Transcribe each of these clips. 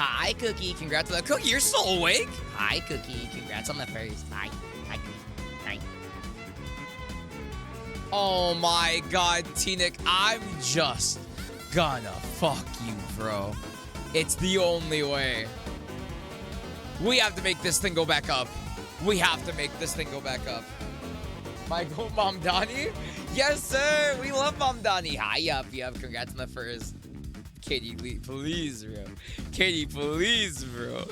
Hi, Cookie. Congrats on the Cookie. You're still awake? Hi, Cookie. Congrats on the first. Hi. Hi, Cookie. Hi. Oh my god, T-Nick. I'm just gonna fuck you, bro. It's the only way. We have to make this thing go back up. We have to make this thing go back up. My goat, Mom Donnie? Yes, sir. We love Mom Donnie. Hi, yup. Congrats on the first. Katie, please, bro. Katie, please, bro.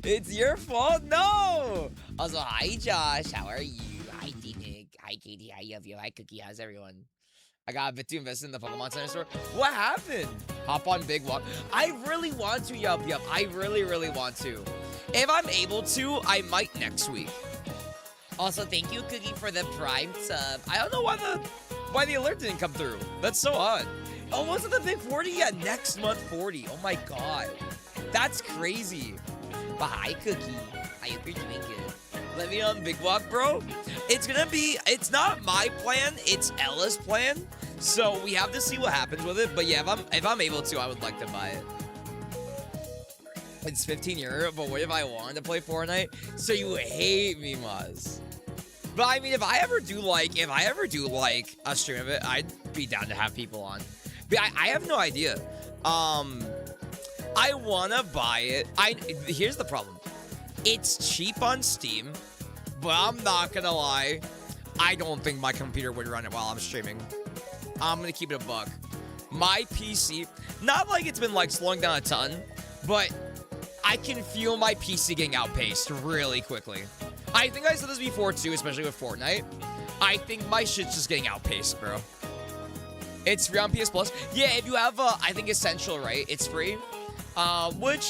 It's your fault? No. Also, hi, Josh. How are you? Hi, D-Nick. Hi, Katie. Hi, Yup. Hi, Cookie. How's everyone? I got a bit too invested in the Pokemon Center store. What happened? Hop on Big Walk. I really want to, Yup. I really, really want to. If I'm able to, I might next week. Also, thank you, Cookie, for the Prime sub. I don't know why the alert didn't come through. That's so odd. Oh, wasn't the big 40? Yeah, next month 40. Oh my god. That's crazy. But hi, Cookie. I hope you're doing good. Let me on Big Walk, bro. It's not my plan, it's Ella's plan. So we have to see what happens with it. But yeah, if I'm able to, I would like to buy it. It's 15 euro, but what if I wanted to play Fortnite? So you hate me, Maz. But I mean, if I ever do like a stream of it, I'd be down to have people on. But I have no idea. I wanna buy it. Here's the problem. It's cheap on Steam, but I'm not gonna lie. I don't think my computer would run it while I'm streaming. I'm gonna keep it a buck. My PC, not like it's been like slowing down a ton, but I can feel my PC getting outpaced really quickly. I think I said this before too, especially with Fortnite. I think my shit's just getting outpaced, bro. It's free on PS Plus. Yeah, if you have, I think Essential, right? It's free. But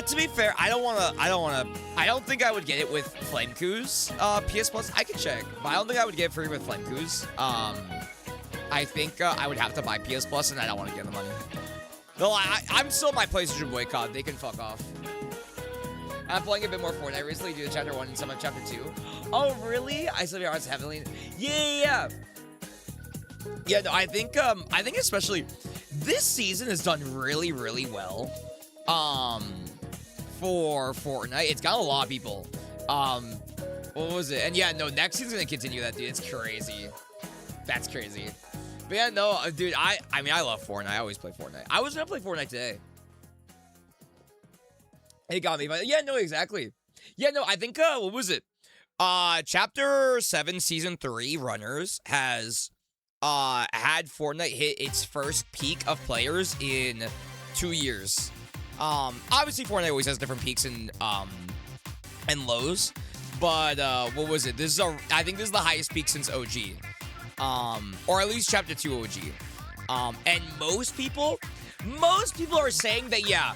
to be fair, I don't think I would get it with Flameco's PS Plus. I can check, but I don't think I would get it free with Flameco's. I think I would have to buy PS Plus, and I don't want to get the money. No, I'm still my PlayStation boycott. They can fuck off. I'm playing a bit more Fortnite recently due to Chapter 1 and some of Chapter 2. Oh, really? I still be honest, heavily. Yeah. Yeah, no, I think especially this season has done really, really well. For Fortnite. It's got a lot of people. What was it? And yeah, no, next season's gonna continue that, dude. It's crazy. That's crazy. But yeah, no, dude, I mean, I love Fortnite. I always play Fortnite. I was gonna play Fortnite today. It got me, but yeah, no, exactly. Yeah, no, I think, what was it? Chapter 7, Season 3 Runners has, had Fortnite hit its first peak of players in 2 years. Obviously, Fortnite always has different peaks and lows, but, what was it? I think this is the highest peak since OG. Or at least Chapter 2 OG. And most people are saying that, yeah,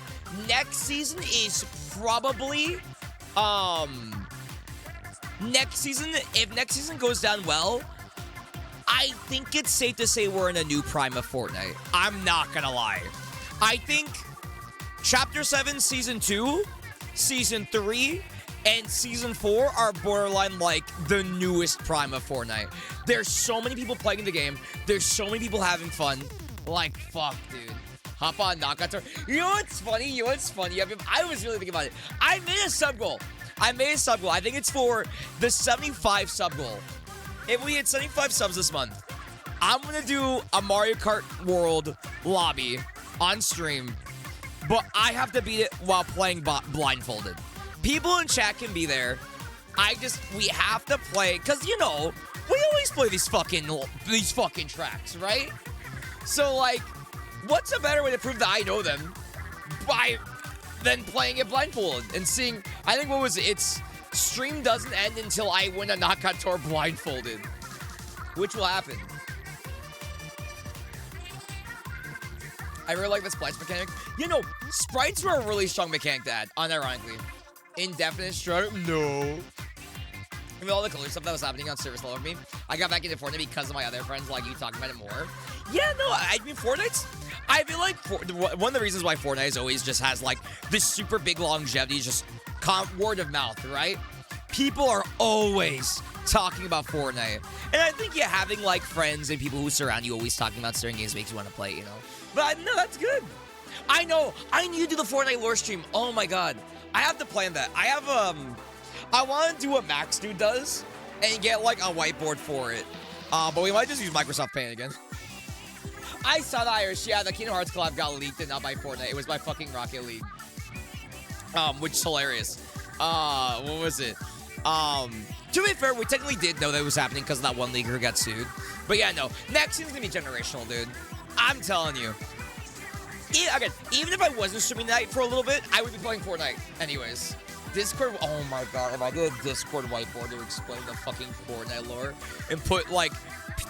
next season is probably, if next season goes down well, I think it's safe to say we're in a new prime of Fortnite. I'm not gonna lie. I think Chapter 7, Season 2, Season 3, and Season 4 are borderline like the newest prime of Fortnite. There's so many people playing the game. There's so many people having fun. Like, fuck, dude. Hop on knockout tour. You know what's funny? I was really thinking about it. I made a sub goal. I think it's for the 75 sub goal. If we hit 75 subs this month, I'm going to do a Mario Kart World lobby on stream. But I have to beat it while playing blindfolded. People in chat can be there. We have to play, because, you know, we always play these fucking tracks, right? So, like, what's a better way to prove that I know them than playing it blindfolded and seeing, I think, what was it? It's stream doesn't end until I win a knockout tour blindfolded, which will happen. I really like the splice mechanic. You know, sprites were a really strong mechanic to add, unironically. Indefinite strut? No. With all the color stuff that was happening on service level for me, I got back into Fortnite because of my other friends, like you talking about it more. Yeah, no, I mean, I feel like one of the reasons why Fortnite always just has, like, this super big longevity is just word of mouth, right? people are always talking about Fortnite. And I think, yeah, having, like, friends and people who surround you always talking about certain games makes you want to play, you know? But, no, that's good. I know. I need to do the Fortnite lore stream. Oh, my God. I have to plan that. I want to do what Max Dude does and get, like, a whiteboard for it. But we might just use Microsoft Paint again. I saw the Irish. Yeah, the Kingdom Hearts collab got leaked and not by Fortnite. It was by fucking Rocket League. Which is hilarious. What was it? To be fair, we technically did know that it was happening because of that one leaguer who got sued. But yeah, no. Next season's gonna be generational, dude. I'm telling you. Again, even if I wasn't streaming tonight for a little bit, I would be playing Fortnite anyways. Discord, oh my god, if I did a Discord whiteboard to explain the fucking Fortnite lore and put, like,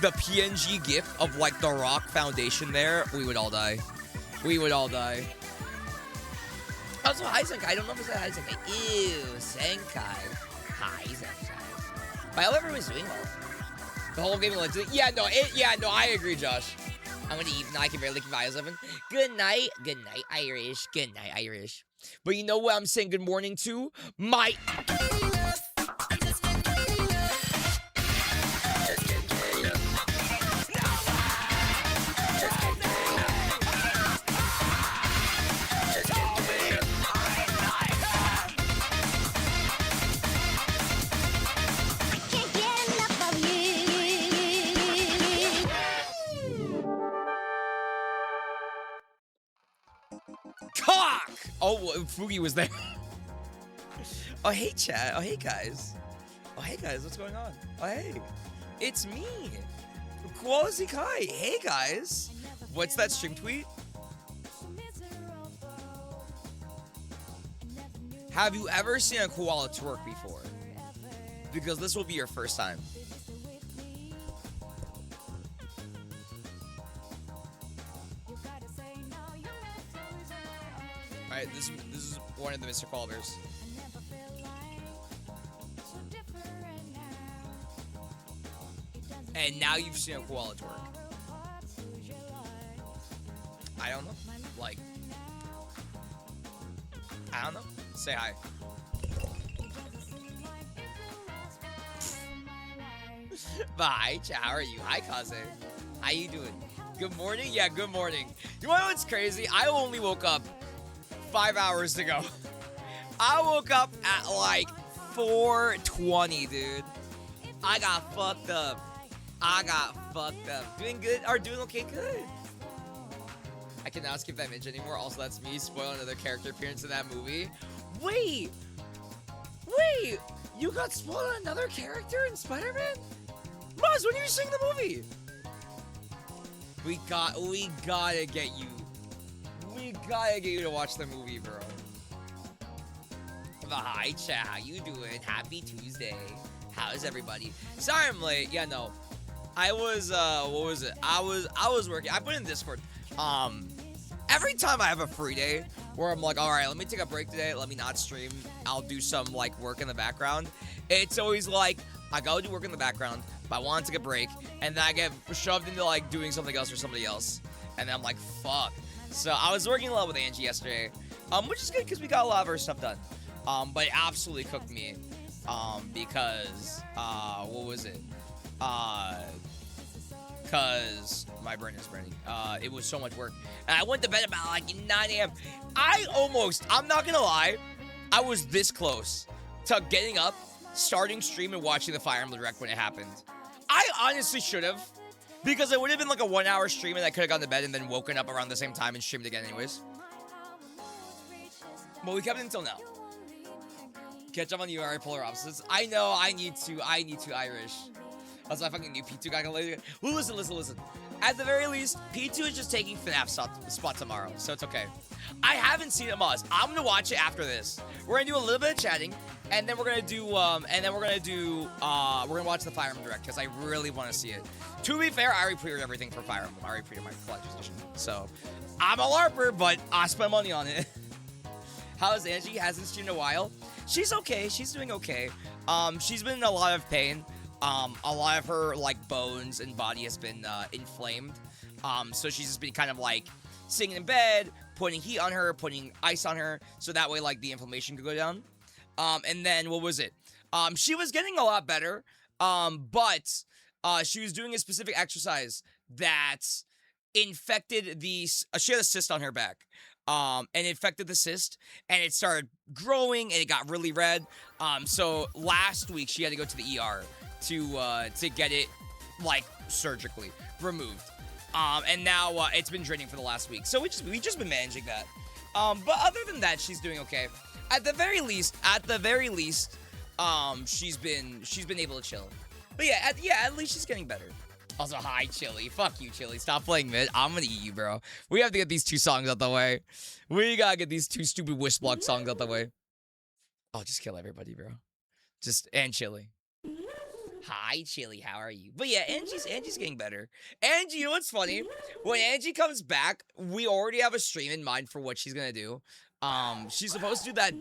the PNG gif of, like, the Rock Foundation there, we would all die. We would all die. Also, hi, Senkai. I don't know if it's a hi, Senkai. Ew, Senkai. Hi, Senkai. But I hope everyone's doing well. The whole game led to yeah, no, I agree, Josh. I'm gonna eat now. I can barely keep my eyes open. Good night, Irish. Good night, Irish. But you know what I'm saying good morning to? My... Cock! Oh, Fugi was there. Oh, hey, chat. Oh, hey, guys. Oh, hey, guys. What's going on? Oh, hey. It's me. Quality Kai. Hey, guys. What's that stream tweet? Have you ever seen a koala twerk before? Because this will be your first time. Alright, this is one of the Mr. Koala Bears. And now you've seen a koala twerk. I don't know. Like, I don't know. Say hi. Bye, chat. How are you? Hi, Kaze. How you doing? Good morning? Yeah, good morning. You know what's crazy? I only woke up 5 hours ago. I woke up at like 4:20, dude. I got fucked up. Doing good? Or doing okay? Good. I cannot skip that image anymore. Also, that's me spoiling another character appearance in that movie. Wait. You got spoiled on another character in Spider-Man? Muzz, when are you seeing the movie? We gotta get you. We gotta get you to watch the movie, bro. But hi, chat. How you doing? Happy Tuesday. How's everybody? Sorry I'm late. Yeah, no. I was, what was it? I was working. I put in Discord. Every time I have a free day where I'm like, all right, let me take a break today. Let me not stream. I'll do some, like, work in the background. It's always like, I go do work in the background, but I want to take a break, and then I get shoved into, like, doing something else for somebody else. And then I'm like, fuck. So I was working a lot with Angie yesterday, which is good because we got a lot of our stuff done. But it absolutely cooked me, because, what was it? Because my brain is burning. It was so much work. And I went to bed about like 9 a.m. I'm not gonna lie, I was this close to getting up, starting stream, and watching the Fire Emblem Direct when it happened. I honestly should have, because it would have been like a 1 hour stream and I could have gone to bed and then woken up around the same time and streamed again anyways. But we kept it until now. Catch up on the URI polar opposites. I know, I need to Irish. That's why I fucking knew P2 got later. Well, listen. At the very least, P2 is just taking FNAF's spot tomorrow, so it's okay. I haven't seen it, Moz. I'm gonna watch it after this. We're gonna do a little bit of chatting, and then we're gonna watch the Fire Emblem Direct, because I really want to see it. To be fair, I already pre-ordered everything for Fire Emblem. I already pre-ordered my collector's edition. So, I'm a LARPer, but I spent money on it. How's Angie? Hasn't streamed in a while. She's okay. She's doing okay. She's been in a lot of pain. A lot of her, like, bones and body has been, inflamed. So she's just been kind of, like, sitting in bed, putting heat on her, putting ice on her, so that way, like, the inflammation could go down. And then, what was it? She was getting a lot better, but she was doing a specific exercise that infected she had a cyst on her back. And infected the cyst, and it started growing, and it got really red. So last week she had to go to the ER to get it like surgically removed. And now it's been draining for the last week. So we just been managing that. But other than that, she's doing okay. At the very least, she's been able to chill. But at least she's getting better. Also, hi, Chili. Fuck you, Chili. Stop playing mid. I'm gonna eat you, bro. We have to get these 2 songs out the way. We gotta get these 2 stupid wish block songs out the way. I'll just kill everybody, bro. And Chili. Hi, Chili. How are you? But yeah, Angie's getting better. Angie, you know what's funny? When Angie comes back, we already have a stream in mind for what she's gonna do. She's supposed to do that.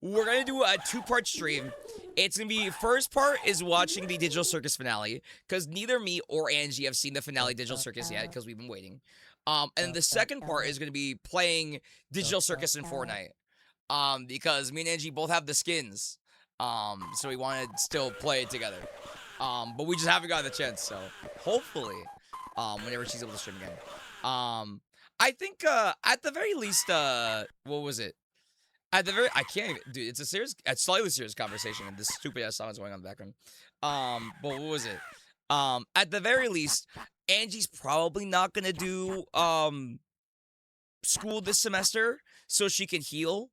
We're gonna do a 2-part stream. It's gonna be, first part is watching the Digital Circus finale, because neither me or Angie have seen the finale Digital Circus yet, because we've been waiting. And the second part is gonna be playing Digital Circus in Fortnite. Because me and Angie both have the skins. So we want to still play it together. But we just haven't gotten the chance, so hopefully, whenever she's able to stream again. I think, at the very least, what was it? I can't even, dude, it's a slightly serious conversation, and this stupid ass song is going on in the background. But what was it? At the very least, Angie's probably not gonna do, school this semester, so she can heal,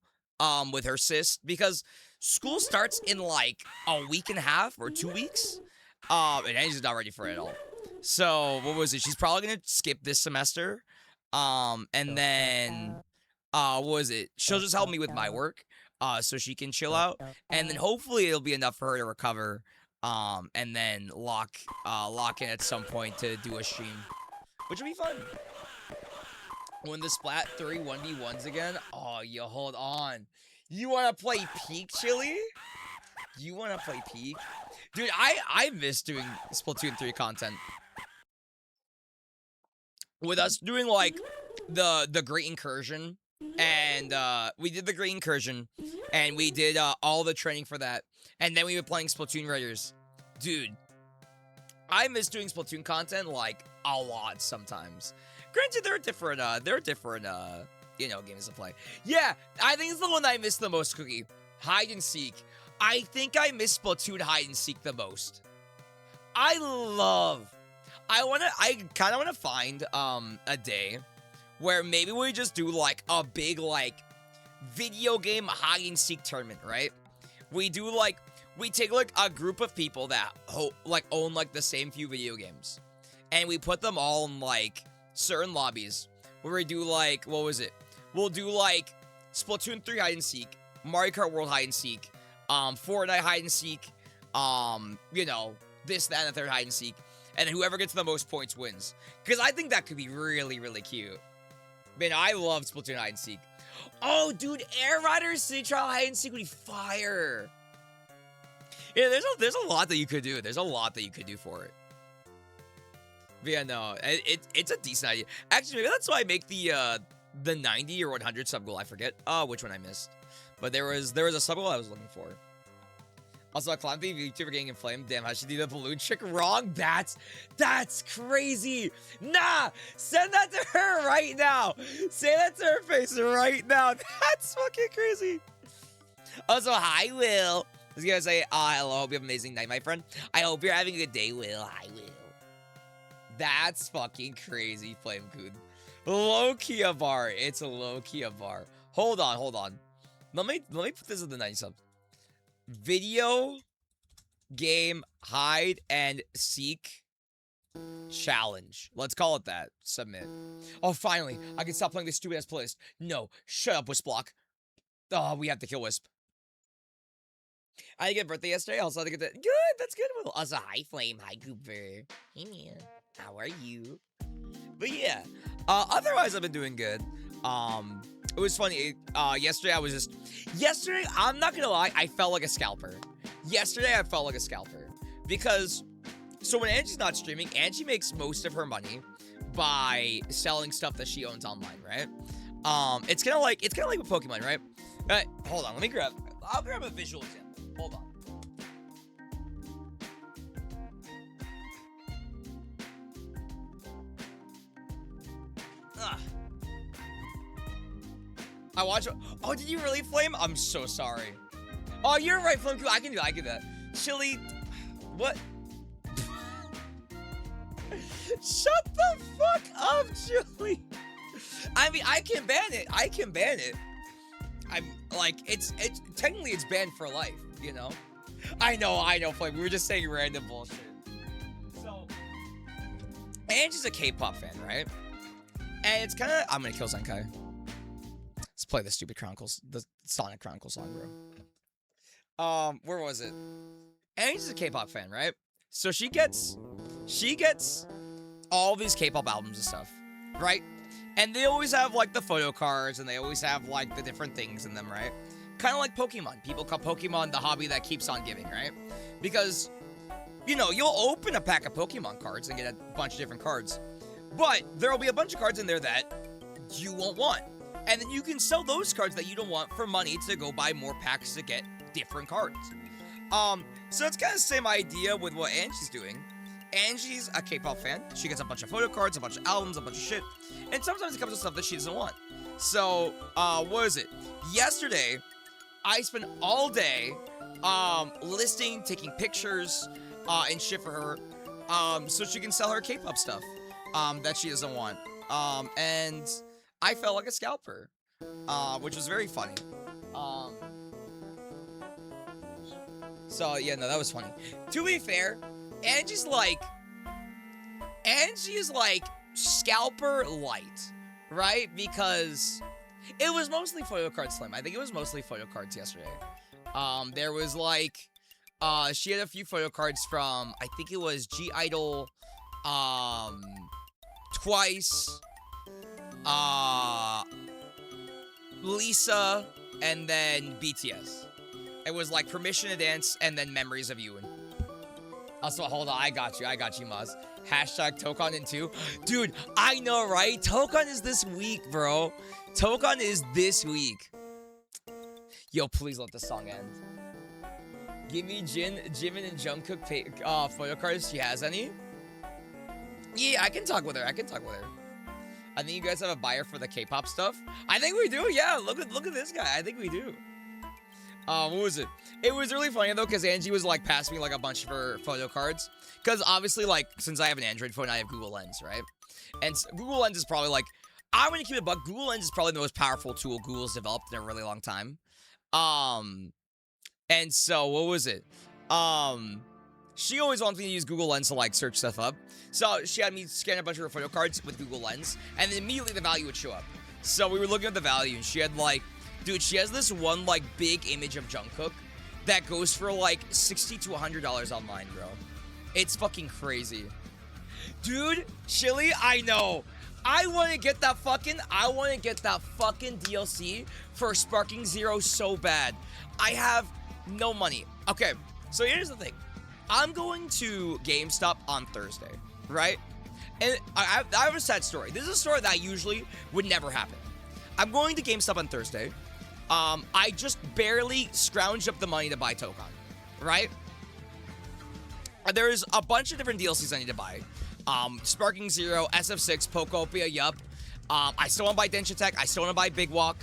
with her cyst, because school starts in, like, a week and a half, or 2 weeks, and Angie's not ready for it at all. So, what was it? She's probably gonna skip this semester, and then, what was it? She'll just help me with my work, so she can chill out, and then hopefully it'll be enough for her to recover, and then lock in at some point to do a stream, which will be fun. When the Splat 3 1v1s again, oh, you hold on. You want to play Peak, Chili? You want to play Peak? Dude, I miss doing Splatoon 3 content. With us doing, like, the Great Incursion, and, we did the Great Incursion, and we did, all the training for that, and then we were playing Splatoon Raiders. Dude, I miss doing Splatoon content, like, a lot sometimes. Granted, there are different, you know, games to play. Yeah, I think it's the one that I miss the most, Cookie. Hide and Seek. I think I miss Splatoon Hide and Seek the most. I kind of want to find, a day where maybe we just do, like, a big, like, video game hide and seek tournament, right? We take, like, a group of people that, own, like, the same few video games. And we put them all in, like, certain lobbies. Where we do, like, what was it? We'll do, like, Splatoon 3 hide and seek, Mario Kart World hide and seek, Fortnite hide and seek, you know, this, that, and the third hide and seek. And then whoever gets the most points wins. Because I think that could be really, really cute. Man, I love Splatoon hide and seek. Oh, dude, Air Riders City Trial hide and seek would be fire. Yeah, there's a lot that you could do. There's a lot that you could do for it. But yeah, no, it's a decent idea. Actually, maybe that's why I make the 90 or 100 sub goal. I forget which one I missed. But there was a sub goal I was looking for. Also, a clown thief YouTuber getting inflamed. Damn, how she did the balloon trick wrong? That's crazy. Nah, send that to her right now. Say that to her face right now. That's fucking crazy. Also, hi, Will. I was gonna say, hello, hope you have an amazing night, my friend. I hope you're having a good day, Will. Hi, Will. That's fucking crazy, Flame Coon. Low-key a bar. It's a low-key a bar. Hold on. Let me put this in the 90 subs. Video game hide and seek challenge. Let's call it that. Submit. Oh, finally. I can stop playing this stupid ass playlist. No. Shut up, Wisp Block. Oh, we have to kill Wisp. I didn't get a birthday yesterday. I also had to get that. Good. That's good. Also, hi, Flame. Hi, Cooper. Hey, man. How are you? But yeah. Otherwise, I've been doing good. It was funny. Yesterday, I'm not gonna lie, I felt like a scalper. Yesterday, I felt like a scalper. Because, so when Angie's not streaming, Angie makes most of her money by selling stuff that she owns online, right? It's kind of like with Pokemon, right? Hold on, I'll grab a visual example. Hold on. Ugh. I watch. Oh, did you really flame? I'm so sorry. Oh, you're right, Flame. I can do that. Chili. What? Shut the fuck up, Chili. I mean, I can ban it. I'm like, it's technically it's banned for life, you know? I know, Flame. We were just saying random bullshit. So, Angie's a K-pop fan, right? And it's kind of, I'm gonna kill Zenkai. Let's play the stupid Chronicles, the Sonic Chronicles song, bro. Where was it? Angie's a K-pop fan, right? So she gets all these K-pop albums and stuff, right? And they always have, like, the photo cards, and they always have, like, the different things in them, right? Kind of like Pokemon. People call Pokemon the hobby that keeps on giving, right? Because, you know, you'll open a pack of Pokemon cards and get a bunch of different cards. But there'll be a bunch of cards in there that you won't want. And then you can sell those cards that you don't want for money to go buy more packs to get different cards. So it's kind of the same idea with what Angie's doing. Angie's a K-pop fan. She gets a bunch of photo cards, a bunch of albums, a bunch of shit. And sometimes it comes to stuff that she doesn't want. So, what is it? Yesterday, I spent all day, listing, taking pictures, and shit for her, so she can sell her K-pop stuff, that she doesn't want. And I felt like a scalper, which was very funny. So, yeah, no, that was funny. To be fair, Angie is like scalper light, right? Because it was mostly photo cards, Slim. I think it was mostly photo cards yesterday. There was like, she had a few photo cards from, I think it was G-Idol, Twice, Lisa, and then BTS. It was like Permission to Dance and then Memories of You. Also, hold on, I got you, Maz. Hashtag Tokon in 2. Dude, I know, right? Tokon is this week, bro. Tokon is this week. Yo, please let the song end. Give me Jimin, and Jungkook photo cards. She has any? Yeah, I can talk with her. I think you guys have a buyer for the K-pop stuff. I think we do. Yeah, look at this guy. I think we do. What was it? It was really funny though, because Angie was like passing me like a bunch of her photo cards. Because obviously, like, since I have an Android phone, I have Google Lens, right? And Google Lens is probably like, I'm gonna keep it a buck. Google Lens is probably the most powerful tool Google's developed in a really long time. And so what was it? She always wanted me to use Google Lens to like search stuff up. So she had me scan a bunch of her photo cards with Google Lens, and then immediately the value would show up. So we were looking at the value, and she had like, dude, she has this one like big image of Jungkook that goes for like $60 to $100 online, bro. It's fucking crazy. Dude, Chili, I know. I want to get that fucking DLC for Sparking Zero so bad. I have no money. Okay, so here's the thing. I'm going to GameStop on Thursday, right? And I have a sad story. This is a story that usually would never happen. I'm going to GameStop on Thursday. I just barely scrounged up the money to buy Tokon, right? There's a bunch of different DLCs I need to buy. Sparking Zero, SF6, Pokopia, yup. I still want to buy Densha Tech. I still want to buy Big Walk.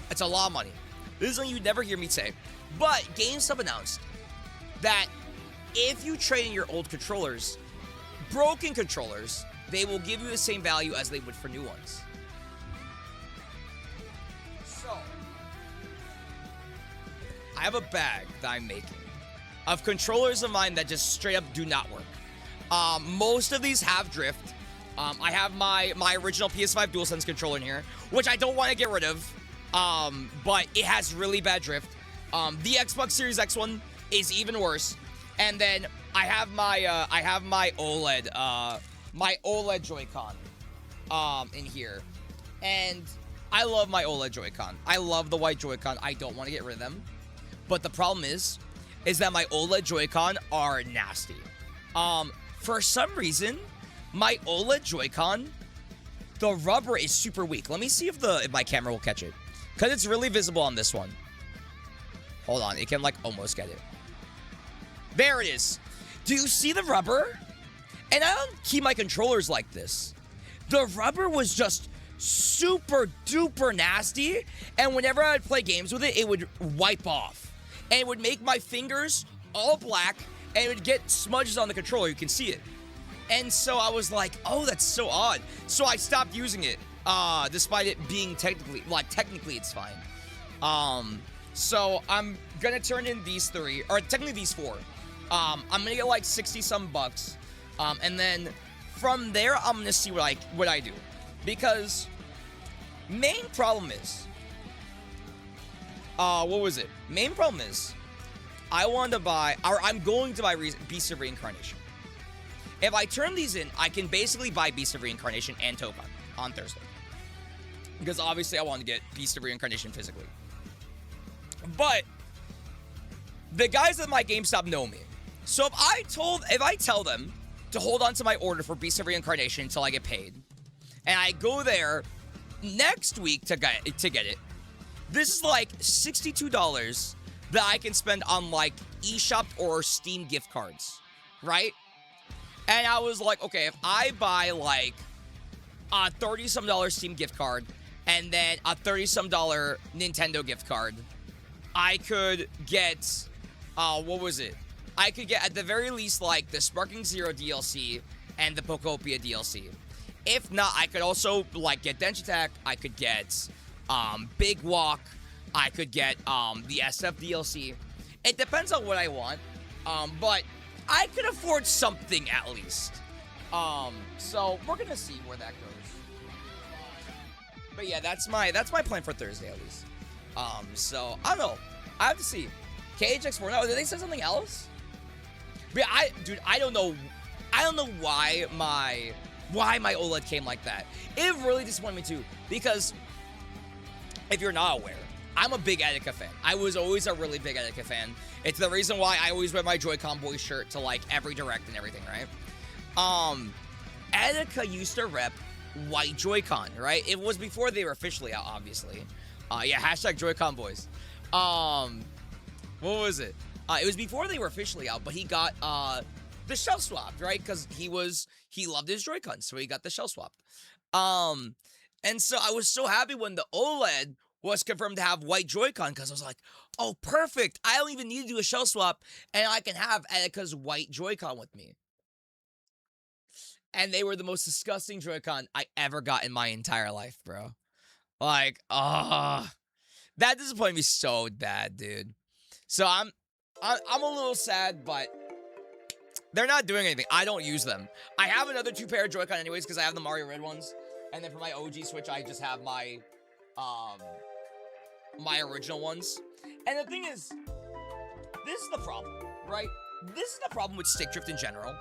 It's a lot of money. This is something you'd never hear me say. But GameStop announced that if you trade in your old controllers, broken controllers, they will give you the same value as they would for new ones. So, I have a bag that I'm making of controllers of mine that just straight up do not work. Most of these have drift. I have my original PS5 DualSense controller in here, which I don't want to get rid of, but it has really bad drift. The Xbox Series X one is even worse. And then I have my OLED Joy-Con in here. And I love my OLED Joy-Con. I love the white Joy-Con. I don't want to get rid of them. But the problem is that my OLED Joy-Con are nasty. For some reason, my OLED Joy-Con, the rubber is super weak. Let me see if my camera will catch it. Because it's really visible on this one. Hold on, it can like almost get it. There it is. Do you see the rubber? And I don't keep my controllers like this. The rubber was just super duper nasty, and whenever I'd play games with it, it would wipe off, and it would make my fingers all black, and it would get smudges on the controller. You can see it. And so I was like, oh, that's so odd. So I stopped using it, despite it being technically it's fine. So I'm gonna turn in these 3, or technically these 4. I'm gonna get like 60 some bucks, and then from there I'm gonna see what I do, because main problem is, main problem is, I'm going to buy Beast of Reincarnation. If I turn these in, I can basically buy Beast of Reincarnation and Token on Thursday, because obviously I want to get Beast of Reincarnation physically. But the guys at my GameStop know me, so if I tell them to hold on to my order for Beast of Reincarnation until I get paid, and I go there next week to get it, this is like $62 that I can spend on like eShop or Steam gift cards, right? And I was like, okay, if I buy like a $30-some Steam gift card and then a $30-some Nintendo gift card, I could get, I could get at the very least like the Sparking Zero DLC and the Pokopia DLC. If not, I could also like get Dench Attack, I could get Big Walk, I could get the SF DLC. It depends on what I want, but I could afford something at least. So we're gonna see where that goes. But yeah, that's my plan for Thursday at least. So I don't know. I have to see. KHX4. No, did they say something else? But I don't know why my OLED came like that. It really disappointed me too, because if you're not aware, I'm a big Etika fan. I was always a really big Etika fan. It's the reason why I always wear my Joy-Con Boy shirt to like every direct and everything, right? Etika used to rep white Joy-Con, right? It was before they were officially out, obviously. Yeah, hashtag Joy-Con Boys. What was it? It was before they were officially out, but he got the shell swapped, right? Because he loved his Joy-Con, so he got the shell swapped. And so I was so happy when the OLED was confirmed to have white Joy-Con, because I was like, oh, perfect. I don't even need to do a shell swap, and I can have Etika's white Joy-Con with me. And they were the most disgusting Joy-Con I ever got in my entire life, bro. Like, that disappointed me so bad, dude. So I'm a little sad, but they're not doing anything. I don't use them. I have another 2 pair of Joy-Con anyways, because I have the Mario Red ones. And then for my OG Switch, I just have my my original ones. And the thing is, this is the problem, right? This is the problem with stick drift in general.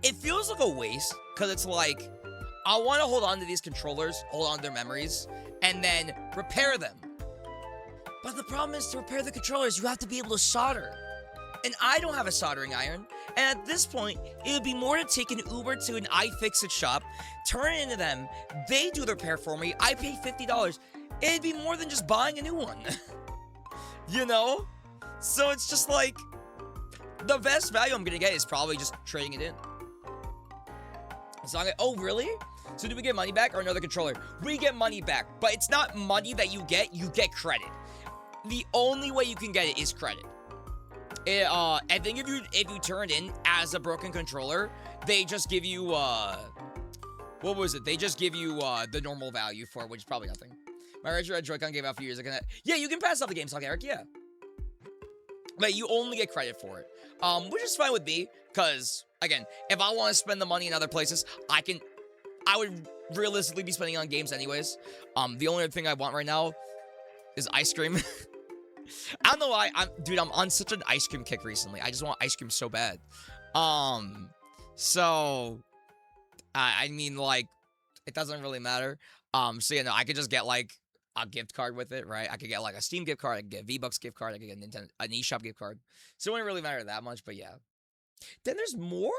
It feels like a waste, because it's like, I want to hold on to these controllers, hold on to their memories, and then repair them. But the problem is, to repair the controllers, you have to be able to solder. And I don't have a soldering iron. And at this point, it would be more to take an Uber to an iFixit shop, turn it into them, they do the repair for me, I pay $50. It'd be more than just buying a new one. You know? So it's just like, the best value I'm gonna get is probably just trading it in. So I'm like, oh, really? So do we get money back or another controller? We get money back, but it's not money that you get credit. The only way you can get it is credit. I think if you turn it in as a broken controller, they just give you, what was it? They just give you, the normal value for it, which is probably nothing. My Red Joy-Con gave out a few years ago. Yeah, you can pass off the GameStop, Eric, yeah. But you only get credit for it. Which is fine with me, because, again, if I want to spend the money in other places, I would realistically be spending on games anyways. The only other thing I want right now is ice cream. I don't know why, I'm on such an ice cream kick recently. I just want ice cream so bad. So, I mean, like, it doesn't really matter. So, you know, I could just get, like, a gift card with it, right? I could get, like, a Steam gift card, I could get a V-Bucks gift card, I could get an eShop gift card. So, it wouldn't really matter that much, but yeah. Then there's more?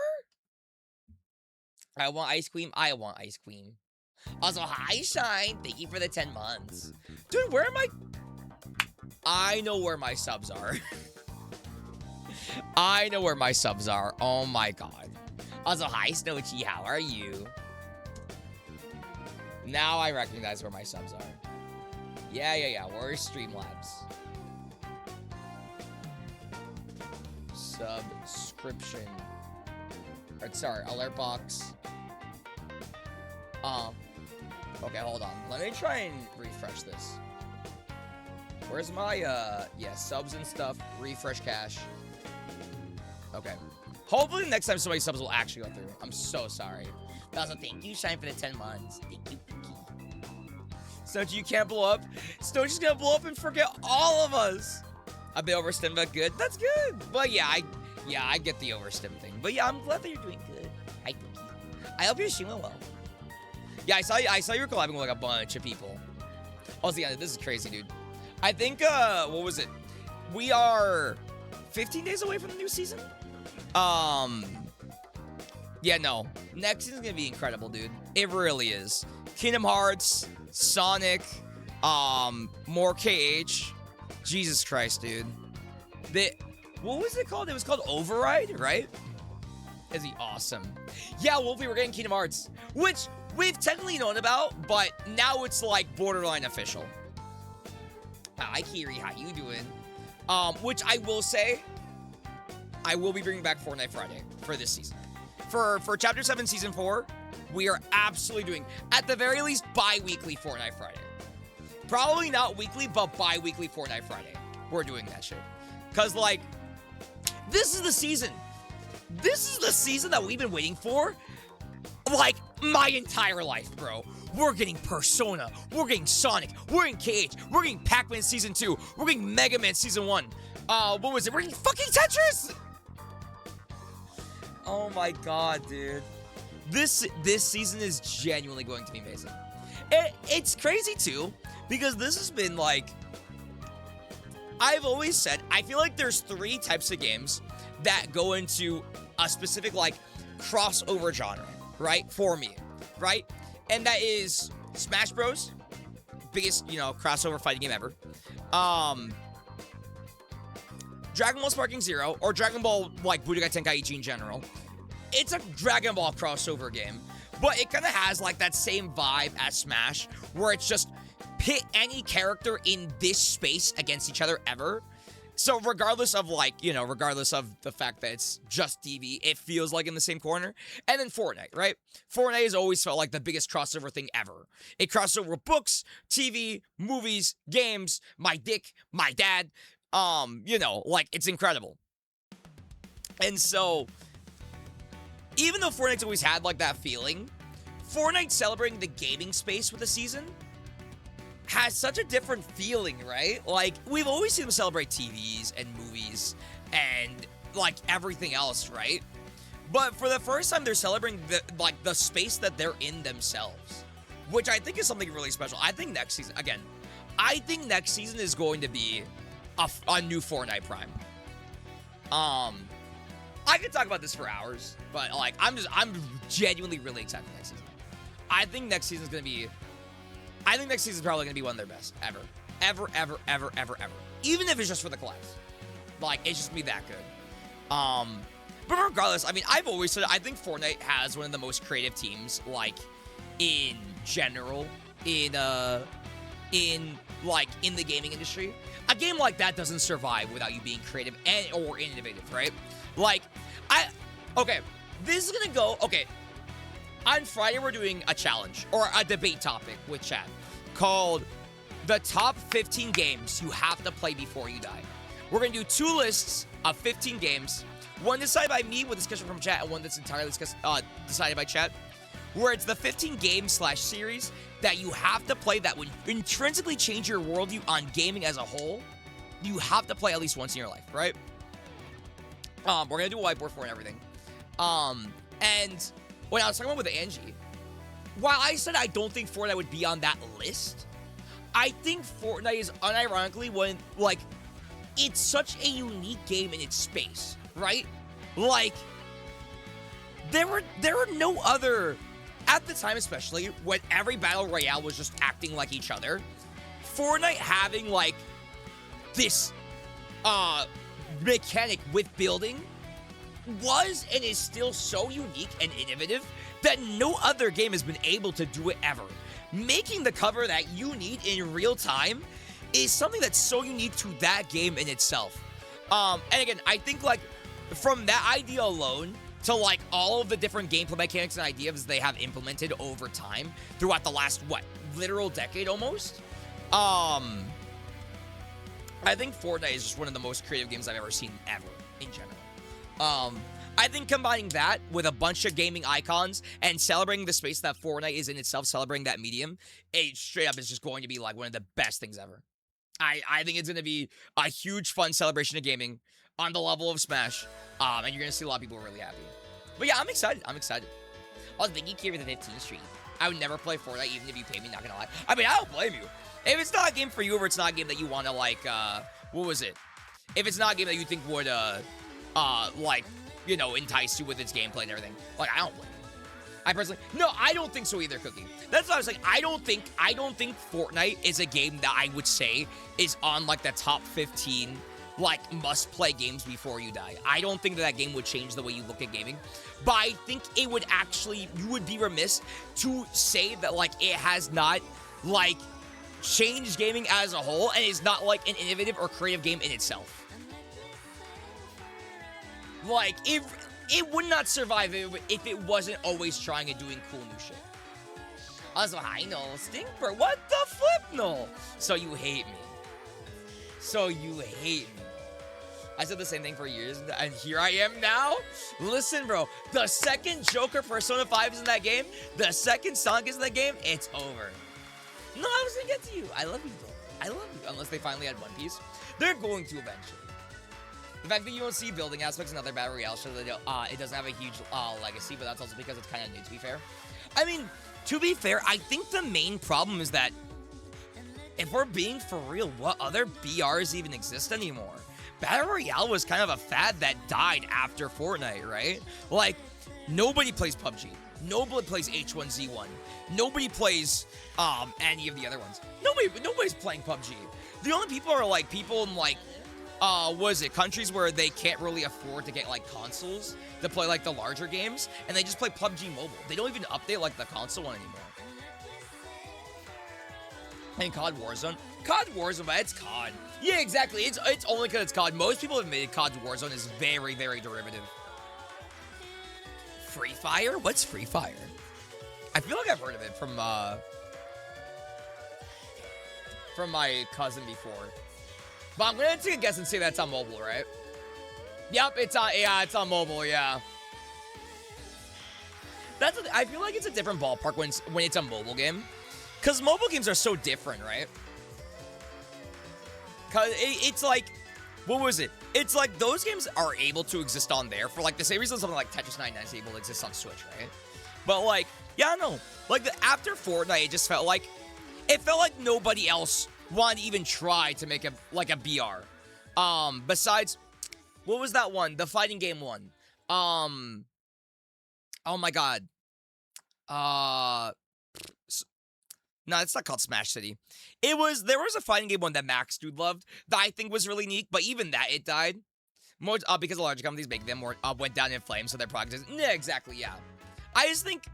I want ice cream. Also, hi, Shine. Thank you for the 10 months. Dude, where am I know where my subs are. I know where my subs are. Oh my god. Also, hi, Snowchi, how are you? Now I recognize where my subs are. Yeah. Where's Streamlabs? Subscription. Or, sorry, alert box. Okay, hold on. Let me try and refresh this. Where's my, yeah, subs and stuff. Refresh cache. Okay. Hopefully next time somebody subs will actually go through. I'm so sorry. But also, thank you, Shine, for the 10 months. Thank you. Snowchi, you can't blow up. Snowchi's gonna blow up and forget all of us. A bit overstim, but good. That's good. But yeah, I get the overstim thing. But yeah, I'm glad that you're doing good. Hi, Pinky. I hope you're doing well. Yeah, I saw you were collabing with like a bunch of people. Also, yeah, this is crazy, dude. I think, what was it? We are 15 days away from the new season? Yeah, no. Next season's gonna be incredible, dude. It really is. Kingdom Hearts, Sonic, more KH. Jesus Christ, dude. What was it called? It was called Override, right? Is he awesome? Yeah, Wolfie, we're getting Kingdom Hearts, which we've technically known about, but now it's like borderline official. Hi, Kiri, how you doing? Which I will say, I will be bringing back Fortnite Friday for this season. For Chapter 7 Season 4, we are absolutely doing, at the very least, bi-weekly Fortnite Friday. Probably not weekly, but bi-weekly Fortnite Friday. We're doing that shit. Because, like, this is the season. This is the season that we've been waiting for, like, my entire life, bro. We're getting Persona. We're getting Sonic. We're getting KH. We're getting Pac-Man Season 2. We're getting Mega Man Season 1. What was it? We're getting fucking Tetris! Oh my god, dude. This season is genuinely going to be amazing. It's crazy, too, because this has been, like... I've always said, I feel like there's 3 types of games that go into a specific, like, crossover genre, right? For me, right? And that is Smash Bros. Biggest, crossover fighting game ever. Dragon Ball Sparking Zero, or Dragon Ball, like, Budokai Tenkaichi in general. It's a Dragon Ball crossover game, but it kind of has, like, that same vibe as Smash, where it's just pit any character in this space against each other ever. So regardless of, like, regardless of the fact that it's just DB, it feels like in the same corner. And then Fortnite, right? Fortnite has always felt like the biggest crossover thing ever. It crosses over books, TV, movies, games, my dick, my dad. Like, it's incredible. And so, even though Fortnite's always had, like, that feeling, Fortnite celebrating the gaming space with a season has such a different feeling, right? Like, we've always seen them celebrate TVs and movies and, like, everything else, right? But for the first time, they're celebrating the space that they're in themselves, which I think is something really special. I think next season is going to be a new Fortnite Prime. I could talk about this for hours, but, like, I'm genuinely really excited for next season. I think next season is probably going to be one of their best ever. Ever. Even if it's just for the collabs. Like, it's just going to be that good. But regardless, I mean, I've always said, I think Fortnite has one of the most creative teams, like, in general, in the gaming industry. A game like that doesn't survive without you being creative or innovative, right? Like, this is gonna go, on Friday we're doing a challenge, or a debate topic with chat, called the top 15 games you have to play before you die. We're gonna do 2 lists of 15 games, one decided by me with discussion from chat, and one that's entirely decided by chat, where it's the 15 games/series that you have to play that would intrinsically change your worldview on gaming as a whole. You have to play at least once in your life, right? We're gonna do a whiteboard for it and everything. And when I was talking about with Angie, while I said I don't think Fortnite would be on that list, I think Fortnite is unironically it's such a unique game in its space, right? Like, there were no other, at the time especially, when every Battle Royale was just acting like each other, Fortnite having, like, this, mechanic with building was and is still so unique and innovative that no other game has been able to do it ever. Making the cover that you need in real time is something that's so unique to that game in itself. And again, I think like from that idea alone to like all of the different gameplay mechanics and ideas they have implemented over time throughout the last, literal decade almost. I think Fortnite is just one of the most creative games I've ever seen ever in general. I think combining that with a bunch of gaming icons and celebrating the space that Fortnite is in itself, celebrating that medium, it straight up is just going to be like one of the best things ever. I think it's going to be a huge, fun celebration of gaming on the level of Smash, and you're going to see a lot of people really happy. But yeah, I'm excited. I was thinking here with the 15th Street. I would never play Fortnite even if you pay me, not going to lie. I mean, I don't blame you. If it's not a game for you or it's not a game that you want to, like, what was it? If it's not a game that you think would, like, you know, entice you with its gameplay and everything, like, I don't blame you. I personally, no, I don't think so either, Cookie. That's what I was like, I don't think Fortnite is a game that I would say is on, like, the top 15, like, must-play games before you die. I don't think that game would change the way you look at gaming, but I think it would actually, you would be remiss to say that, like, it has not, like, changed gaming as a whole and is not, like, an innovative or creative game in itself. Like, it would not survive if it wasn't always trying and doing cool new shit. Also, hi, no, Stinker. What the flip, no? So you hate me. I said the same thing for years, and here I am now. Listen, bro, the second Joker Persona 5 is in that game, the second Sonic is in that game, it's over. No, I was gonna get to you. I love you, bro. I love you. Unless they finally add One Piece. They're going to eventually. The fact that you don't see building aspects in other Battle Royale shows that it doesn't have a huge legacy, but that's also because it's kind of new, to be fair. I mean, to be fair, I think the main problem is that if we're being for real, what other BRs even exist anymore? Battle Royale was kind of a fad that died after Fortnite, right? Like, nobody plays PUBG. Nobody plays H1Z1. Nobody plays any of the other ones. Nobody's playing PUBG. The only people are like people in like countries where they can't really afford to get like consoles to play like the larger games, and they just play PUBG Mobile. They don't even update like the console one anymore. And COD Warzone, but it's COD. Yeah, exactly. It's only because it's COD. Most people have admitted COD Warzone is very, very derivative. Free Fire? What's Free Fire? I feel like I've heard of it from my cousin before. But I'm gonna take a guess and say that's on mobile, right? Yep, it's on mobile, yeah. I feel like it's a different ballpark when it's a mobile game. Because mobile games are so different, right? Because it's like, what was it? It's like those games are able to exist on there for like the same reason something like Tetris 99 is able to exist on Switch, right? But like, yeah, no. Like after Fortnite, it just felt like nobody else wanted to even try to make a BR. Besides, what was that one? The fighting game one. Oh my god. No, it's not called Smash City. There was a fighting game one that Max Dude loved that I think was really neat, but even that, it died. More, because the larger companies making them more, went down in flames, so their product is, yeah, exactly, yeah. I just think,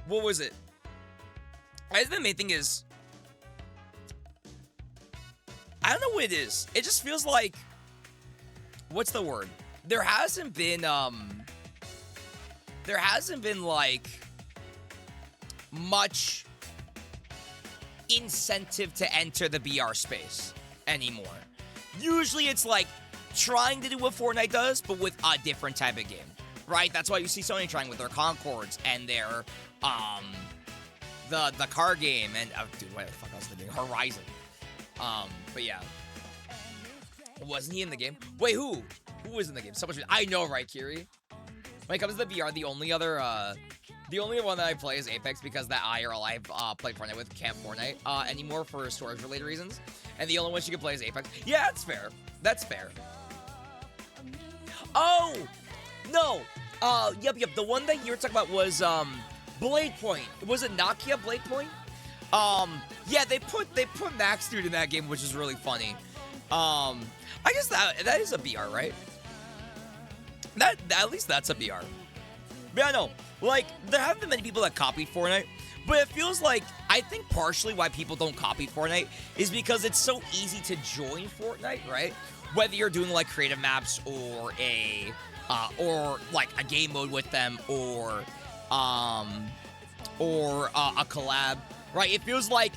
what was it? I think the main thing is, I don't know what it is. It just feels like, what's the word? There hasn't been like, much incentive to enter the BR space anymore. Usually it's like trying to do what Fortnite does, but with a different type of game, right? That's why you see Sony trying with their Concords and their, the car game and, dude, what the fuck else was the game? Horizon. But yeah. Wasn't he in the game? Wait, who? Who was in the game? So much. I know, right, Kiri? When it comes to the VR, the only one that I play is Apex because that IRL I've played Fortnite with can't Fortnite anymore for storage-related reasons. And the only one she can play is Apex. Yeah, that's fair. That's fair. Oh! No! Yep. The one that you were talking about was, Blade Point. Was it Nokia Blade Point? Yeah, they put Max Dude in that game, which is really funny. I guess that is a BR, right? At least that's a BR. But I know, like, there haven't been many people that copied Fortnite, but it feels like, I think partially why people don't copy Fortnite is because it's so easy to join Fortnite, right? Whether you're doing, like, creative maps or like, a game mode with them or a collab, right? It feels like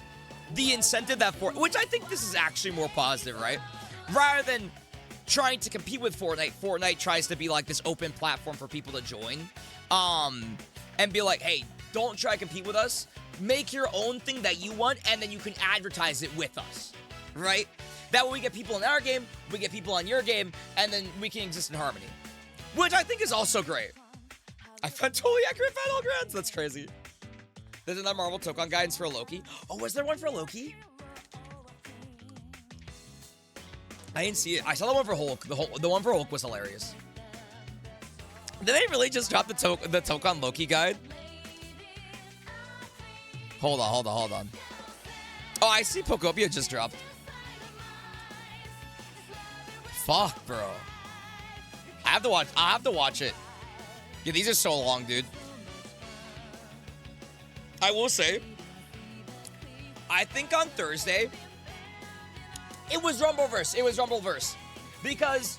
the incentive that which I think this is actually more positive, right? Rather than trying to compete with Fortnite, Fortnite tries to be like this open platform for people to join, and be like, hey, don't try to compete with us. Make your own thing that you want, and then you can advertise it with us, right? That way we get people in our game, we get people on your game, and then we can exist in harmony. Which I think is also great. I found totally accurate battlegrounds. That's crazy. There's another Marvel Tokon guidance for Loki. Oh, was there one for Loki? I didn't see it. I saw the one for Hulk. The one for Hulk was hilarious. Did they really just drop the Tokon Loki guide? Hold on. Oh, I see Pokopia just dropped. Fuck, bro. I have to watch it. Yeah, these are so long, dude. I will say, I think on Thursday, it was Rumbleverse. Because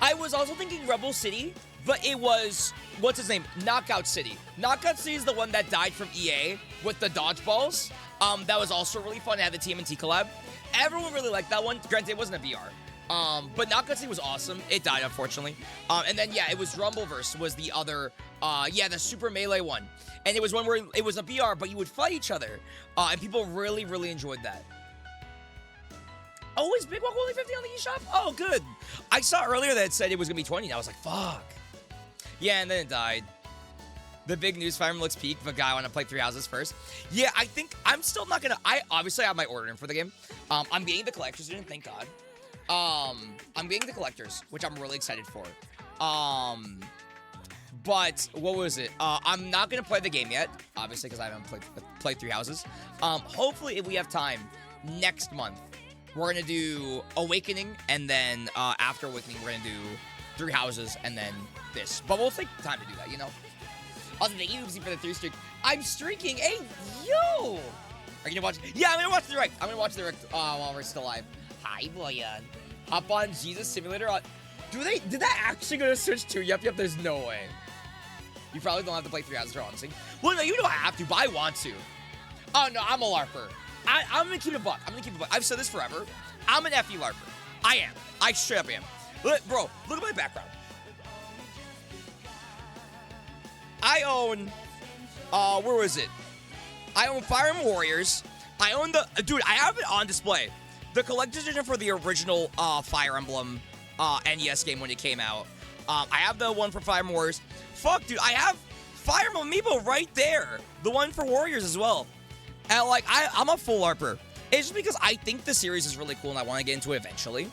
I was also thinking Rebel City, but it was, what's his name? Knockout City. Knockout City is the one that died from EA with the dodgeballs. That was also really fun. It had the TMNT collab. Everyone really liked that one. Granted, it wasn't a BR. But Knockout City was awesome. It died, unfortunately. And then, yeah, it was Rumbleverse was the other, the Super Melee one. And it was one where it was a BR, but you would fight each other. And people really, really enjoyed that. Oh, is Big Walk only 50 on the eShop? Oh, good. I saw earlier that it said it was going to be 20, and I was like, fuck. Yeah, and then it died. The big news, Fire Emblem looks peak, but guy, I want to play 3 houses first. Yeah, I think I'm still not going to... I obviously have my order in for the game. I'm getting the collector's edition, thank God. I'm getting the collectors, which I'm really excited for. But what was it? I'm not gonna play the game yet, obviously, because I haven't played 3 houses. Hopefully, if we have time, next month we're gonna do Awakening, and then after Awakening, we're gonna do 3 houses, and then this. But we'll take time to do that, you know. Also, thank you, Oopsie, for the 3 streak. I'm streaking. Hey, yo! Are you gonna watch? Yeah, I'm gonna watch the direct. I'm gonna watch the direct while we're still live. Hi, Boyan. Hop on Jesus Simulator. Did that actually go to Switch 2? Yep, there's no way. You probably don't have to play 3 houses, honestly. Well, no, you don't have to, but I want to. Oh, no, I'm a LARPer. I'm gonna keep it a buck. I've said this forever. I'm an FE LARPer. I am. I straight up am. Bro, look at my background. I own, where was it? I own Fire Emblem Warriors. I own dude, I have it on display. The collector's edition for the original Fire Emblem NES game when it came out. I have the one for Fire Emblem Warriors. Fuck, dude, I have Fire Emblem Amiibo right there. The one for Warriors as well. And, like, I'm a full LARPer. It's just because I think the series is really cool and I want to get into it eventually.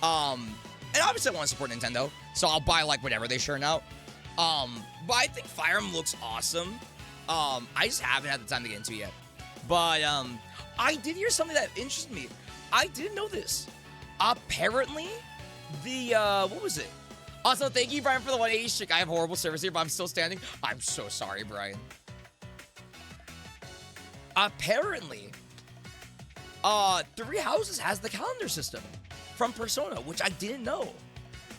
And obviously I want to support Nintendo, so I'll buy, like, whatever they churn out. But I think Fire Emblem looks awesome. I just haven't had the time to get into it yet. But, I did hear something that interested me. I didn't know this. Apparently, what was it? Also, thank you, Brian, for the 180 streak. I have horrible service here, but I'm still standing. I'm so sorry, Brian. Apparently, 3 Houses has the calendar system from Persona, which I didn't know.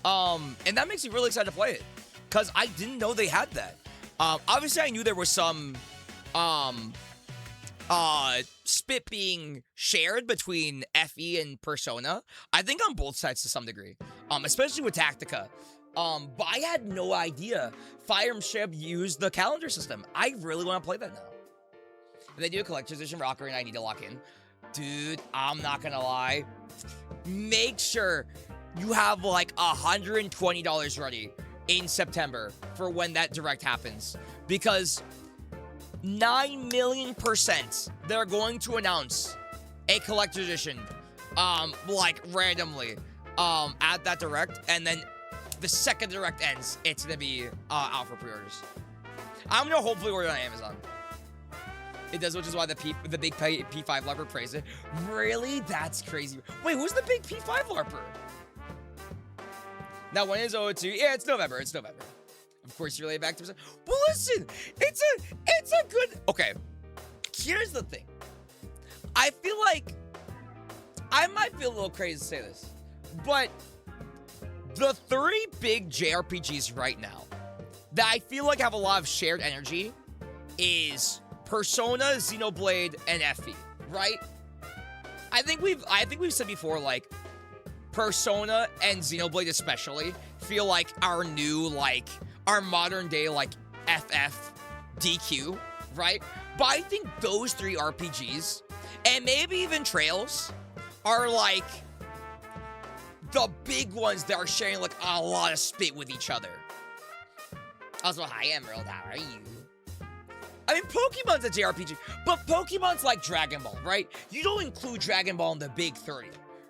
And that makes me really excited to play it, because I didn't know they had that. Obviously, I knew there was some, spit being shared between FE and Persona. I think on both sides to some degree, especially with Tactica. But I had no idea Fire Emblem used the calendar system. I really want to play that now. If they do a collector's edition rocker and I need to lock in, dude, I'm not gonna lie. Make sure you have like $120 ready in September for when that direct happens, because 9 million % they're going to announce a collector's edition, like randomly, at that direct, and then the second direct ends, it's gonna be out for pre-orders. I'm gonna hopefully order it on Amazon. It does, which is why the big P5 LARPer praised it. Really? That's crazy. Wait, who's the big P5 LARPer? Now, when is 002? Yeah, it's November. It's November. Of course, you're laid back to... Well, listen. It's a good... Okay. Here's the thing. I feel like... I might be a little crazy to say this. But... the 3 big JRPGs right now that I feel like have a lot of shared energy is Persona, Xenoblade, and FE, right? I think we've said before, like, Persona and Xenoblade especially feel like our new, like, our modern day, like, FF DQ, right? But I think those 3 RPGs, and maybe even Trails, are, like, the big ones that are sharing, like, a lot of spit with each other. Also, hi, Emerald, how are you? I mean, Pokemon's a JRPG, but Pokemon's like Dragon Ball, right? You don't include Dragon Ball in the big 3,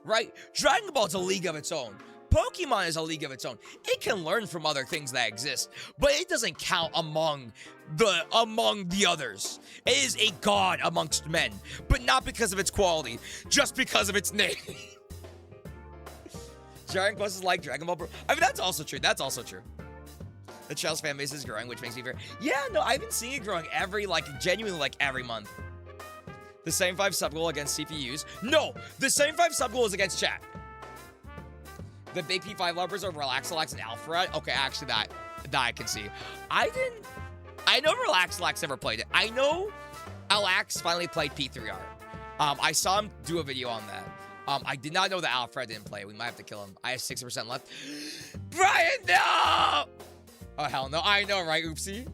right? Dragon Ball's a league of its own. Pokemon is a league of its own. It can learn from other things that exist, but it doesn't count among the others. It is a god amongst men, but not because of its quality, just because of its name. Dragon Quest is like Dragon Ball Bro. I mean, that's also true. That's also true. The Trails fan base is growing, which makes me very... Yeah, no, I've been seeing it growing genuinely, every month. The same 5 sub goal against CPUs. No, the same 5 sub goal is against chat. The big P5 lovers are Relax, and Alfred. Okay, actually, that I can see. I know Relax never played it. I know Alax finally played P3R. I saw him do a video on that. I did not know that Alfred didn't play. We might have to kill him. I have 60% left. Brian, no! Oh, hell no. I know, right, Oopsie?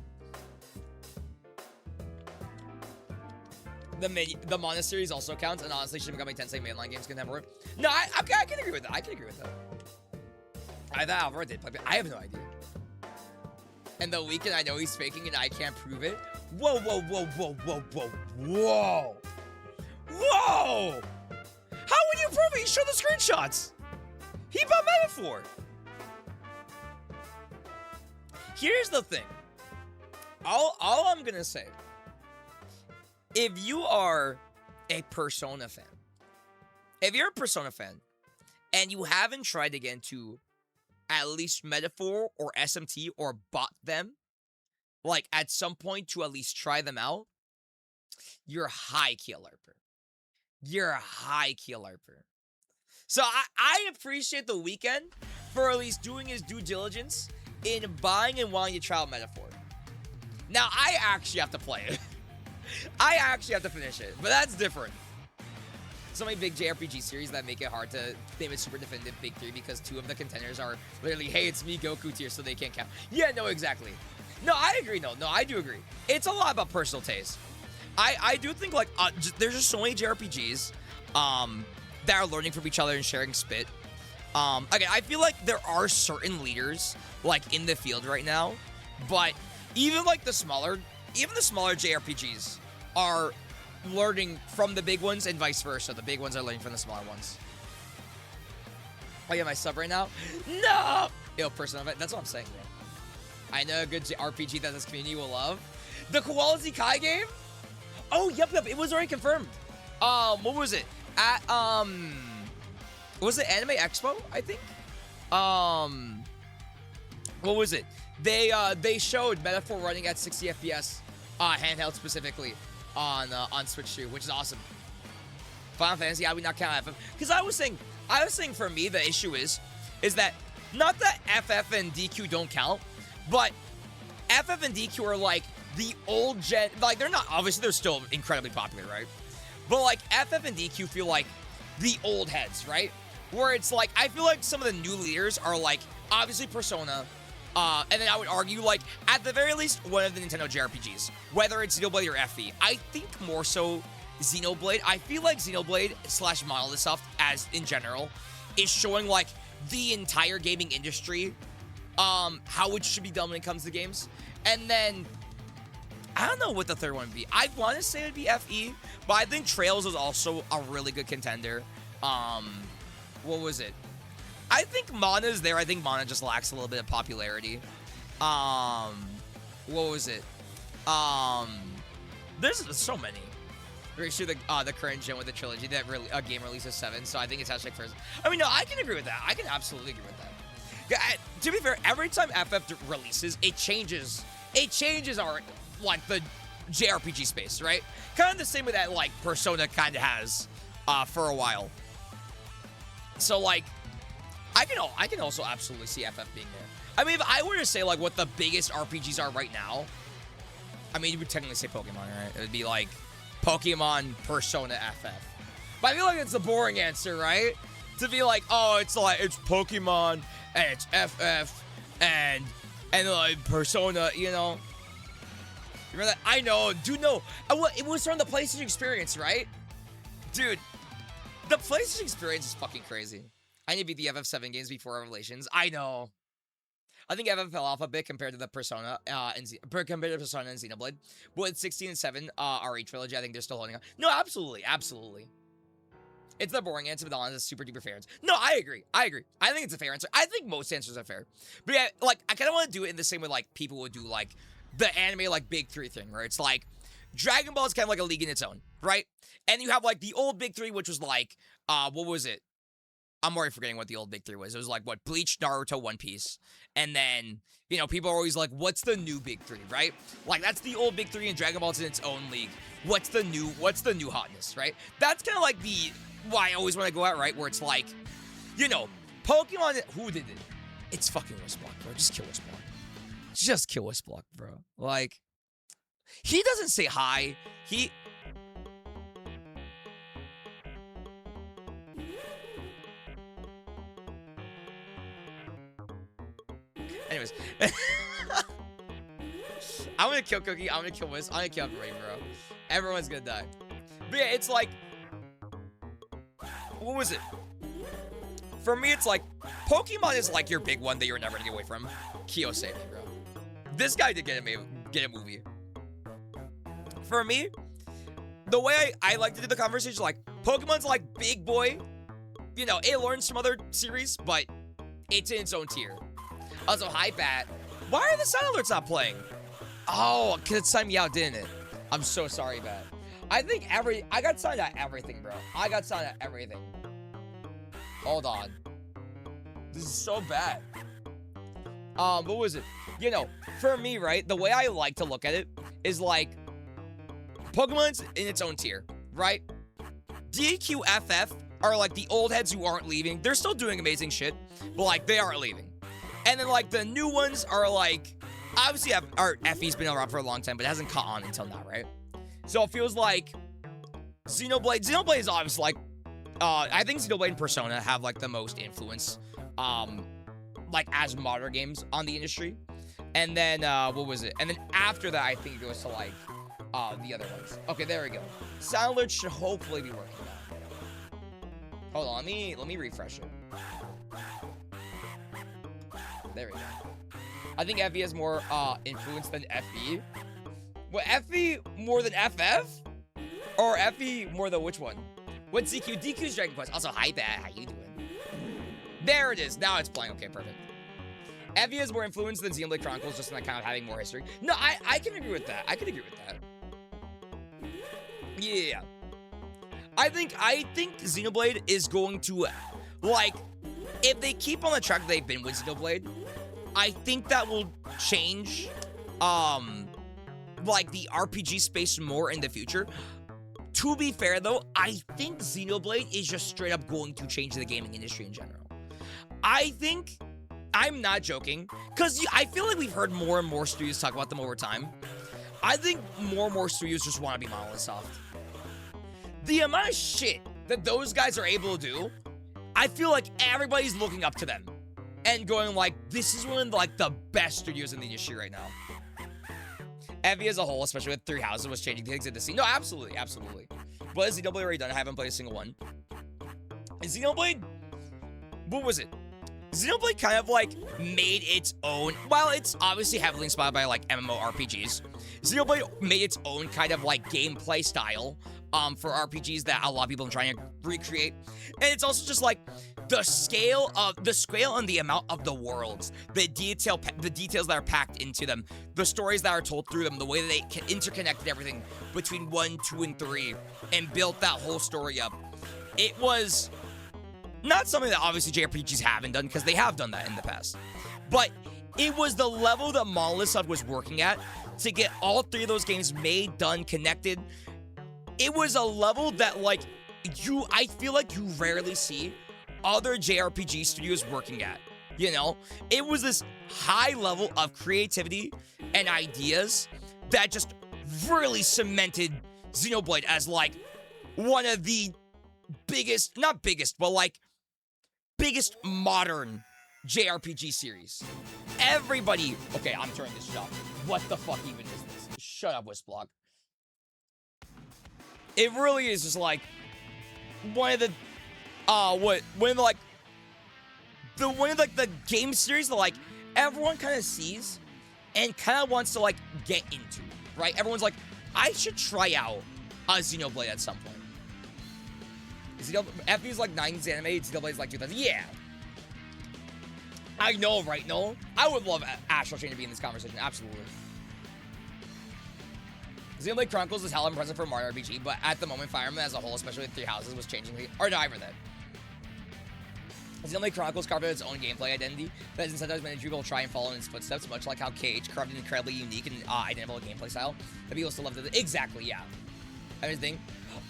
The monasteries also counts, and honestly, should become a Tensei mainline games contemporary. No, I can agree with that. I can agree with that. I thought Alfred did play, but I have no idea. And the weekend, I know he's faking and I can't prove it. Whoa, whoa, whoa, whoa, whoa, whoa, whoa. Whoa! How would you prove it? He showed the screenshots. He bought Metaphor. Here's the thing. All I'm gonna say. If you are a Persona fan, and you haven't tried to get into at least Metaphor or SMT or bought them, like at some point to at least try them out, you're high key LARPer. You're a high key LARPer. So I appreciate the weekend for at least doing his due diligence in buying and wanting to try out Metaphor. Now, I actually have to play it. I actually have to finish it, but that's different. So many big JRPG series that make it hard to name a super definitive big 3 because 2 of the contenders are literally, hey, it's me, Goku tier, so they can't count. Yeah, no, exactly. No, I agree, no, I do agree. It's a lot about personal taste. I do think, like, there's just so many JRPGs that are learning from each other and sharing spit. Again, I feel like there are certain leaders, like, in the field right now, but even, like, the smaller JRPGs are learning from the big ones and vice versa. The big ones are learning from the smaller ones. Oh, yeah, my sub right now? No! Yo, Persona, that's what I'm saying, bro. I know a good RPG that this community will love. The Koala Kai game? Oh, yep, it was already confirmed. What was it? At, was it Anime Expo, I think? What was it? They showed Metaphor running at 60 FPS, handheld specifically, on Switch 2, which is awesome. Final Fantasy, I would not count FF. Because I was saying for me, the issue is that, not that FF and DQ don't count, but FF and DQ are like the old gen, like they're not, obviously they're still incredibly popular, right? But like FF and DQ feel like the old heads, right? Where it's like, I feel like some of the new leaders are like, obviously Persona, and then I would argue, like, at the very least, one of the Nintendo JRPGs. Whether it's Xenoblade or FE. I think more so Xenoblade. I feel like Xenoblade / Monolith Soft, as in general, is showing, like, the entire gaming industry, how it should be done when it comes to games. And then, I don't know what the third one would be. I want to say it would be FE, but I think Trails is also a really good contender. What was it? I think Mana's there. I think Mana just lacks a little bit of popularity. What was it? There's so many. Pretty sure the current gen with the trilogy, that game releases 7, so I think it's hashtag first. I mean, no, I can agree with that. I can absolutely agree with that. To be fair, every time FF releases, it changes. It changes our, like, the JRPG space, right? Kind of the same way that, like, Persona kind of has for a while. So, like, I can also absolutely see FF being there. I mean, if I were to say, like, what the biggest RPGs are right now, I mean, you would technically say Pokemon, right? It would be, like, Pokemon, Persona, FF. But I feel like it's the boring answer, right? To be like, oh, it's Pokemon, and it's FF, and like, Persona, you know? Remember that? I know, dude, no. It was from the PlayStation experience, right? Dude, the PlayStation experience is fucking crazy. I need to beat the FF7 games before Revelations. I know. I think FF fell off a bit compared to the Persona compared to Persona and Xenoblade. But with 16 and 7 RE trilogy, I think they're still holding on. No, absolutely, absolutely. It's the boring answer, but honestly, it's super duper fair answer. No, I agree. I think it's a fair answer. I think most answers are fair. But yeah, like, I kind of want to do it in the same way, like, people would do, like, the anime, like, Big Three thing, where it's like, Dragon Ball is kind of like a league in its own, right? And you have, like, the old Big Three, which was like, what was it? I'm already forgetting what the old Big Three was. It was like, what, Bleach, Naruto, One Piece. And then, you know, people are always like, what's the new Big Three, right? Like, that's the old Big Three, and Dragon Ball's in its own league. What's the new hotness, right? That's kind of like why I always want to go out, right? Where it's like, you know, Pokemon, who did it? It's fucking Westblock, bro. Just kill Westblock. Just kill Westblock, bro. Like, he doesn't say hi. Anyways. I'm gonna kill Cookie. I'm gonna kill Wiz. I'm gonna kill everybody, bro. Everyone's gonna die. But yeah, it's like, what was it? For me, it's like, Pokemon is like your big one that you're never gonna get away from. Kiyosei, bro. This guy did get a movie. For me, the way I like to do the conversation, like, Pokemon's like big boy. You know, it learns from other series, but it's in its own tier. Also, hi, Bat. Why are the sound alerts not playing? Oh, because it signed me out, didn't it? I'm so sorry, Bat. I think I got signed out everything, bro. I got signed out everything. Hold on. This is so bad. What was it? You know, for me, right, the way I like to look at it is like, Pokemon's in its own tier, right? DQFF are like the old heads who aren't leaving. They're still doing amazing shit, but like, they aren't leaving. And then, like, the new ones are, like, obviously, FE's been around for a long time, but it hasn't caught on until now, right? So it feels like Xenoblade is obviously, like, I think Xenoblade and Persona have, like, the most influence, like, as modern games on the industry. And then, what was it? And then after that, I think it goes to, like, the other ones. Okay, there we go. Sound alert should hopefully be working now. Hold on, let me refresh it. There we go. I think FE has more influence than FE. What, FE more than FF? Or FE more than which one? What's DQ? DQ's Dragon Quest. Also, hi, Bat. How you doing? There it is. Now it's playing. Okay, perfect. FE has more influence than Xenoblade Chronicles, just in that kind of having more history. No, I can agree with that. I can agree with that. Yeah. I think Xenoblade is going to, like, if they keep on the track they've been with Xenoblade, I think that will change, like, the RPG space more in the future. To be fair, though, I think Xenoblade is just straight up going to change the gaming industry in general. I think, I'm not joking, because I feel like we've heard more and more studios talk about them over time. I think more and more studios just want to be Monolith Soft. The amount of shit that those guys are able to do, I feel like everybody's looking up to them and going like, this is one of like the best studios in the industry right now. Evie as a whole, especially with Three Houses, was changing things in the scene. No, absolutely, absolutely. But is Xenoblade already done? I haven't played a single one. Is Xenoblade, what was it? Xenoblade kind of like made its own, while it's obviously heavily inspired by like MMORPGs, Xenoblade made its own kind of like gameplay style for RPGs that a lot of people are trying to recreate. And it's also just like the scale and the amount of the worlds, the details that are packed into them, the stories that are told through them, the way that they interconnected everything between 1, 2, and 3 and built that whole story up. It was Not something that obviously JRPGs haven't done, because they have done that in the past. But it was the level that Monolith Soft was working at to get all 3 of those games made, done, connected. It was a level that, like, I feel like you rarely see other JRPG studios working at. You know? It was this high level of creativity and ideas that just really cemented Xenoblade as, like, one of the biggest, not biggest, but, like, biggest modern JRPG series. Everybody, okay, I'm turning this shit off. What the fuck even is this? Shut up, Wisplog. It really is just like one of the the game series that, like, everyone kind of sees and kind of wants to, like, get into, right? Everyone's like, I should try out a Xenoblade at some point. FB's like 90s anime, Xenoblade's like 2000. Yeah. I know, right? No? I would love Astral Chain to be in this conversation. Absolutely. Xenoblade Chronicles is hell impressive for Mario RPG, but at the moment, Fire Emblem as a whole, especially with 3 houses, was changing the... Or no, I read that. Xenoblade Chronicles carved out its own gameplay identity that has incentivized many people to try and follow in its footsteps, much like how Cage carved an incredibly unique and identifiable gameplay style that people still love to... Exactly, yeah. Everything.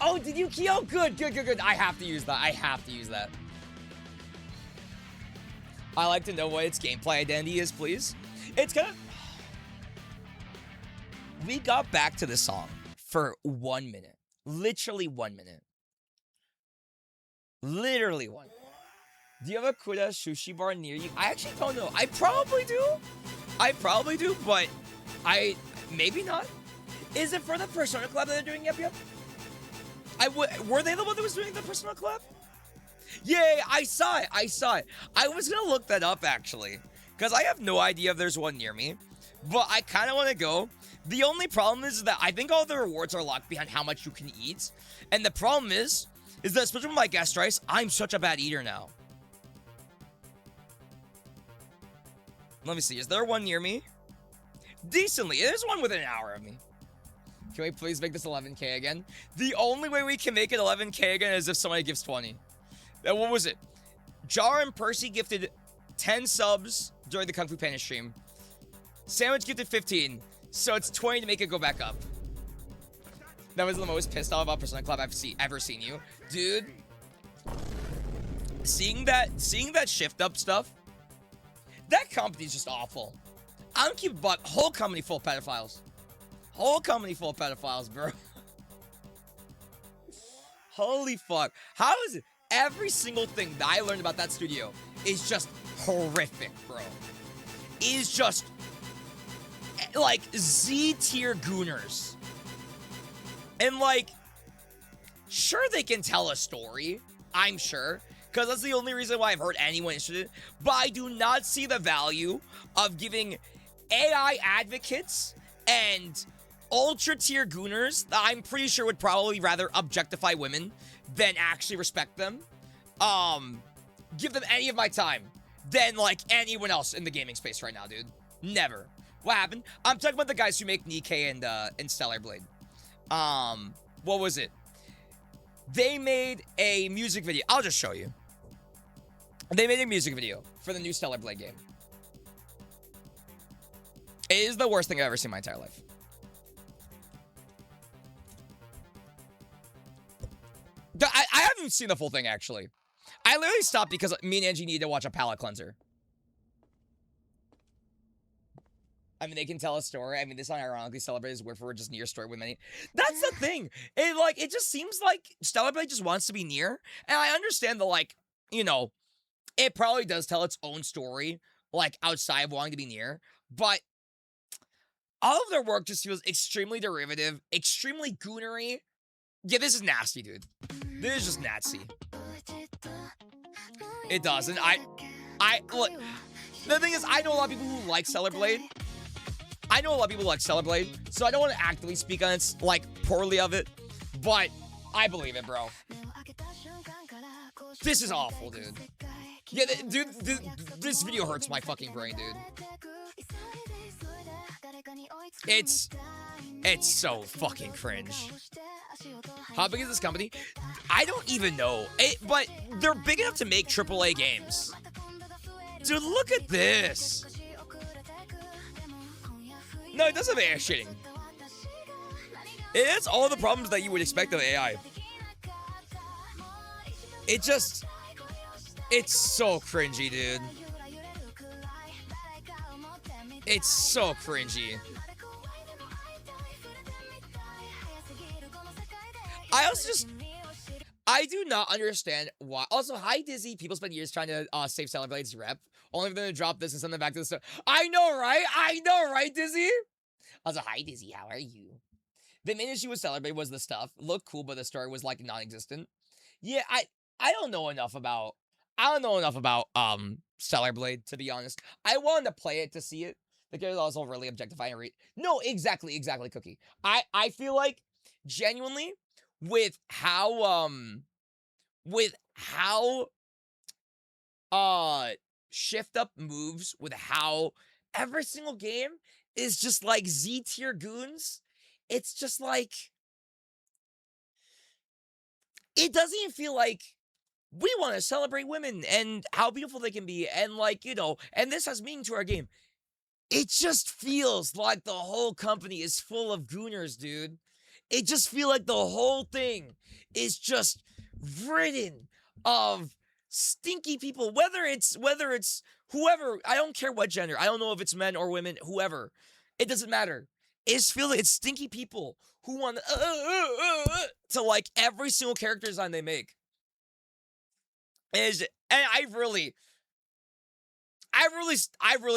Oh, did you, Kyo? Good. I have to use that. I like to know what its gameplay identity is, please. It's kind of... We got back to the song for 1 minute. Literally 1 minute. Literally 1 minute. Do you have a Kuda sushi bar near you? I actually don't know. I probably do, but maybe not. Is it for the Persona collab that they're doing? Yep. Were they the one that was doing the Persona collab? Yeah, I saw it. I was gonna look that up, actually, because I have no idea if there's one near me, but I kind of want to go. The only problem is that I think all the rewards are locked behind how much you can eat, and the problem is that, especially with my guest rice, I'm such a bad eater now. Let me see. Is there one near me? Decently. There's one within an hour of me. Can we please make this 11K again? The only way we can make it 11K again is if somebody gives 20. What was it? Jar and Percy gifted 10 subs during the Kung Fu Panda stream. Sandwich gifted 15. So it's 20 to make it go back up. That was the most pissed off about Persona Club I've ever seen you. Dude. Seeing that shift up stuff. That company's just awful. I don't keep a buck. Whole company full of pedophiles. Whole company full of pedophiles, bro. Holy fuck. How is it? Every single thing that I learned about that studio is just horrific, bro. Is just like Z-tier gooners. And like, sure they can tell a story, I'm sure, because that's the only reason why I've heard anyone interested. But I do not see the value of giving AI advocates and ultra-tier gooners that I'm pretty sure would probably rather objectify women than actually respect them, give them any of my time than, like, anyone else in the gaming space right now, dude. Never. What happened? I'm talking about the guys who make Nikkei and Stellar Blade. What was it? They made a music video. I'll just show you. They made a music video for the new Stellar Blade game. It is the worst thing I've ever seen in my entire life. I haven't seen the full thing, actually. I literally stopped because me and Angie needed to watch a palate cleanser. I mean, they can tell a story. I mean, this unironically celebrates word for word just near story with many. That's the thing. It just seems like Stellar Blade just wants to be near. And I understand that, like, you know, it probably does tell its own story, like, outside of wanting to be near. But all of their work just feels extremely derivative, extremely goonery. Yeah, this is nasty, dude. This is just nasty. It does. And look, the thing is, I know a lot of people who like Stellar Blade. So I don't want to actively speak on it, like, poorly of it. But I believe it, bro. This is awful, dude. Yeah, dude, this video hurts my fucking brain, dude. It's so fucking cringe. How big is this company? I don't even know. But they're big enough to make AAA games. Dude, look at this. No, it doesn't have AI shitting. It has all the problems that you would expect of AI. It's so cringy, dude. It's so cringy. I do not understand why. Also, hi Dizzy. People spend years trying to save Stellar Blade's rep, only for them to drop this and send them back to the store. I know, right, Dizzy? Also, hi Dizzy, how are you? The main issue with Stellar Blade was the stuff. Looked cool, but the story was like non-existent. Yeah, I don't know enough about Stellar Blade, to be honest. I wanted to play it to see it. The game is also really objectifying and read. No, exactly, Cookie. I feel like genuinely with how Shift Up moves, with how every single game is just like Z tier goons. It's just like, it doesn't even feel like we want to celebrate women and how beautiful they can be, and like, you know, and this has meaning to our game. It just feels like the whole company is full of gooners, dude. It just feels like the whole thing is just ridden of stinky people, whether it's whoever. I don't care what gender. I don't know if it's men or women, whoever. It doesn't matter. It's stinky people who want to like every single character design they make. And I really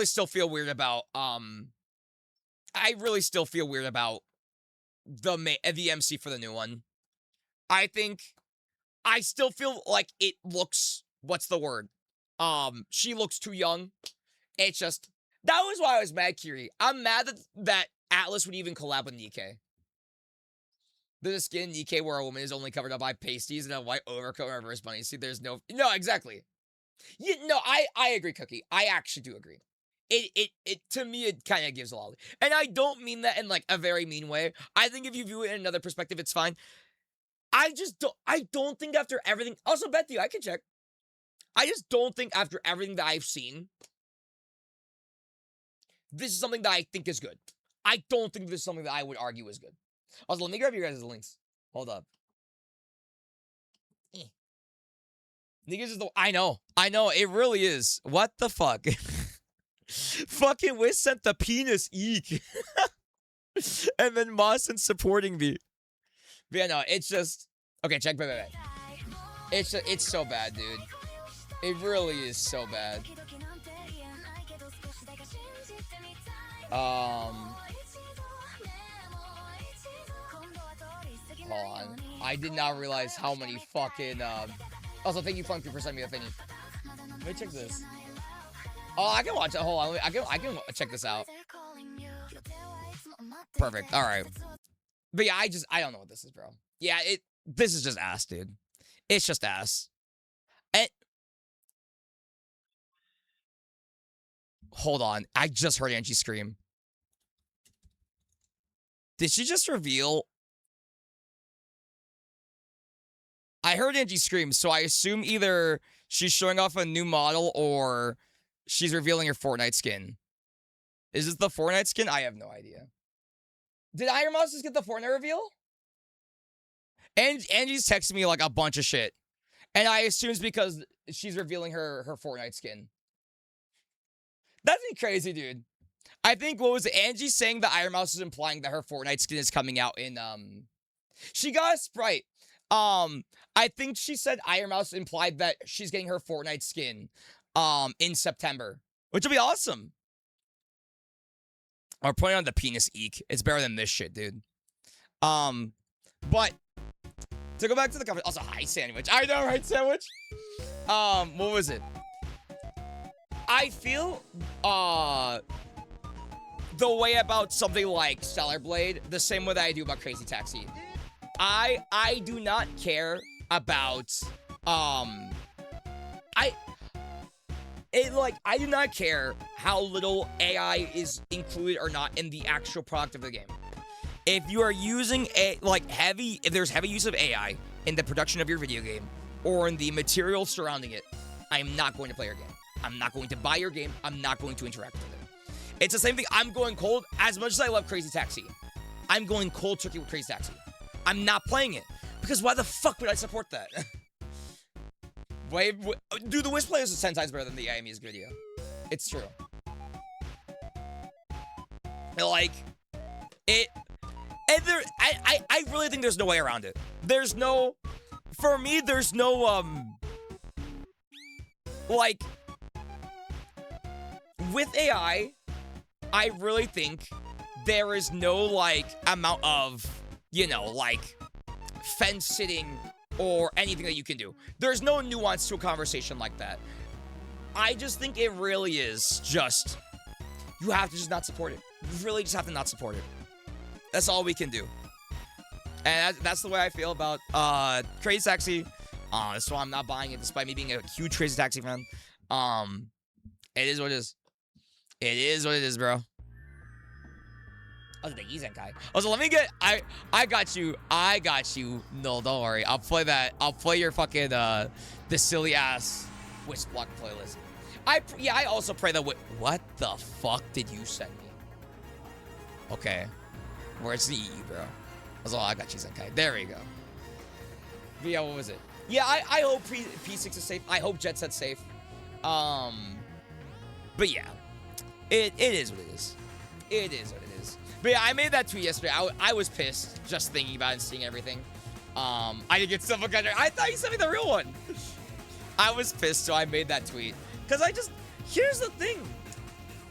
still feel weird about the MC for the new one. I still feel like it looks, what's the word? She looks too young. It's just, that was why I was mad, Kiri. I'm mad that Atlas would even collab with Nikke. There's a skin in Nikke where a woman is only covered up by pasties and a white overcoat and reverse bunny. See, there's no, exactly. Yeah, no, I agree, Cookie. I actually do agree. It to me, it kind of gives a lolly. And I don't mean that in like a very mean way. I think if you view it in another perspective, it's fine. I don't think after everything, also Bethany, I can check. I just don't think after everything that I've seen, this is something that I think is good. I don't think this is something that I would argue is good. Also, let me grab you guys' links. Hold up. Niggas is I know, it really is. What the fuck? Fucking Wiz sent the penis eek. And then Mawson supporting me. But yeah, no, it's just, okay, check, wait. It's so bad, dude. It really is so bad. Hold on. I did not realize how many fucking, also, thank you, Funky, for sending me the thingy. Let me check this. Oh, I can watch it. Hold on. I can check this out. Perfect. All right. But yeah, I don't know what this is, bro. Yeah, this is just ass, dude. It's just ass. Hold on. I just heard Angie scream. Did she just reveal? I heard Angie scream, so I assume either she's showing off a new model or she's revealing her Fortnite skin. Is this the Fortnite skin? I have no idea. Did Iron Mouse just get the Fortnite reveal? And Angie's texting me like a bunch of shit. And I assume it's because she's revealing her Fortnite skin. That'd be crazy, dude. I think, what was it? Angie saying that Iron Mouse is implying that her Fortnite skin is coming out in, she got a Sprite. I think she said Iron Mouse implied that she's getting her Fortnite skin, in September. Which will be awesome. We're putting on the penis eek. It's better than this shit, dude. But to go back to the cover, also, hi, Sandwich. I know, right, Sandwich? What was it? I feel, the way about something like Stellar Blade, the same way that I do about Crazy Taxi. I do not care about, I do not care how little AI is included or not in the actual product of the game. if you are using if there's heavy use of AI in the production of your video game or in the material surrounding it, I am not going to play your game. I'm not going to buy your game. I'm not going to interact with it. It's the same thing. I'm going cold. As much as I love Crazy Taxi, I'm going cold turkey with Crazy Taxi. I'm not playing it because why the fuck would I support that? Dude, the Wiz players is 10 times better than the AI music video. It's true. Like, it... And there... I really think there's no way around it. There's no... For me, there's no, like... With AI, I really think there is no, like, amount of, you know, like, fence-sitting or anything that you can do. There's no nuance to a conversation like that. I just think it really is just, you have to just not support it. You really just have to not support it. That's all we can do. And that's the way I feel about Crazy Taxi. So I'm not buying it despite me being a huge Crazy Taxi fan. It is what it is. It is what it is, bro. Oh, the Izenkai. Also, let me get... I got you. I got you. No, don't worry. I'll play that. I'll play your fucking, the silly-ass Wish Block playlist. I also pray that... What the fuck did you send me? Okay. Where's the EU, bro? Also, I got you, Zenkai. There we go. But yeah, what was it? Yeah, I hope P6 is safe. I hope Jet Set's safe. But yeah. It is what it is. It is what it is. But yeah, I made that tweet yesterday. I was pissed just thinking about it and seeing everything. I didn't get stuff. I thought you sent me the real one. I was pissed, so I made that tweet. Because I just... Here's the thing.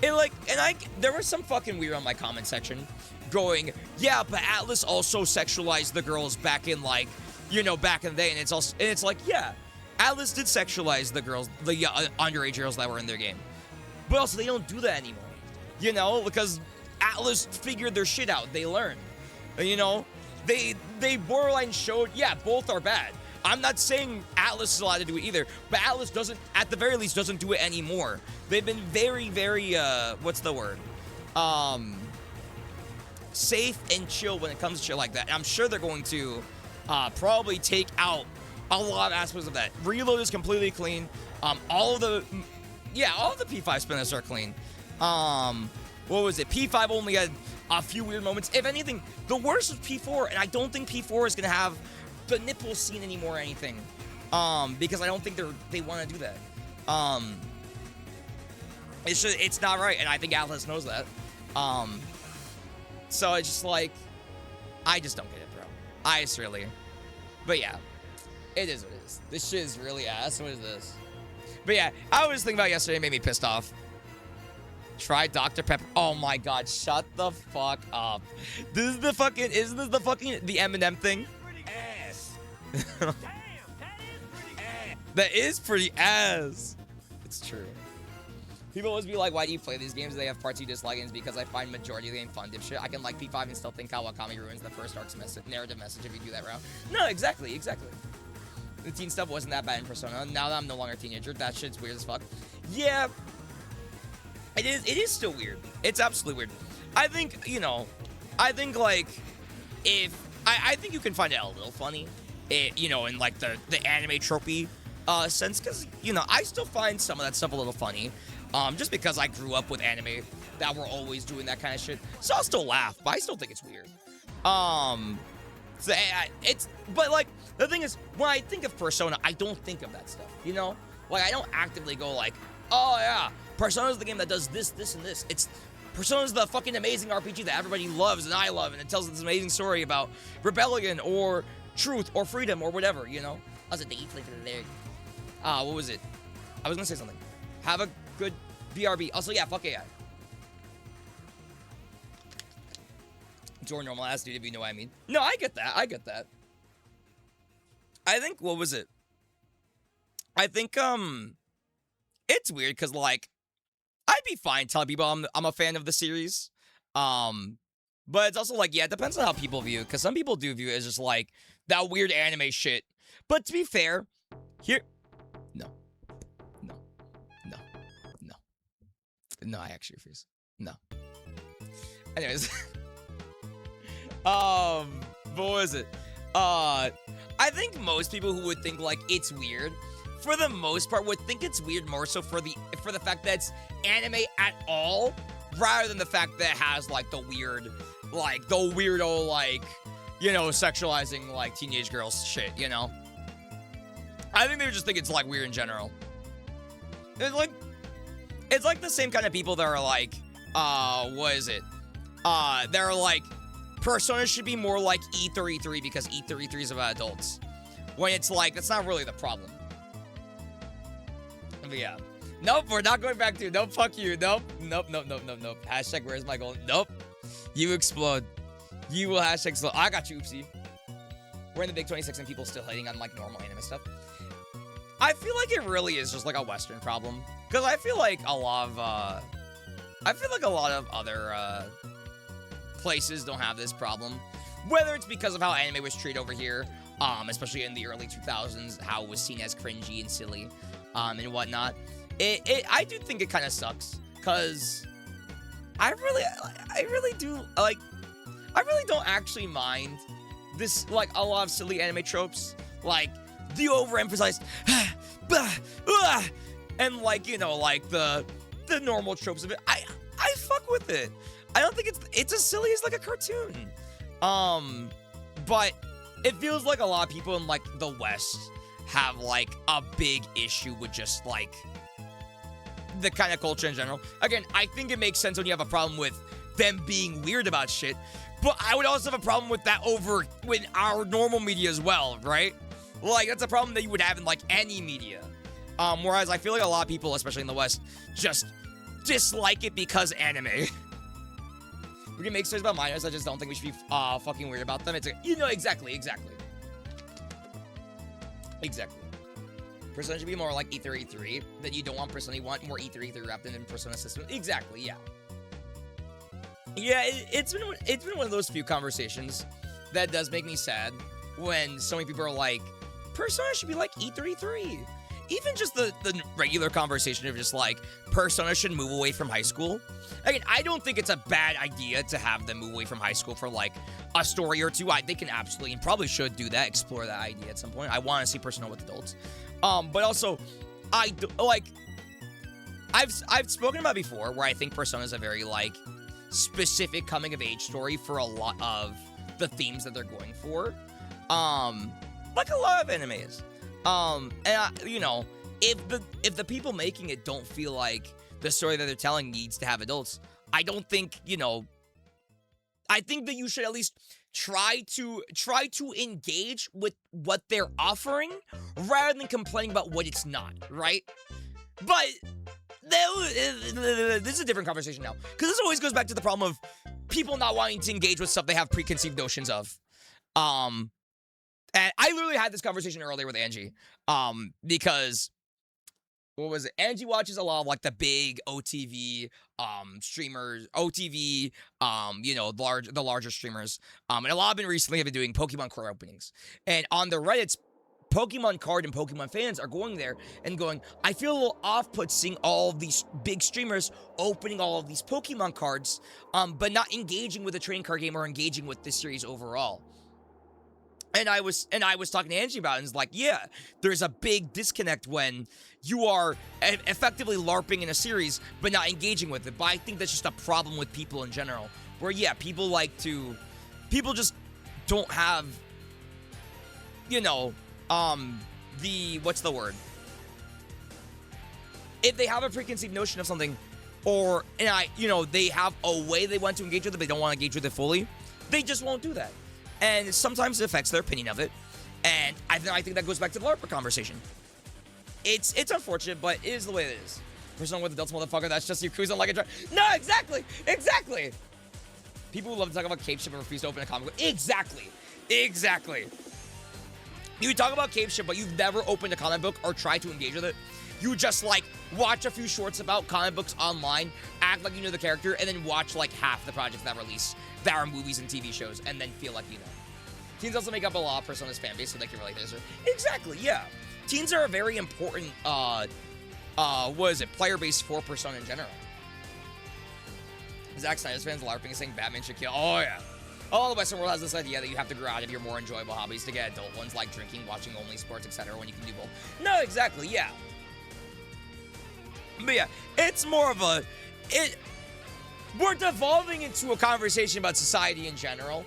There was some fucking weird on my comment section going, yeah, but Atlas also sexualized the girls back in, like, you know, back in the day. And it's like, yeah, Atlas did sexualize the girls, the underage girls that were in their game. But also, they don't do that anymore. You know, because Atlas figured their shit out. They learned. You know, they borderline showed, yeah, both are bad. I'm not saying Atlas is allowed to do it either, but Atlas doesn't, at the very least, doesn't do it anymore. They've been very, very, what's the word? Safe and chill when it comes to shit like that. And I'm sure they're going to probably take out a lot of aspects of that. Reload is completely clean. All of the P5 spinners are clean. What was it? P5 only had a few weird moments. If anything, the worst was P4, and I don't think P4 is going to have the nipple scene anymore or anything. Because I don't think they want to do that. It's not right, and I think Atlas knows that. So it's just like, I just don't get it, bro. I just really. But yeah, it is what it is. This shit is really ass. What is this? But yeah, I was thinking about yesterday, it made me pissed off. Try Dr. Pepper. Oh my god, shut the fuck up. Isn't this the Eminem thing? Ass. Damn, that is pretty ass. It's true. People always be like, why do you play these games? They have parts you dislike, and it's because I find majority of the game fun, dipshit. I can like P5 and still think Kawakami ruins the first arc's narrative message if you do that route. No, exactly. The teen stuff wasn't that bad in Persona. Now that I'm no longer a teenager, that shit's weird as fuck. Yeah, it is still weird. It's absolutely weird. I think, like, I think you can find it a little funny, in like the anime tropey sense, because, I still find some of that stuff a little funny, just because I grew up with anime that were always doing that kind of shit. So I'll still laugh, but I still think it's weird. But like, the thing is, when I think of Persona, I don't think of that stuff, Like, I don't actively go like, oh yeah, Persona's the game that does this, this, and this. Persona's the fucking amazing RPG that everybody loves and I love, and it tells this amazing story about rebellion or truth or freedom or whatever, I was a deep flavor there. What was it? I was gonna say something. Have a good BRB. Also, yeah, fuck AI. Your normal ass dude, if you know what I mean. No, I get that. I think, what was it? I think, it's weird, because, like, I'd be fine telling people I'm a fan of the series. But it's also like, yeah, it depends on how people view it, because some people do view it as just, like, that weird anime shit. But to be fair, No, I actually refuse. No. Anyways. What was it? I think most people who would think like it's weird, for the most part, would think it's weird more so for the fact that it's anime at all, rather than the fact that it has like the weirdo like, you know, sexualizing like teenage girls shit, you know. I think they would just think it's like weird in general. It's like the same kind of people that are like, what is it? They're like, Persona should be more like E33 because E33 is about adults. When it's like, that's not really the problem. But yeah. Nope, we're not going back to, nope, fuck you. Nope. Hashtag where's my goal? Nope. You explode. You will hashtag explode. I got you, oopsie. We're in the big 26 and people still hating on like normal anime stuff. I feel like it really is just like a Western problem. Because I feel like a lot of other places don't have this problem. Whether it's because of how anime was treated over here, especially in the early 2000s, how it was seen as cringy and silly, and whatnot. I do think it kind of sucks, because I really don't actually mind this, like, a lot of silly anime tropes, like the overemphasized and like, you know, like the normal tropes of it. I fuck with it. I don't think it's as silly as like a cartoon. But it feels like a lot of people in like the West have like a big issue with just like the kind of culture in general. Again, I think it makes sense when you have a problem with them being weird about shit, but I would also have a problem with that over with our normal media as well, right? Like, that's a problem that you would have in like any media. Whereas I feel like a lot of people, especially in the West, just dislike it because anime. We can make stories about minors. I just don't think we should be fucking weird about them. It's like, you know, exactly. Persona should be more like E33. That you don't want Persona. You want more E33 wrapped in Persona system. Exactly, yeah. Yeah, it's been one of those few conversations that does make me sad when so many people are like, Persona should be like E33. Even just the regular conversation of just like, Persona should move away from high school. Again, I don't think it's a bad idea to have them move away from high school for like a story or two. They can absolutely and probably should do that, explore that idea at some point. I want to see Persona with adults. But also, I've spoken about before where I think Persona is a very like specific coming of age story for a lot of the themes that they're going for. Like a lot of animes. You know, if the people making it don't feel like the story that they're telling needs to have adults, I don't think, you know, I think that you should at least try to engage with what they're offering rather than complaining about what it's not, right? But this is a different conversation now, because this always goes back to the problem of people not wanting to engage with stuff they have preconceived notions of. And I literally had this conversation earlier with Angie, because, what was it? Angie watches a lot of, like, the big OTV, streamers, OTV, you know, the larger streamers, and a lot of them recently have been doing Pokemon card openings, and on the Reddits, Pokemon card and Pokemon fans are going there and going, I feel a little off-put seeing all of these big streamers opening all of these Pokemon cards, but not engaging with the trading card game or engaging with this series overall. And I was talking to Angie about it, and it's like, yeah, there's a big disconnect when you are effectively LARPing in a series, but not engaging with it. But I think that's just a problem with people in general, where, yeah, people just don't have, you know, what's the word? If they have a preconceived notion of something, you know, they have a way they want to engage with it, but they don't want to engage with it fully, they just won't do that. And sometimes it affects their opinion of it. And I think that goes back to the LARPer conversation. It's unfortunate, but it is the way it is. Persona with adults, motherfucker, that's just you cruising like a drug. No, exactly. People who love to talk about Cape Ship and refuse to open a comic book. Exactly. You talk about Cape Ship, but you've never opened a comic book or tried to engage with it. You just, like, watch a few shorts about comic books online, act like you know the character, and then watch, like, half the projects that release that are movies and TV shows, and then feel like you know. Teens also make up a lot of Persona's fan base, so they can relate to this. Exactly, yeah. Teens are a very important, player base for Persona in general. Zack Snyder's fans LARPing and saying Batman should kill. Oh, yeah. Oh, the Western world has this idea that you have to grow out of your more enjoyable hobbies to get adult ones like drinking, watching only sports, etc. when you can do both. No, exactly, yeah. But yeah, it's more of a... We're devolving into a conversation about society in general.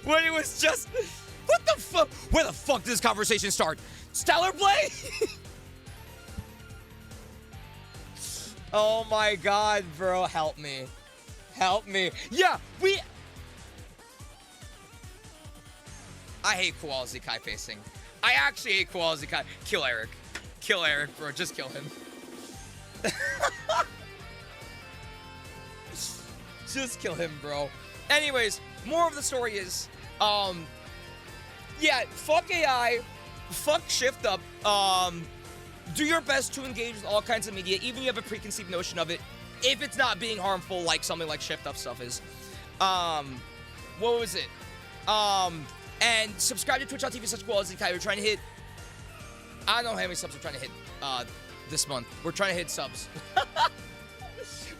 When it was just... What the fuck? Where the fuck did this conversation start? Stellar Play? Oh my god, bro. Help me. Help me. Yeah, I hate Koala Kai facing. I actually hate Koala Kai. Kill Eric. Kill Eric, bro. Just kill him. Just kill him, bro. Anyways, more of the story is, yeah, fuck AI, fuck Shift Up, do your best to engage with all kinds of media, even if you have a preconceived notion of it, if it's not being harmful like something like Shift Up stuff is. What was it? And subscribe to twitch.tv such quality Kai. We're trying to hit, I don't know how many subs we're trying to hit, this month. We're trying to hit subs.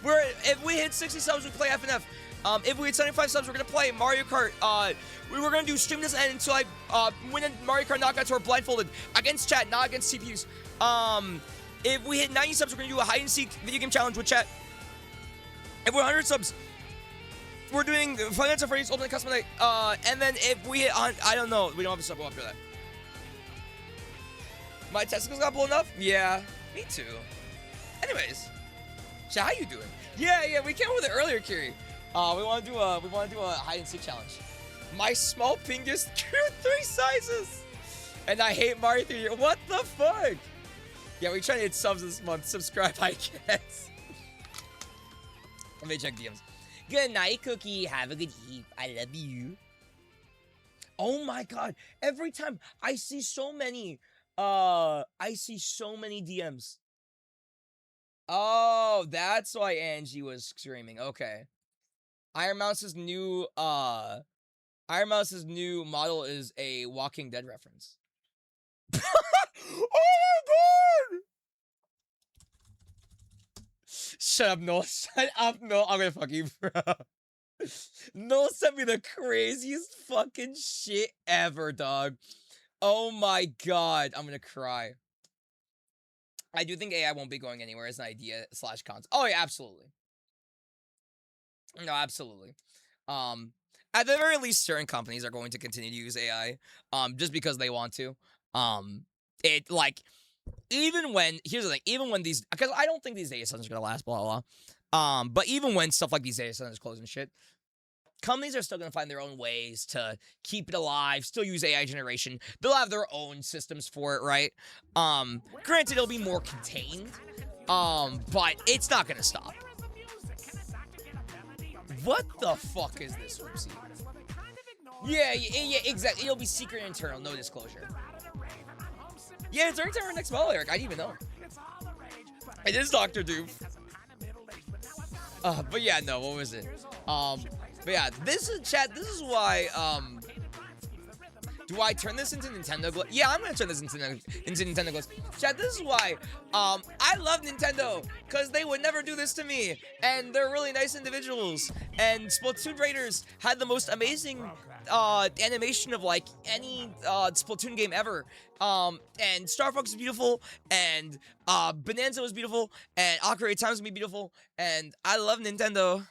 If we hit 60 subs, we play FNF. If we hit 75 subs, we're gonna play Mario Kart. We were gonna do stream this end until I win a Mario Kart knockouts or blindfolded against chat, not against CPUs. If we hit 90 subs, we're gonna do a hide and seek video game challenge with chat. If we're 100 subs, we're doing Five Nights at Freddy's Ultimate Custom Night. And then if we hit on, I don't know, we don't have a sub after that. My testicles got blown up? Yeah, me too. Anyways, chat, how you doing? Yeah, we came up with it earlier, Kiri. We want to do a hide and seek challenge. My small pingus grew 3 sizes, and I hate Mario 3. What the fuck? Yeah, we trying to hit subs this month. Subscribe, I guess. Let me check DMs. Good night, Cookie. Have a good eat. I love you. Oh my god! Every time I see so many, DMs. Oh, that's why Angie was screaming. Okay. Iron Mouse's new model is a Walking Dead reference. Oh my god! Shut up, Noel. Shut up, Noel. I'm gonna fuck you, bro. Noel sent me the craziest fucking shit ever, dog. Oh my god. I'm gonna cry. I do think AI won't be going anywhere as an idea / concept. Oh yeah, absolutely. No, absolutely. At the very least, certain companies are going to continue to use AI, just because they want to. It like, even when, here's the thing, even when these, because I don't think these data centers are gonna last, blah blah blah. But even when stuff like these data centers close and shit, companies are still gonna find their own ways to keep it alive, still use AI generation. They'll have their own systems for it, right? Granted, it'll be more contained, but it's not gonna stop. What the fuck is this, Rupsy? Yeah, exactly. It'll be secret internal, no disclosure. Yeah, it's our next model, Eric. I didn't even know. It is Dr. Doof. But yeah, no, what was it? But yeah, this is, chat, this is why, do I turn this into Nintendo Glow? Yeah, I'm gonna turn this into Nintendo Glow. Chat, this is why, I love Nintendo, because they would never do this to me, and they're really nice individuals, and Splatoon Raiders had the most amazing, animation of, like, any, Splatoon game ever, and Star Fox is beautiful, and, Bonanza was beautiful, and Ocarina of Time was beautiful, and I love Nintendo.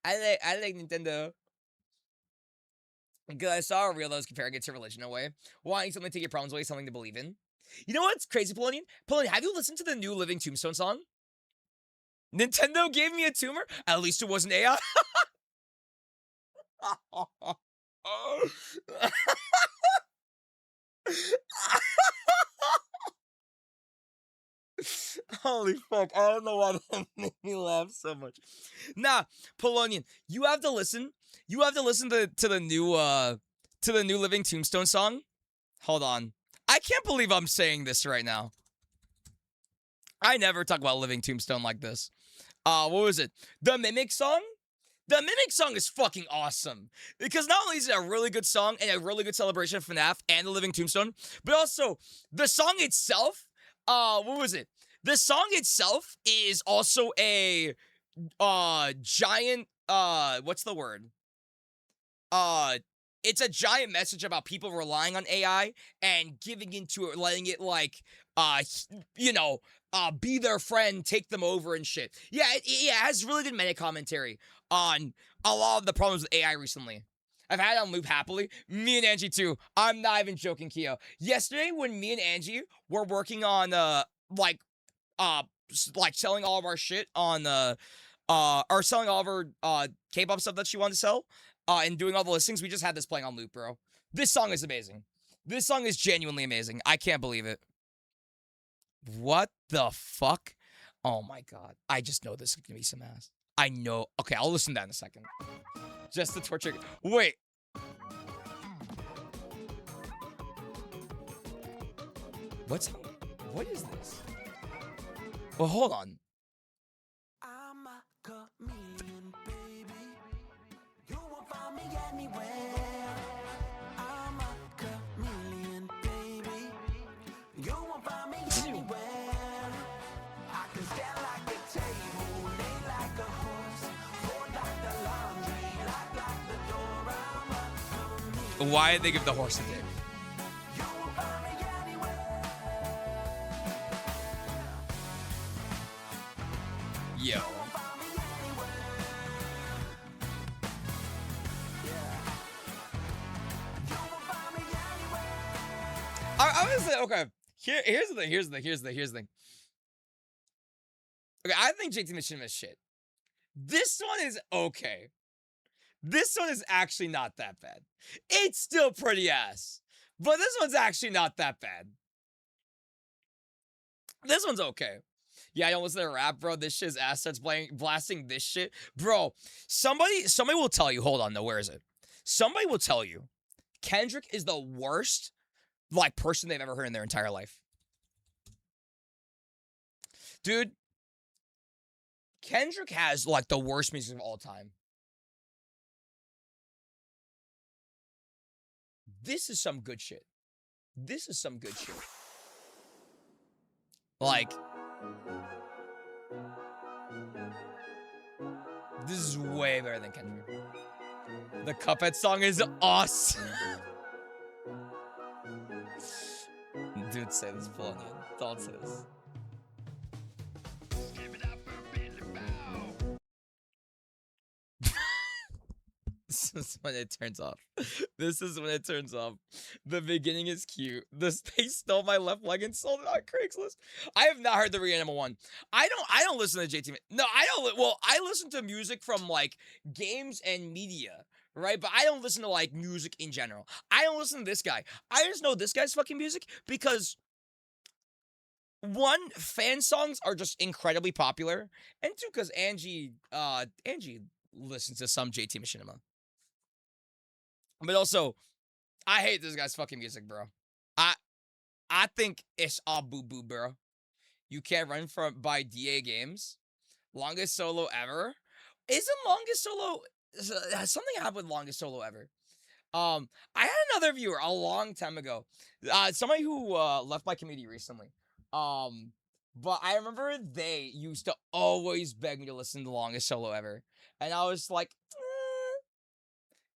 I like Nintendo. Because I saw a reel that was comparing it to religion in a way. Wanting something to take your problems away, something to believe in. You know what's crazy, Polonian? Polonian, have you listened to the new Living Tombstone song? Nintendo gave me a tumor? At least it wasn't AI. Holy fuck, I don't know why that made me laugh so much. Nah, Polonian, you have to listen. You have to listen to the new Living Tombstone song. Hold on. I can't believe I'm saying this right now. I never talk about Living Tombstone like this. What was it? The Mimic song? The Mimic song is fucking awesome. Because not only is it a really good song and a really good celebration of FNAF and the Living Tombstone, but also the song itself, what was it? The song itself is also a giant what's the word? Uh, it's a giant message about people relying on AI and giving into it, letting it like, you know, be their friend, take them over and shit. Yeah, it has really good meta commentary on a lot of the problems with AI recently. I've had it on loop happily. Me and Angie too. I'm not even joking, Keo. Yesterday, when me and Angie were working on uh like selling all of our shit on or selling all of our K-pop stuff that she wanted to sell, and doing all the listings, we just had this playing on loop, bro. This song is amazing. This song is genuinely amazing. I can't believe it. What the fuck? Oh my god. I just know this is gonna be some ass. I know. Okay, I'll listen to that in a second. Just the torture. Wait. What is this? Well, hold on. I'm a chameleon, baby. You won't find me anywhere. I'm a chameleon, baby. You won't find me anywhere. I can stand like a table, lay like a horse, fold like the laundry, lock like the door. I'm a chameleon. Why did they give the horse a dick? You won't find me anywhere. Yo. Find me anywhere. You won't find me anywhere. I was like, okay. Here's the thing. Okay, I think JT Machinima is shit. This one is okay. This one is actually not that bad. It's still pretty ass. But this one's actually not that bad. This one's okay. Yeah, I don't listen to rap, bro. This shit's ass starts blasting this shit. Bro, somebody will tell you. Hold on, though. Where is it? Somebody will tell you Kendrick is the worst, like, person they've ever heard in their entire life. Dude, Kendrick has, like, the worst music of all time. This is some good shit. This is some good shit. Like, this is way better than Kendrick. The Cuphead song is awesome. Dude, say this, pull on you. Don't say this. This is when it turns off. This is when it turns off. The beginning is cute. They stole my left leg and sold it on Craigslist. I have not heard the Reanima one. I don't listen to JT. No, I don't. Well, I listen to music from like games and media, right? But I don't listen to like music in general. I don't listen to this guy. I just know this guy's fucking music because one, fan songs are just incredibly popular, and two, because Angie listens to some JT Machinima. But also, I hate this guy's fucking music, bro. I think it's all boo-boo, bro. You Can't Run From by DA Games. Longest solo ever. Isn't longest solo... Something happened with longest solo ever. I had another viewer a long time ago. Somebody who left my community recently. But I remember they used to always beg me to listen to longest solo ever. And I was like...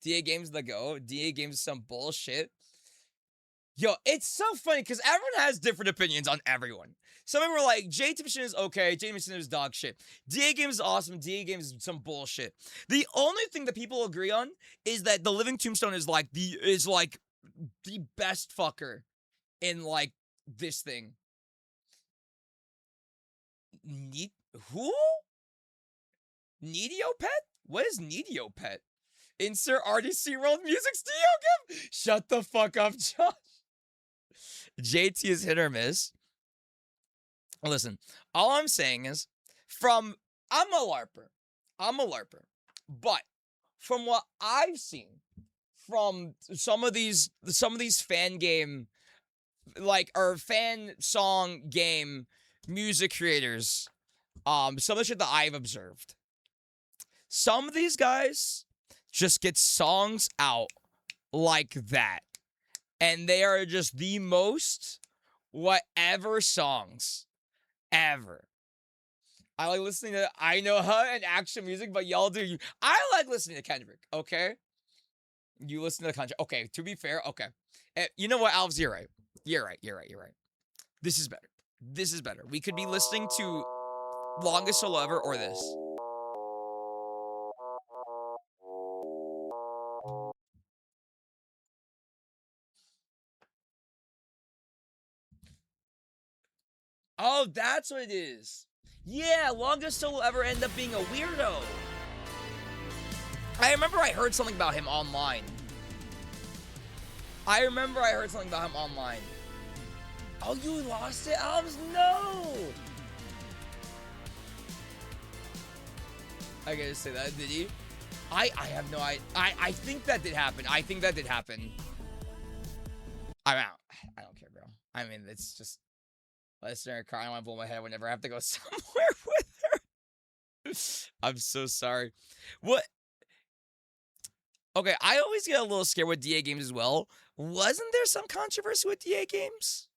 DA Games the go. DA Games is some bullshit. Yo, it's so funny because everyone has different opinions on everyone. Some people were like, JT Machinima is okay, JT Machinima is dog shit. DA Games is awesome, DA Games is some bullshit. The only thing that people agree on is that the Living Tombstone is like the best fucker in like this thing. Who? Neediopet? What is Neediopet? Insert RDC World Music Studio gift? Shut the fuck up, Josh. JT is hit or miss. Listen, all I'm saying is, I'm a LARPer. But from what I've seen from some of these fan game, like, or fan song game music creators, some of the shit that I've observed, some of these guys just get songs out like that. And they are just the most whatever songs ever. I like listening to I Know Her and action music, but y'all do you. I like listening to Kendrick, okay? You listen to the country. Okay, to be fair, okay. You know what, Alves, you're right. You're right. This is better. This is better. We could be listening to Longest Solo Ever or this. Oh, that's what it is. Yeah, Longest Solo Ever ended up being a weirdo. I remember I heard something about him online. Oh, you lost it, Alves? No! I gotta say that, did he? I have no idea. I think that did happen. I'm out. I don't care, bro. I mean, it's just... Let's start a car. I don't want to blow my head whenever I have to go somewhere with her. I'm so sorry. What? Okay, I always get a little scared with DA games as well. Wasn't there some controversy with DA games?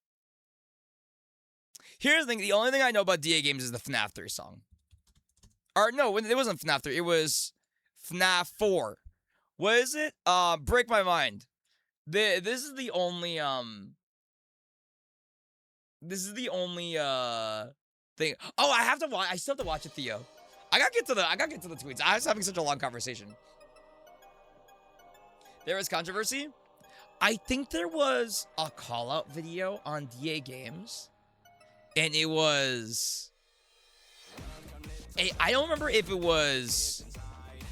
Here's the thing. The only thing I know about DA games is the FNAF 3 song. Or no, it wasn't FNAF 3. It was FNAF 4. What is it? Break My Mind. This is the only thing. Oh, I have to watch. I still have to watch it, Theo. I gotta get to the tweets. I was having such a long conversation. There was controversy. I think there was a call-out video on DA Games, and it was. I don't remember if it was.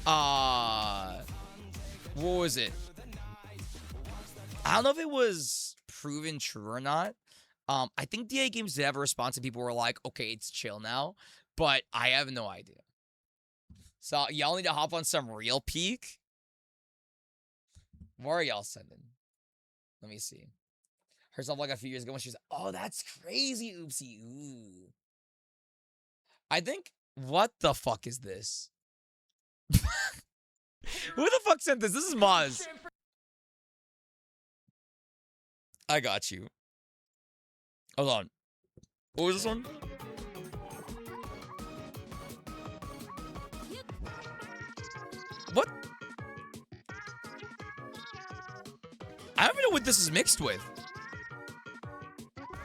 What was it? I don't know if it was proven true or not. I think DA Games did have a response and people were like, okay, it's chill now. But I have no idea. So y'all need to hop on some real peak. What are y'all sending? Let me see. Herself like a few years ago when she was like, oh, that's crazy, oopsie. Ooh. I think, what the fuck is this? Who the fuck sent this? This is Maz. I got you. Hold on. What was this one? What? I don't even know what this is mixed with.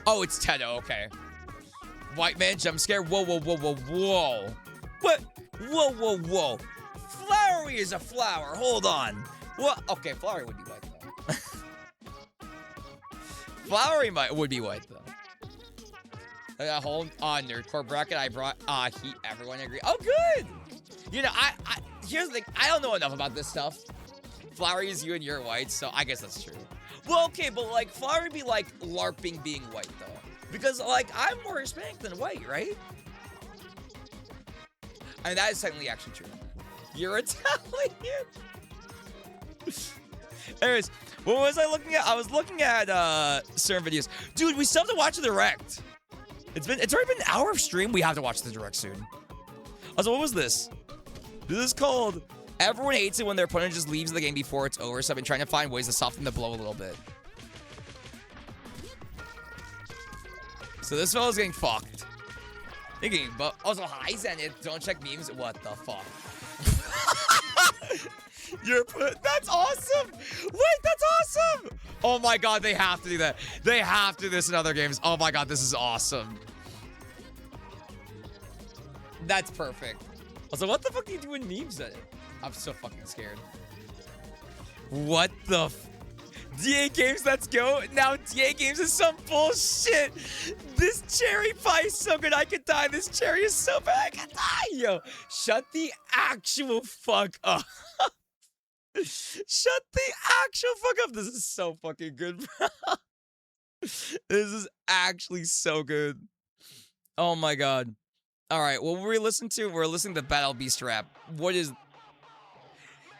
Oh, it's Tedo. Okay. White man jump scare. Whoa. What? Whoa. Flowery is a flower. Hold on. What? Okay, Flowery would be white though. Flowery would be white though. A whole nerdcore bracket. I brought Heat. Everyone agree. Oh, good. You know, I here's the thing. I don't know enough about this stuff. Flowery is you and you're white, so I guess that's true. Well, okay, but like Flowery be like LARPing being white though, because like I'm more Hispanic than white, right? I mean that is technically actually true. You're Italian. Anyways, what was I looking at? I was looking at certain videos. Dude, we still have to watch the direct. It's already been an hour of stream. We have to watch the direct soon. Also, what was this? This is called Everyone Hates It When Their Opponent Just Leaves the game before it's over, so I've been trying to find ways to soften the blow a little bit. So this fella's getting fucked. Thinking, but also hi Zenith, don't check memes. What the fuck? That's awesome! Wait, that's awesome! Oh my god, they have to do that. They have to do this in other games. Oh my god, this is awesome. That's perfect. Also, what the fuck do you do in memes then? I'm so fucking scared. What the DA Games, let's go. Now DA Games is some bullshit. This cherry pie is so good I could die. This cherry is so bad I could die. Yo, shut the actual fuck up. Shut the actual fuck up. This is so fucking good, bro. This is actually so good. Oh my god. Alright, what were we listening to? We're listening to Battle Beast rap. What is...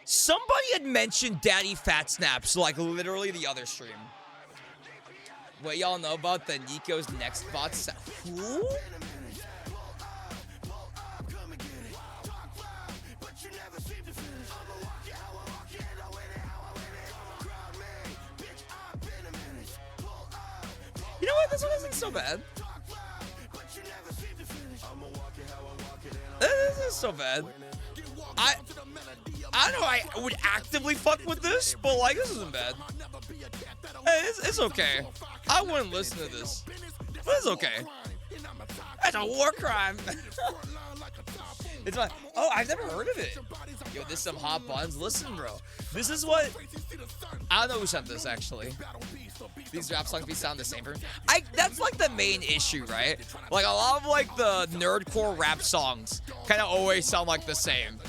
Somebody had mentioned Daddy Fat Snaps, like literally the other stream. What y'all know about the Nico's Next Bot set? Who? You know what? This one isn't so bad. isn't so bad. I don't know. I would actively fuck with this, but like this isn't bad. Hey, it's okay. I wouldn't listen to this, but it's okay. That's a war crime. It's fine. Oh, I've never heard of it. Yo, this is some hot buns. Listen, bro. This is what... I don't know who sent this, actually. These rap songs be sound the same for me. That's like the main issue, right? Like a lot of like the nerdcore rap songs kind of always sound like the same.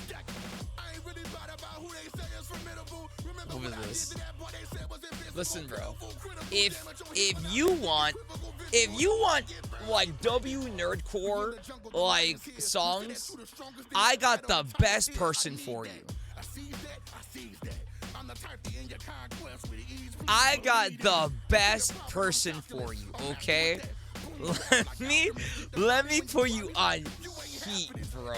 What is this? Listen, bro. If you want like W nerdcore like songs, I got the best person for you. I got the best person for you, okay? Let me put you on heat, bro.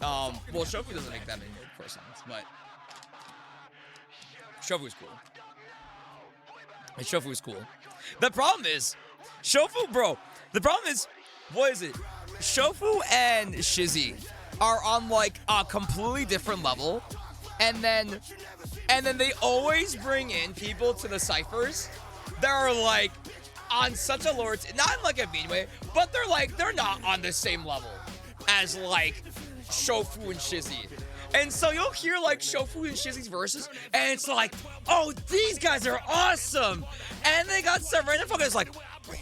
Well, Shofu doesn't make that many nerdcore songs, but Shofu is cool. And Shofu is cool. The problem is, Shofu, bro. The problem is, what is it? Shofu and Shizzy are on like a completely different level, and then they always bring in people to the ciphers that are like on such a lower, not in like a mean way, but they're not on the same level as like Shofu and Shizzy. And so you'll hear like Shofu and Shizzy's verses, and it's like, oh, these guys are awesome. And they got some random fuckers like,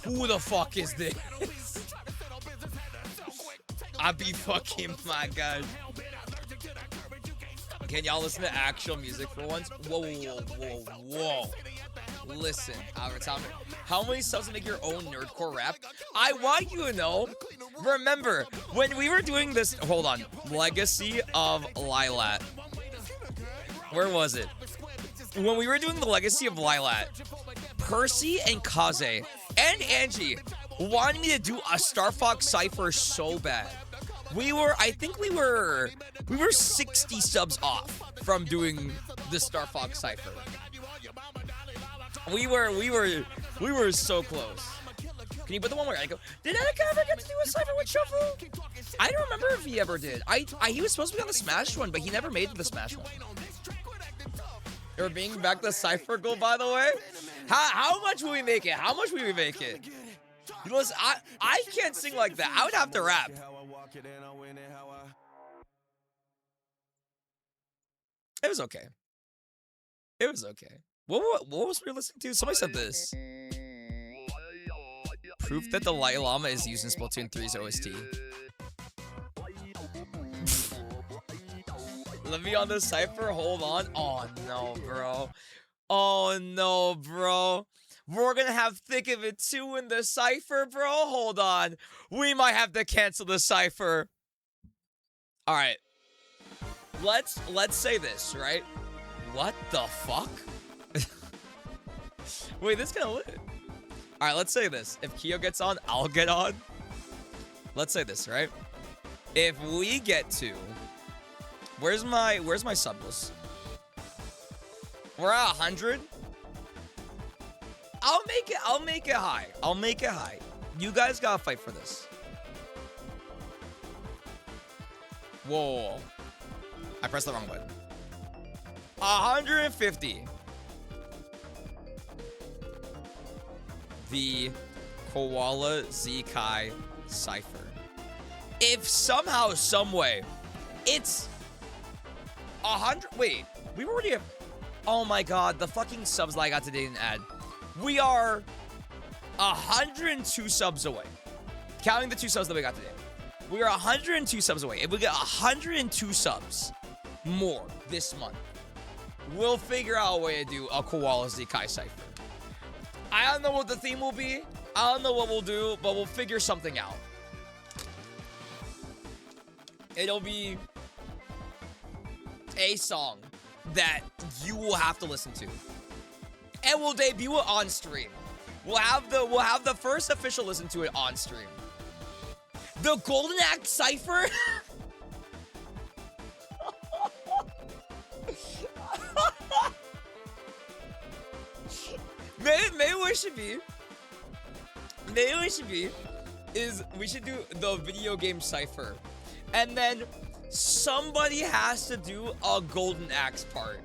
who the fuck is this? I be fucking my god. Can y'all listen to actual music for once? Whoa, whoa, whoa, whoa. Listen, how many subs to make your own nerdcore rap? I want you to know, remember, when we were doing this, hold on, Legacy of Lilat. Where was it? When we were doing the Legacy of Lilat, Percy and Kaze and Angie wanted me to do a Star Fox Cypher so bad. I think we were 60 subs off from doing the Star Fox Cypher. We were so close. Can you put the one where I go, did Etika ever get to do a Cypher with Shofu? I don't remember if he ever did. He was supposed to be on the Smash one, but he never made the Smash one. You're bringing back the Cypher goal, by the way? How much will we make it? How much will we make it? Listen, I can't sing like that. I would have to rap. It was okay. It was okay. What was we listening to? Somebody said this. Proof that the Light Llama is used in Splatoon 3's OST. Let me on the Cypher. Hold on. Oh no, bro. Oh no, bro. We're gonna have Thick of It 2 in the Cypher, bro. Hold on. We might have to cancel the Cypher. Alright. Let's say this, right? What the fuck? Wait, this is kinda lit. Alright, let's say this. If Kyo gets on, I'll get on. Let's say this, right? If we get to... Where's my sub list? We're at 100. I'll make it high. I'll make it high. You guys gotta fight for this. Whoa. I pressed the wrong button. 150. The Koala Zikai Cypher. If somehow, someway, it's 100. Wait, we already have. Oh my god, the fucking subs that I got today didn't add. We are 102 subs away. Counting the 2 subs that we got today. We are 102 subs away. If we get 102 subs more this month, we'll figure out a way to do a Koala Zikai Cypher. I don't know what the theme will be. I don't know what we'll do, but we'll figure something out. It'll be a song that you will have to listen to. And we'll debut it on stream. We'll have the first official listen to it on stream. The Golden Axe Cypher? Maybe what it should be is we should do the video game Cypher. And then somebody has to do a Golden Axe part.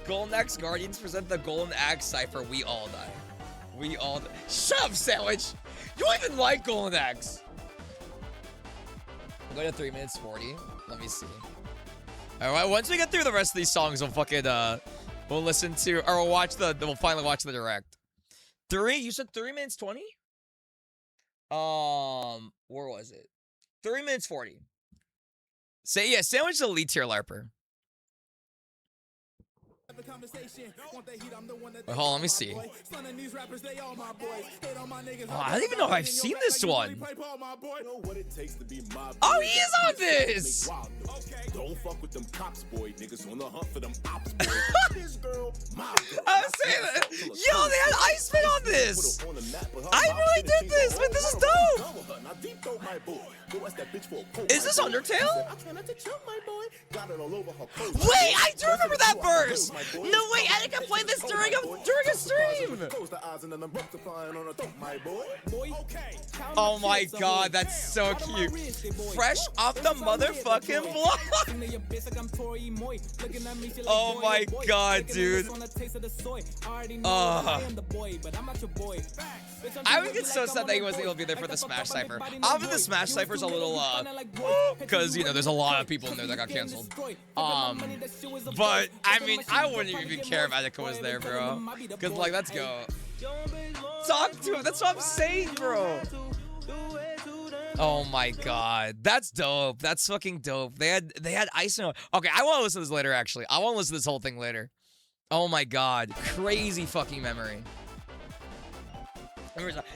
Golden Axe Guardians present the Golden Axe Cypher. We all die. We all die. Shut up, Sandwich! You don't even like Golden Axe! We'll go to 3 minutes 40. Let me see. Alright, once we get through the rest of these songs, we'll fucking, we'll listen to, or we'll finally watch the direct. You said 3 minutes 20? Where was it? 3 minutes 40. Yeah, Sandwich is a lead tier LARPer. Wait, hold on, let me see. Oh, I don't even know if I've seen this one. Oh, he is on this! Don't fuck with them cops, boy. Niggas on the hunt for them ops, boy. This girl, my girl. I was saying that. Yo, they had Iceman on this! I really did this, man. This is dope! Is this Undertale? Wait, I do remember that verse! No way, Etika played this during a stream! Oh my god, that's so cute. Fresh off the motherfucking block! Oh my god, dude. I would get so sad that he wasn't able to be there for the Smash Cypher. Obviously, the Smash Cypher's a little, because, you know, there's a lot of people in there that got canceled. But, I mean, I wouldn't even care if Etika was there, bro. Because, like, let's go. Talk to him. That's what I'm saying, bro. Oh my god. That's dope. That's fucking dope. They had Ice and... Okay, I want to listen to this later, actually. I want to listen to this whole thing later. Oh my god. Crazy fucking memory.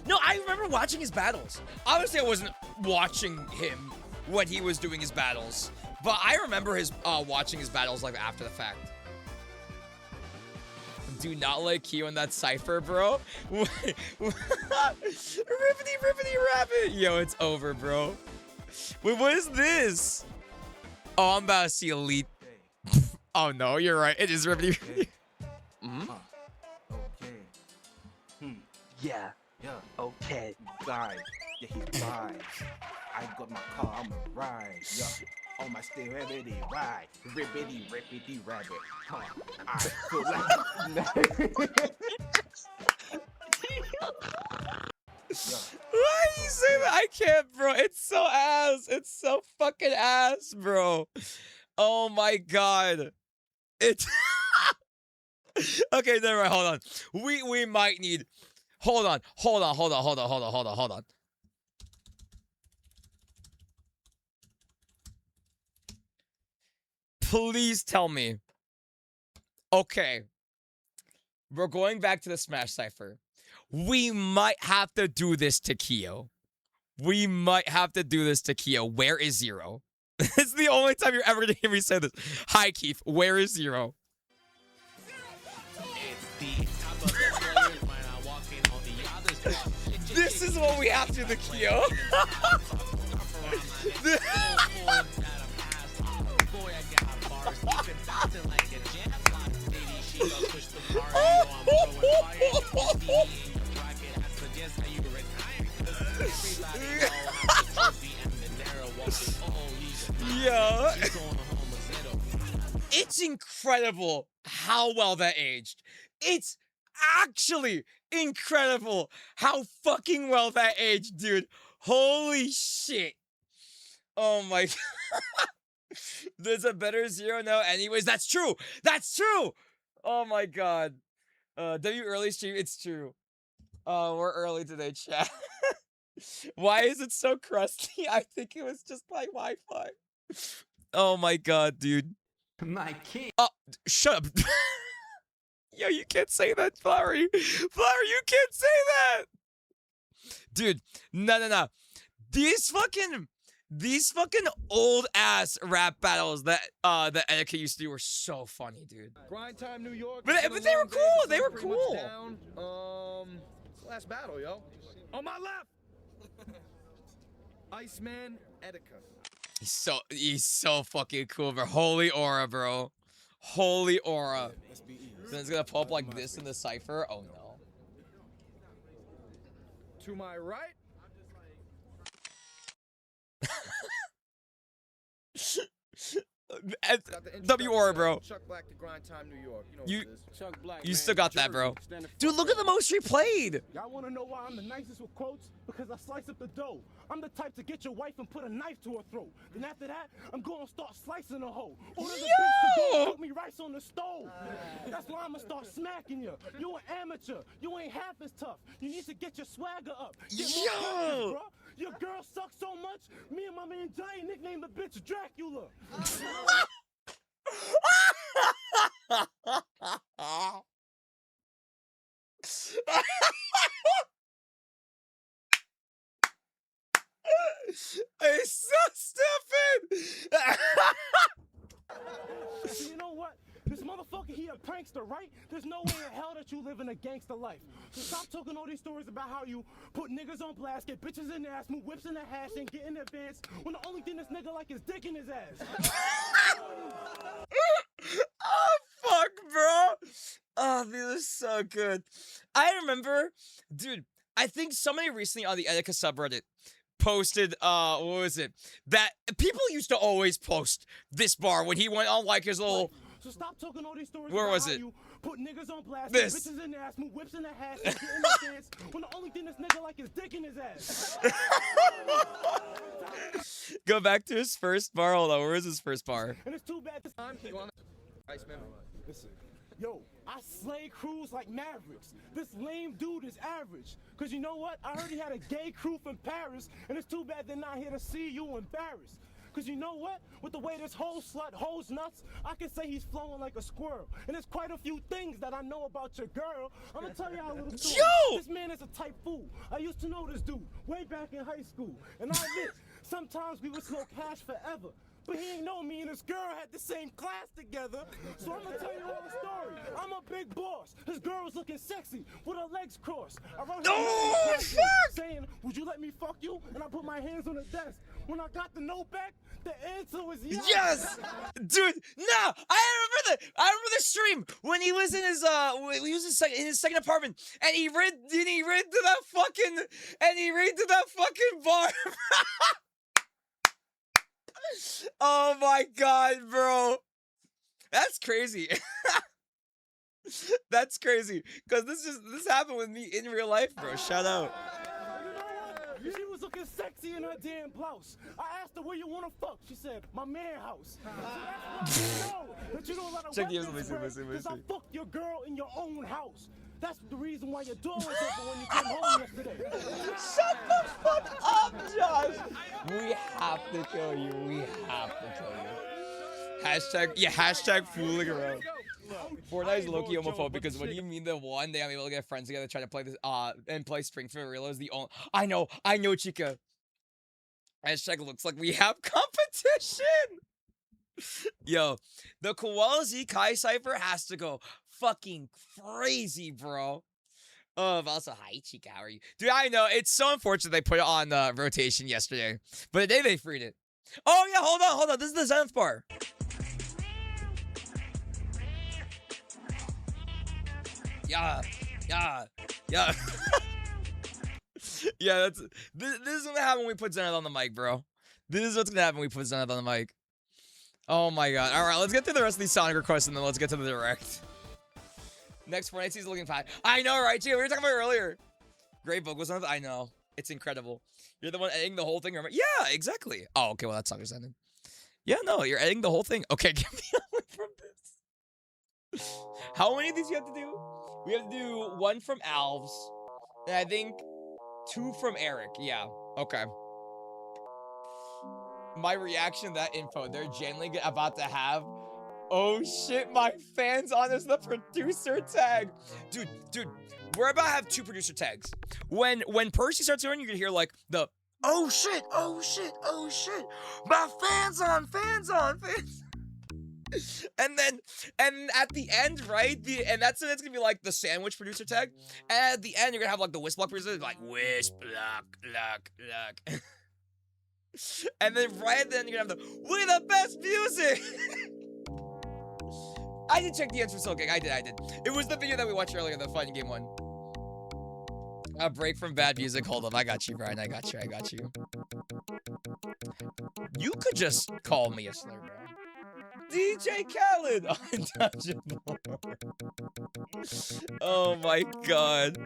No, I remember watching his battles. Obviously, I wasn't watching him when he was doing his battles. But I remember watching his battles, like, after the fact. Do not like Kyo in that Cypher, bro. Ribbity rabbit. Yo, it's over, bro. Wait, what is this? Oh, I'm about to see Elite. Oh, no, you're right. It is Ribbity. Yeah. Okay. Guys. Yeah, he's fine. I got my car. I'm a ride. Yeah. On my stay ready, ride. Ribbity rabbit. Huh. I feel Why do you say that? I can't, bro. It's so ass. It's so fucking ass, bro. Oh my god. It's okay, never mind. Hold on. We might need. Hold on. Please tell me. Okay. We're going back to the Smash Cypher. We might have to do this to Kyo. We might have to do this to Kyo. Where is Zero? It's the only time you're ever going to hear me say this. Hi, Keith. Where is Zero? This is what we have to do to Kyo. Yeah. It's incredible how well that aged. It's actually incredible how fucking well that aged, dude. Holy shit. Oh my god. There's a better Zero now anyways. That's true. That's true. Oh my god. W early stream, it's true. We're early today, chat. Why is it so crusty? I think it was just my Wi-Fi. Oh my god, dude. My king. Oh, shut up. Yo, you can't say that, Flowery. Flowery, you can't say that. Dude, no. These fucking old ass rap battles that Etika used to do were so funny, dude. Grind time, New York. But they were cool. They were cool. Last battle, yo. On my left. Iceman Etika. He's so fucking cool, bro. Holy aura, bro. Holy aura. Then it's gonna pull up like this in the Cypher. Oh no. To my right. Got the W Aura, bro. Chuck Black to Grind Time, New York. You know You- what it is. Chuck Black, You man, still got that, bro. Jersey, stand the Dude, fuck look at up. the most replayed. Y'all want to know why I'm the nicest with quotes? Because I slice up the dough. I'm the type to get your wife and put a knife to her throat. Then after that, I'm going to start slicing the hoe. Order the bitch to go and cook me rice on the stove. That's why I'm going to start smacking you. You an amateur. You ain't half as tough. You need to get your swagger up. Get more practice, bro. Your girl sucks so much, me and my man Jay nicknamed the bitch Dracula. It's so stupid. So you know what? This motherfucker, he a prankster, right? There's no way in hell that you live in a gangster life. So stop talking all these stories about how you put niggas on blast, get bitches in the ass, move whips in the hash, and get in advance when the only thing this nigga like is dick in his ass. Oh, fuck, bro. Oh, this is so good. I remember, dude, I think somebody recently on the Etika subreddit posted, what was it? That people used to always post this bar when he went on, like, his little... So stop talking all these stories Where about was how it? you put niggas on blast, This. get bitches in the ass, move whips in the hash, and get in the dance when the only thing this nigga like is dick in his ass. Go back to his first bar. Hold on, where is his first bar? And it's too bad this Time, you want Iceman? Listen, yo, I slay crews like Mavericks. This lame dude is average. Cause you know what? I already had a gay crew from Paris, and it's too bad they're not here to see you embarrassed. Cause you know what? With the way this whole slut holds nuts, I can say he's flowing like a squirrel. And there's quite a few things that I know about your girl. I'm gonna tell you a little story. Yo! This man is a type fool. I used to know this dude way back in high school. And I admit, sometimes we would smoke hash forever. But he ain't know me and his girl had the same class together. So I'm gonna tell you all the story. I'm a big boss. His girl was looking sexy with her legs crossed. I wrote her Oh, a message fuck! saying, would you let me fuck you? And I put my hands on the desk. When I got the note back, the answer was yes. Yes, dude. No, I remember the stream when he was in his when he was in his second apartment, and he ran to that fucking bar. Oh my god, bro, that's crazy. That's crazy, cause this happened with me in real life, bro. Shout out. You know what? She was looking sexy in her damn blouse. I asked her where you wanna fuck. She said, my man house. So that's why I know that you don't let her Check the weapons listen, spread, listen. 'cause I fucked your girl in your own house. That's the reason why your door was open when you came home yesterday. Shut the fuck up, Josh. We have to kill you. We have to kill you. Hashtag fooling around. Fortnite is low-key homophobic because when you mean the one day I'm able to get friends together try to play this and play Springfield Real is the only I know, Chica. Hashtag looks like we have competition. Yo, the Koala Kai cipher has to go fucking crazy, bro. Oh, but also, hi, Chica, how are you? Dude, I know, it's so unfortunate they put it on rotation yesterday. But today they freed it. Oh, yeah, hold on. This is the 7th bar. Yeah. Yeah, this is what happen when we put Zenith on the mic, bro. This is what's gonna happen when we put Zenith on the mic. Oh my god. Alright, let's get through the rest of these Sonic requests and then let's get to the direct. Next Fortnite season looking fine. I know, right, Gio? We were talking about it earlier. Great vocals. I know. It's incredible. You're the one editing the whole thing, remember? Yeah, exactly. Oh, okay, well, that song is ending. Yeah, no, you're editing the whole thing. Okay, get me away from this. How many of these you have to do? We have to do 1 from Alves. And I think 2 from Eric. Yeah, okay. My reaction to that info, they're genuinely about to have... Oh shit, my fan's on as the producer tag. Dude, we're about to have 2 producer tags. When Percy starts going, you're gonna hear like the oh shit. My fan's on. And at the end, right? It's gonna be like the sandwich producer tag. And at the end, you're gonna have like the Wisp Block producer, like Wisp Block. And then right at the end, you're gonna have the we the best music. I did check the answer, Soul Gang. I did. It was the video that we watched earlier, the fighting game one. A break from bad music. Hold on, I got you, Brian. I got you. You could just call me a slur, bro. DJ Khaled. Untouchable. Oh my god.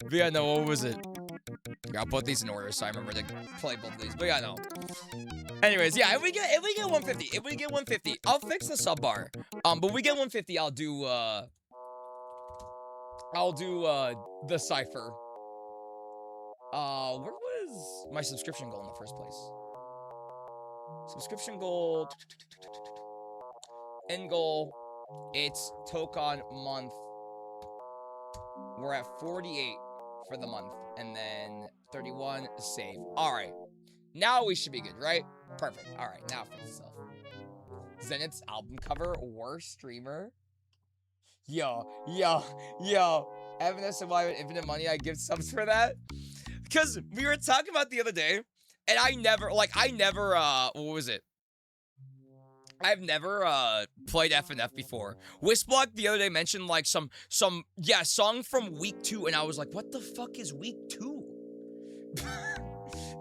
But yeah, no, what was it? I'll put these in order so I remember to play both of these. But yeah, no. Anyways, yeah, if we get 150, I'll fix the sub bar. But we get 150, I'll do the cipher. Where was my subscription goal in the first place? Subscription goal. End goal. It's Tokon month. We're at 48 for the month. And then 31 save. Alright. Now we should be good, right? Perfect. Alright, now for itself. Zenith's album cover, worst streamer. Yo. Evan and why with infinite money, I give subs for that. Because we were talking about the other day, and I never, what was it? I've never played FNF before. Whispblock the other day mentioned like some song from week 2, and I was like, what the fuck is week 2?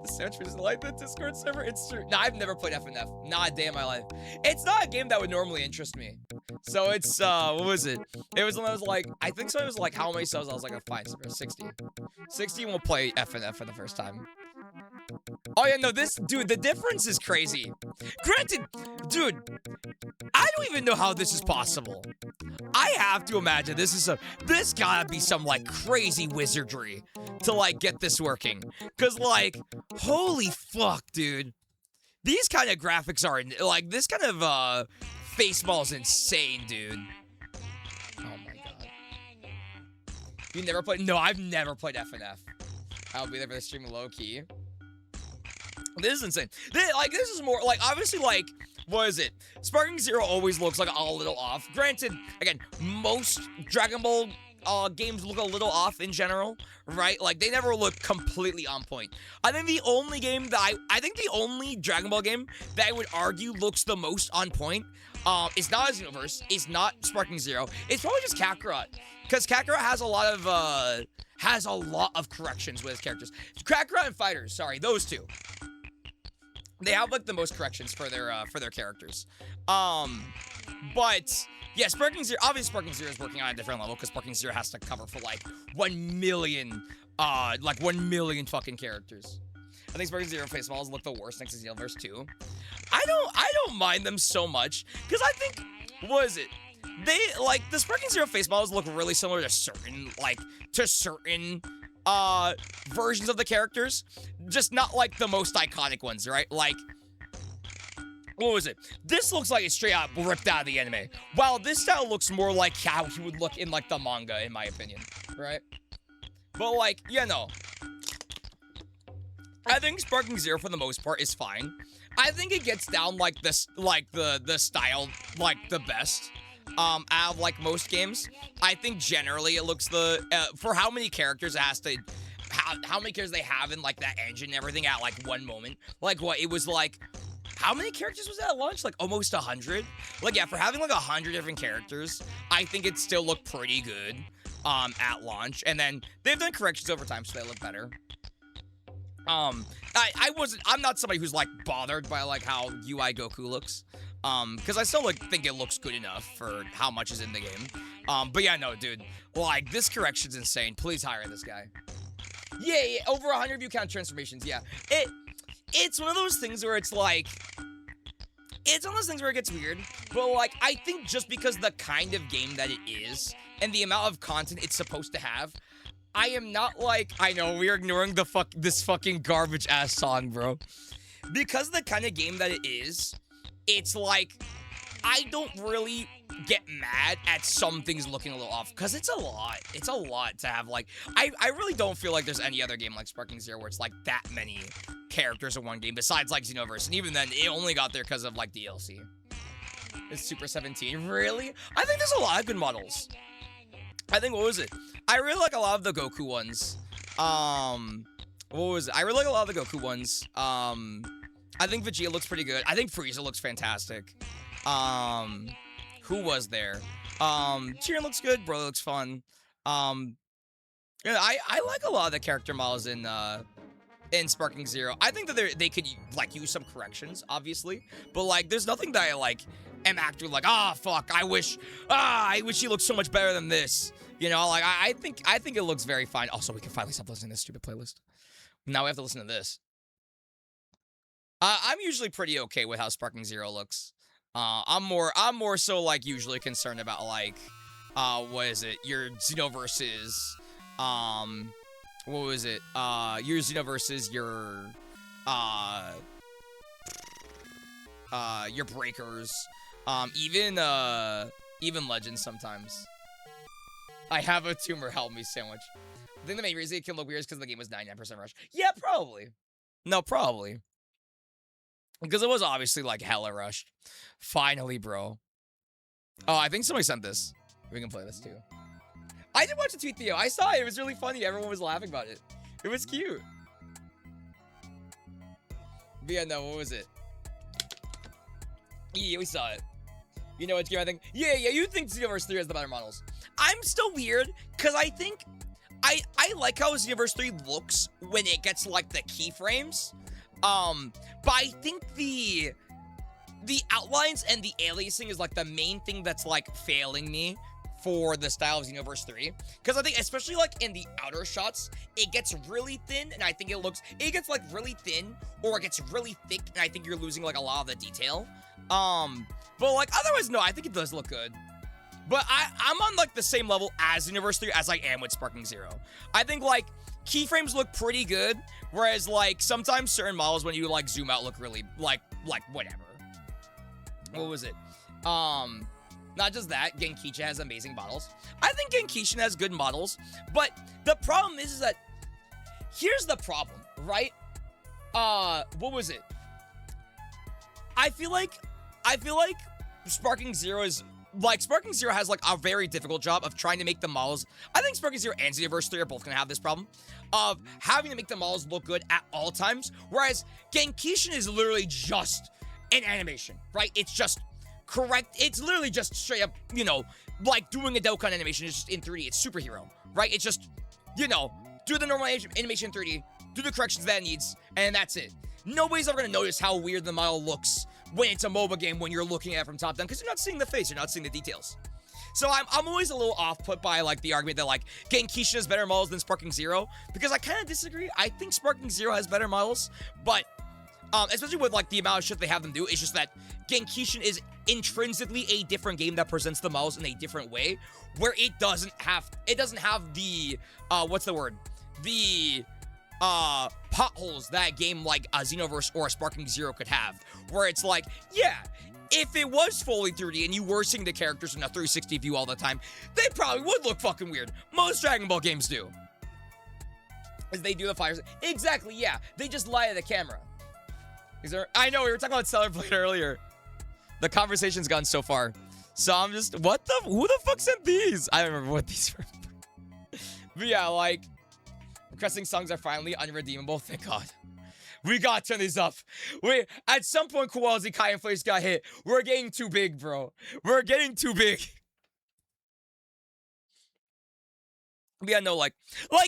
The Search is like the Discord server. It's true. Nah, I've never played FNF. Not a day in my life. It's not a game that would normally interest me. So it's what was it? It was when I was like, I think so. It was like how many subs? I was like, oh, fine, 60. 60 will play FNF for the first time. Oh yeah, no, dude, the difference is crazy. Granted, dude, I don't even know how this is possible. I have to imagine this gotta be some like crazy wizardry to like get this working. Cause like, holy fuck, dude. These kind of graphics are like, this kind of face ball is insane, dude. Oh my god. You never played? No, I've never played FNF. I'll be there for the stream low key. This is insane. This is more, like, obviously, like, what is it? Sparking Zero always looks, like, a little off. Granted, again, most Dragon Ball games look a little off in general, right? Like, they never look completely on point. I think the only game that I think the only Dragon Ball game that I would argue looks the most on point is not Xenoverse, is not Sparking Zero. It's probably just Kakarot. Because Kakarot has a lot of corrections with his characters. Kakarot and Fighters, sorry, those two. They have like the most corrections for their characters. But yeah, Sparking Zero, obviously Sparking Zero is working on a different level because Sparking Zero has to cover for like 1 million fucking characters. I think Sparking Zero face models look the worst next to Xenoverse 2. I don't mind them so much because I think, what is it? They like the Sparking Zero face models look really similar to certain versions of the characters, just not like the most iconic ones, right? Like, what was it? This looks like it's straight out ripped out of the anime, while this style looks more like how he would look in like the manga, in my opinion, right? But like, yeah, no, I think Sparking Zero for the most part is fine. I think it gets down like this, like the style like the best. Out of like most games, I think generally it looks for how many characters it has to, how many characters they have in like that engine and everything at like one moment. Like what, it was like, how many characters was that at launch? Like almost 100? Like yeah, for having like 100 different characters, I think it still looked pretty good at launch. And then they've done corrections over time so they look better. I'm not somebody who's like bothered by like how UI Goku looks. Because I still like think it looks good enough for how much is in the game. But yeah, no, dude, like this correction's insane. Please hire this guy. Yeah, over 100 view count transformations. Yeah, it's one of those things where it's like, it's one of those things where it gets weird. But like, I think just because the kind of game that it is and the amount of content it's supposed to have, I am not like, I know we're ignoring this fucking garbage ass song, bro. Because the kind of game that it is, it's like, I don't really get mad at some things looking a little off, because it's a lot. It's a lot to have, like, I really don't feel like there's any other game like Sparking Zero where it's, like, that many characters in one game, besides, like, Xenoverse, and even then, it only got there because of, like, DLC. It's Super 17, really? I think there's a lot of good models. I think, what was it? I really like a lot of the Goku ones. What was it? I really like a lot of the Goku ones. I think Vegeta looks pretty good. I think Frieza looks fantastic. Who was there? Tyrion looks good. Broly looks fun. Yeah, I like a lot of the character models in in Sparking Zero. I think that they could like use some corrections, obviously, but like there's nothing that I like am actively like, ah, fuck, I wish he looked so much better than this. You know, like I think it looks very fine. Also, we can finally stop listening to this stupid playlist. Now we have to listen to this. I'm usually pretty okay with how Sparking Zero looks. I'm more so like usually concerned about like what is it? Your Xenoverses, what was it? Your Xenoverses, your Breakers, even Legends sometimes. I have a tumor, help me sandwich. I think the main reason it can look weird is because the game was 99% rush. Yeah, probably. No, probably. Because it was obviously like hella rushed. Finally, bro. Oh, I think somebody sent this. We can play this too. I did watch the tweet, Theo. I saw it. It was really funny. Everyone was laughing about it. It was cute. But yeah, no, what was it? Yeah, we saw it. You know which game I think? Yeah, you think Xenoverse 3 has the better models. I'm still weird, because I think... I like how Xenoverse 3 looks when it gets, like, the keyframes. But I think the outlines and the aliasing is, like, the main thing that's, like, failing me for the style of Xenoverse 3. Because I think, especially, like, in the outer shots, it gets really thin, and I think it gets, like, really thin, or it gets really thick, and I think you're losing, like, a lot of the detail. But, like, otherwise, no, I think it does look good. But I'm on, like, the same level as Xenoverse 3 as I am with Sparking Zero. I think, like, keyframes look pretty good, whereas, like, sometimes certain models, when you, like, zoom out, look really, like, whatever. What was it? Not just that, Genkicha has amazing models. I think Genkishin has good models, but the problem is that, here's the problem, right? What was it? I feel like Sparking Zero is... Like, Sparking Zero has, like, a very difficult job of trying to make the models... I think Sparking Zero and Xenoverse 3 are both going to have this problem of having to make the models look good at all times, whereas Genkishin is literally just an animation, right? It's just correct. It's literally just straight up, you know, like doing a Dokkan animation. It's just in 3D. It's superhero, right? It's just, you know, do the normal animation in 3D, do the corrections that it needs, and that's it. Nobody's ever going to notice how weird the model looks when it's a MOBA game when you're looking at it from top down, because you're not seeing the face, you're not seeing the details. So I'm always a little off-put by, like, the argument that, like, Genkishin has better models than Sparking Zero, because I kind of disagree. I think Sparking Zero has better models, but, especially with, like, the amount of shit they have them do, it's just that Genkishin is intrinsically a different game that presents the models in a different way, where it doesn't have the, what's the word? The, potholes that a game like a Xenoverse or a Sparking Zero could have, where it's like, yeah, if it was fully 3D and you were seeing the characters in a 360 view all the time, they probably would look fucking weird. Most Dragon Ball games do. As they do the fires. Exactly, yeah. They just lie to the camera. I know, we were talking about Stellar Blade earlier. The conversation's gone so far. So I'm just, who the fuck sent these? I don't remember what these were. But yeah, like, requesting songs are finally unredeemable. Thank God. We gotta turn these up. At some point, Kowalski Kai and Flash got hit. We're getting too big, bro. We're getting too big. Yeah, no, like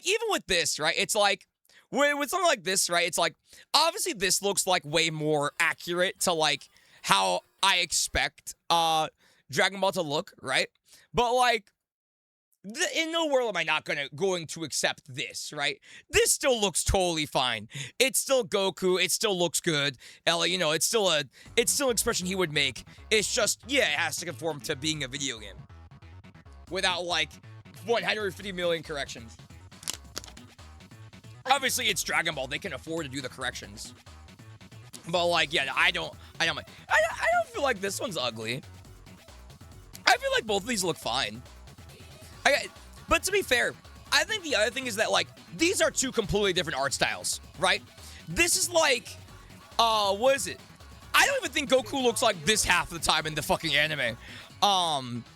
even with this, right? It's like, with something like this, right? It's like, obviously this looks like way more accurate to like how I expect Dragon Ball to look, right? But like, in no world am I not going to accept this, right? This still looks totally fine. It's still Goku. It still looks good. You know, it's still an expression he would make. It's just, yeah, it has to conform to being a video game without like 150 million corrections. Obviously, it's Dragon Ball. They can afford to do the corrections. But like, yeah, I don't feel like this one's ugly. I feel like both of these look fine. But to be fair, I think the other thing is that, like, these are two completely different art styles, right? This is like, what is it? I don't even think Goku looks like this half of the time in the fucking anime.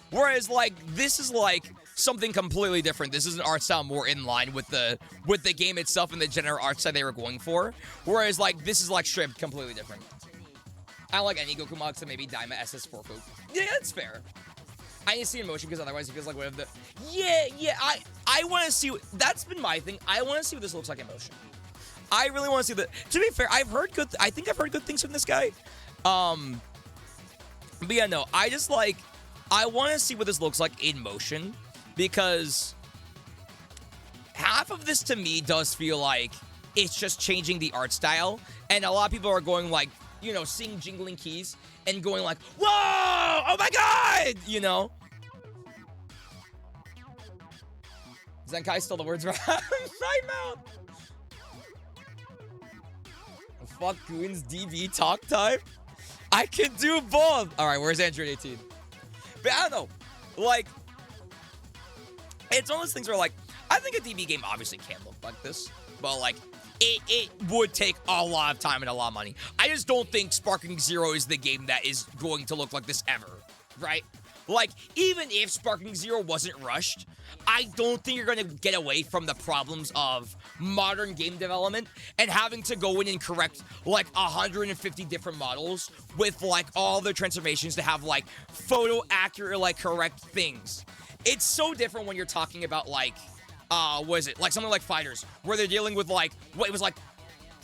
Whereas, like, this is, like, something completely different. This is an art style more in line with the game itself and the general art style they were going for. Whereas, like, this is, like, straight completely different. I don't like any Goku mod except maybe Daima SS4 Goku. Yeah, that's fair. I need to see in motion because otherwise it feels like whatever the... Yeah, I want to see... That's been my thing. I want to see what this looks like in motion. I really want to see the. To be fair, I've heard good. I think I've heard good things from this guy. But yeah, no. I just like. I want to see what this looks like in motion because half of this to me does feel like it's just changing the art style, and a lot of people are going like, you know, seeing jingling keys and going like, whoa, oh my god, you know. Zenkai stole the words right out of my mouth. Fuck Goon's DB talk time. I can do both. All right, where's Android 18? But I don't know. Like, it's one of those things where, like, I think a DB game obviously can look like this, but, like, it would take a lot of time and a lot of money. I just don't think Sparking Zero is the game that is going to look like this ever, right? Like, even if Sparking Zero wasn't rushed, I don't think you're going to get away from the problems of modern game development and having to go in and correct, like, 150 different models with, like, all the transformations to have, like, photo-accurate, like, correct things. It's so different when you're talking about, like, what is it? Like, something like Fighters, where they're dealing with, like, what it was, like,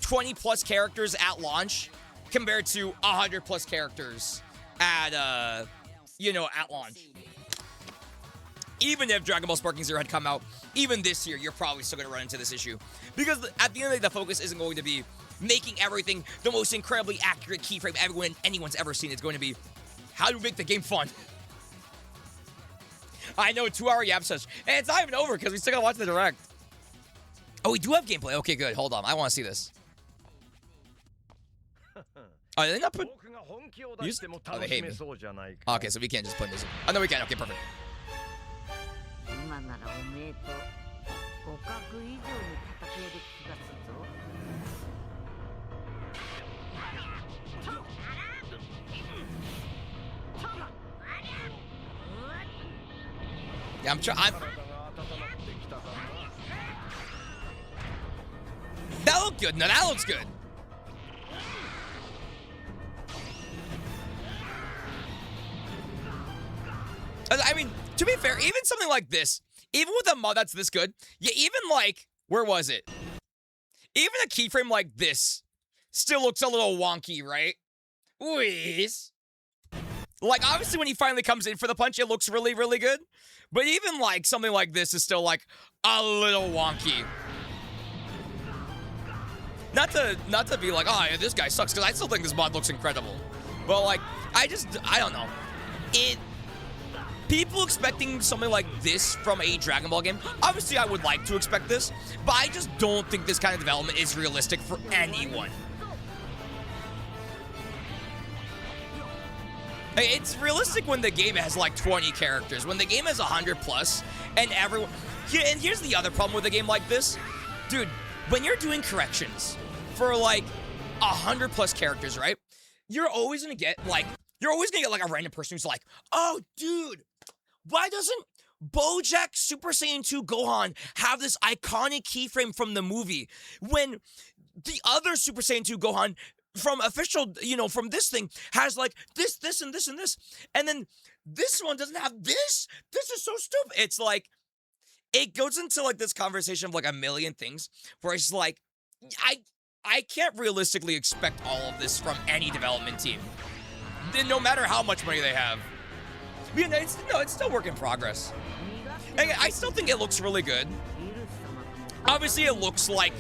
20-plus characters at launch compared to 100-plus characters at, you know, at launch. Even if Dragon Ball Sparking Zero had come out, even this year, you're probably still going to run into this issue. Because at the end of the day, the focus isn't going to be making everything the most incredibly accurate keyframe anyone's ever seen. It's going to be, how do we make the game fun? I know, 2-hour yap session. And it's not even over because we still got to watch the direct. Oh, we do have gameplay. Okay, good. Hold on. I want to see this. Oh, did they not put music? Oh, they hate me. Okay, so we can't just play music. Oh, no, we can. Okay, perfect. Yeah, I'm that looked good. No, that looks good. I mean, to be fair, even something like this, even with a mod that's this good, yeah, even like, where was it? Even a keyframe like this still looks a little wonky, right? Whiz. Like, obviously, when he finally comes in for the punch, it looks really, really good. But even, like, something like this is still, like, a little wonky. Not to be like, oh, yeah, this guy sucks, because I still think this mod looks incredible. But, like, I don't know. People expecting something like this from a Dragon Ball game, obviously I would like to expect this, but I just don't think this kind of development is realistic for anyone. It's realistic when the game has like 20 characters. When the game has 100 plus, and everyone... Yeah, and here's the other problem with a game like this. Dude, when you're doing corrections for like 100 plus characters, right? You're always gonna get like a random person who's like, oh, dude, why doesn't BoJack Super Saiyan 2 Gohan have this iconic keyframe from the movie when the other Super Saiyan 2 Gohan from official, you know, from this thing has like this, and this, and this. And then this one doesn't have this. This is so stupid. It's like, it goes into like this conversation of like a million things where it's like, I can't realistically expect all of this from any development team, no matter how much money they have. You know, it's still work in progress. And I still think it looks really good. Obviously, it looks like,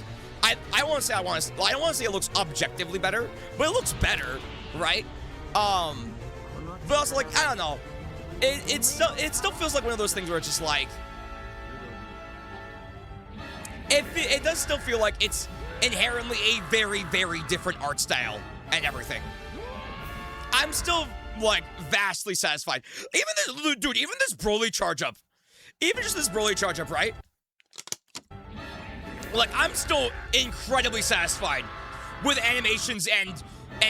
I don't want to say it looks objectively better, but it looks better, right? But also, like, I don't know. It still feels like one of those things where it's just like, it does still feel like it's inherently a very, very different art style and everything. I'm still, like, vastly satisfied. Even this Broly charge up. Even just this Broly charge up, right? Like, I'm still incredibly satisfied with animations and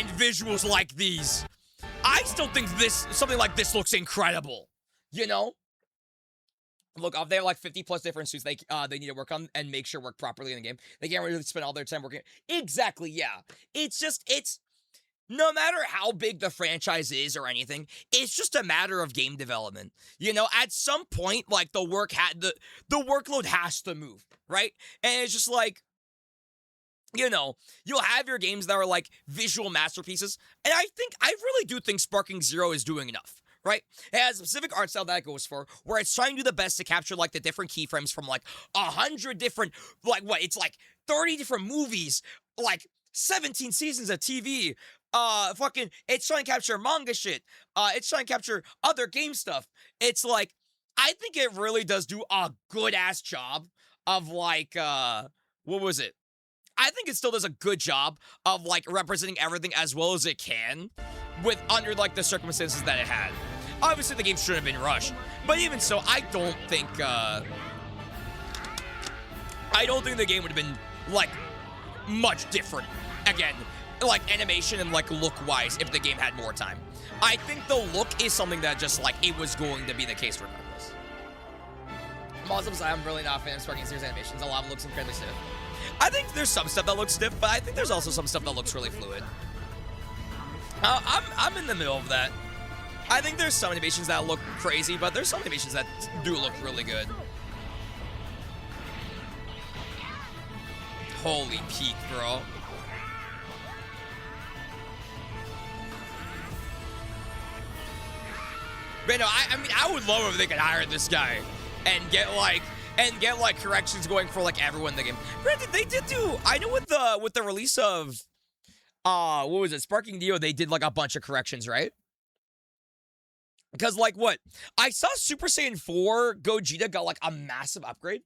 visuals like these. I still think something like this looks incredible, you know? Look, they have like 50 plus different suits they need to work on and make sure work properly in the game. They can't really spend all their time working. Exactly, yeah. It's no matter how big the franchise is or anything, it's just a matter of game development. You know, at some point, like, the workload has to move, right? And it's just like, you know, you'll have your games that are like visual masterpieces. And I really do think Sparking Zero is doing enough, right? It has a specific art style that it goes for, where it's trying to do the best to capture like the different keyframes from like 100 different, like what, it's like 30 different movies, like 17 seasons of TV. It's trying to capture manga shit. It's trying to capture other game stuff. It's like, I think it really does do a good ass job of like, what was it? I think it still does a good job of like representing everything as well as it can with under like the circumstances that it had. Obviously the game should have been rushed, but even so, I don't think the game would have been like much different again, like animation and like look wise if the game had more time. I think the look is something that just like it was going to be the case regardless. Muslims, I'm really not a fan of Sparking Zero's animations. A lot of it looks incredibly stiff. I think there's some stuff that looks stiff, but I think there's also some stuff that looks really fluid. I'm in the middle of that. I think there's some animations that look crazy, but there's some animations that do look really good. Holy peak, bro. But no, I mean, I would love if they could hire this guy and get like corrections going for like everyone in the game. Granted, they did do. I know with the release of what was it, Sparking Dio, they did like a bunch of corrections, right? Because like what I saw, Super Saiyan 4 Gogeta got like a massive upgrade.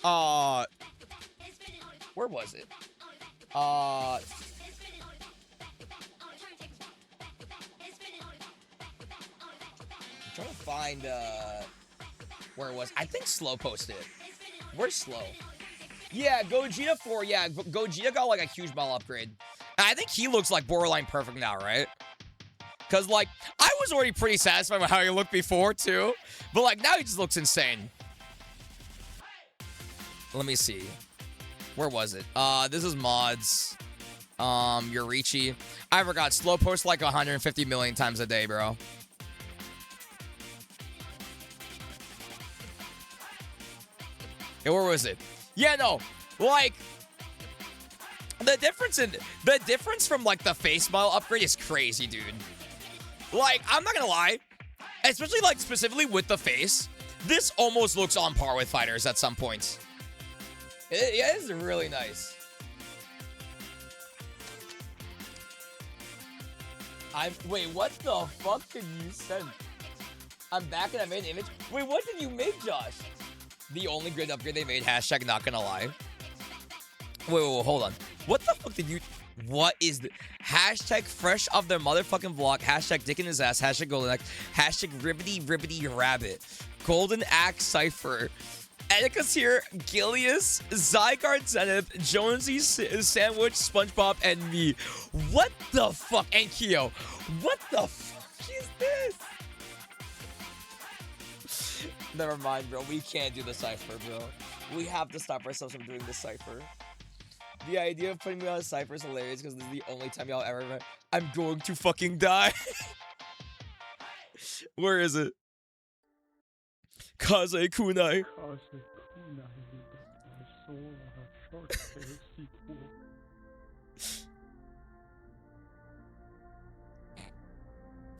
Where was it? I'm trying to find where it was. I think Slow posted it. Where's Slow? Yeah, Gogeta 4. Yeah, Gogeta got like a huge model upgrade. And I think he looks like borderline perfect now, right? Because like I was already pretty satisfied with how he looked before too, but like now he just looks insane. Let me see. Where was it? This is mods. Yorichi. I forgot. Slow posts like 150 million times a day, bro. Hey, where was it? Yeah, no. Like the difference from like the face model upgrade is crazy, dude. Like, I'm not gonna lie. Especially like specifically with the face. This almost looks on par with fighters at some points. Yeah, it's really nice. Wait, what the fuck did you send? I'm back and I made an image. Wait, what did you make, Josh? The only great upgrade they made, hashtag not gonna lie. Wait, hold on. What the fuck did you... What is the... Hashtag fresh off their motherfucking vlog. Hashtag dick in his ass. Hashtag golden axe. Hashtag ribbity rabbit. Golden axe cipher. Etika's here, Gilius, Zygarde Zenith, Jonesy Sandwich, SpongeBob, and me. What the fuck? And Kyo. What the fuck is this? Never mind, bro. We can't do the cipher, bro. We have to stop ourselves from doing the cipher. The idea of putting me on a cipher is hilarious because this is the only time y'all ever met. I'm going to fucking die. Where is it? Kaze Kunai.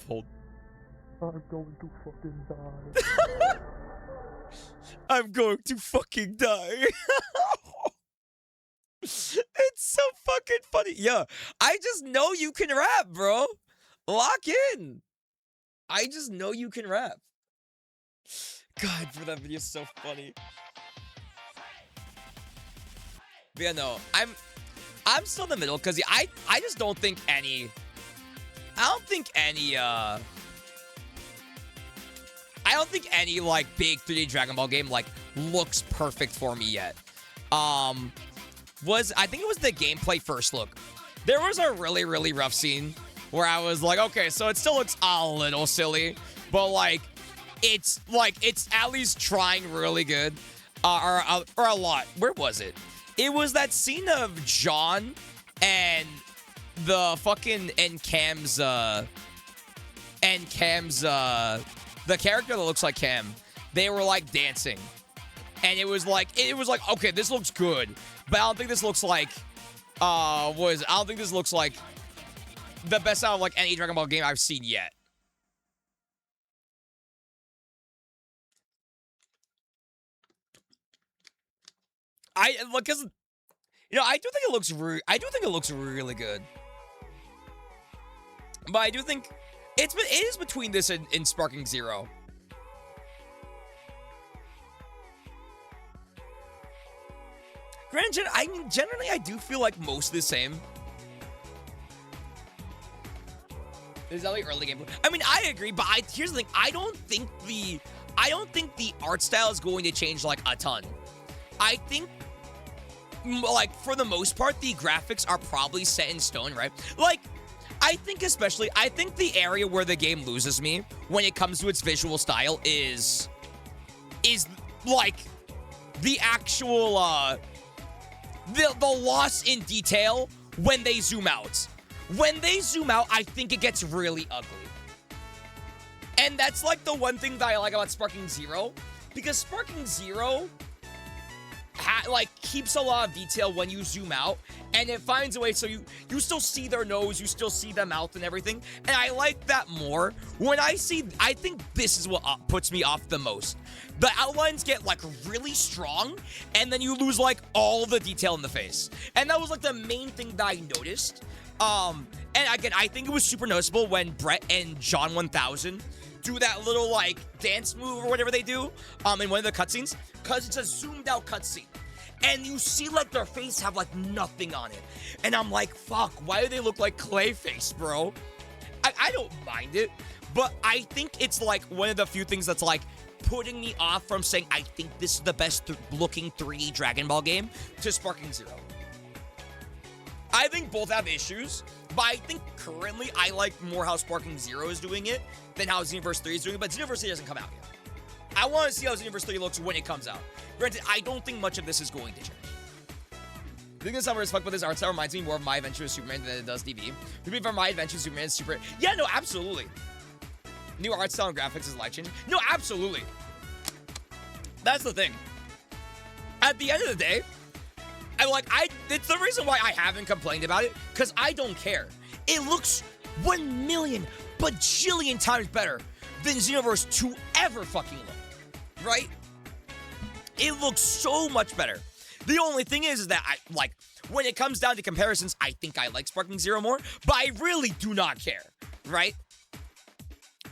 Hold. I'm going to fucking die. I'm going to fucking die. It's so fucking funny. Yeah, I just know you can rap, bro. Lock in. I just know you can rap. God, for that video is so funny. But yeah, no, I'm still in the middle because I just don't think any. I don't think any like big 3D Dragon Ball game like looks perfect for me yet. I think it was the gameplay first look. There was a really rough scene where I was like, okay, so it still looks a little silly, but like it's at least trying really good, or a lot. Where was it? It was that scene of John and the fucking Cam's the character that looks like Cam. They were like dancing, and it was like, okay, this looks good, but I don't think this looks like, I don't think this looks like the best out of like any Dragon Ball game I've seen yet. Because, you know, I do think it looks really good. But I do think it is between this and Sparking Zero. Granted, I mean, generally, I do feel like most the same. Is that like early gameplay? I mean, I agree, but here's the thing: I don't think the art style is going to change like a ton. I think, like, for the most part, the graphics are probably set in stone, right? Like, I think the area where the game loses me when it comes to its visual style is like the actual the loss in detail when they zoom out. When they zoom out, I think it gets really ugly. And that's like the one thing that I like about Sparking Zero, because Sparking Zero keeps a lot of detail when you zoom out, and it finds a way so you still see their nose, you still see their mouth and everything, and I like that more. I think this is what puts me off the most. The outlines get like really strong, and then you lose like all the detail in the face. And that was like the main thing that I noticed. And again, I think it was super noticeable when Brett and John 1000 do that little like dance move or whatever they do in one of the cutscenes, because it's a zoomed out cutscene. And you see like their face have like nothing on it. And I'm like, fuck, why do they look like Clayface, bro? I don't mind it, but I think it's like one of the few things that's like putting me off from saying I think this is the best looking 3D Dragon Ball game to Sparking Zero. I think both have issues, but I think currently I like more how Sparking Zero is doing it than how Xenoverse 3 is doing it, but Xenoverse 3 doesn't come out yet. I want to see how Xenoverse 3 looks when it comes out. Granted, I don't think much of this is going to change. The thing that's as fuck with this art style reminds me more of My Adventure with Superman than it does DB. Maybe for My Adventure with Superman is super... Yeah, no, absolutely. New art style and graphics is life-changing. No, absolutely. That's the thing. At the end of the day, it's the reason why I haven't complained about it, because I don't care. It looks 1 million bajillion times better than Xenoverse 2 ever fucking looked, right? It looks so much better. The only thing is that when it comes down to comparisons, I think I like Sparking Zero more, but I really do not care, right?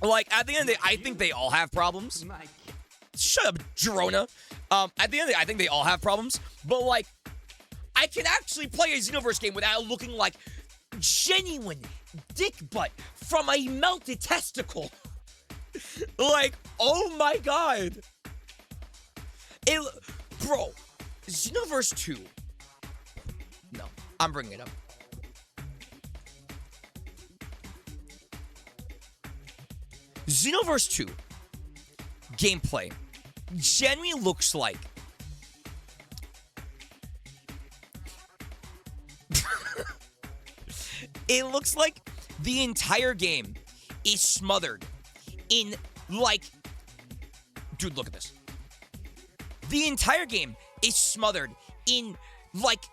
Like, at the end of the day, I think they all have problems. Shut up, Jerona. At the end of the day, I think they all have problems, but like, I can actually play a Xenoverse game without looking like genuine dick butt from a melted testicle. Like, oh my god. Bro, Xenoverse 2. No, I'm bringing it up. Xenoverse 2 gameplay genuinely looks like it looks like the entire game is smothered in, like... Dude, look at this. The entire game is smothered in, like,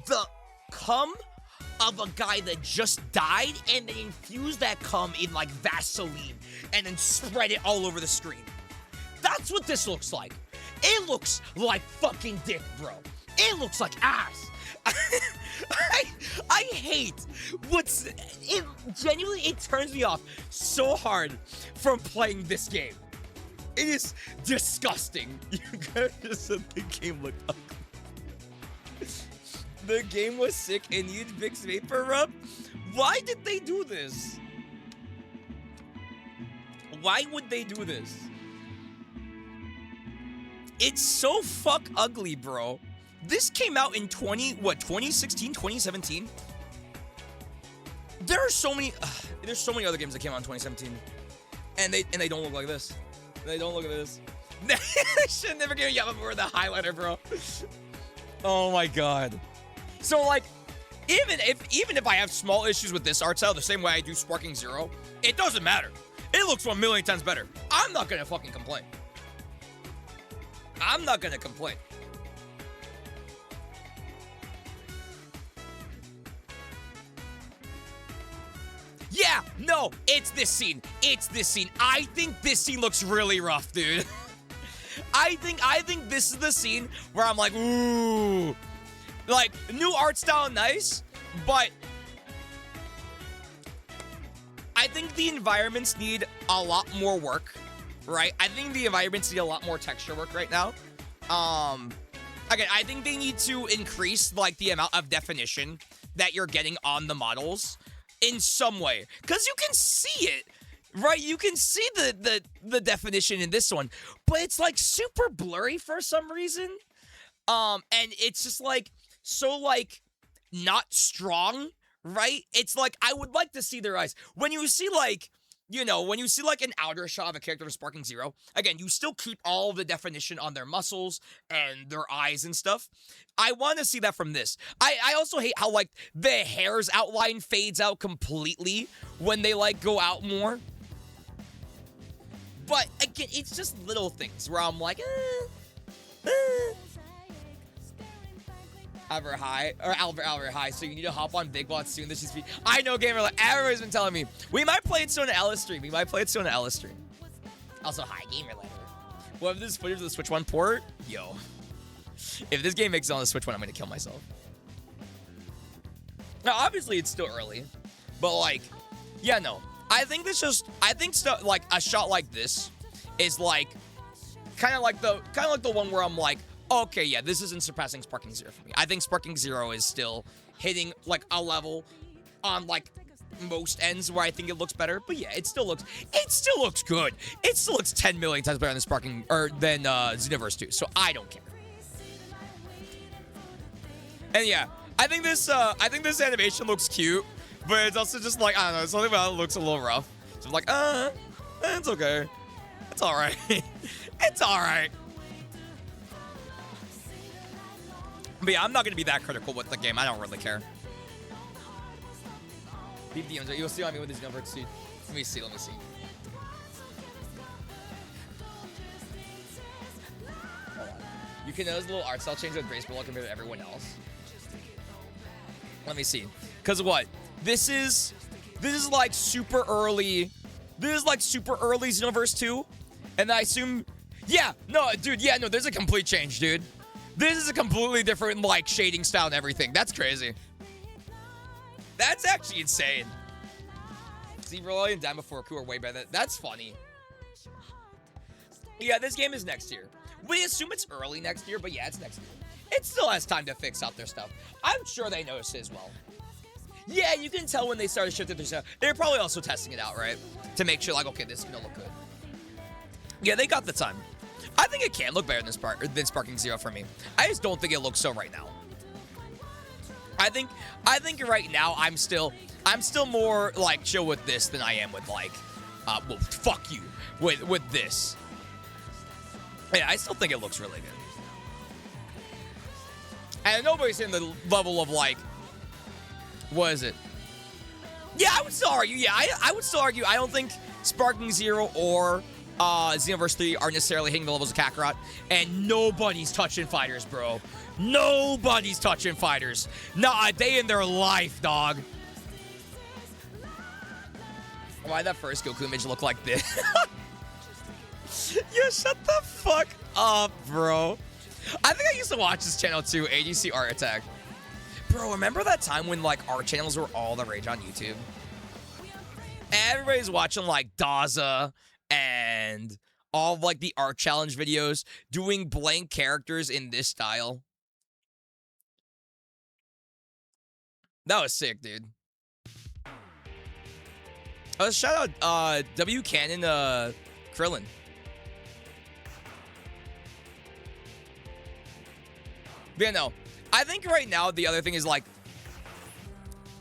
the cum of a guy that just died, and they infused that cum in, like, Vaseline and then spread it all over the screen. That's what this looks like. It looks like fucking dick, bro. It looks like ass. I hate genuinely, it turns me off so hard from playing this game. It is disgusting. You guys just said the game looked ugly. The game was sick and used Vicks Vapor Rub? Why did they do this? Why would they do this? It's so fuck ugly, bro. This came out in 2016, 2017? There's so many other games that came out in 2017. And they don't look like this. They don't look like this. They should never give Yamamura the highlighter, bro. Oh my god. So like, even if I have small issues with this art style the same way I do Sparking Zero, it doesn't matter. It looks 1 million times better. I'm not gonna fucking complain. I'm not gonna complain. Yeah, no, it's this scene. It's this scene. I think this scene looks really rough, dude. I think this is the scene where I'm like, ooh. Like, new art style, nice, but I think the environments need a lot more work, right? I think the environments need a lot more texture work right now. Again, I think they need to increase, like, the amount of definition that you're getting on the models in some way, because you can see it, right? You can see the definition in this one, but it's like super blurry for some reason. And it's just like so like not strong, right? It's like I would like to see their eyes. When you see like, you know, when you see like an outer shot of a character of Sparking Zero, again, you still keep all of the definition on their muscles and their eyes and stuff. I want to see that from this. I also hate how like the hair's outline fades out completely when they like go out more. But again, it's just little things where I'm like, Albert High, so you need to hop on Big Bot soon. This is I know, gamer, like everybody's been telling me. We might play it soon on Ella stream. Also, hi, gamer letter. What if this footage of the Switch 1 port? Yo. If this game makes it on the Switch 1, I'm gonna kill myself. Now, obviously, it's still early. But like, yeah, no. I think stuff like a shot like this is like kind of like the one where I'm like, okay, yeah, this isn't surpassing Sparking Zero for me. I think Sparking Zero is still hitting like a level on like most ends where I think it looks better. But yeah, it still looks good. It still looks 10 million times better than Sparking or than Xenoverse 2. So I don't care. And yeah, I think this animation looks cute, but it's also just like, I don't know, something about it looks a little rough. So I'm like, it's okay. It's all right. It's all right. But yeah, I'm not going to be that critical with the game. I don't really care. Deep DMs, you'll see on me with these numbers. Let me see. Hold on. You can notice a little art style change with Graceful compared to everyone else. Let me see. Because what? This is like super early. This is like super early Xenoverse 2. And I assume... Yeah, no, dude, yeah, no, there's a complete change, dude. This is a completely different, like, shading style and everything. That's crazy. That's actually insane. See, Roy and Dime before Ku are way better. That's funny. Yeah, this game is next year. We assume it's early next year, but yeah, it's next year. It still has time to fix out their stuff. I'm sure they noticed it as well. Yeah, you can tell when they started shifting their stuff. They're probably also testing it out, right? To make sure, like, okay, this is gonna look good. Yeah, they got the time. I think it can look better than Sparking Zero for me. I just don't think it looks so right now. I think right now I'm still more like chill with this than I am with like, well, fuck you with this. Yeah, I still think it looks really good. And nobody's in the level of like, what is it? Yeah, I would still argue. Yeah, I would still argue. I don't think Sparking Zero or Xenoverse 3 are necessarily hitting the levels of Kakarot, and nobody's touching fighters, bro. Nobody's touching fighters. Not a day in their life, dog. Why'd that first Goku image look like this? Yo, shut the fuck up, bro. I think I used to watch this channel too, AGC Art Attack. Bro, remember that time when like art channels were all the rage on YouTube? Everybody's watching like Daza and all of like the art challenge videos doing blank characters in this style. That was sick, dude. Shout out W Cannon Krillin. But yeah, no. I think right now the other thing is like,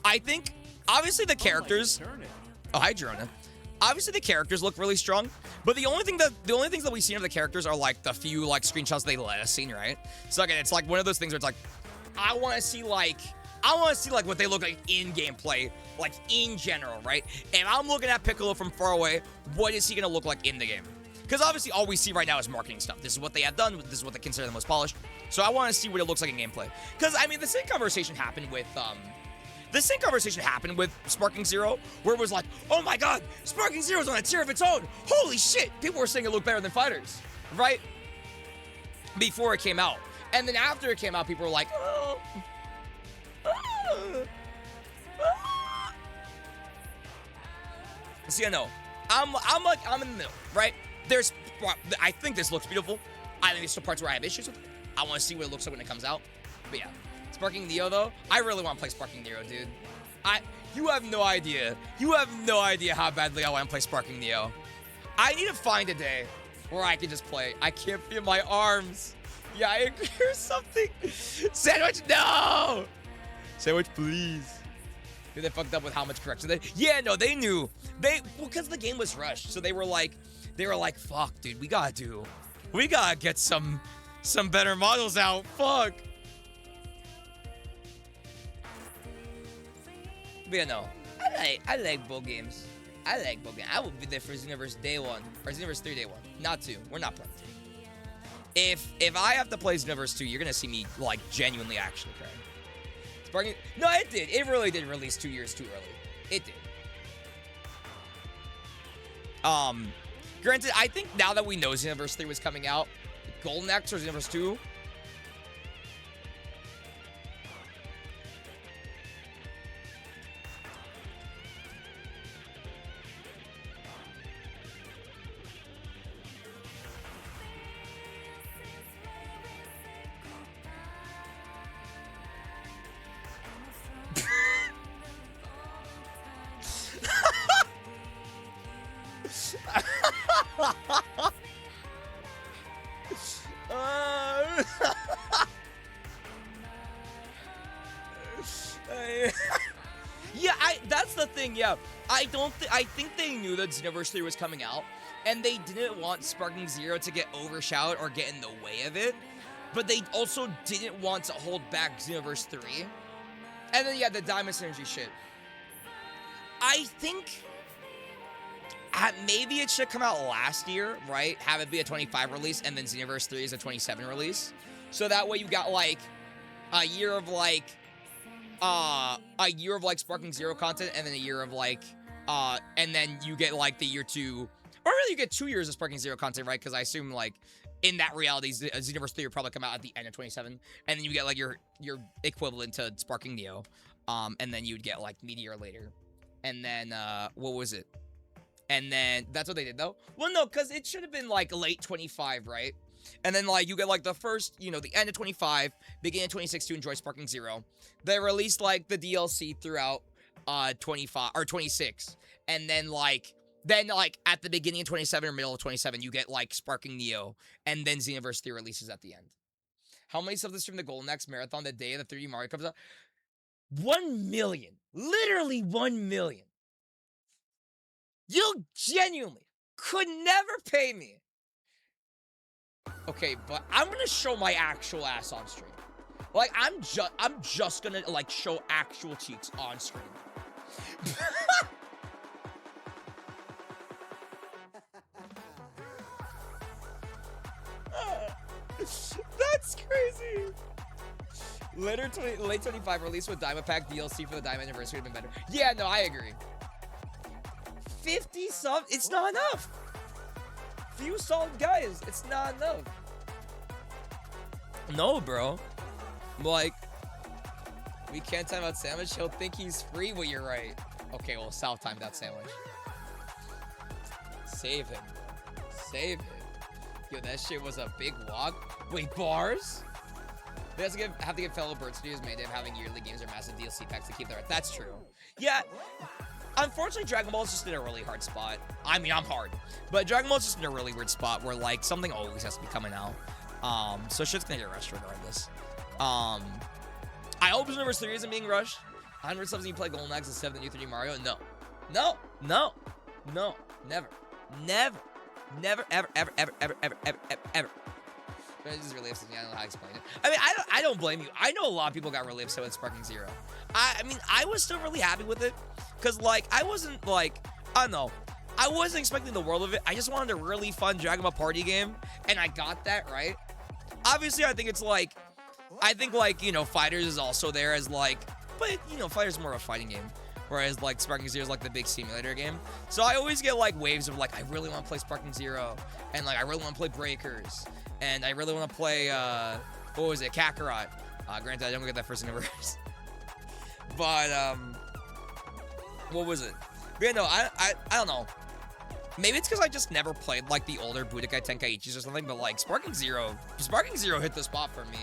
I think obviously the characters. Oh, hi, Jerona. Obviously the characters look really strong, but the only things that we've seen of the characters are like the few like screenshots they let us see, right? So again, it's like one of those things where it's like, I want to see like what they look like in gameplay, like in general, right? And I'm looking at Piccolo from far away. What is he gonna look like in the game? Because obviously all we see right now is marketing stuff. This is what they have done. This is what they consider the most polished. So I want to see what it looks like in gameplay. Because, I mean, the same conversation happened with, Sparking Zero, where it was like, oh my god, Sparking Zero's on a tier of its own. Holy shit. People were saying it looked better than Fighters, right? Before it came out. And then after it came out, people were like, oh. See, I know. I'm in the middle, right? I think this looks beautiful. I think there's some parts where I have issues with it. I want to see what it looks like when it comes out. But yeah, Sparking Neo though, I really want to play Sparking Neo, dude. You have no idea. You have no idea how badly I want to play Sparking Neo. I need to find a day where I can just play. I can't feel my arms. Yeah, I agree or something. Sandwich, no! Sandwich, please. Dude, they fucked up with how much correction they... Yeah, no, they knew. Because the game was rushed. So they were like, fuck, dude, we gotta get some better models out. Fuck. But yeah, no. I like both games. I like both games. I will be there for Xenoverse day one. Or Xenoverse 3 day one. Not 2. We're not playing 2. If I have to play Xenoverse 2, you're gonna see me, like, genuinely actually cry. Sparking... No, it did. It really did release 2 years too early. It did. Granted, I think now that we know Xenoverse 3 was coming out, Golden Axe or Xenoverse 2... Yeah, that's the thing, yeah. I think they knew that Xenoverse 3 was coming out, and they didn't want Sparking Zero to get overshadowed or get in the way of it, but they also didn't want to hold back Xenoverse 3. And then, yeah, the Diamond Synergy shit. I think... maybe it should come out last year, right? Have it be a 25 release, and then Xenoverse 3 is a 27 release. So that way you got, like, a year of Sparking Zero content, and then a year of, like, and then you get, like, the year 2, or really you get 2 years of Sparking Zero content, right? Because I assume, like, in that reality, Xenoverse 3 will probably come out at the end of 27, and then you get, like, your equivalent to Sparking Neo, and then you'd get, like, Meteor later. And then, what was it? And then, that's what they did, though? Well, no, because it should have been, like, late 25, right? And then, like, you get, like, the first, you know, the end of 25, beginning of 26 to enjoy Sparking Zero. They released, like, the DLC throughout 25, or 26. And then, like, at the beginning of 27 or middle of 27, you get, like, Sparking Neo. And then Xenoverse 3 releases at the end. How many subs this from the Golden Axe Marathon the day the 3D Mario comes out? 1 million. Literally 1 million. You genuinely could never pay me. Okay, but I'm gonna show my actual ass on stream. Like, I'm just gonna, like, show actual cheeks on stream. That's crazy. Late 25 release with Diamond Pack DLC for the Diamond Anniversary would have been better. Yeah, no, I agree. 50 subs, it's not enough. Few solid guys, it's not enough. No, bro. Like, we can't time out Sandwich. He'll think he's free, but you're right. Okay, well, South timed out Sandwich. Save him, bro. Save him. Yo, that shit was a big walk. Wait, bars? They have to give fellow Bird Studios made of having yearly games or massive DLC packs to keep their... That's true. Yeah. Unfortunately, Dragon Ball is just in a really hard spot. I mean, I'm hard. But Dragon Ball is just in a really weird spot where, like, something always has to be coming out. So shit's gonna get rushed regardless. I hope Xenoverse 3 isn't being rushed. 100 subs and you play Golden Axe instead of the new 3D Mario? No. No. No. No. Never. Never. Never, ever, ever, ever, ever, ever, ever, ever, ever. But this is really upsetting. I don't know how to explain it. I mean, I don't blame you. I know a lot of people got really upset with Sparking Zero. I mean, I was still really happy with it. Because, like, I wasn't, like, I don't know. I wasn't expecting the world of it. I just wanted a really fun Dragon Ball Party game, and I got that, right? Obviously, I think, you know, Fighters is also there as, like, but, you know, Fighters is more of a fighting game, whereas, like, Sparking Zero is, like, the big simulator game. So I always get, like, waves of, like, I really want to play Sparking Zero, and, like, I really want to play Breakers, and I really want to play, what was it, Kakarot. Granted, I don't get that first universe. But, what was it? But, yeah, no, I don't know. Maybe it's because I just never played, like, the older Budokai Tenkaichis or something, but, like, Sparking Zero hit the spot for me.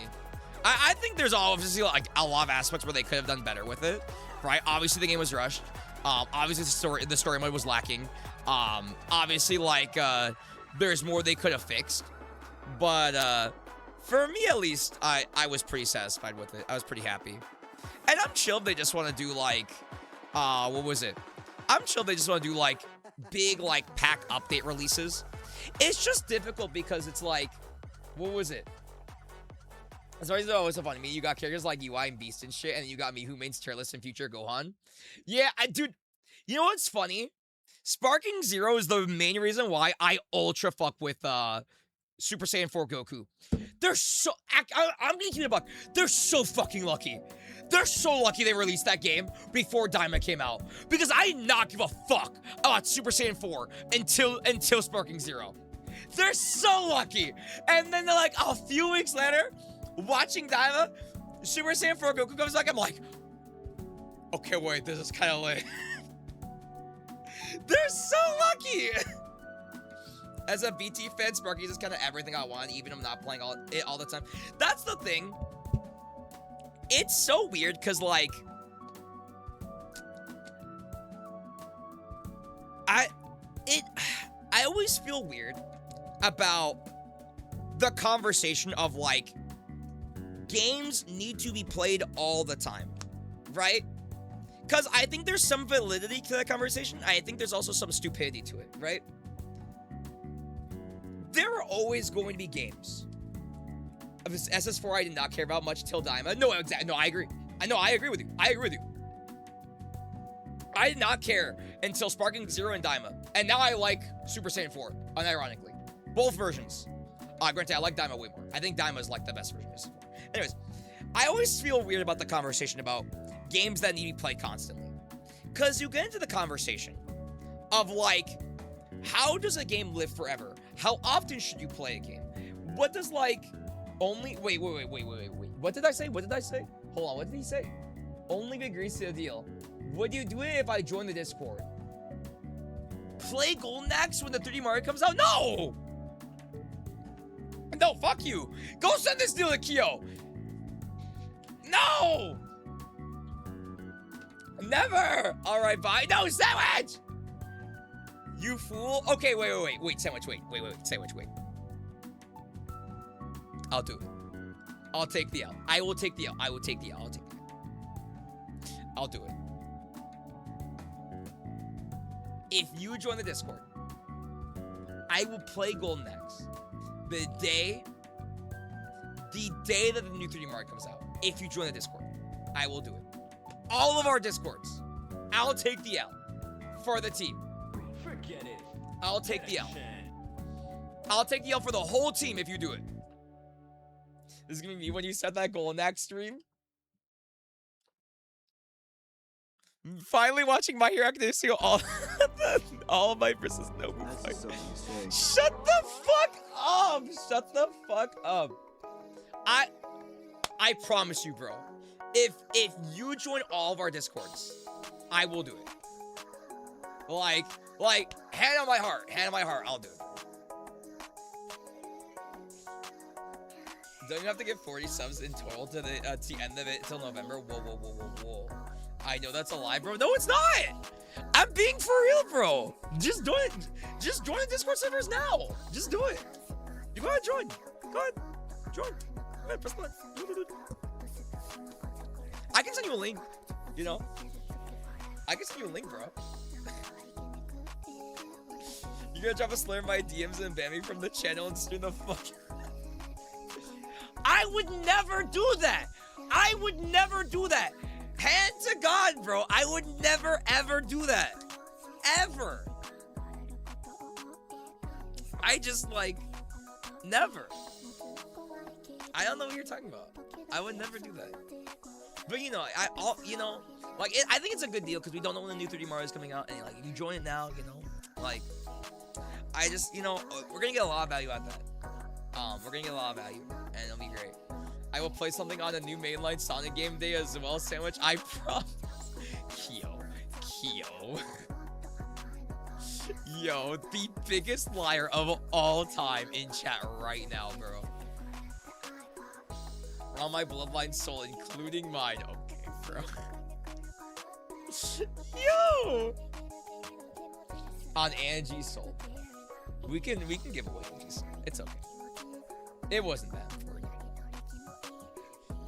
I think there's obviously, like, a lot of aspects where they could have done better with it, right? Obviously, the game was rushed. Obviously, the story mode was lacking. Obviously, like, there's more they could have fixed. But, for me, at least, I was pretty satisfied with it. I was pretty happy. And I'm chill if they just want to do, like, what was it? I'm chill if they just want to do, like, big, like, pack update releases. It's just difficult because it's like, what was it? It's always so funny. You got characters like UI and Beast and shit, and you got me who mains tier list in future Gohan. Yeah, dude, you know what's funny? Sparking Zero is the main reason why I ultra fuck with Super Saiyan 4 Goku. They're so, I'm gonna keep it a buck. They're so fucking lucky. They're so lucky they released that game before Daima came out. Because I did not give a fuck about Super Saiyan 4 until Sparking Zero. They're so lucky. And then they're like, a few weeks later, watching Daima, Super Saiyan 4 Goku comes back, I'm like, okay, wait, this is kind of lit. They're so lucky. As a BT fan, Sparky is kind of everything I want, even if I'm not playing it all the time. That's the thing. It's so weird, because, like, I always feel weird about the conversation of, like, games need to be played all the time, right? Because I think there's some validity to that conversation. I think there's also some stupidity to it, right? There are always going to be games. SS4 I did not care about much till Daima. No, I agree. I agree with you. I did not care until Sparking Zero and Daima. And now I like Super Saiyan 4, unironically. Both versions. Granted, I like Daima way more. I think Daima is like the best version of SS4. Anyways, I always feel weird about the conversation about games that need to be played constantly. Because you get into the conversation of, like, how does a game live forever? How often should you play a game? What does, like, only... Wait. What did I say? Hold on, what did he say? Only if it agrees to the deal. Would you do it if I join the Discord? Play Golden Axe when the 3D Mario comes out? No! No, fuck you. Go send this deal to Kyo. No! Never! Alright, bye. No, Sandwich! You fool. Okay, wait, Sandwich, wait. Sandwich, wait. I'll do it. I'll take the L. I will take the L. I'll do it. If you join the Discord, I will play Golden Axe the day that the new 3D Mario comes out. If you join the Discord, I will do it. All of our Discords, I'll take the L for the team. Forget it. I'll take the L. I'll take the L for the whole team if you do it. This is gonna be me when you start that Golden Axe stream. Finally watching My Hero Academia all of my versus Nobu fight. Shut the fuck up. I promise you, bro. If you join all of our Discords, I will do it. Like, hand on my heart, I'll do it. Don't you have to get 40 subs in total to the end of it until November? Whoa. I know that's a lie, bro. No, it's not. I'm being for real, bro. Just do it. Just join the Discord servers now. Just do it. You go ahead, join. Go ahead, join. Go ahead, press the button. I can send you a link. You know, I can send you a link, bro. You're gonna drop a slur in my DMs and ban me from the channel and stream the fuck. I would never do that. Hand to God, bro. I would never, ever do that. Ever. I just, like, never. I don't know what you're talking about. I would never do that. But, you know, I think it's a good deal because we don't know when the new 3D Mario is coming out. And, like, if you join it now, you know, like, I just, you know, we're going to get a lot of value out of that. We're going to get a lot of value, and it'll be great. I will play something on a new mainline Sonic game day as well, Sandwich. I promise. Kyo. Yo, the biggest liar of all time in chat right now, bro. On my bloodline soul, including mine. Okay, bro. Yo! On Angie's soul. We can give away Angie's soul. It's okay. It wasn't that important.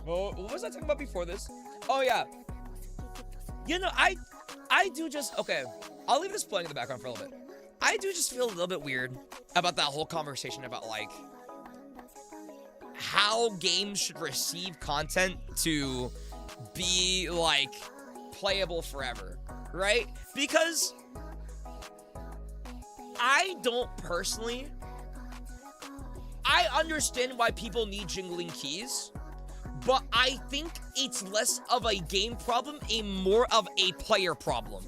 Well, what was I talking about before this? Oh, yeah. You know, I do just... Okay, I'll leave this playing in the background for a little bit. I do just feel a little bit weird about that whole conversation about, like, how games should receive content to be, like, playable forever, right? Because I don't personally... I understand why people need jingling keys, but I think it's less of a game problem and more of a player problem.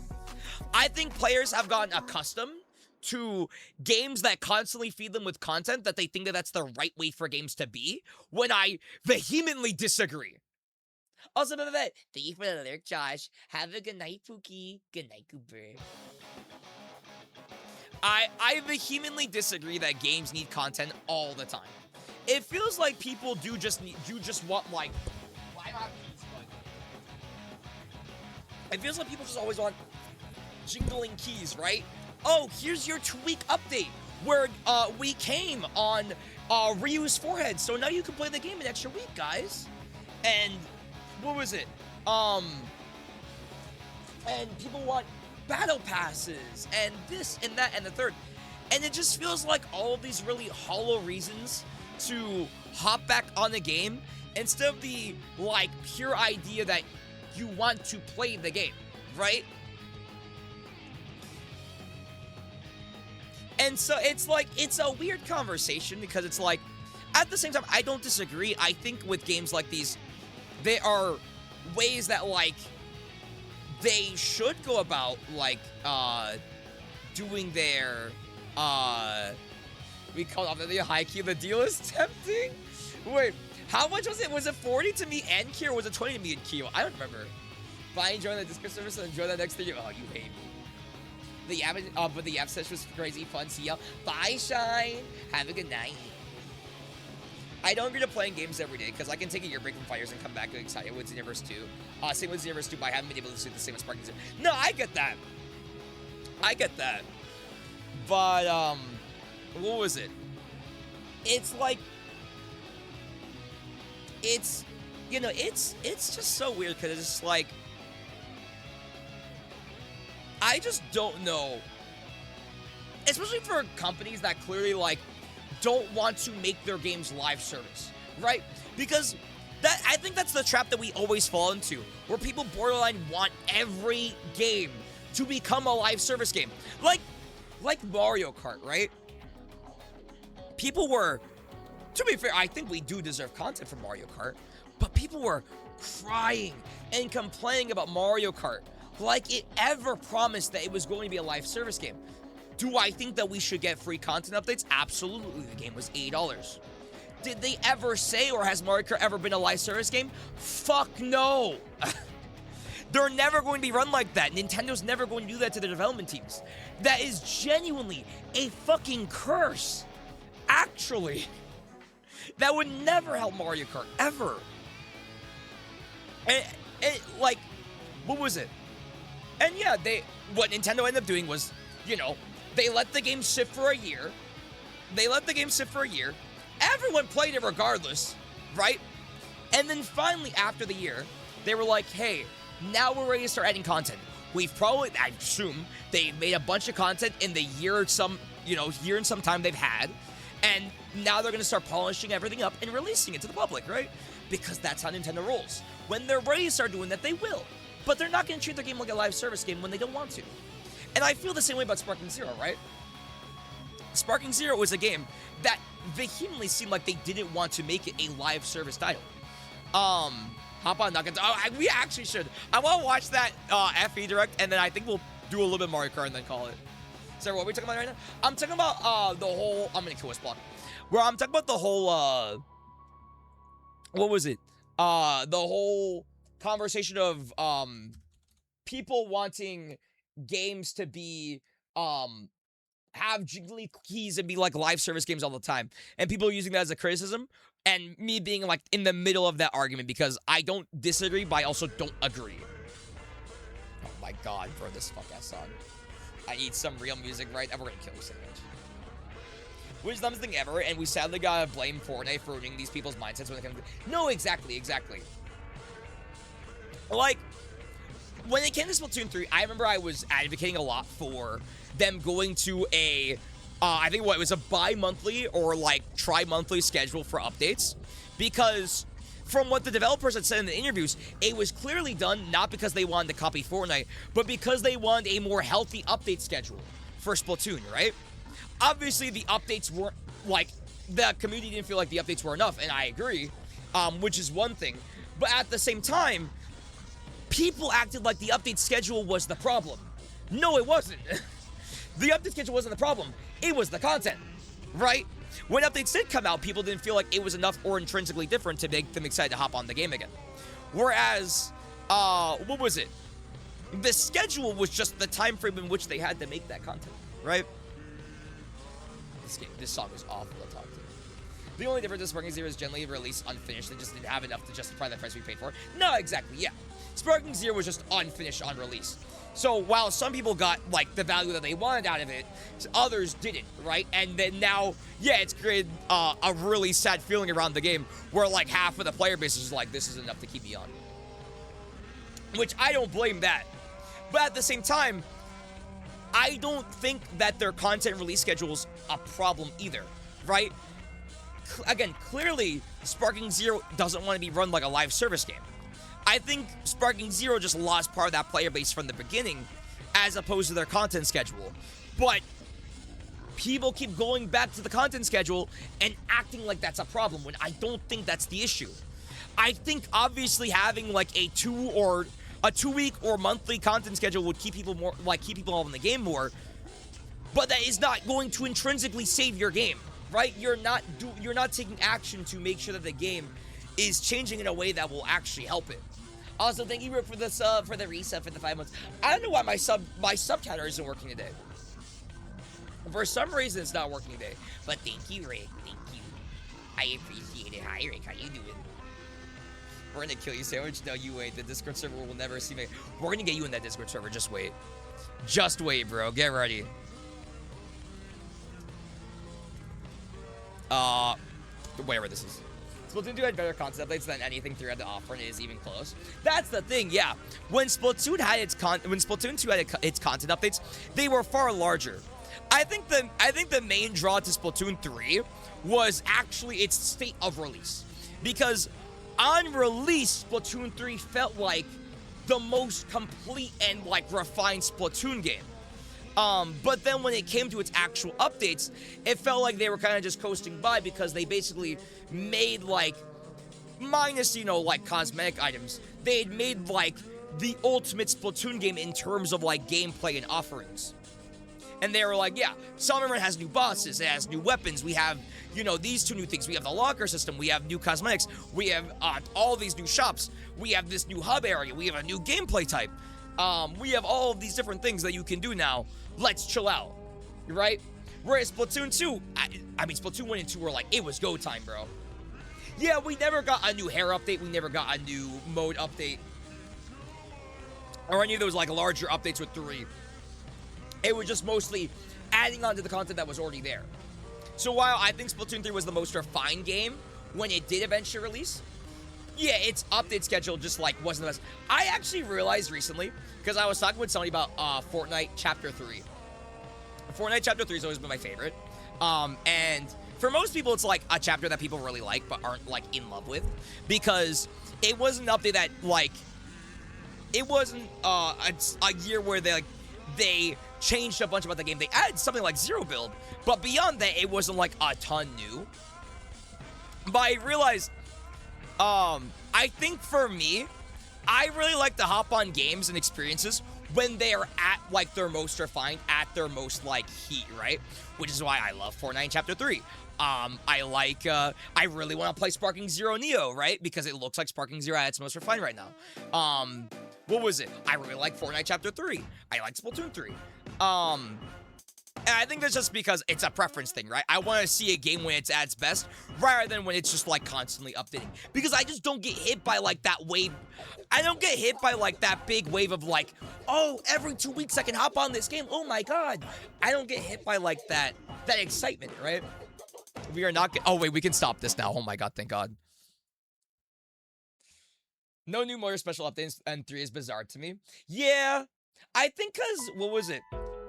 I think players have gotten accustomed to games that constantly feed them with content that they think that that's the right way for games to be, when I vehemently disagree. Also, thank you for the lyric, Josh. Have a good night, Pookie. Good night, Cooper. I vehemently disagree that games need content all the time. It feels like people do just want, like, it feels like people just always want jingling keys, right? Oh, here's your 2-week update where we came on Ryu's forehead, so now you can play the game an extra week, guys. And what was it? And people want battle passes and this and that and the third, and it just feels like all of these really hollow reasons to hop back on the game instead of the, like, pure idea that you want to play the game, right? And so it's like, it's a weird conversation because it's like, at the same time, I don't disagree. I think with games like these, there are ways that, like, they should go about, like, doing their, we call it the high key. The deal is tempting. Wait, how much was it? Was it 40 to me and Kyo, or was it 20 to me and Kyo? I don't remember. But I enjoyed the Discord service and enjoy that next thing. Oh, you hate me. The app, but the app session was crazy fun. See ya. Bye, Shine. Have a good night. I don't agree to playing games every day because I can take a year break from Fires and come back excited with Xenoverse 2. Same with Xenoverse 2, but I haven't been able to do the same as Sparking Zero. No, I get that. I get that. But, what was it? It's like, it's, you know, it's just so weird because it's like, I just don't know, especially for companies that clearly, like, don't want to make their games live service, right? Because that, I think that's the trap that we always fall into, where people borderline want every game to become a live service game. Like Mario Kart, right? People were, to be fair, I think we do deserve content from Mario Kart, but people were crying and complaining about Mario Kart like it ever promised that it was going to be a live service game. Do I think that we should get free content updates? Absolutely. The game was $8. Did they ever say, or has Mario Kart ever been a live service game? Fuck no. They're never going to be run like that. Nintendo's never going to do that to their development teams. That is genuinely a fucking curse. Actually. That would never help Mario Kart, ever. And like, what was it? And yeah, what Nintendo ended up doing was, you know, they let the game sit for a year. Everyone played it regardless, right? And then finally, after the year, they were like, hey, now we're ready to start adding content. We've probably, I assume, they made a bunch of content in the year and some time they've had. And now they're going to start polishing everything up and releasing it to the public, right? Because that's how Nintendo rolls. When they're ready to start doing that, they will. But they're not going to treat their game like a live service game when they don't want to. And I feel the same way about Sparking Zero, right? Sparking Zero was a game that vehemently seemed like they didn't want to make it a live service title. Hop on Nuggets. We actually should. I want to watch that FE Direct, and then I think we'll do a little bit Mario Kart and then call it. So what are we talking about right now? I'm talking about the whole... I'm going to kill this block. Where I'm talking about the whole... what was it? The whole conversation of people wanting games to be... have jiggly keys and be like live service games all the time. And people using that as a criticism. And me being like in the middle of that argument because I don't disagree, but I also don't agree. Oh my god, bro, this fuck-ass song. I need some real music, right? And we're gonna kill you so much. Which is the dumbest thing ever, and we sadly gotta blame Fortnite for ruining these people's mindsets when it comes to... No, exactly. Like, when it came to Splatoon 3, I remember I was advocating a lot for them going to a... I think it was a bi-monthly or like tri-monthly schedule for updates, because from what the developers had said in the interviews, it was clearly done not because they wanted to copy Fortnite, but because they wanted a more healthy update schedule for Splatoon, right? Obviously, the updates weren't like, the community didn't feel like the updates were enough, and I agree, which is one thing, but at the same time, people acted like the update schedule was the problem. No, it wasn't. The update schedule wasn't the problem. It was the content, right? When updates did come out, people didn't feel like it was enough or intrinsically different to make them excited to hop on the game again. Whereas, what was it? The schedule was just the time frame in which they had to make that content, right? This song was awful to talk to. The only difference is Sparking Zero is generally released unfinished. They just didn't have enough to justify the price we paid for it. No, exactly, yeah. Sparking Zero was just unfinished on release. So while some people got, like, the value that they wanted out of it, others didn't, right? And then now, yeah, it's created a really sad feeling around the game where, like, half of the player base is like, this is enough to keep me on. Which I don't blame that. But at the same time, I don't think that their content release schedule's a problem either, right? Again, clearly, Sparking Zero doesn't want to be run like a live service game. I think Sparking Zero just lost part of that player base from the beginning, as opposed to their content schedule. But people keep going back to the content schedule and acting like that's a problem, when I don't think that's the issue. I think obviously having like a 2-week or monthly content schedule would keep people more, like, keep people involved in the game more. But that is not going to intrinsically save your game, right? You're not taking action to make sure that the game is changing in a way that will actually help it. Also, thank you, Rick, for the reset for the 5 months. I don't know why my sub counter isn't working today. For some reason, it's not working today. But thank you, Rick. Thank you. I appreciate it. Hi, Rick. How you doing? We're gonna kill you, Sandwich. No, you wait. The Discord server will never see me. We're gonna get you in that Discord server. Just wait. Just wait, bro. Get ready. Whatever this is. Splatoon 2 had better content updates than anything 3 had to offer, and it is even close. That's the thing, yeah. When Splatoon 2 had its content updates, they were far larger. I think the main draw to Splatoon 3 was actually its state of release, because on release, Splatoon 3 felt like the most complete and like refined Splatoon game. But then when it came to its actual updates, it felt like they were kind of just coasting by, because they basically made, like, minus, you know, like, cosmetic items, they had made, like, the ultimate Splatoon game in terms of, like, gameplay and offerings. And they were like, yeah, Summerman has new bosses, it has new weapons, we have, you know, these 2 new things, we have the locker system, we have new cosmetics, we have all these new shops, we have this new hub area, we have a new gameplay type, we have all of these different things that you can do now. Let's chill out, right? Whereas Splatoon 2, I mean, Splatoon 1 and 2 were like, it was go time, bro. Yeah, we never got a new hair update, we never got a new mode update, or any of those, like, larger updates with 3. It was just mostly adding on to the content that was already there. So while I think Splatoon 3 was the most refined game when it did eventually release, yeah, its update schedule just, like, wasn't the best. I actually realized recently, because I was talking with somebody about Fortnite Chapter 3. Fortnite Chapter 3 has always been my favorite. And for most people, it's, like, a chapter that people really like but aren't, like, in love with. Because it wasn't an update that, like, it wasn't a year where they changed a bunch about the game. They added something like zero build, but beyond that, it wasn't like a ton new. But I realized, I think for me, I really like to hop on games and experiences when they are at like their most refined, at their most like heat, right? Which is why I love Fortnite Chapter 3. I really want to play Sparking Zero Neo, right? Because it looks like Sparking Zero at its most refined right now. What was it? I really like Fortnite Chapter 3. I like Splatoon 3. And I think that's just because it's a preference thing, right? I want to see a game when it's at its best, rather than when it's just like constantly updating. Because I just don't get hit by like that wave. I don't get hit by like that big wave of like, oh, every 2 weeks I can hop on this game. Oh my god. I don't get hit by like that excitement, right? We are not. Oh wait, we can stop this now. Oh my god, thank god. No new motor special updates and 3 is bizarre to me. Yeah, I think because what was it?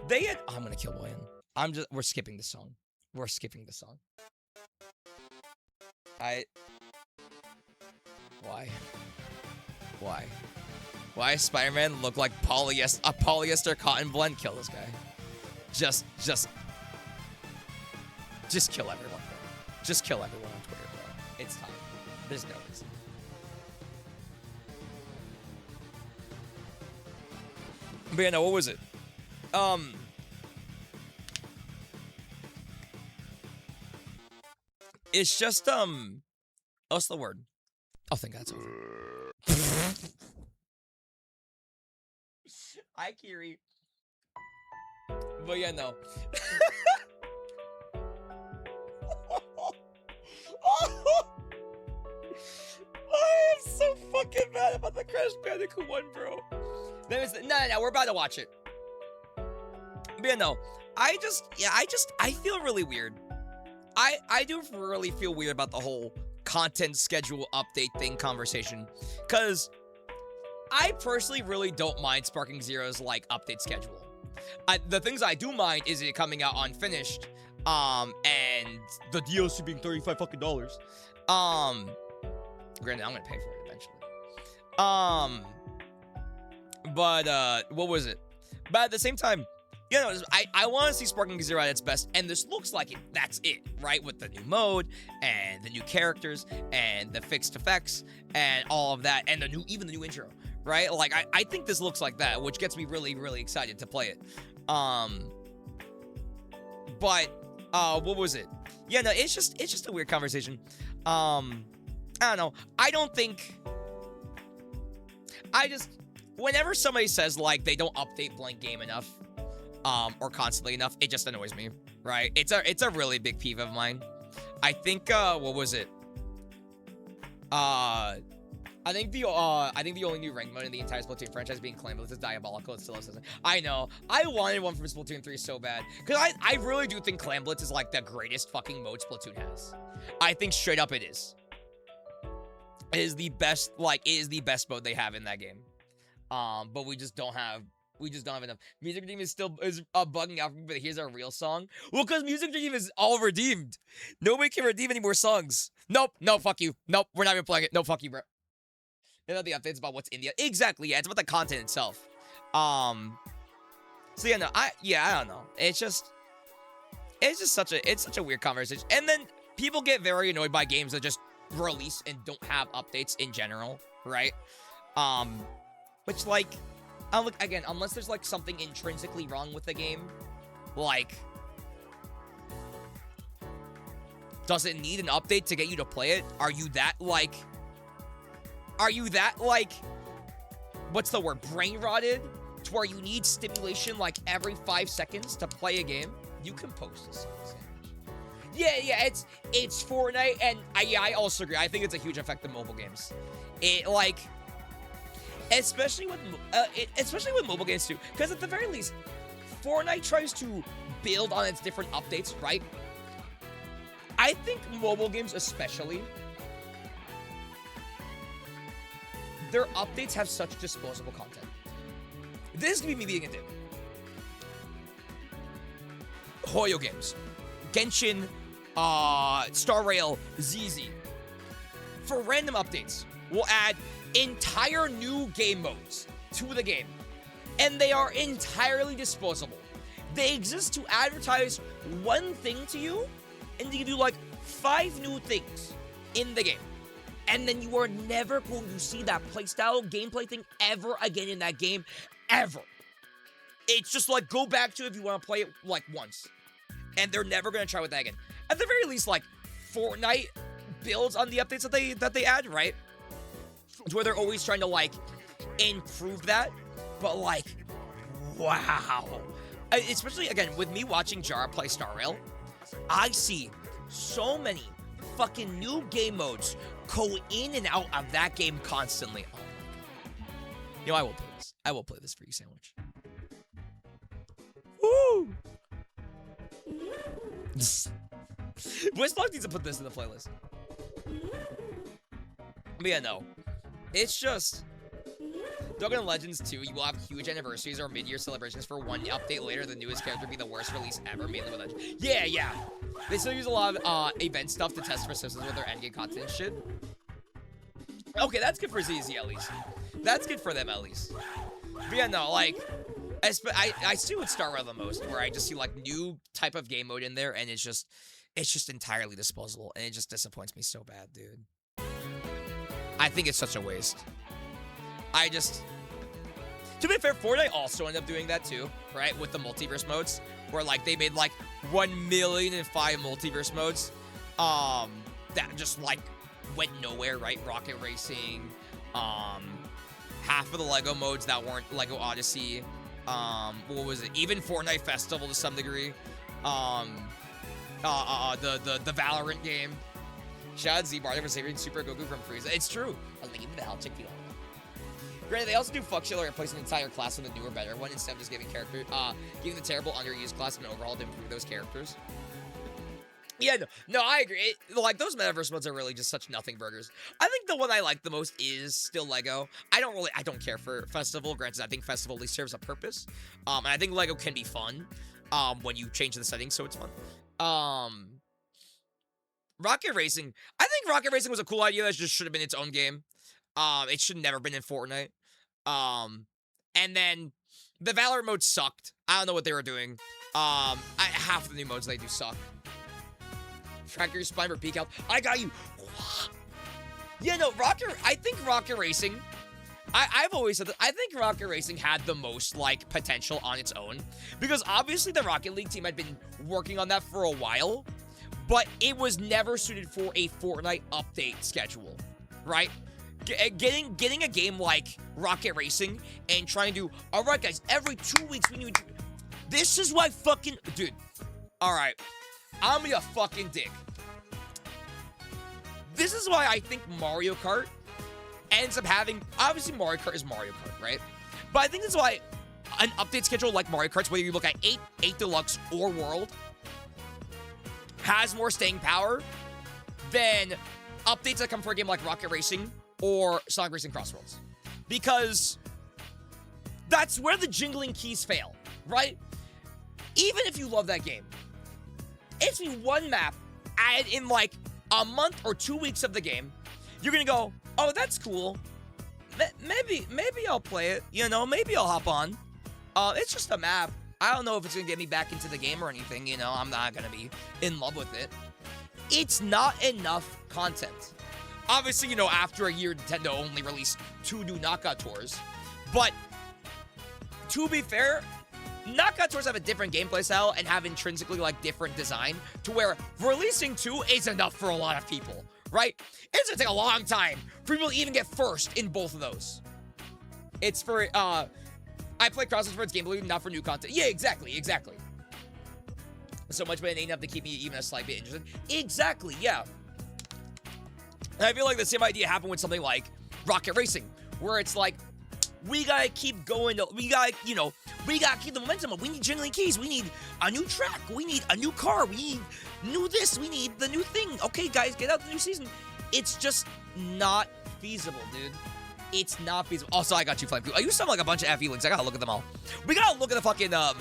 They had. Oh, I'm gonna kill Boyan. We're skipping the song. We're skipping the song. Why? Why does Spider-Man look like a polyester cotton blend? Kill this guy. Just kill everyone, bro. Just kill everyone on Twitter, bro. It's time. There's no reason. But yeah, no, what was it? It's just, what's the word? Oh, thank God it's over. Hi, Kiri. But yeah, no. I am so fucking mad about the Crash Bandicoot 1, bro. No, we're about to watch it. But yeah, no. I feel really weird. I do really feel weird about the whole content schedule update thing conversation. Because I personally really don't mind Sparking Zero's, like, update schedule. The things I do mind is it coming out unfinished. And the DLC being $35 fucking dollars. Granted, I'm gonna pay for it eventually. But what was it? But at the same time, you know, I want to see Sparking Zero at its best, and this looks like it. That's it, right? With the new mode and the new characters and the fixed effects and all of that, and even the new intro, right? Like I think this looks like that, which gets me really, really excited to play it. But what was it? Yeah, no, it's just a weird conversation. I don't know. Whenever somebody says like they don't update blank game enough, or constantly enough, it just annoys me, right? It's a really big peeve of mine. I think what was it? I think the only new rank mode in the entire Splatoon franchise being Clamblitz is diabolical. It still doesn't. I know. I wanted one from Splatoon 3 so bad. Because I really do think Clamblitz is like the greatest fucking mode Splatoon has. I think straight up it is. It is the best, like, it is the best mode they have in that game. But we just don't have enough. Music Dream is bugging out for me, but here's our real song. Well, because Music Dream is all redeemed. Nobody can redeem any more songs. Nope. No, fuck you. Nope. We're not even playing it. No, fuck you, bro. You know, the updates about what's in the... Exactly, yeah. It's about the content itself. So, yeah, no. I don't know. It's just such a weird conversation. And then people get very annoyed by games that just release and don't have updates in general, right? Which, like... look, again, unless there's, like, something intrinsically wrong with the game, like, does it need an update to get you to play it? Are you that, like, what's the word, brain rotted, to where you need stimulation, like, every 5 seconds to play a game? You can post this. Yeah, it's Fortnite, and I also agree. I think it's a huge effect of mobile games. It, like... Especially with mobile games too, because at the very least, Fortnite tries to build on its different updates, right? I think mobile games especially, their updates have such disposable content. This could be me being a dick. Hoyo games, Genshin, Star Rail, ZZ. For random updates, we'll add entire new game modes to the game, and they are entirely disposable. They exist to advertise one thing to you and to give you like 5 new things in the game. And then you are never going to see that playstyle, gameplay thing ever again in that game, ever. It's just like, go back to it if you want to play it like once. And they're never going to try with that again. At the very least, like, Fortnite builds on the updates that they add, right? It's where they're always trying to, like, improve that. But, like, wow. Especially, again, with me watching Jara play Star Rail, I see so many fucking new game modes go in and out of that game constantly. Oh my god. You know, I will play this. I will play this for you, Sandwich. Woo! Westlock needs to put this in the playlist. But yeah, no. It's just... Dragon Legends 2, you will have huge anniversaries or mid-year celebrations for one update later. The newest character be the worst release ever, mainly with Legends. Yeah, yeah. They still use a lot of event stuff to test persistence with their endgame content and shit. Okay, that's good for ZZ at least. That's good for them at least. But yeah, no, like, I see with Star Rail the most, where I just see like new type of game mode in there, and it's just entirely disposable, and it just disappoints me so bad, dude. I think it's such a waste. To be fair, Fortnite also ended up doing that too, right? With the multiverse modes, where like they made like 1,000,005 multiverse modes, that just like went nowhere, right? Rocket Racing, half of the Lego modes that weren't Lego Odyssey, what was it? Even Fortnite Festival to some degree, the Valorant game. Shout out Z-Bar for saving Super Goku from Frieza. It's true. I was like, even the hell, check it out. Granted, they also do fuck shit like replace an entire class with a newer, better one instead of just giving the terrible underused class an overhaul to improve those characters. Yeah, no, I agree. Like, those metaverse modes are really just such nothing burgers. I think the one I like the most is still Lego. I don't care for Festival. Granted, I think Festival at least serves a purpose. And I think Lego can be fun, when you change the settings so it's fun. Rocket Racing. I think Rocket Racing was a cool idea that just should have been its own game. It should have never been in Fortnite. And then the Valorant mode sucked. I don't know what they were doing. Half of the new modes they do suck. Track your spine for peak health. I got you. Yeah, no, I think Rocket Racing, I've always said that, I think Rocket Racing had the most, like, potential on its own. Because obviously the Rocket League team had been working on that for a while, but it was never suited for a Fortnite update schedule, right? Getting a game like Rocket Racing and trying to do, all right, guys, every 2 weeks we need to, this is why fucking, dude, all right, I'm gonna be a fucking dick. This is why I think Mario Kart ends up having, obviously Mario Kart is Mario Kart, right? But I think that's why an update schedule like Mario Kart's, whether you look at 8 Deluxe or World, has more staying power than updates that come for a game like Rocket Racing or Sonic Racing Crossroads. Because that's where the jingling keys fail, right? Even if you love that game, it's one map, and in like a month or 2 weeks of the game, you're gonna go, oh, that's cool. Maybe I'll play it, you know, maybe I'll hop on. It's just a map. I don't know if it's gonna get me back into the game or anything, you know, I'm not gonna be in love with it. It's not enough content. Obviously, you know, after a year, Nintendo only released 2 new Knockout Tours. But, to be fair, Knockout Tours have a different gameplay style and have intrinsically, like, different design to where releasing 2 is enough for a lot of people, right? It's gonna take a long time for people to even get first in both of those. It's for, I play Crossroads for its gameplay, not for new content. Yeah, exactly. So much, but it ain't enough to keep me even a slight bit interested. Exactly, yeah. And I feel like the same idea happened with something like Rocket Racing, where it's like, we gotta keep going, we gotta keep the momentum up. We need jingling keys, we need a new track, we need a new car, we need new this, we need the new thing. Okay, guys, get out the new season. It's just not feasible, dude. It's not feasible. Also, I got you, Flame. You sound like a bunch of FE links. I gotta look at them all. We gotta look at the fucking, at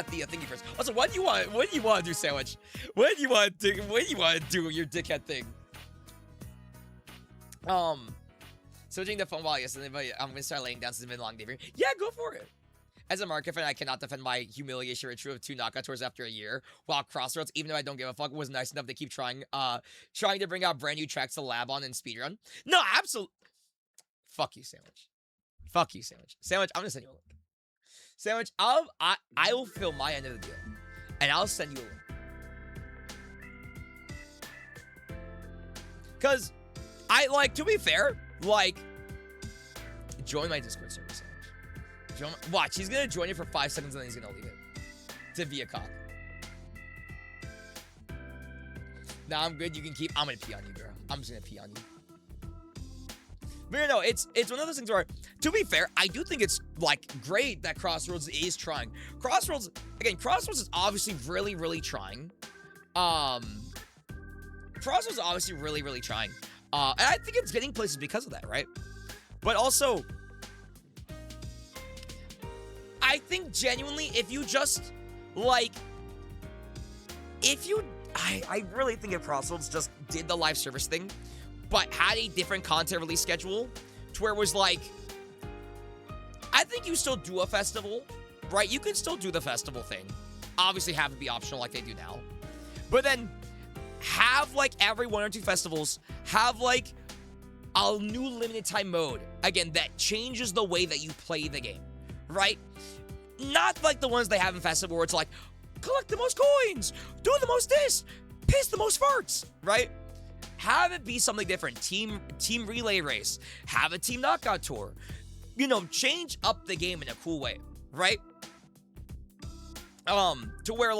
the thingy first. Also, what do you want to do, Sandwich? What do you want to do your dickhead thing? Switching the phone while yesterday, but I'm gonna start laying down since it's been a long day for you. Yeah, go for it. As a market fan, I cannot defend my humiliation ritual of 2 knockout tours after a year. While Crossroads, even though I don't give a fuck, was nice enough to keep trying to bring out brand new tracks to lab on and speedrun. No, absolutely. Fuck you, Sandwich. Fuck you, Sandwich. Sandwich, I'm gonna send you a link. Sandwich, I will fill my end of the deal. And I'll send you a link. Cause to be fair, join my Discord server, Sandwich. Watch, he's gonna join it for 5 seconds and then he's gonna leave it. To be a cock. Nah, I'm good. You can keep. I'm gonna pee on you, bro. I'm just gonna pee on you. But no, it's one of those things where, to be fair, I do think it's great that Crossroads is trying. Crossroads is obviously really, really trying. Crossroads is obviously really, really trying. And I think it's getting places because of that, right? But also, I think genuinely, if you just, I really think if Crossroads just did the live service thing, but had a different content release schedule, to where it was I think you still do a festival, right? You can still do the festival thing. Obviously have it be optional like they do now. But then have every 1 or 2 festivals have a new limited time mode, again, that changes the way that you play the game, right? Not the ones they have in festival where it's collect the most coins, do the most this, piss the most farts, right? Have it be something different. Team relay race, have a team knockout tour, change up the game in a cool way, right? To where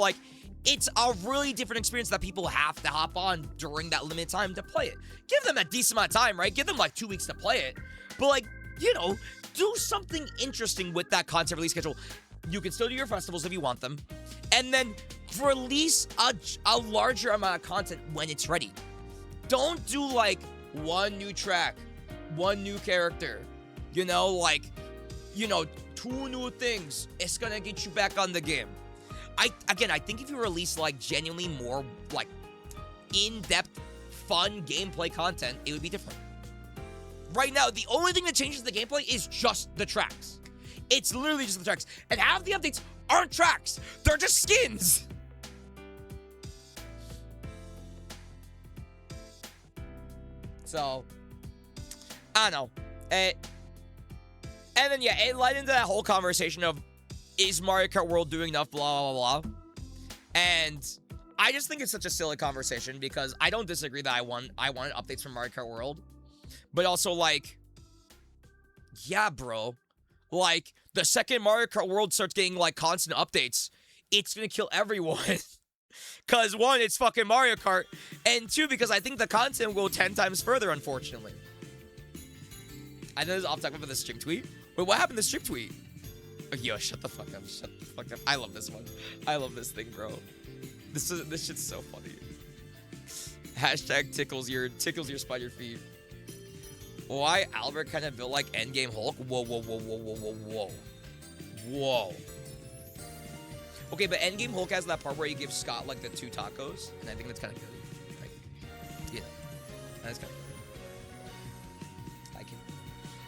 it's a really different experience that people have to hop on during that limited time to play it. Give them a decent amount of time, right? Give them 2 weeks to play it. But do something interesting with that content release schedule. You can still do your festivals if you want them. And then release a larger amount of content when it's ready. Don't do 1 new track, 1 new character, 2 new things. It's gonna get you back on the game. I think if you release genuinely more in-depth, fun gameplay content, it would be different. Right now, the only thing that changes the gameplay is just the tracks. It's literally just the tracks. And half the updates aren't tracks. They're just skins. So, I don't know. And then, yeah, it led into that whole conversation of, is Mario Kart World doing enough, blah, blah, blah. And I just think it's such a silly conversation because I don't disagree that I wanted updates from Mario Kart World. But also, yeah, bro. The second Mario Kart World starts getting, constant updates, it's gonna kill everyone. Because, 1, it's fucking Mario Kart. And 2, because I think the content will go 10 times further, unfortunately. I know this is off topic for the stream tweet. Wait, what happened to the stream tweet? Oh, yo, shut the fuck up. Shut the fuck up. I love this one. I love this thing, bro. This shit's so funny. Hashtag tickles your spider feet. Why Albert kind of built like Endgame Hulk? Whoa, whoa, whoa, whoa, whoa, whoa, whoa. Whoa. Okay, but Endgame Hulk has that part where he gives Scott like the 2 tacos, and I think that's kind of good. Like, yeah, that's kind of good. I can.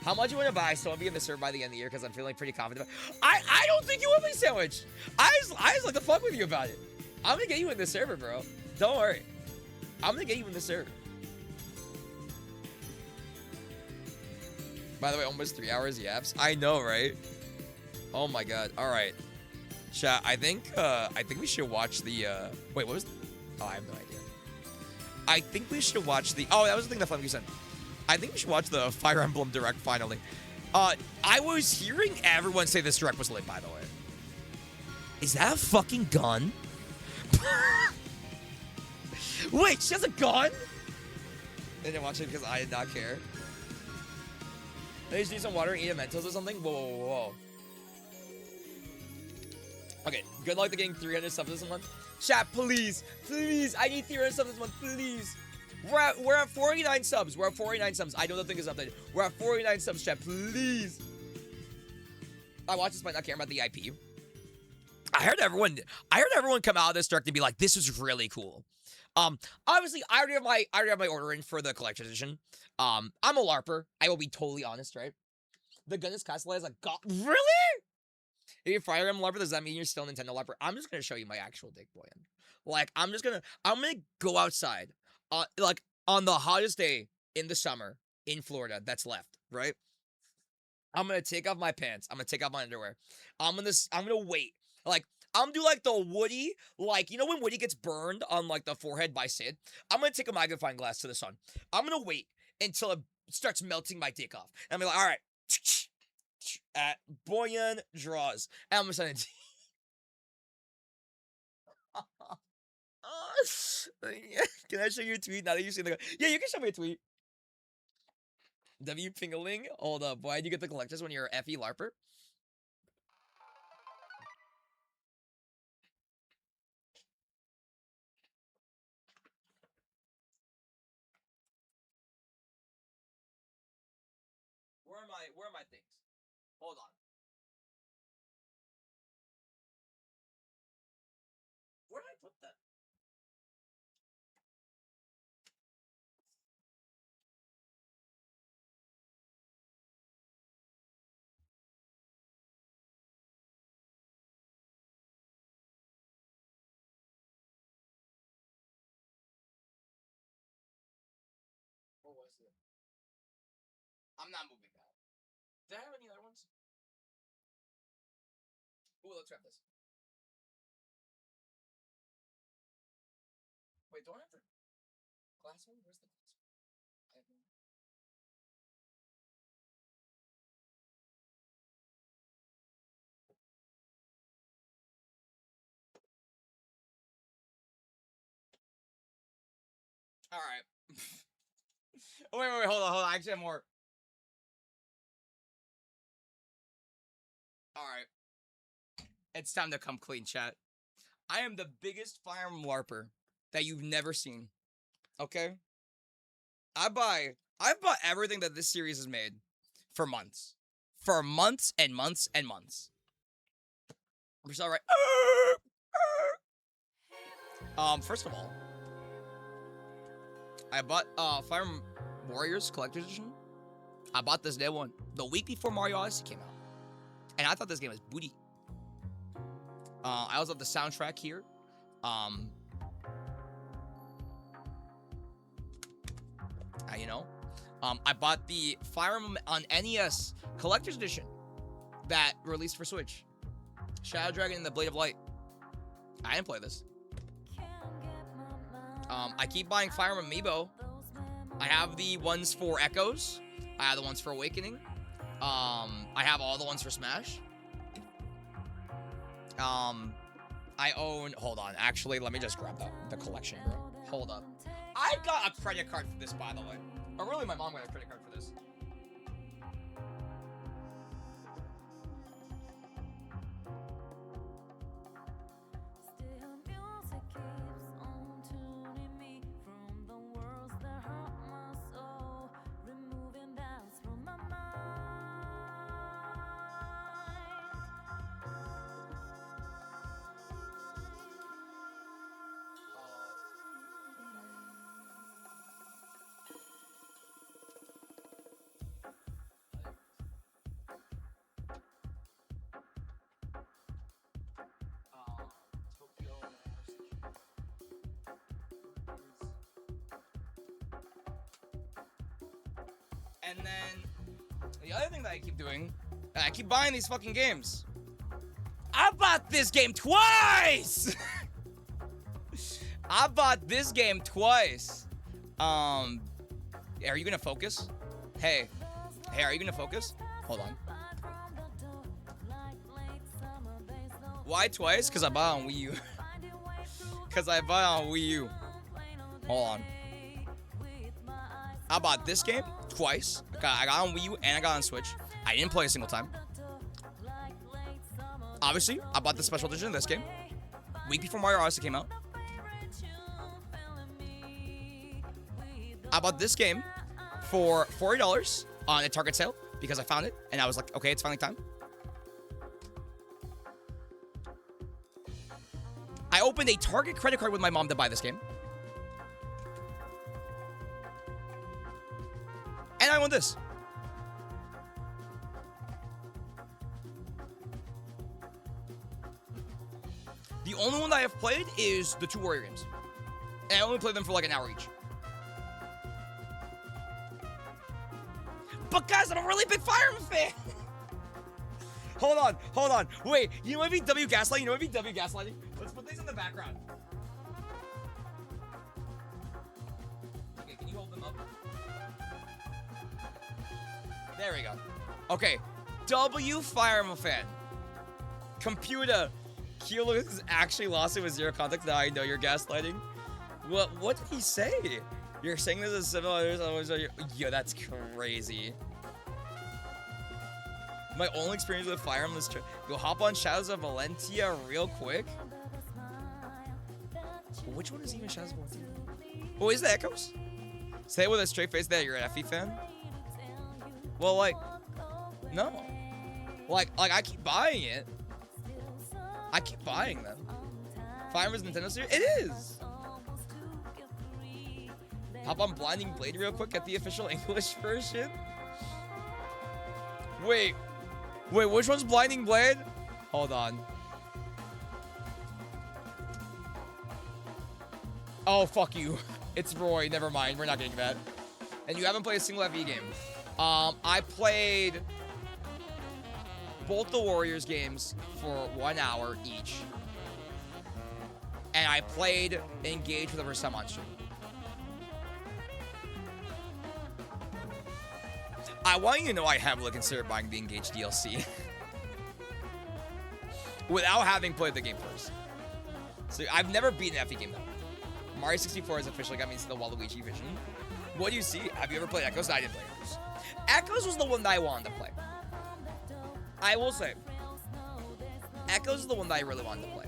How much you want to buy? So I'll be in the server by the end of the year because I'm feeling pretty confident. I don't think you will be Sandwich. I just like to fuck with you about it. I'm gonna get you in the server, bro. Don't worry. I'm gonna get you in the server. By the way, almost 3 hours yaps. I know, right? Oh my god. All right, chat. I think we should watch the. Wait, what was? Oh, I have no idea. I think we should watch the. Oh, that was the thing that Flemmy said. I think we should watch the Fire Emblem Direct finally. I was hearing everyone say this Direct was lit. By the way, is that a fucking gun? Wait, she has a gun? I didn't watch it because I did not care. They just need some water and eat a Mentos or something? Whoa, whoa, whoa, whoa. Okay, good luck to getting 300 subs this month. Chat, please, please, I need 300 subs this month, please. We're at 49 subs. We're at 49 subs. I know the thing is updated. We're at 49 subs, chat, please. I watched this, but not care about the IP. I heard everyone come out of this Direct and be like, this was really cool. Obviously, I already have my order in for the collector's edition. I'm a LARPer. I will be totally honest, right? The gun is classified as a god. Really? If you're Fire Emblem LARPer, does that mean you're still a Nintendo LARPer? I'm just gonna show you my actual dick, Boyan. Like, I'm gonna go outside, like on the hottest day in the summer in Florida that's left, right? I'm gonna take off my pants. I'm gonna take off my underwear. I'm gonna wait. Like, I'm gonna do like the Woody, like, you know when Woody gets burned on like the forehead by Sid? I'm gonna take a magnifying glass to the sun. I'm gonna wait until it starts melting my dick off. And I'm gonna be like, all right. Boyan draws. And I'm gonna send it. Can I show you a tweet now that you see the? Yeah, you can show me a tweet. W Pingaling. Hold up. Why do you get the collectors when you're a FE LARPer? Where are my things? Hold on. Where did I put that? What was it? I'm not moving that. Did I have any other ones? Ooh, let's grab this. Wait, don't I have the glass one? Where's the glass one? I have one. All right. Wait, hold on. I actually have more. All right. It's time to come clean, chat. I am the biggest Fire Emblem LARPer that you've never seen. Okay? I've bought everything that this series has made for months. For months and months and months. We're still right. First of all, I bought Fire Emblem Warriors Collector's Edition. I bought this day one the week before Mario Odyssey came out. And I thought this game was booty. I also have the soundtrack here. You know, I bought the Fire Emblem on NES Collector's Edition that released for Switch. Shadow Dragon and the Blade of Light. I didn't play this. I keep buying Fire Emblem Amiibo. I have the ones for Echoes. I have the ones for Awakening. I have all the ones for Smash. I own. Hold on. Actually, let me just grab the collection, bro. Hold up. I got a credit card for this, by the way. Or really, my mom got a credit card for this. And then the other thing that I keep doing, I keep buying these fucking games. I bought this game twice. I bought this game twice. Are you gonna focus? Hey, are you gonna focus? Hold on. Why twice? Because I bought on Wii U. Because I bought on Wii U. Hold on. I bought this game twice. I got on Wii U and I got on Switch. I didn't play a single time. Obviously, I bought the special edition of this game week before Mario Odyssey came out. I bought this game for $40 on a Target sale because I found it and I was like, okay, it's finally time. I opened a Target credit card with my mom to buy this game. And I won this. The only one that I have played is the 2 Warrior games. And I only played them for like an hour each. But guys, I'm a really big Fire Emblem fan. Hold on. Wait, you know what would be W gaslighting? You know what would be W gaslighting? Let's put these in the background. Okay, can you hold them up? There we go. Okay, W Fire Emblem fan. Computer, Kilo has actually lost it with 0 context. Now I know you're gaslighting. What did he say? You're saying this is similar. Yo, that's crazy. My only experience with Fire Emblem is go hop on Shadows of Valentia real quick. Which one is even Shadows of Valentia? Oh, is that Echoes? Say it with a straight face that you're an FE fan. Well, like, no. Like I keep buying it. I keep buying them. Fire Emblem's Nintendo series? It is. Hop on Blinding Blade real quick. Get the official English version. Wait, which one's Blinding Blade? Hold on. Oh, fuck you. It's Roy. Never mind. We're not getting that. And you haven't played a single FE game. I played both the Warriors games for 1 hour each. And I played Engage for the first time on stream. I want you to know I heavily considered buying the Engage DLC. Without having played the game first. So I've never beaten an FE game though. Mario 64 has officially got me into the Waluigi vision. What do you see? Have you ever played Echoes? I didn't play Echoes. Echoes was the one that I wanted to play. I will say, Echoes is the one that I really wanted to play.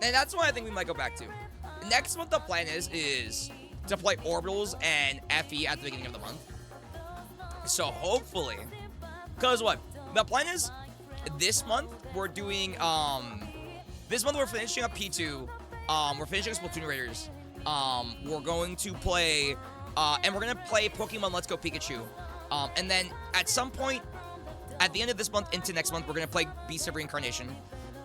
And that's what I think we might go back to. Next month the plan is to play Orbitals and FE at the beginning of the month. So hopefully, because what? The plan is, this month we're doing, this month we're finishing up P2. We're finishing Splatoon Raiders. We're going to play, and we're going to play Pokemon Let's Go Pikachu. And then at some point, at the end of this month into next month, we're going to play Beast of Reincarnation.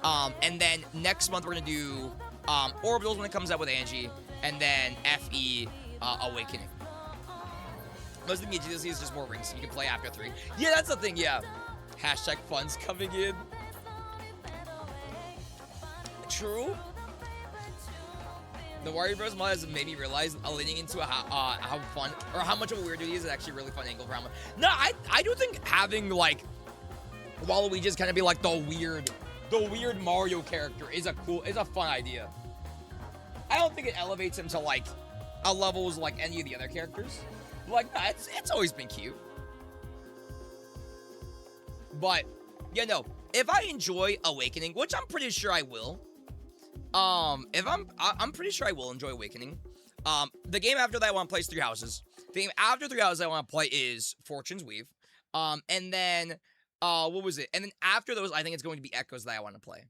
And then next month, we're going to do Orbitals when it comes out with Angie. And then FE Awakening. Most of the DLC is just more rings, so you can play after 3. Yeah, that's the thing, yeah. Hashtag funds coming in. True. The Wario Bros mod has made me realize leaning into how fun, or how much of a weirdo he is actually a really fun angle for how much. No, I do think having, like, Waluigi's kind of be like the weird Mario character is a fun idea. I don't think it elevates him to, like, a levels like any of the other characters. Like, nah, it's always been cute. But, yeah, no. If I enjoy Awakening, which I'm pretty sure I will. I'm pretty sure I will enjoy Awakening. The game after that I want to play is 3 Houses. The game after 3 Houses I want to play is Fortune's Weave. And then, what was it? And then after those, I think it's going to be Echoes that I want to play.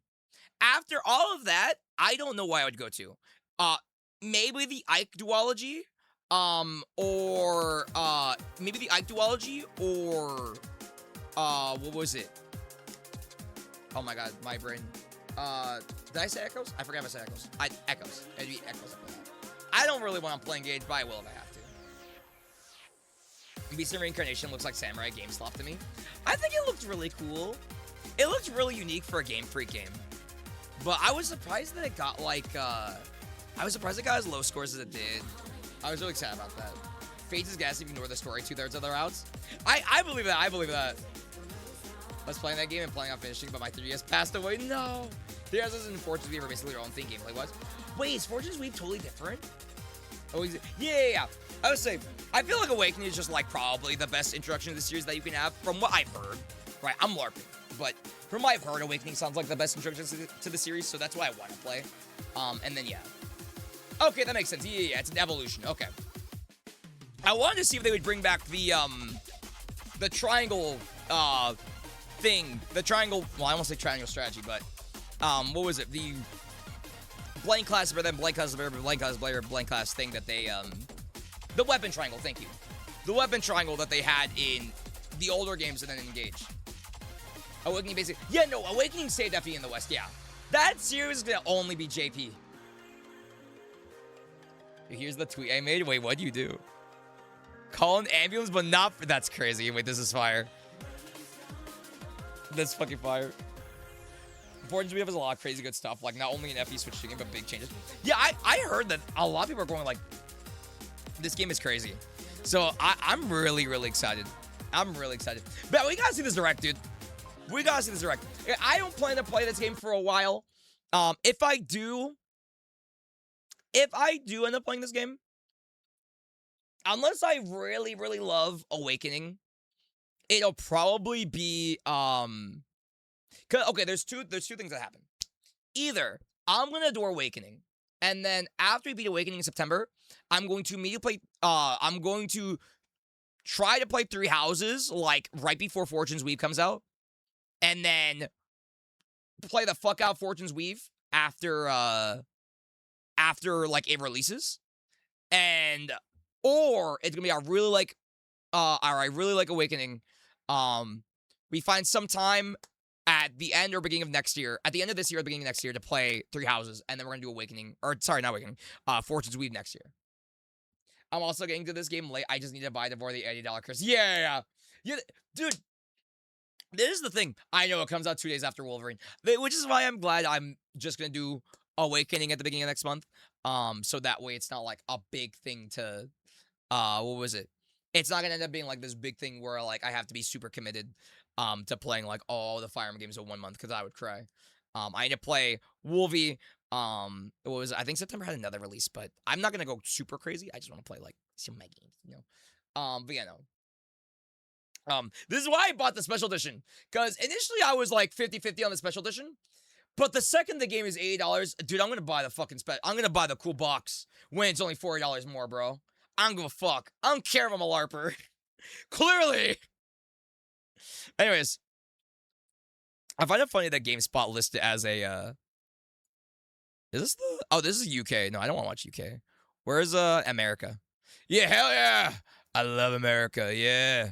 After all of that, I don't know why I would go to. Maybe the Ike duology. Or maybe the Ike duology, or what was it? Oh my god, my brain. Did I say Echoes? I forgot if I said Echoes. Echoes. It'd be Echoes. I don't really want to play Engage, but I will if I have to. Beast of Reincarnation looks like Samurai Game Slop to me. I think it looked really cool. It looked really unique for a Game Freak game. But I was surprised that it got like, I was surprised it got as low scores as it did. I was really excited about that. Fates is gas if you ignore the story 2/3 of the routes. I believe that. I believe that. I was playing that game and planning on finishing, but my 3DS passed away. No. 3DS and Fortune's Weave are basically their own thing gameplay-wise. Wait, is Fortune's Weave totally different? Oh, is it? Yeah. I would say, I feel like Awakening is just like probably the best introduction to the series that you can have from what I've heard. Right, I'm LARPing, but from what I've heard, Awakening sounds like the best introduction to the series, so that's why I want to play. And then, yeah. Okay, that makes sense. Yeah, it's an evolution. Okay. I wanted to see if they would bring back the triangle, thing. The triangle, well, I won't say triangle strategy, but, what was it? The blank class, but then blank class, blank class, blank class thing that they, the weapon triangle, thank you. The weapon triangle that they had in the older games and then Engage. Awakening basically, yeah, no, Awakening saved FE in the West, yeah. That series is gonna only be JP. Here's the tweet I made. Wait, what do you do? Call an ambulance, but not for... That's crazy. Wait, this is fire. That's fucking fire. Fortunes, we have a lot of crazy good stuff. Like, not only an FE Switch game, but big changes. Yeah, I heard that a lot of people are going like, this game is crazy. So, I'm really, really excited. I'm really excited. But we gotta see this direct, dude. We gotta see this direct. I don't plan to play this game for a while. If I do end up playing this game, unless I really, really love Awakening, it'll probably be okay, there's two things that happen. Either I'm gonna do Awakening, and then after we beat Awakening in September, I'm going to immediately play. I'm going to try to play Three Houses like right before Fortune's Weave comes out, and then play the fuck out Fortune's Weave after like it releases, or it's gonna be I really like Awakening. We find some time at the end or beginning of next year, at the end of this year or the beginning of next year, to play Three Houses, and then we're gonna do Awakening, or sorry, not Awakening, Fortune's Weave next year. I'm also getting to this game late. I just need to buy the $80 Chris. Yeah, dude. This is the thing. I know it comes out 2 days after Wolverine, which is why I'm glad I'm just gonna do Awakening at the beginning of next month. So that way it's not like a big thing to, what was it? It's not gonna end up being like this big thing where like I have to be super committed, to playing like all the Fire Emblem games in 1 month, because I would cry. I need to play Wolvie. What was it? I think September had another release, but I'm not gonna go super crazy. I just want to play like some of my games, you know. But yeah, no. This is why I bought the special edition, because initially I was like 50-50 on the special edition, but the second the game is $80, dude, I'm gonna buy the fucking I'm gonna buy the cool box when it's only $40 more, bro. I don't give a fuck. I don't care if I'm a LARPer. Clearly. Anyways, I find it funny that GameSpot listed as a, is this the, oh, this is UK. No, I don't want to watch UK. Where's, America? Yeah, hell yeah. I love America, yeah.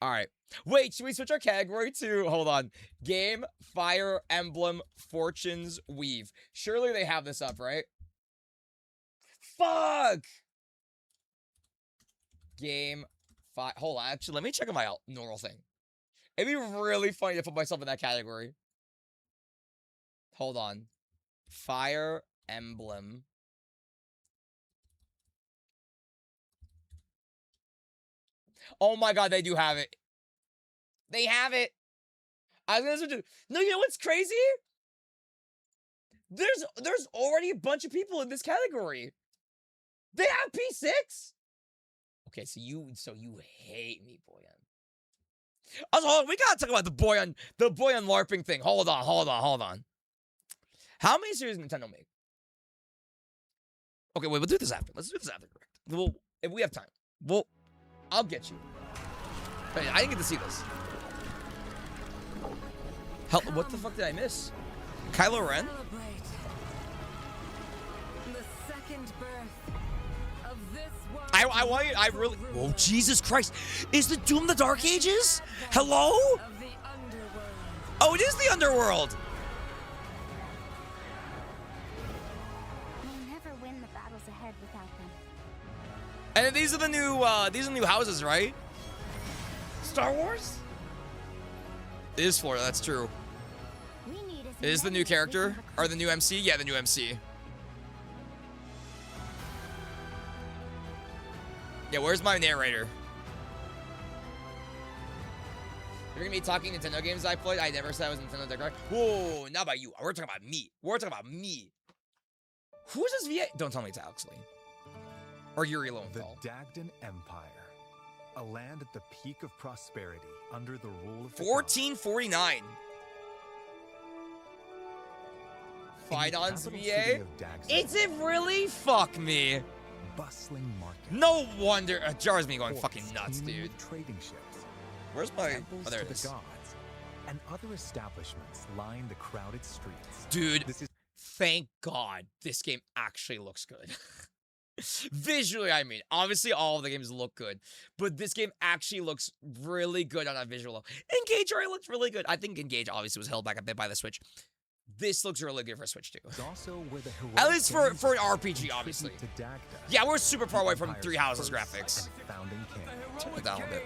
All right. Wait, should we switch our category to, hold on, Game, Fire Emblem, Fortune's Weave? Surely they have this up, right? Fuck! Game, hold on, actually, let me check on my normal thing. It'd be really funny to put myself in that category. Hold on. Fire Emblem. Oh my god, they do have it. They have it. I was gonna do. No, you know what's crazy? There's already a bunch of people in this category. They have P6. Okay, so you hate me, Boyan. Also, hold on, we gotta talk about the Boyan LARPing thing. Hold on. How many series did Nintendo make? Okay, wait, we'll do this after. Let's do this after, correct? Well, if we have time. Well, I'll get you. Wait, I didn't get to see this. Hell, what the fuck did I miss? Kylo Ren? The second birth of this world. I really. Oh, Jesus Christ! Is the Doom the Dark Ages? Hello? Of the underworld. Oh, it is the Underworld. We'll never win the battles ahead without them. And these are the new houses, right? Star Wars? It is Florida, that's true. We need as Is the many new as we character? can Or the new MC? Yeah, the new MC. Yeah, where's my narrator? You're gonna be talking Nintendo games I played? I never said I was Nintendo Deck. Whoa, not about you. We're talking about me. We're talking about me. Who's this VA? Don't tell me it's Alex Lee. Or Yuri The Lowenthal. Dagdan Empire, a land at the peak of prosperity under the rule of the 1449. gods. In the Finance capital VA? city of Dagdan, Is it really? Fuck me. bustling market. No wonder. Jars me going ports fucking nuts, teeming dude. with trading ships, Where's my... temples Oh, there to it the is. gods, and other establishments line the crowded streets. Dude, This is thank God this game actually looks good. Visually, I mean. Obviously, all of the games look good. But this game actually looks really good on a visual level. Engage already looks really good. I think Engage obviously was held back a bit by the Switch. This looks really good for Switch 2. It's also where the At least for games an are RPG, contribute obviously. to Dagda, Yeah, we're super far away from Empire's Three Houses first graphics. and founding king. Turn it down a bit.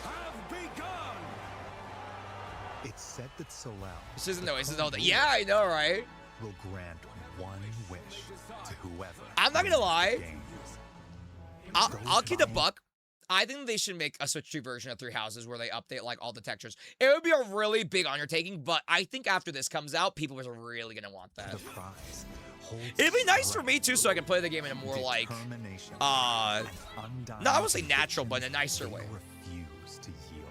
Have begun. It's said that Solel, This isn't the no, this is current no. ruler, Yeah, I know, right? will grant one wish to whoever. I'm not gonna wins the lie. games. I'll keep the buck. I think they should make a Switch 2 version of Three Houses where they update like all the textures. It would be a really big undertaking, but I think after this comes out, people are really gonna want that. The prize holds It'd be nice for me strength, too, so I can play the game in a more like, determination, no, and undying I would say natural, but in a conviction nicer way. they refuse to yield.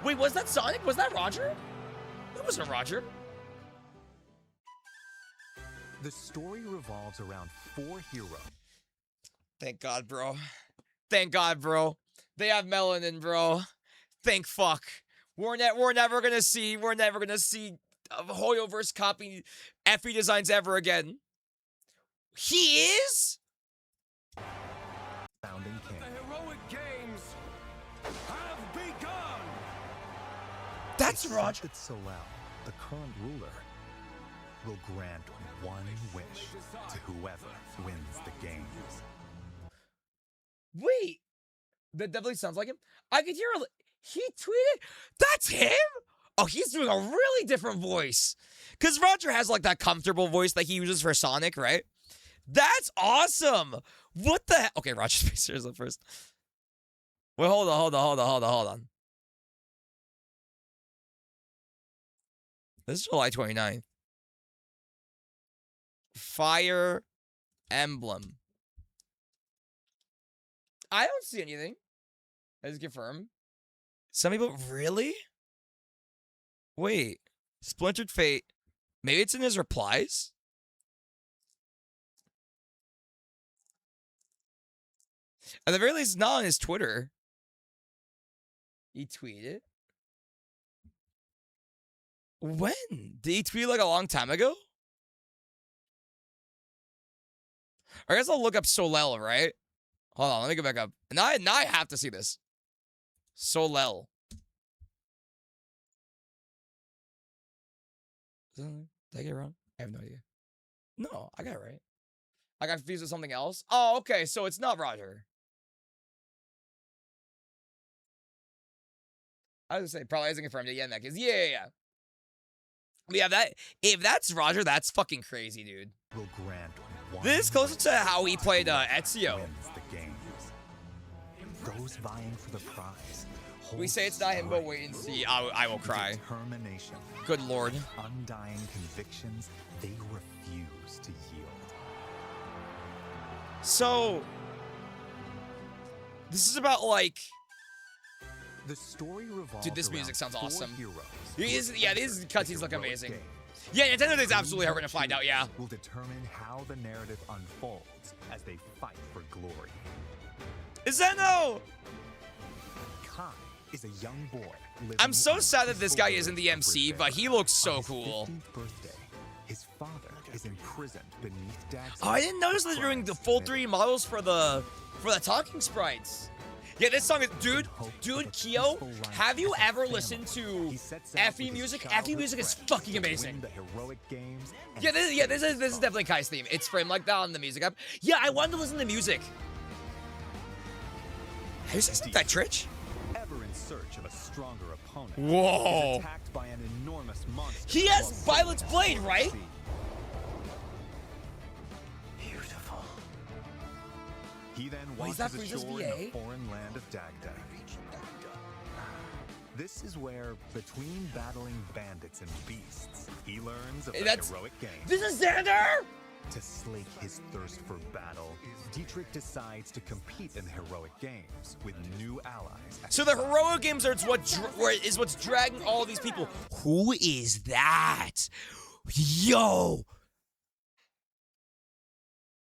Wait, was that Sonic? Was that Roger? That wasn't Roger. The story revolves around 4 heroes. Thank God, bro. Thank God, bro. They have melanin, bro. Thank fuck. We're never gonna see Hoyoverse copy Effie designs ever again. He is? Founding king. The heroic games have begun. That's It's Roger. said that Solel, the current ruler, will grant one wish to whoever wins the games. Wait. That definitely sounds like him. I could hear he tweeted. That's him? Oh, he's doing a really different voice. Because Roger has like that comfortable voice that he uses for Sonic, right? That's awesome. What the heck? Okay, Roger's face here is up first. Wait, hold on. This is July 29th. Fire Emblem. I don't see anything. That is confirmed. Some people really? Wait. Splintered Fate. Maybe it's in his replies? At the very least, not on his Twitter. He tweeted. When? Did he tweet like a long time ago? I guess I'll look up Solel, right? Hold on, let me go back up. Now I have to see this. Solel. Did I get it wrong? I have no idea. No, I got it right. I got confused with something else. Oh, okay, so it's not Roger. I was gonna say, probably isn't confirmed yet. Yeah, in that case. Yeah. But yeah, if that's Roger, that's fucking crazy, dude. Will grant one This is closer to how he played whoever Ezio. wins the games. Those vying for the prize. We say it's not him, but wait and see. I will cry. Determination. Good lord. Undying convictions they refuse to yield. So, this is about like. The story revolves Dude, this music around sounds 4 awesome. heroes Yeah, these cutscenes look heroic amazing. games. Yeah, Nintendo is absolutely Who hard to find out. Yeah. will determine how the narrative unfolds as they fight for glory. Zeno! Kai is a young boy. living I'm so in sad that this guy peaceful isn't the village MC, of but he looks so On his cool. 15th birthday, his father is imprisoned beneath Dag's. Oh, I didn't notice they're doing the full 3D models for the talking sprites. Yeah, this song is, dude, Kyo, have you ever listened to Effie music? Effie music is fucking amazing. Yeah, this is definitely Kai's theme. It's framed like that on the music app. Yeah, I wanted to listen to music. Have you seen that Trich? Ever in search of a stronger opponent. Whoa. Is attacked by an enormous monster. He has while Violet's sailing blade, across right? the sea. Beautiful. He then Wait, is that watches Frieza's ashore in VA? the foreign land of Dagda. This is where, between battling bandits and beasts, he learns of the heroic games. This is Xander! To slake his thirst for battle, Dietrich decides to compete in the heroic games with new allies. at So the his side. heroic games are what's dragging all these people. Who is that? Yo!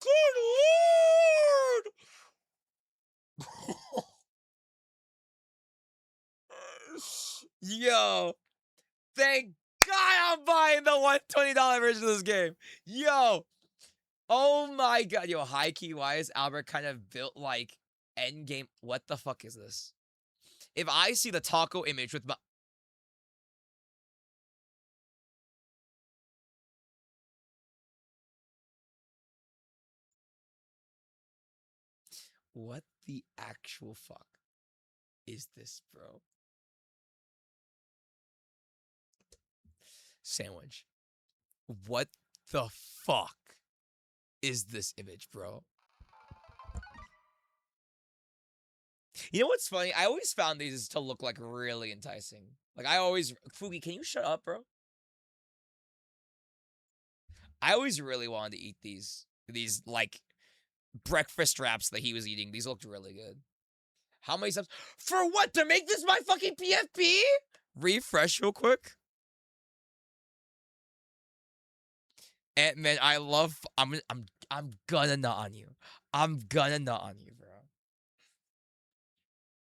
Good lord! Yo! Thank God I'm buying the $120 version of this game. Yo! Oh my God. Yo, high key, why is Albert kind of built like Endgame? What the fuck is this? If I see the taco image with my What the actual fuck is this, bro? Sandwich. What the fuck is this image, bro? You know what's funny? I always found these to look like really enticing. Like I always, Fugi, can you shut up, bro? I always really wanted to eat these like breakfast wraps that he was eating. These looked really good. How many subs? For what? To make this my fucking PFP? Refresh real quick. Ant-Man, I love. I'm gonna nut on you. I'm gonna nut on you, bro.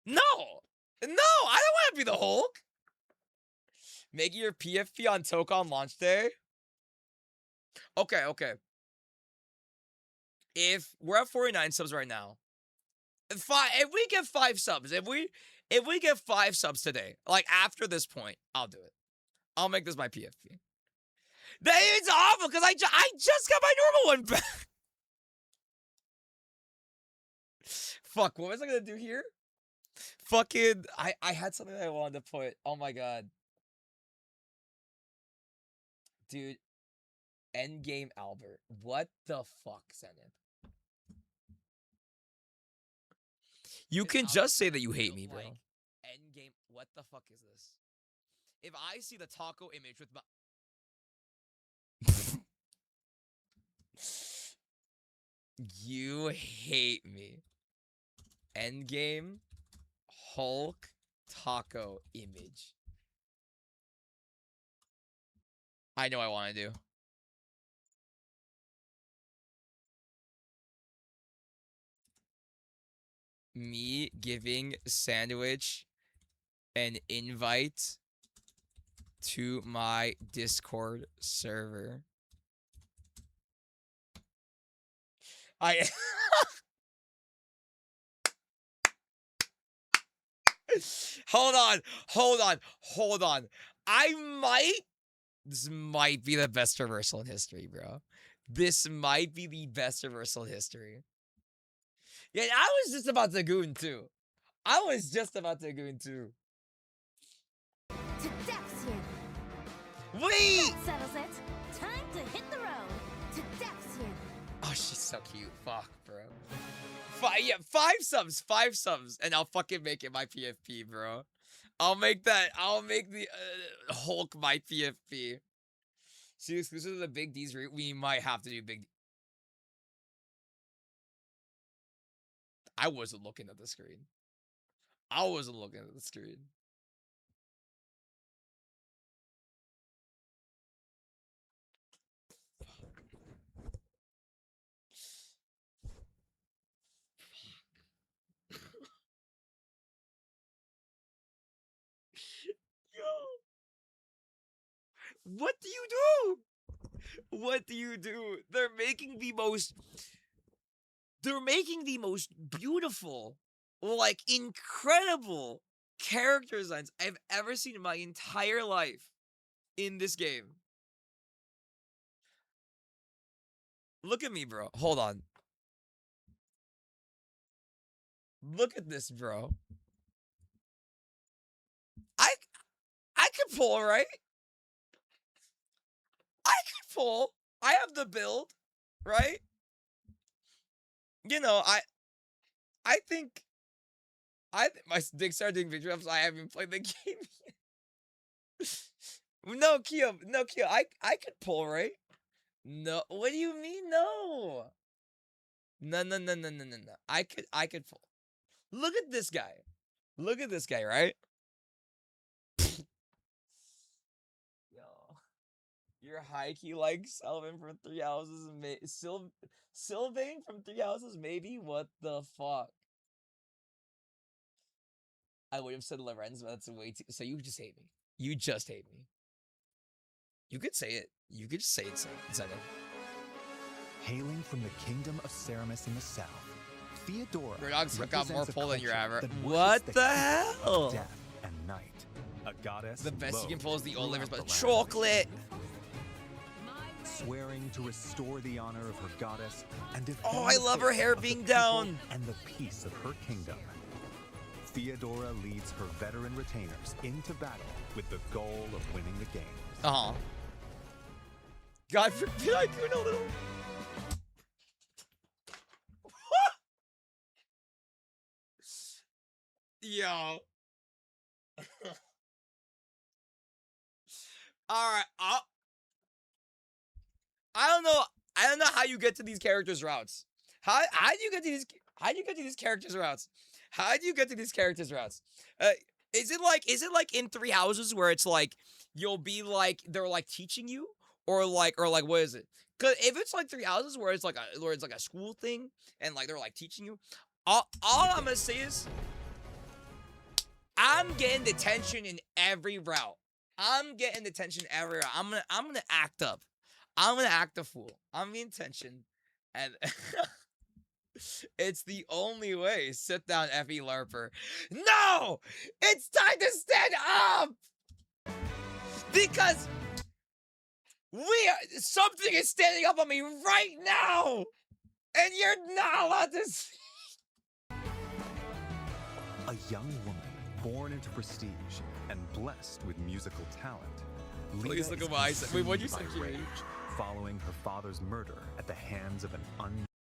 No, no, I don't want to be the Hulk. Make your PFP on Tokon launch day. Okay, okay. If we're at 49 subs right now, if we get 5 subs, if we get 5 subs today, like after this point, I'll do it. I'll make this my PFP. It's awful because I just got my normal one back. Fuck, what was I gonna do here? Fucking, I had something that I wanted to put. Oh my god. Dude, Endgame Albert. What the fuck, Zenith? You can just say that you hate me, bro. Like, Endgame, what the fuck is this? If I see the taco image with my... You hate me. Endgame Hulk taco image. I know I want to do. Me giving Sandwich an invite to my Discord server. Hold on. This might be the best reversal in history, bro. This might be the best reversal in history. Yeah, I was just about to goon too. To Deathsien. Wait! That settles it. Time to hit the road. To Deathsien. Oh, she's so cute. Fuck, bro. 5 subs, and I'll fucking make it my PFP, bro. I'll make the Hulk my PFP. See, exclusive to the Big D's route, we might have to do Big D. I wasn't looking at the screen. What do you do? They're making the most beautiful, like incredible character designs I've ever seen in my entire life in this game. Look at me, bro. Hold on. Look at this, bro. I could pull, right? I have the build, right? You know, I think my dick started doing victory ups. I haven't played the game yet. No, Kyo, I could pull, right? No, what do you mean, no? No. I could pull. Look at this guy, right? You're high-key like Sylvain from 3 Houses, Sylvain from 3 Houses, maybe? What the fuck? I would have said Lorenz, but that's way too... So you just hate me. You just hate me. You could say it. You could just say it, Zenith. Hailing from the kingdom of Ceramus in the south, Theodora Murdoch's got more represents a pull than your culture average. that What worships the king hell? of Death and night. A goddess The best you can pull is the old livers, throughout but the land of chocolate. swearing to restore the honor of her goddess and defend Oh, I the love her faith hair of the being people down. and the peace of her kingdom. Theodora leads her veteran retainers into battle with the goal of winning the game. God forbid I could a little. Yo. All right. I don't know. I don't know how you get to these characters' routes. How do you get to these? How do you get to these characters' routes? How do you get to these characters' routes? Is it like in Three Houses where it's like you'll be like they're like teaching you, or like what is it? Because if it's like Three Houses where it's like a school thing and like they're like teaching you, all I'm gonna say is I'm getting the tension in every route. I'm getting the tension every route. I'm gonna act up. I'm gonna act a fool. I'm being tension, and it's the only way. Sit down, Effie Larper. No, it's time to stand up because something is standing up on me right now, and you're not allowed to see. A young woman born into prestige and blessed with musical talent. Please Lita look is at my eyes. Wait, what'd you say, consumed by Kiri? rage following her father's murder at the hands of an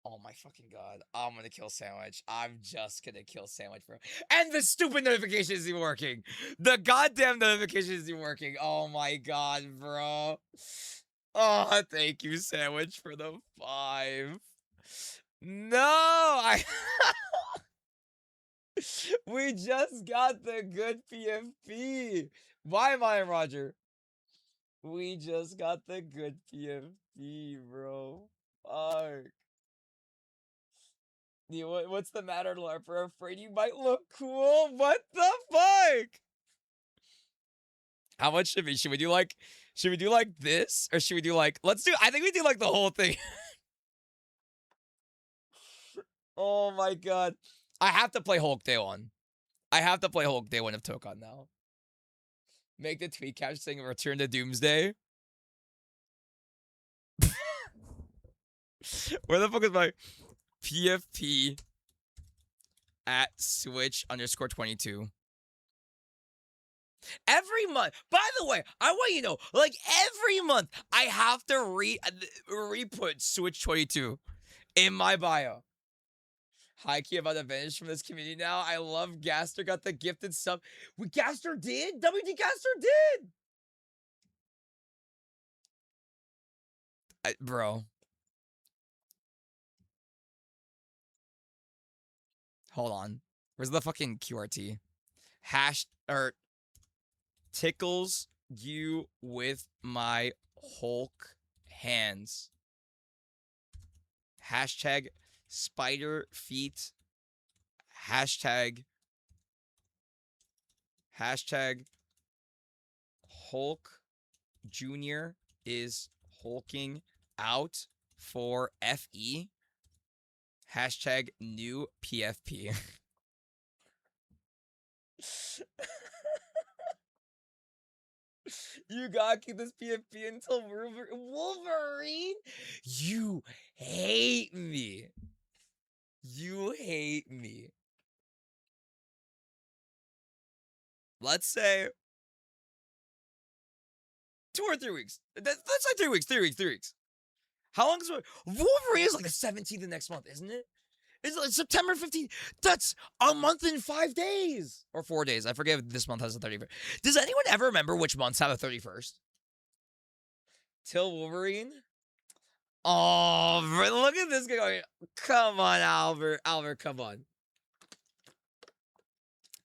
Oh my fucking god. I'm gonna kill Sandwich. I'm just gonna kill Sandwich, bro. And the stupid notification isn't working. The goddamn notification isn't working. Oh my god, bro. Oh, thank you, Sandwich, for the 5. No, we just got the good PFP. Bye, Maya Roger. We just got the good PFP, bro. Fuck. What's the matter, Larper? Afraid you might look cool? What the fuck? How much should we? Should we do like this? Or should we do like, I think we do like the whole thing. Oh my god. I have to play Hulk Day 1. I have to play Hulk Day 1 of Tokon now. Make the tweet caption saying return to Doomsday. Where the fuck is my PFP at Switch_22? Every month. By the way, I want you to know, like every month, I have to re-put Switch 22 in my bio. High key about to vanish from this community now. I love Gaster got the gifted sub. Gaster did? WD Gaster did! Bro. Hold on. Where's the fucking QRT? Tickles you with my Hulk hands. Hashtag spider feet. Hashtag Hulk Jr. is hulking out for FE. Hashtag new PFP. You gotta keep this PFP until Wolverine? You hate me. You hate me. Let's say 2 or 3 weeks. Let's say 3 weeks. 3 weeks. How long is it? Wolverine is like the 17th of next month, isn't it? It's like September 15th. That's a month and 5 days. Or 4 days. I forget if this month has the 31st. Does anyone ever remember which months have the 31st? Till Wolverine? Oh, look at this guy. Come on, Albert. Albert, come on.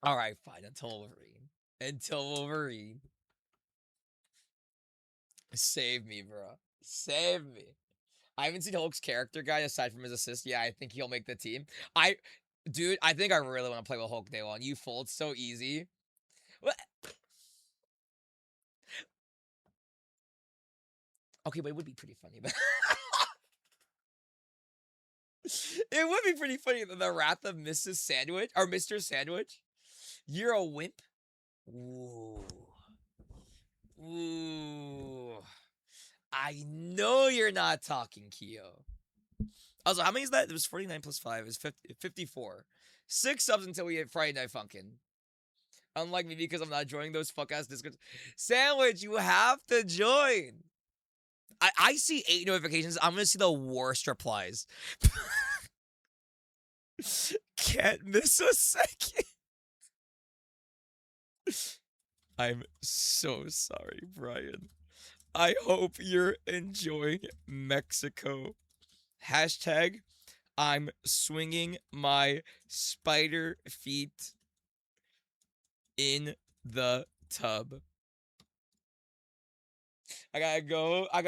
All right, fine. Until Wolverine. Save me, bro. Save me. I haven't seen Hulk's character guide aside from his assist. Yeah, I think he'll make the team. Dude, I think I really want to play with Hulk Day 1. You fold so easy. What? Okay, but it would be pretty funny. But it would be pretty funny. The wrath of Mrs. Sandwich or Mr. Sandwich. You're a wimp. Ooh. I know you're not talking, Kyo. Also, how many is that? It was 49 plus 5. It was 54. 6 subs until we hit Friday Night Funkin'. Unlike me, because I'm not joining those fuck-ass Discords. Sandwich, you have to join. I see 8 notifications. I'm going to see the worst replies. Can't miss a second. I'm so sorry, Brian. I hope you're enjoying Mexico. Hashtag, I'm swinging my spider feet in the tub. I gotta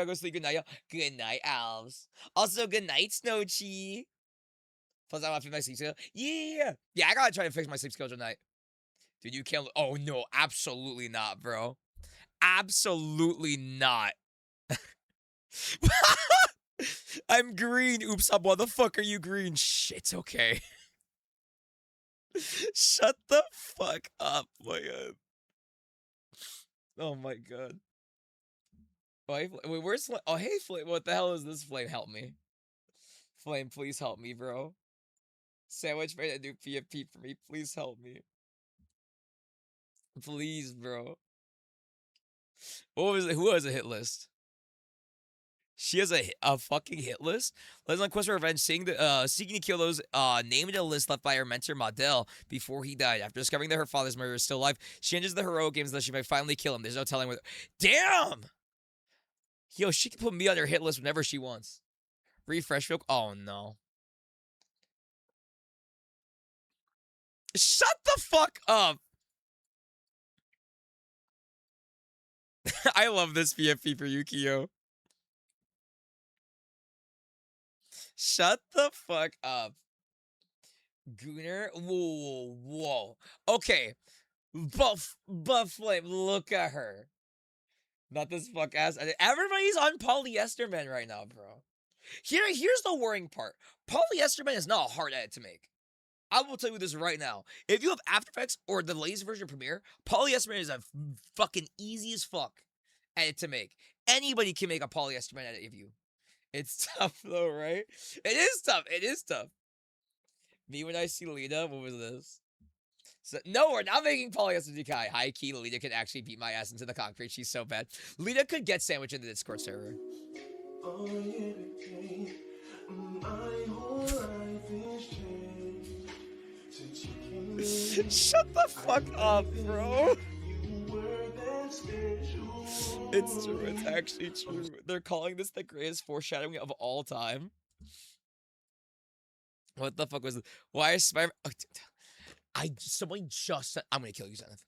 go sleep. Good night, y'all. Good night, Alves. Also, good night, Snowchi. Plus, I want to fix my sleep schedule. Yeah. Yeah, I gotta try to fix my sleep schedule tonight. Dude, you can't. Oh, no, absolutely not, bro. Absolutely not. I'm green. Oops, why the fuck are you green? Shit, okay. Shut the fuck up, my god. Oh my god. Oh, hey, wait, where's Flame? Oh, hey, Flame. What the hell is this, Flame? Help me. Flame, please help me, bro. Sandwich made a new PFP for me. Please help me. Please, bro. What was it? Who has a hit list? She has a fucking hit list. Lives on quest for revenge, seeking to kill those named in a list left by her mentor Madel before he died. After discovering that her father's murderer is still alive, she enters the heroic games that she might finally kill him. There's no telling whether. Damn! Yo, she can put me on her hit list whenever she wants. Refresh real. Oh no. Shut the fuck up. I love this PFP for Yukio. Shut the fuck up. Gooner? Whoa, whoa. Okay. But Flame, look at her. Not this fuck ass. Everybody's on Polyester Man right now, bro. Here's the worrying part. Polyester Man is not a hard edit to make. I will tell you this right now. If you have After Effects or the latest version of Premiere, Polyester Man is a fucking easy as fuck edit to make. Anybody can make a Polyester Man edit of you. It's tough though, right? It is tough. It is tough. Me when I see Lita, what was this? So, no, we're not making Polyester Dekai. High key, Lita could actually beat my ass into the concrete. She's so bad. Lita could get Sandwich in the Discord server. Shut the fuck up, bro. It's true. It's actually true. They're calling this the greatest foreshadowing of all time. What the fuck was it? Why is Spider-Man... Someone just said... I'm gonna kill you, Zenith.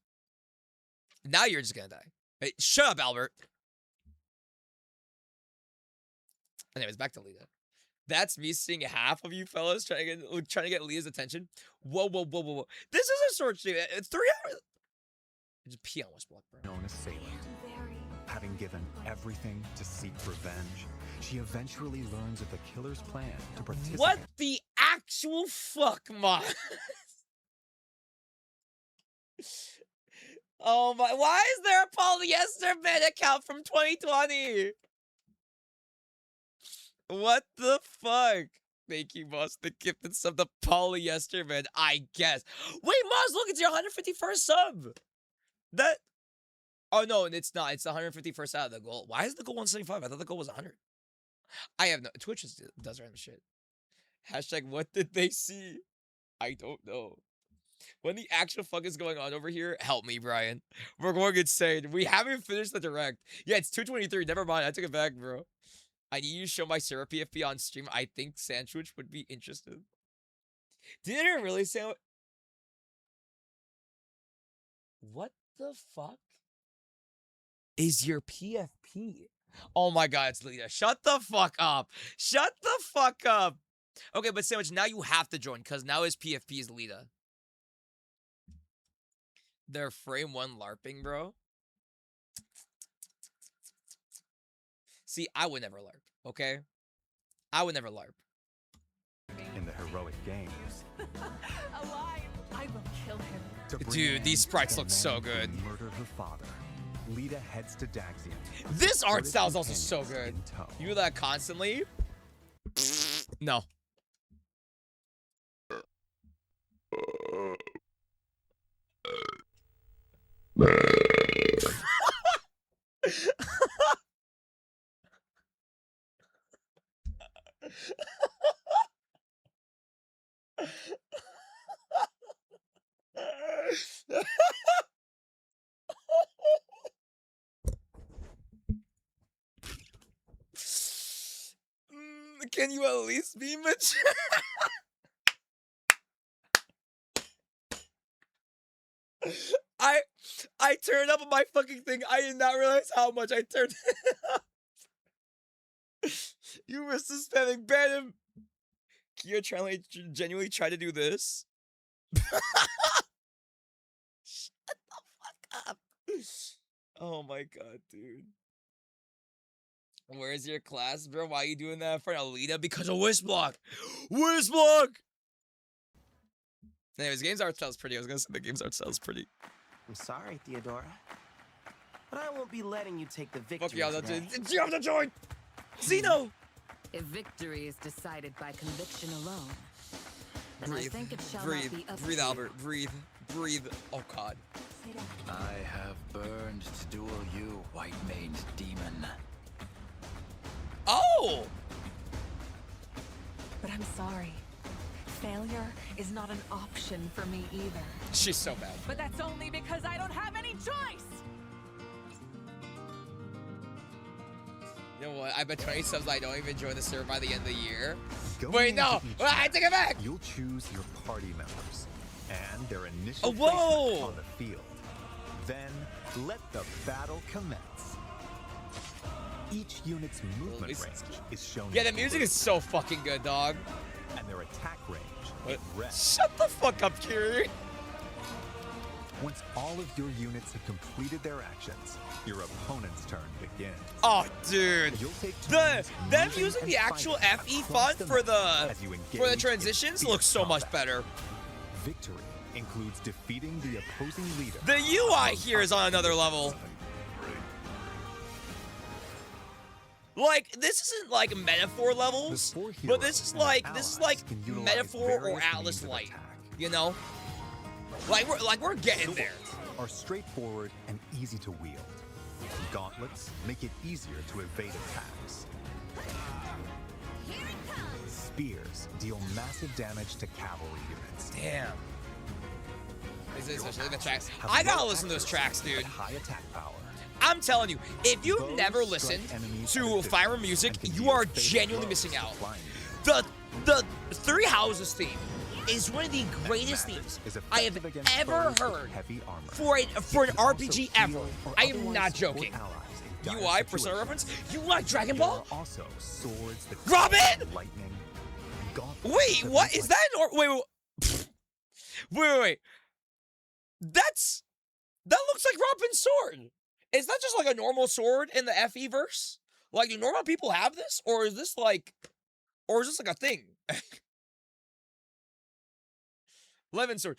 Now you're just gonna die. Hey, shut up, Albert. Anyways, back to Lita. That's me seeing half of you fellas trying to get Leah's attention. Whoa, whoa, whoa, whoa, whoa. This is a sword stream. It's 3 hours. It's a pee on Westblock, bro. Known as Salem. Having given everything to seek revenge, she eventually learns of the killer's plan to participate. What the actual fuck, Moss? Oh my, why is there a Polyester Man account from 2020? What the fuck? Thank you, Moss. The gift and sub, the Polyester Man, I guess. Wait, Moss, look, it's your 151st sub. That... Oh, no, it's not. It's the 151st out of the goal. Why is the goal 175? I thought the goal was 100. I have no... Twitch does random shit. Hashtag, what did they see? I don't know. When the actual fuck is going on over here, help me, Brian. We're going insane. We haven't finished the direct. Yeah, it's 2:23. Never mind. I took it back, bro. I need you to show my Syrup PFP on stream. I think Sandwich would be interested. Did it really say... What the fuck is your PFP? Oh my god, it's Lita. Shut the fuck up. Shut the fuck up. Okay, but Sandwich, now you have to join, because now his PFP is Lita. They're frame 1 LARPing, bro. See, I would never LARP, okay? I would never LARP. In the heroic games. Alive! I will kill him. To bring Dude, an these end sprites to the look so man who good. Murdered her father. Lita heads to Daxium. This art Supported style is also so companions good. in tow. You do that constantly? No. Can you at least be mature? I turned up on my fucking thing. I did not realize how much I turned it up. You were suspending ban him. Kia genuinely try to do this. Shut the fuck up. Oh my god, dude. Where's your class, bro? Why are you doing that in front of Alita? Because of Wisblock. Wisblock! Anyways, game's art style's pretty. I was gonna say the game's art style's pretty. I'm sorry, Theodora, but I won't be letting you take the victory Fuck y'all, today. you have to join! Xeno! If victory is decided by conviction alone, then I Breathe, think it shall breathe, not be up breathe, to you. Albert, breathe, breathe. Oh god. I have burned to duel you, white-maned demon. Oh! But I'm sorry. Failure is not an option for me either. She's so bad. But that's only because I don't have any choice! You know what? I bet 20 subs I don't even join the server by the end of the year. Going Wait, no! into each I take it back! You'll choose your party members and their initial Oh, whoa! placement on the field. Then let the battle commence. Each unit's movement range is shown. Yeah, the in music blue, is so fucking good, dog. and their attack range What? in red. Shut the fuck up, Kiri. Once all of your units have completed their actions, your opponent's turn begins. Oh, dude. You'll take Them turns using moving the and actual fighting FE across font for map as you the engage in transitions fierce looks so much combat. better. Victory includes defeating the opposing leader. The UI here is on another level. Like, this isn't like metaphor levels, The four but this is heroes and like allies can utilize metaphor or various Atlas means of Light. attack. You know? We're getting there. Swords are straightforward and easy to wield. Gauntlets make it easier to evade attacks. Spears deal massive damage to cavalry units. Damn. Is this especially the tracks? Have I low gotta listen to those tracks, accuracy dude. but high attack power. I'm telling you, if you've Bows never strike listened enemies to at a Fire distance music, and can you deal are fatal genuinely blows missing to out. flying The Three Houses theme is one of the greatest Mathis themes is I have effective against ever foes with heard heavy armor. for an It can also RPG heal ever. or I am otherwise not support joking. allies in dire UI Persona situations. reference? You like Dragon There Ball? are also swords that Robin! lightning. Gauntlets Wait, that what look is like that? Wait. That looks like Robin's sword. Is that just like a normal sword in the FE verse? Like, do normal people have this, or is this like a thing? Levin sword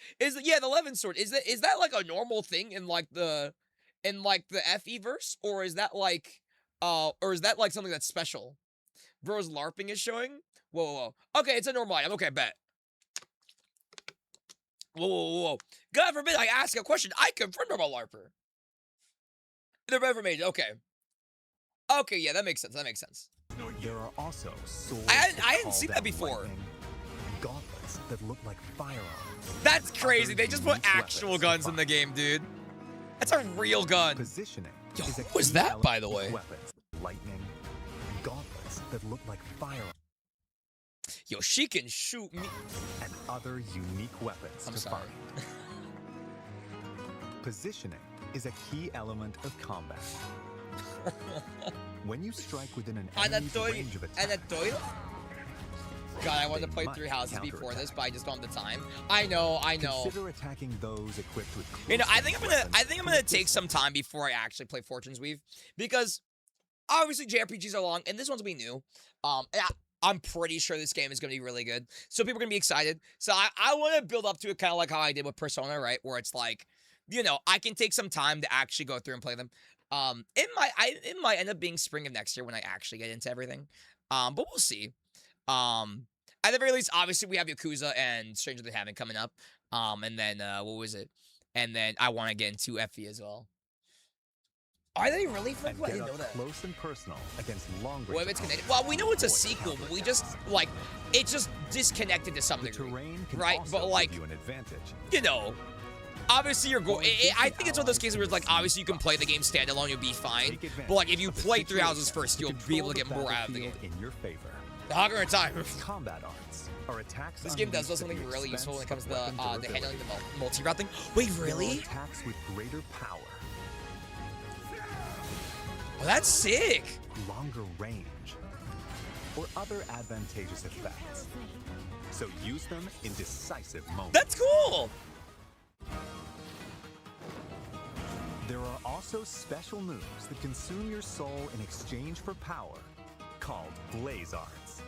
the Levin sword is that like a normal thing in the FE verse, or is that like something that's special? Bro's LARPing is showing. Whoa. Okay, it's a normal item. Okay, bet. Whoa. God forbid I ask a question. I confirmed I'm a LARPer. They're never made. Okay, yeah, that makes sense. There are also swords I that hadn't call seen that down before. lightning, gauntlets that look like firearms. That's and crazy. other They just put unique actual weapons to guns in the fight. game, dude. That's a real gun. Positioning Yo, is a who was key that, element by the of way? Weapons, lightning, gauntlets that look like firearms, Yo, she can shoot me. and other unique weapons I'm to sorry. fight. Positioning is a key element of combat. When you strike within an enemy's range of attack, God, I wanted to they play might Three Houses before this, counterattack. but I just don't have the time. I know. consider attacking those equipped with You know, I think close-range I'm weapons gonna from a take some distance. time before I actually play Fortune's Weave, because obviously JRPGs are long, and this one's gonna be new. I'm pretty sure this game is gonna be really good, so people are gonna be excited. So I want to build up to it, kind of like how I did with Persona, right? Where it's like, you know, I can take some time to actually go through and play them. It might end up being spring of next year when I actually get into everything. But we'll see. At the very least, obviously we have Yakuza and Stranger Than Heaven coming up. And then what was it? And then I want to get into FE as well. Are they really for? I didn't know that. Close and personal against long What if it's connected? Well, we know it's a sequel, but we just like it's just disconnected to some degree, right? But like, you an advantage. You know, obviously you're going. I think it's one of those cases where it's like obviously you can play the game standalone, you'll be fine. But like if you play Three Houses first, you'll be able to get more out of the game. In your favor. The Hunger in Time. Combat arts are attacks. This game does something really useful when it comes to the handling the multi-route thing. Wait, really? Attacks with greater power. Oh, that's sick. Longer range. Or other advantageous effects. So use them in decisive moments. That's cool. There are also special moves that consume your soul in exchange for power, called Blaze Arts.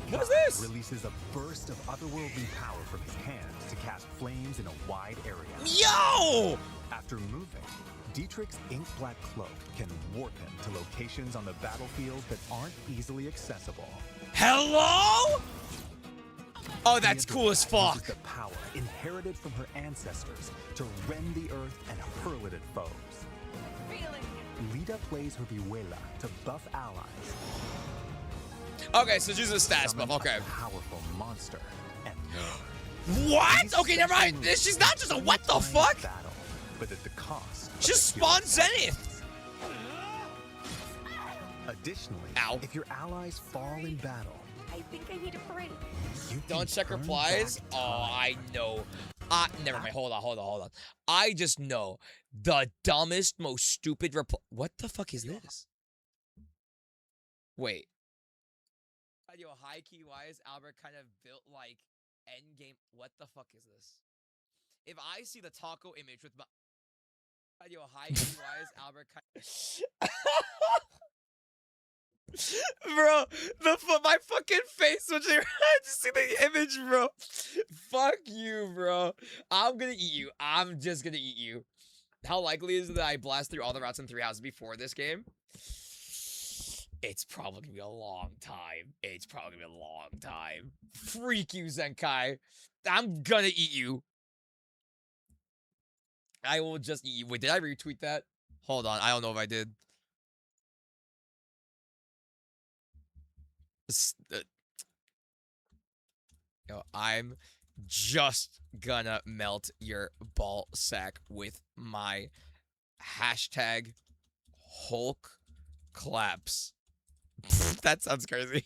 What is this? Releases a burst of otherworldly power from his hand to cast flames in a wide area. Yo! After moving, Dietrich's ink black cloak can warp him to locations on the battlefield that aren't easily accessible. Hello? Oh, that's cool as fuck. Uses the power inherited from her ancestors to rend the earth and hurl it at foes. Lita plays her Vihuela to buff allies. Okay, so she's a stats buff. Okay. Powerful monster and more. What? Okay, never mind. She's not just a what the fuck? Battle, but at the cost. Just spawn Zenith. Additionally, ow, if your allies fall in battle, I think I need a break. Don't check replies. Oh, I know. Never mind. Hold on. I just know the dumbest, most stupid reply. What the fuck is this? Wait. Yo, high key wise, Albert kind of built like endgame. What the fuck is this? If I see the taco image with my yo, high key wise, Albert kind bro, my fucking face when I just see the image, bro. Fuck you, bro. I'm gonna eat you. I'm just gonna eat you. How likely is it that I blast through all the routes in Three Houses before this game? It's probably gonna be a long time. Freak you, Zenkai. I'm gonna eat you. I will just eat you. Wait, did I retweet that? Hold on. I don't know if I did. Yo, I'm just gonna melt your ball sack with my hashtag Hulk claps. That sounds crazy.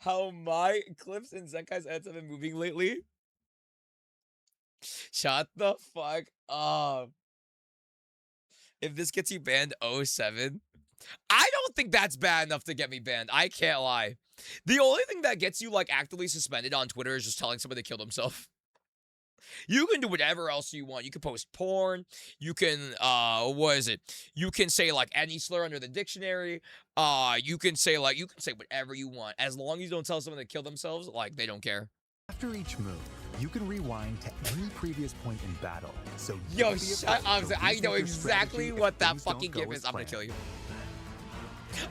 How my clips and Zenkai's ads have been moving lately? Shut the fuck up. If this gets you banned 07, I don't think that's bad enough to get me banned. I can't lie. The only thing that gets you like actively suspended on Twitter is just telling somebody to kill themselves. You can do whatever else you want. You can post porn. You can, what is it? You can say like any slur under the dictionary. You can say whatever you want. As long as you don't tell someone to kill themselves, like they don't care. After each move, you can rewind to any previous point in battle. So yo, shut up. I know exactly what that fucking gif is. I'm gonna kill you.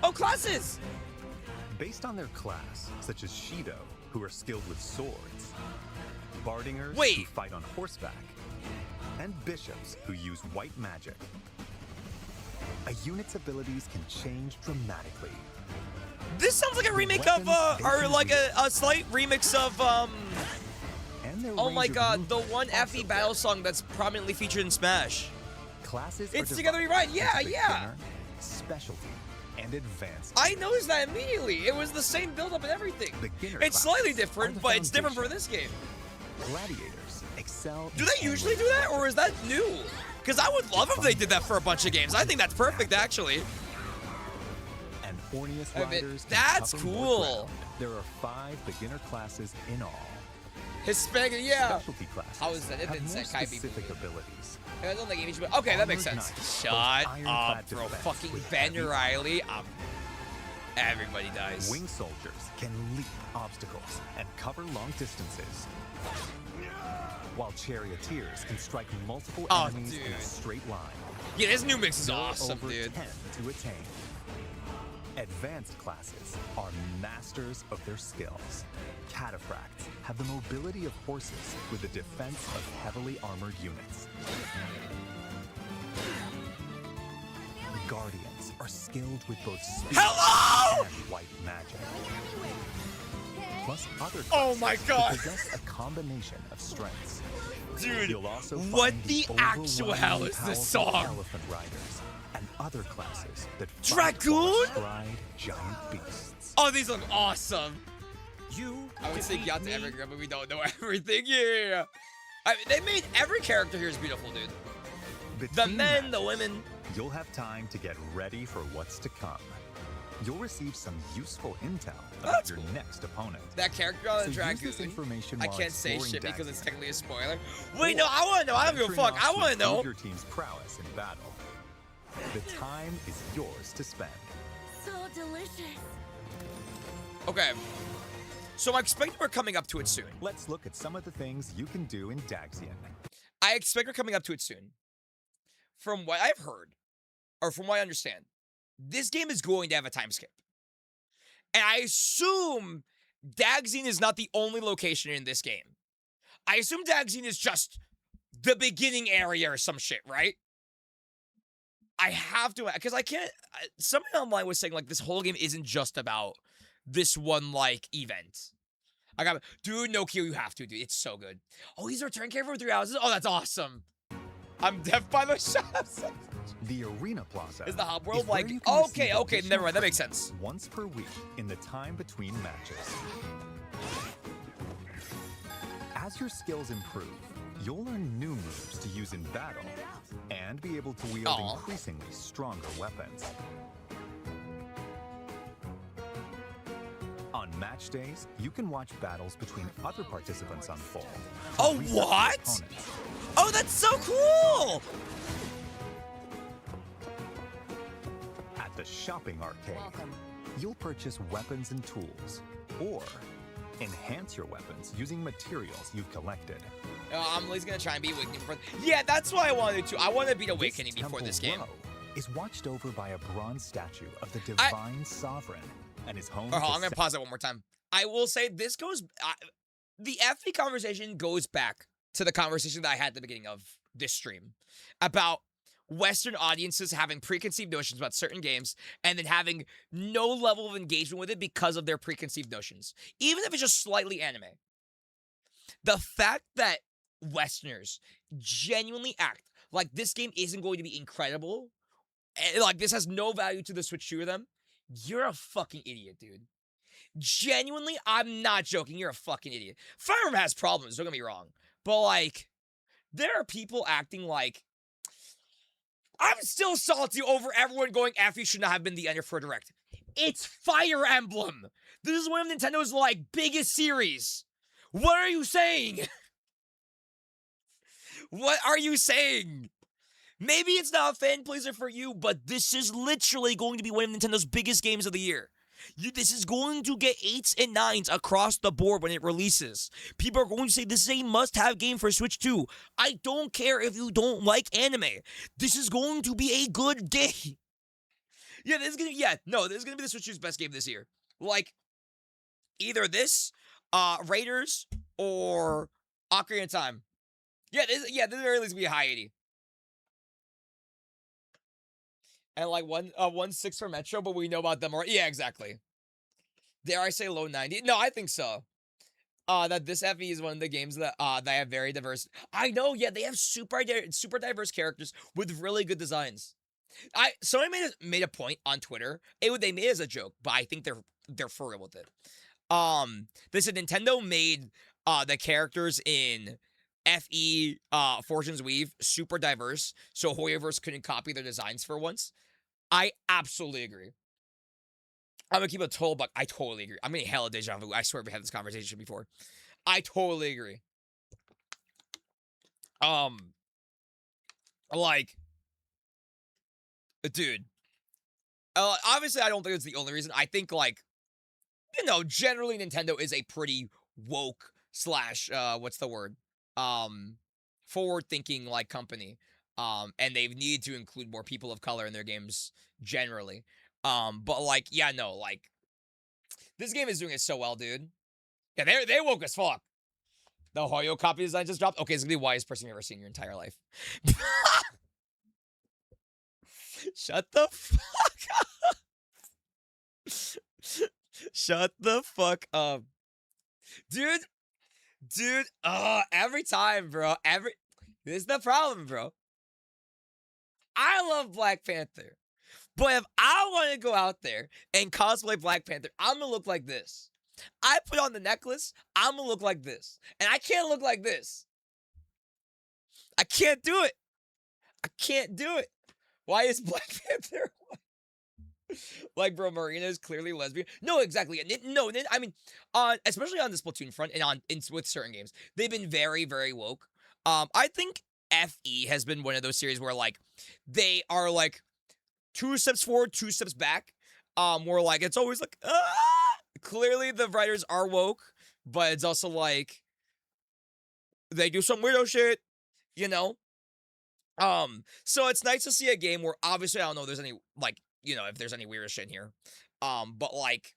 Oh, classes! Based on their class, such as Shido, who are skilled with swords, Bardingers, who fight on horseback, and bishops, who use white magic. A unit's abilities can change dramatically. This sounds like a remake of, or like a slight remix of, oh my god, the one FE battle song that's prominently featured in Smash. Classes it's Together We Ride, yeah. Specialty and advanced. I noticed that immediately. It was the same build-up and everything. It's slightly different, but it's different for this game. Gladiators excel. Do they usually do that, or is that new? Because I would love if they did that for a bunch of games. I think that's perfect, actually. And Orneus riders. That's cool. There are 5 beginner classes in all. Hispanic, yeah. Specialty classes How is that? It didn't say specific abilities. I don't think okay, that makes sense. Shut up, bro. Fucking Ben Riley. Everybody dies. Wing soldiers can leap obstacles and cover long distances, while charioteers can strike multiple enemies in a straight line. Yeah, this new mix is There are awesome, over dude. 10 to attain. Advanced classes are masters of their skills. Cataphracts have the mobility of horses with the defense of heavily armored units. Guardians are skilled with both speed and white magic. Plus other classes my God. that possess a combination of strengths. Dude, You'll also what find the actual hell is this powerful song? Elephant riders and other classes that Dragoon? stride giant beasts. Oh, these look awesome. I would say got to every girl, but we don't know everything. Yeah. I mean, they made every character here is beautiful, dude. The Between men, the matches, women. You'll have time to get ready for what's to come. You'll receive some useful intel about your next opponent. That character on the So use Dragoon. this information I while can't say exploring shit because it's Daxia. technically a spoiler. Wait, no, I want to know. I don't give a Venturing fuck. I off to want to improve know. your team's prowess in battle. The time is yours to spend. So delicious. Okay. So I expect we're coming up to it soon. Let's look at some of the things you can do in Daxian. I expect we're coming up to it soon. From what I've heard, or from what I understand, this game is going to have a time skip. And I assume Dagzine is not the only location in this game. I assume Dagzine is just the beginning area or some shit, right? I have to, because I can't, somebody online was saying, like, this whole game isn't just about this one, like, event. I got, dude, no Q, you have to, dude. It's so good. Oh, he's a return character for 3 hours. Oh, that's awesome. I'm deaf by the shots. The Arena Plaza Is the hub is world where like, you can okay, receive okay, additional never mind, that makes credits sense. once per week in the time between matches. As your skills improve, you'll learn new moves to use in battle and be able to wield increasingly stronger weapons. On match days, you can watch battles between other participants unfold. to Oh, reset your what? opponents. Oh, that's so cool! At the shopping arcade, you'll purchase weapons and tools, or enhance your weapons using materials you've collected. Amelie's gonna try and beat Awakening before. Yeah, that's why I wanted to. I want to beat Awakening before Temple this game. Row is watched over by a bronze statue of the Divine Sovereign and is home Or, to I'm gonna pause that one more time. I will say this goes. The FP conversation goes back to the conversation that I had at the beginning of this stream about Western audiences having preconceived notions about certain games and then having no level of engagement with it because of their preconceived notions, even if it's just slightly anime. The fact that Westerners genuinely act like this game isn't going to be incredible, and like this has no value to the Switch 2 of them, you're a fucking idiot, dude. Genuinely, I'm not joking. You're a fucking idiot. Fire Emblem has problems, don't get me wrong. But, like, there are people acting like, I'm still salty over everyone going, F, you should not have been the ender for a direct. It's Fire Emblem. This is one of Nintendo's, like, biggest series. What are you saying? What are you saying? Maybe it's not a fan pleaser for you, but this is literally going to be one of Nintendo's biggest games of the year. This is going to get 8s and 9s across the board when it releases. People are going to say this is a must-have game for Switch 2. I don't care if you don't like anime. This is going to be a good game. Yeah, this is gonna be the Switch 2's best game this year. Like, either this, Raiders, or Ocarina of Time. This very least be a high 80. And like 1.6 for Metro, but we know about them already. Yeah, exactly. Dare I say low 90? No, I think so. That this FE is one of the games that they have very diverse. I know, yeah, they have super diverse characters with really good designs. Somebody made a point on Twitter. They made it as a joke, but I think they're for real with it. They said Nintendo made the characters in FE Fortune's Weave super diverse, so Hoyoverse couldn't copy their designs for once. I absolutely agree. I'm gonna keep a total buck. I totally agree. I'm getting hella deja vu. I swear we had this conversation before. I totally agree. Like, dude, Obviously, I don't think it's the only reason. I think, like, you know, generally Nintendo is a pretty woke slash, what's the word? Forward-thinking, like, company. And they've needed to include more people of color in their games generally. But, like, yeah, no, like, this game is doing it so well, dude. Yeah, they woke as fuck. The Hoyo copy design just dropped. Okay, it's gonna be the widest person you've ever seen in your entire life. Shut the fuck up. Shut the fuck up. Dude, every time, bro. This is the problem, bro. I love Black Panther. But if I want to go out there and cosplay Black Panther, I'm gonna look like this. I put on the necklace, I'm gonna look like this. And I can't look like this. I can't do it. I can't do it. Why is Black Panther like, bro, Marina is clearly lesbian. No, exactly. No, I mean, especially on the Splatoon front and with certain games, they've been very, very woke. I think FE has been one of those series where, like, they are like 2 steps forward, 2 steps back. Where, like, it's always like, clearly the writers are woke, but it's also like they do some weirdo shit, you know. So it's nice to see a game where obviously I don't know if there's any, like, you know, if there's any weird shit in here. But, like,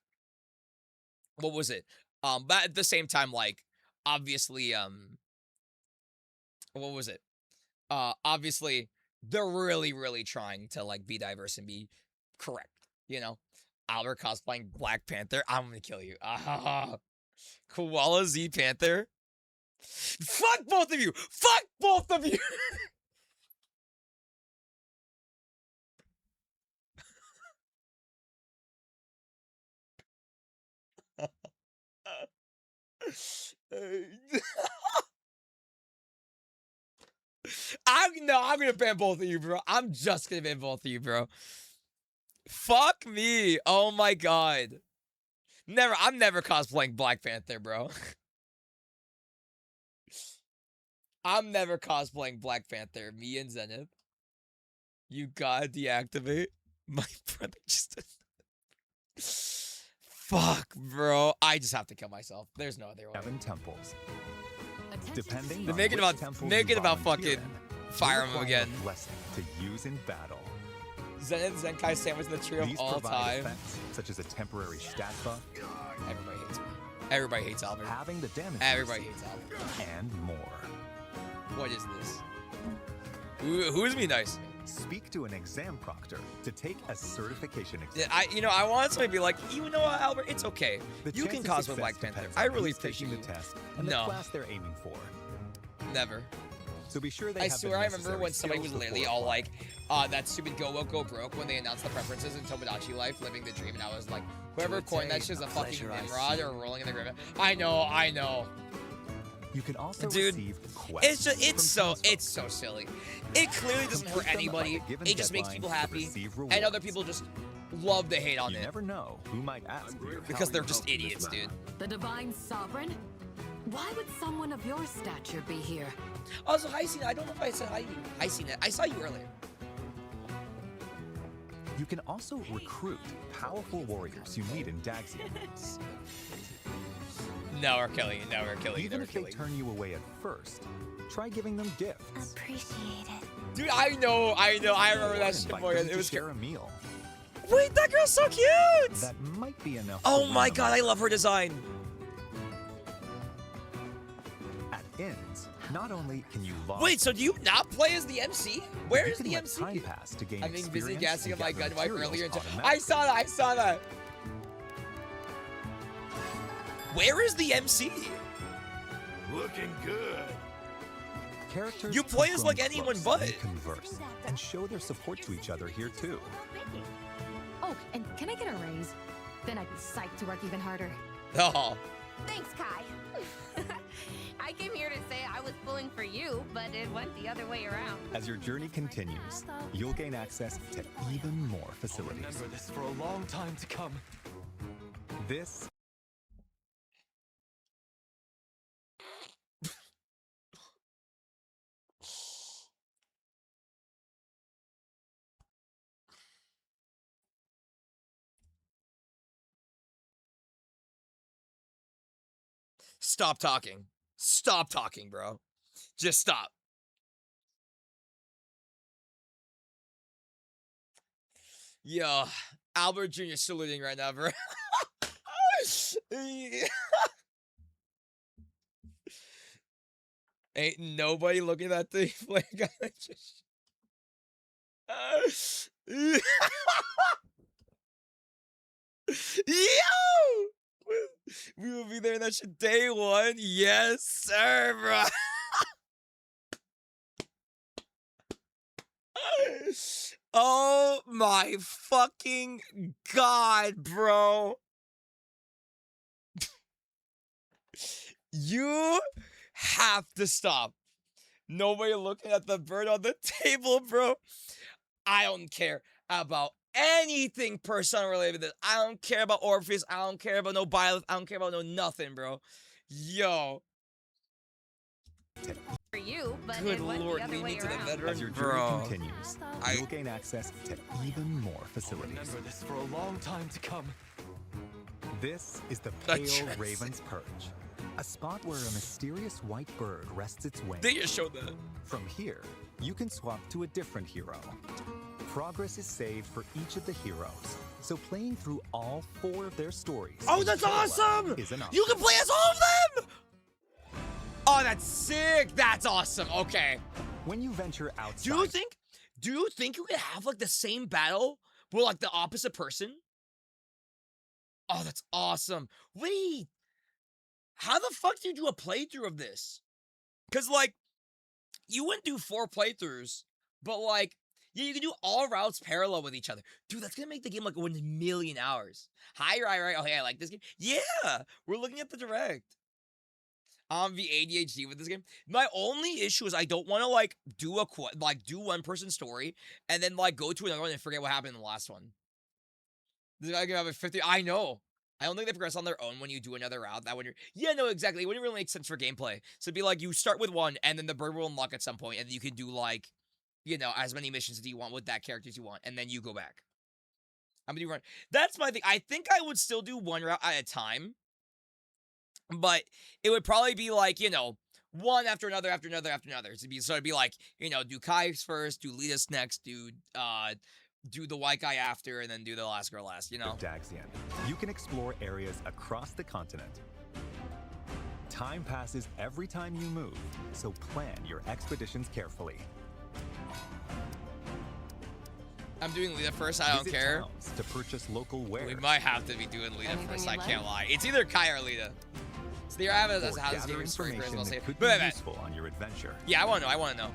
what was it? But at the same time, like, obviously, what was it? Obviously, they're really, really trying to, like, be diverse and be correct, you know? Albert cosplaying Black Panther, I'm gonna kill you. Koala Z Panther. Fuck both of you! Fuck both of you! I'm gonna ban both of you, bro. I'm just gonna ban both of you, bro. Fuck me. Oh my god. I'm never cosplaying Black Panther, bro. I'm never cosplaying Black Panther. Me and Zenith. You gotta deactivate. My brother just... Fuck, bro. I just have to kill myself. There's no other way. 7 temples. Depending They're on making which about fucking Fire Emblem again. Blessing to use in battle. Zenith Zenkai sandwich in the tree of all time. Effects, such as a temporary stat buff. Everybody hates me. Everybody hates Albert. Having the damage. Everybody hates Albert. And more. What is this? Who's me nice? Speak to an exam proctor to take a certification exam. Yeah, I want somebody to be like, you know what, Albert, it's okay. You can cosplay Black Panther. I really appreciate the test and the class they're aiming for. Never. So be sure they I have swear I remember when somebody was literally all like, that stupid Go Woke Go Broke when they announced the preferences in Tomodachi Life, Living the Dream, and I was like, whoever coined that shit is a fucking Nimrod or rolling in the grave. I know. You can also Dude, receive quests. it's so silly. It clearly doesn't hurt anybody. It just makes people happy, and other people just love to hate on it. You never know who might ask because they're just idiots, dude. The Divine Sovereign? Why would someone of your stature be here? Also, hi, Cena. I don't know if I said hi to you. Hi, Cena. I saw you earlier. You can also recruit powerful warriors you meet in Daxia. No, we're killing you. No, we're killing you. Even if they turn you away at first, try giving them gifts. Appreciate it. Dude, I know. I remember that shit more. It was share a meal. Wait, that girl's so cute. That might be enough. Oh my god, I love her design. At Inns, not only can you log. Wait, so do you not play as the MC? Where is the let MC? Time pass to gain I'm being busy experience gassing and up my gather gun wife earlier. materials I saw that. Where is the MC? Looking good. Characters you play who as grow like anyone close but. and converse and show their support to each other here too. Oh, and can I get a raise? Then I'd be psyched to work even harder. Oh. Thanks, Kai. I came here to say I was pulling for you, but it went the other way around. As your journey continues, you'll gain access to even more facilities. Remember this for a long time to come. This Stop talking. Stop talking, bro. Just stop. Yo, Albert Jr. saluting right now, bro. Ain't nobody looking at the flag. Yo! We will be there in that shit day one. Yes, sir, bro. Oh my fucking god, bro. You have to stop. Nobody looking at the bird on the table, bro. I don't care about anything Persona related to this. I don't care about Orpheus. I don't care about no Byleth. I don't care about no nothing, bro. Yo. For you, but Good it went lord, the other lead me way to the around. veteran, As your journey bro. continues, you'll gain access to even more facilities. Remember this for a long time to come. This is the Pale Raven's Perch, a spot where a mysterious white bird rests its wings. They just showed that. From here, you can swap to a different hero. Progress is saved for each of the heroes, so playing through all 4 of their stories. Oh, that's awesome! Is an option. You can play as all of them! Oh, that's sick! That's awesome. Okay. When you venture outside, Do you think you could have like the same battle but like the opposite person? Oh, that's awesome. Wait. How the fuck do you do a playthrough of this? Cause like you wouldn't do 4 playthroughs, but like yeah, you can do all routes parallel with each other. Dude, that's gonna make the game like 1,000,000 hours. Hi, right. Oh, hey, I like this game. Yeah, we're looking at the direct. The ADHD with this game. My only issue is I don't want to like do one person story and then like go to another one and forget what happened in the last one. This guy can have a 50. I know. I don't think they progress on their own when you do another route. That would yeah, no, exactly. It wouldn't really make sense for gameplay. So it'd be like you start with one and then the bird will unlock at some point and then you can do like, you know, as many missions as you want with that character as you want, and then you go back. I'm gonna do run. That's my thing. I think I would still do one route at a time. But it would probably be like, you know, one after another. So it'd be like, you know, do Kai's first, do Lita's next, do the white guy after, and then do the last girl last, you know? Daxian, you can explore areas across the continent. Time passes every time you move, so plan your expeditions carefully. I'm doing Lita first, I don't Visit care. towns to purchase local wares. We might have to be doing Lita Anything first, you I like? can't lie. It's either Kai or Lita. So there I have it as Or how this gather game is story first, information I'll say. that could But be useful on your adventure. yeah, I wanna know.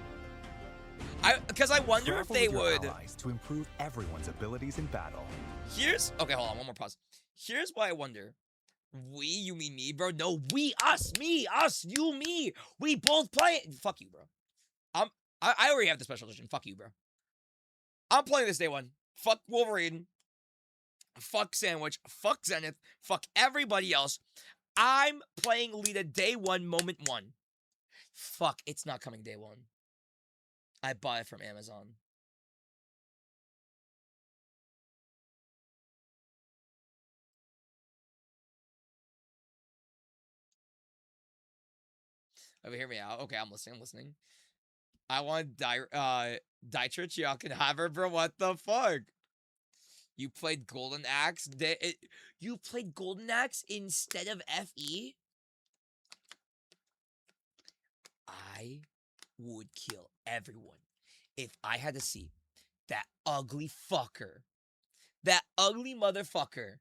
Because I wonder if Travel they with your would. allies to improve everyone's abilities in battle. Okay, hold on, one more pause. Here's why I wonder. We, you mean me, bro? No, we, us, me, us, you, me. We both play it. Fuck you, bro. I already have the special edition. Fuck you, bro. I'm playing this day one. Fuck Wolverine. Fuck Sandwich. Fuck Zenith. Fuck everybody else. I'm playing Lita day one, moment one. Fuck, it's not coming day one. I bought it from Amazon. Oh, hear me out. Okay, I'm listening. I want Dietrich. Y'all can have her, bro. What the fuck? You played Golden Axe? You played Golden Axe instead of FE? I would kill everyone if I had to see that ugly fucker, that ugly motherfucker,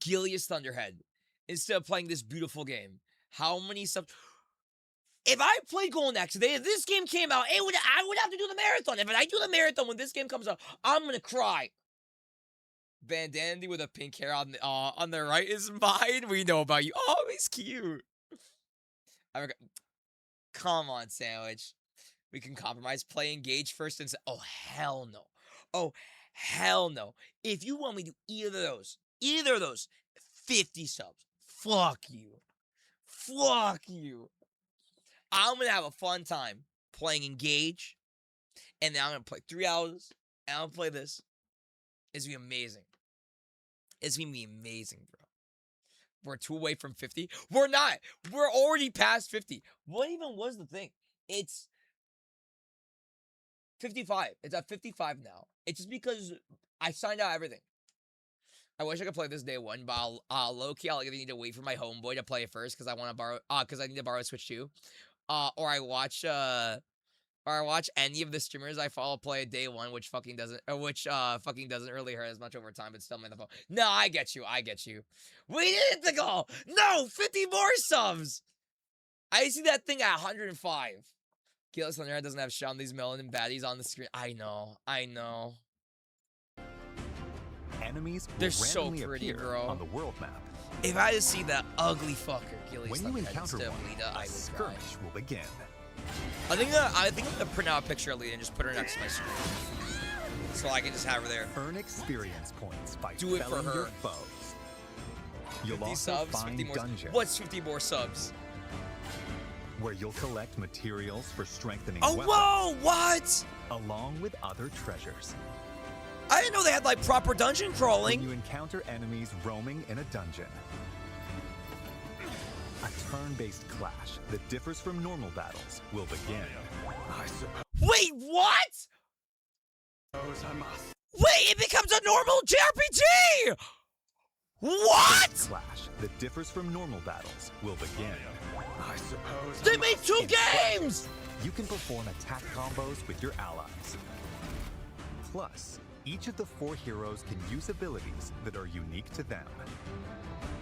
Gilius Thunderhead, instead of playing this beautiful game. How many stuff? If I played Golden Axe today, if this game came out, I would have to do the marathon. If I do the marathon when this game comes out, I'm gonna cry. Bandandy with a pink hair on the right is mine. We know about you. Oh, he's cute. Come on, Sandwich. We can compromise. Play Engage first and say, oh, hell no. Oh, hell no. If you want me to do either of those, 50 subs. Fuck you. Fuck you. I'm going to have a fun time playing Engage, and then I'm going to play 3 hours, and I'll play this. It's going to be amazing. It's going to be amazing, bro. We're 2 away from 50. We're not. We're already past 50. What even was the thing? It's 55. It's at 55 now. It's just because I signed out everything. I wish I could play this day one, but low-key, I'll either need to wait for my homeboy to play it first because I want to borrow, because I need to borrow a Switch too. Or I watch any of the streamers I follow play a day one, which fucking doesn't really hurt as much over time, but still, man, the phone. No, I get you. We did the goal. No, 50 more subs. I see that thing at 105. Keyless Linear doesn't have Sean these melanin baddies on the screen. I know. Enemies They're will so randomly pretty, appear bro. on the world map. If I just see that ugly fucker, Keyless When you Linear encounter instead of one, Lita, I a will cry. skirmish will begin. I think I'm gonna print out a picture of Lita and just put her next to my screen, so I can just have her there. Earn experience points by Do it for felling her. your foes. You'll 50 also subs, 50 find more. dungeons What's 50 more subs? where you'll collect materials for strengthening Oh, weapons, whoa, what? along with other treasures. I didn't know they had like proper dungeon When crawling. you encounter enemies roaming in a dungeon, a turn-based clash that differs from normal battles will begin. Wait, what? Wait, it becomes a normal JRPG! What? This clash that differs from normal battles will begin. They made 2 games! You can perform attack combos with your allies. Plus, each of the 4 heroes can use abilities that are unique to them.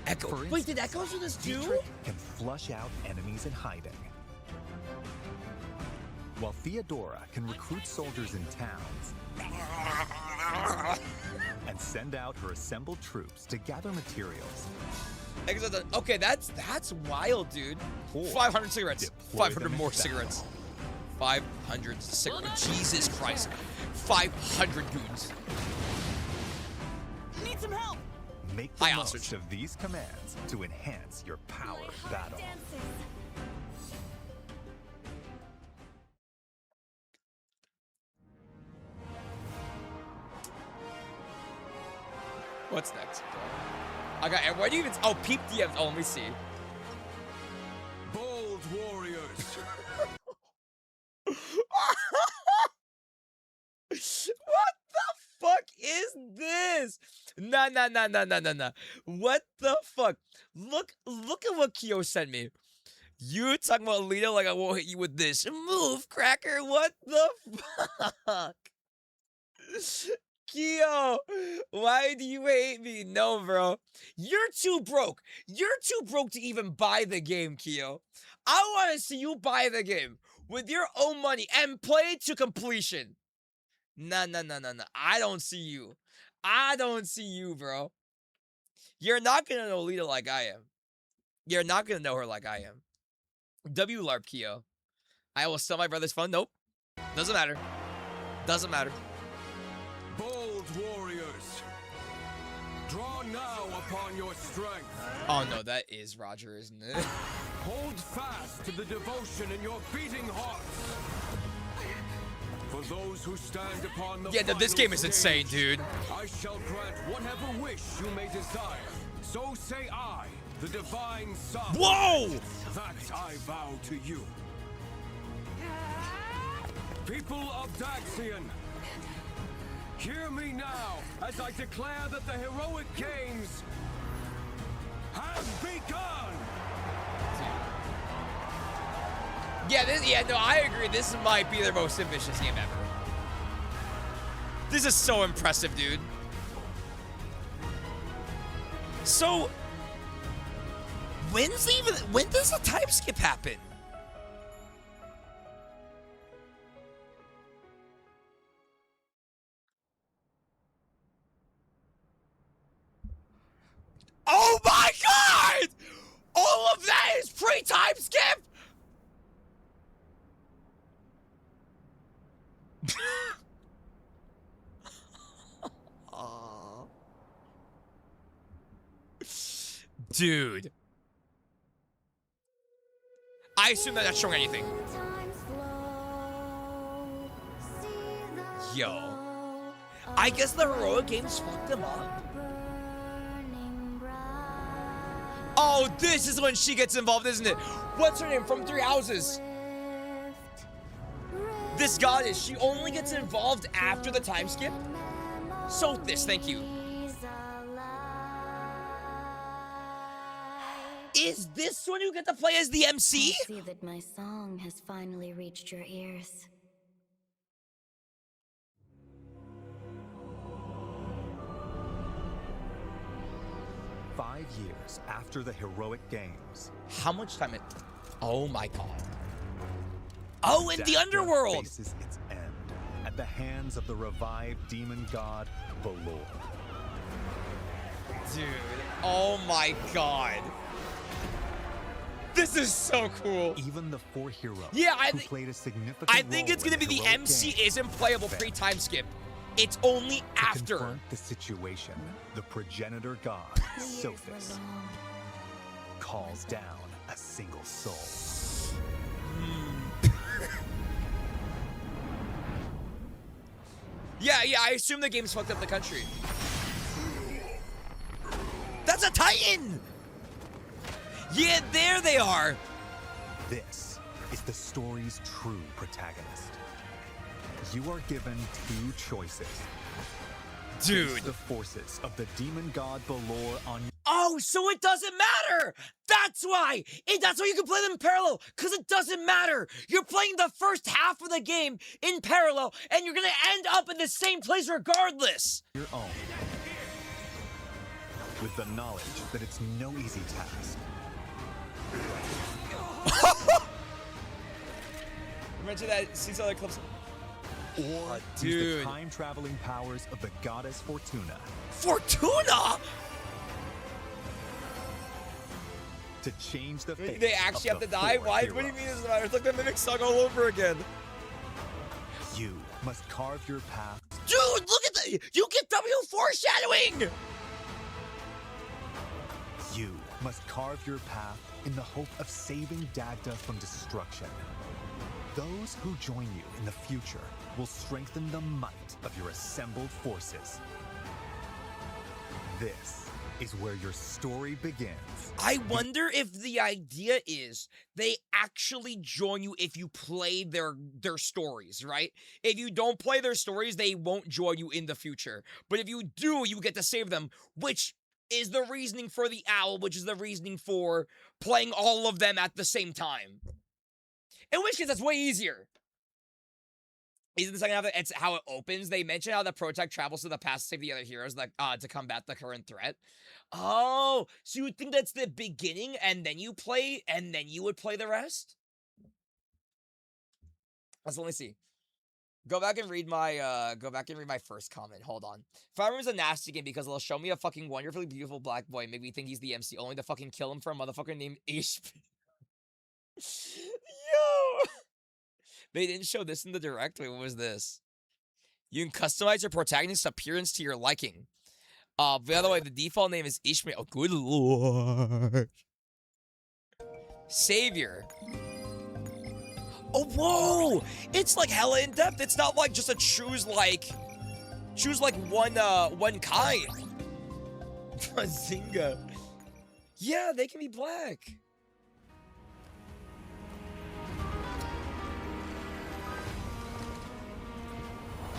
Echo. For Wait, did instance, Echoes do this too? Dietrich can flush out enemies in hiding, while Theodora can recruit soldiers in towns and send out her assembled troops to gather materials. Okay, that's wild, dude. Or 500 cigarettes. deploy 500 them more in battle. cigarettes. 500 cigarettes. Jesus Christ. 500 goons. Need some help. Make the Hi, most Ostrich. of these commands to enhance your power of battle. What's next? Okay, and what do you even... Oh, peep DMs. Oh, let me see. Bold warriors. What the fuck is this? Nah. What the fuck? Look at what Kyo sent me. You talking about Lita like I won't hit you with this. Move, cracker. What the fuck? Kyo, why do you hate me? No, bro. You're too broke. You're too broke to even buy the game, Kyo. I want to see you buy the game with your own money and play it to completion. Nah. I don't see you. I don't see you, bro. You're not going to know Lita like I am. You're not going to know her like I am. WLARP, Kyo. I will sell my brother's phone. Nope. Doesn't matter. Doesn't matter. Bold warriors. Draw now upon your strength. Oh, no, that is Roger, isn't it? Hold fast to the devotion in your beating hearts. For those who stand upon the Yeah, no, this final game is stage, insane, dude. I shall grant whatever wish you may desire. So say I, the divine son. Whoa! That I vow to you. People of Daxian, hear me now as I declare that the heroic games have begun! Yeah, no, I agree. This might be their most ambitious game ever. This is so impressive, dude. So, when does the time skip happen? Oh my god! All of that is pre-time skip? Aw. Dude. I assume that that's showing anything. Yo. I guess the heroic games fucked them up. Oh, this is when she gets involved, isn't it? What's her name from Three Houses? This goddess, she only gets involved after the time skip. Sothis, thank you. Is this when you get to play as the MC? I see that my song has finally reached your ears. Five years after the heroic games. How much time it? Oh my god. Oh, in the underworld! Faces its end at the hands of the revived demon god Balor. Dude, oh my god. This is so cool. Even the four heroes who played a significant I think role it's gonna in be the heroic MC games isn't playable pre-time skip. It's only after. Confront the situation, the progenitor god, Sothis, calls down a single soul. Yeah, I assume the game's fucked up the country. That's a Titan! Yeah, there they are! This is the story's true protagonist. You are given two choices. Dude. Face the forces of the demon god Balor on your... Oh, so it doesn't matter! That's why! That's why you can play them in parallel, because it doesn't matter! You're playing the first half of the game in parallel, and you're gonna end up in the same place regardless! Your own. With the knowledge that it's no easy task. Remember that sees other clips. Or use the time-traveling powers of the goddess Fortuna. Fortuna? To change the fate. They actually have to die? Why? What do you mean it doesn't matter? It's like the Mimic song all over again. You must carve your path. Dude, look at that! You get W foreshadowing! You must carve your path in the hope of saving Dagda from destruction. Those who join you in the future will strengthen the might of your assembled forces. This is where your story begins. I wonder if the idea is they actually join you if you play their stories, right? If you don't play their stories, they won't join you in the future. But if you do, you get to save them, which is the reasoning for the owl, which is the reasoning for playing all of them at the same time. In which case, that's way easier. Isn't the second half, it's how it opens. They mention how the Protect travels to the past to save the other heroes to combat the current threat. Oh, so you would think that's the beginning, and then you play, and then you would play the rest? Let's only see. Go back and read my first comment. Hold on. Fire Emblem is a nasty game because it'll show me a fucking wonderfully beautiful black boy and make me think he's the MC, only to fucking kill him for a motherfucker named Ish. Yo! They didn't show this in the direct. Wait, what was this? You can customize your protagonist's appearance to your liking. By the way, the default name is Ishmael. Oh, good lord. Savior. Oh, whoa! It's like hella in depth. It's not like just a choose like one kind. Bazinga. Yeah, they can be black.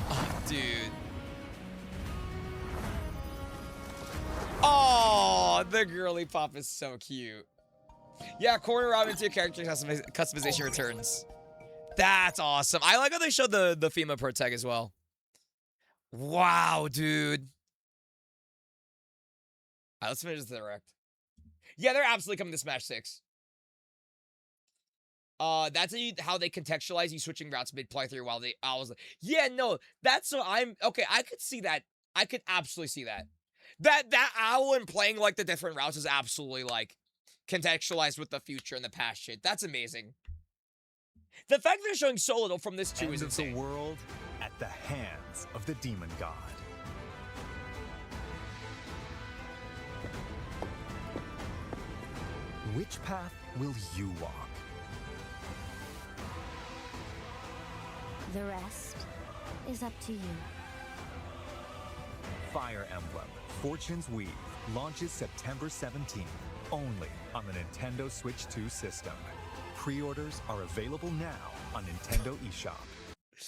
Oh, dude. Oh, the girly pop is so cute. Yeah, corner robin into your character customization returns. That's awesome. I like how they showed the FEMA Protect as well. Wow, dude. All right, let's finish the direct. Yeah, they're absolutely coming to Smash 6. That's how they contextualize you switching routes mid-playthrough while I was like, yeah, no, that's so okay, I could see that. I could absolutely see that. That owl and playing like the different routes is absolutely like contextualized with the future and the past shit. That's amazing. The fact that they're showing so little from this too is insane. The world at the hands of the demon god. Which path will you walk? The rest is up to you. Fire Emblem, Fortune's Weave, launches September 17th, only on the Nintendo Switch 2 system. Pre-orders are available now on Nintendo eShop.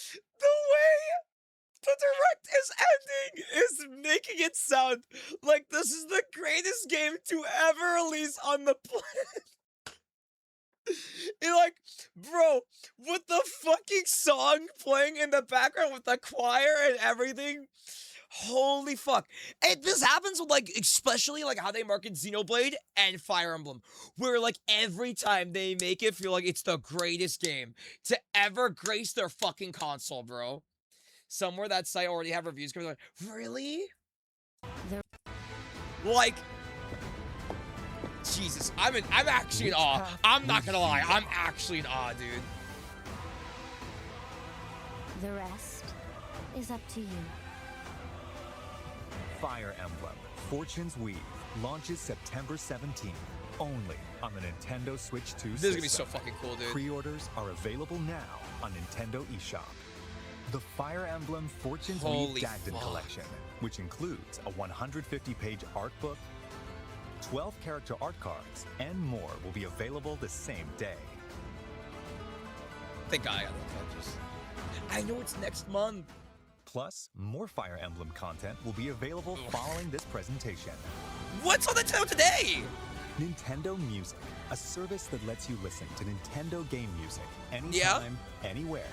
The way the Direct is ending is making it sound like this is the greatest game to ever release on the planet. You're like, bro, with the fucking song playing in the background with the choir and everything, holy fuck. And this happens with, like, especially, like, how they market Xenoblade and Fire Emblem, where, like, every time they make it feel like it's the greatest game to ever grace their fucking console, bro. Somewhere that site already have reviews coming like, really? Like, Jesus, I'm actually in awe. I'm not gonna lie, I'm actually in awe, dude. The rest is up to you. Fire Emblem Fortune's Weave launches September 17th, only on the Nintendo Switch 2 system. This is gonna be so fucking cool, dude. Pre-orders are available now on Nintendo eShop. The Fire Emblem Fortune's Holy Weave Dagden fuck. collection, which includes a 150-page art book, 12 character art cards, and more, will be available the same day. Thank God I got the purchase. I know it's next month. Plus, more Fire Emblem content will be available following this presentation. What's on the Nintendo today? Nintendo Music, a service that lets you listen to Nintendo game music anytime, anywhere,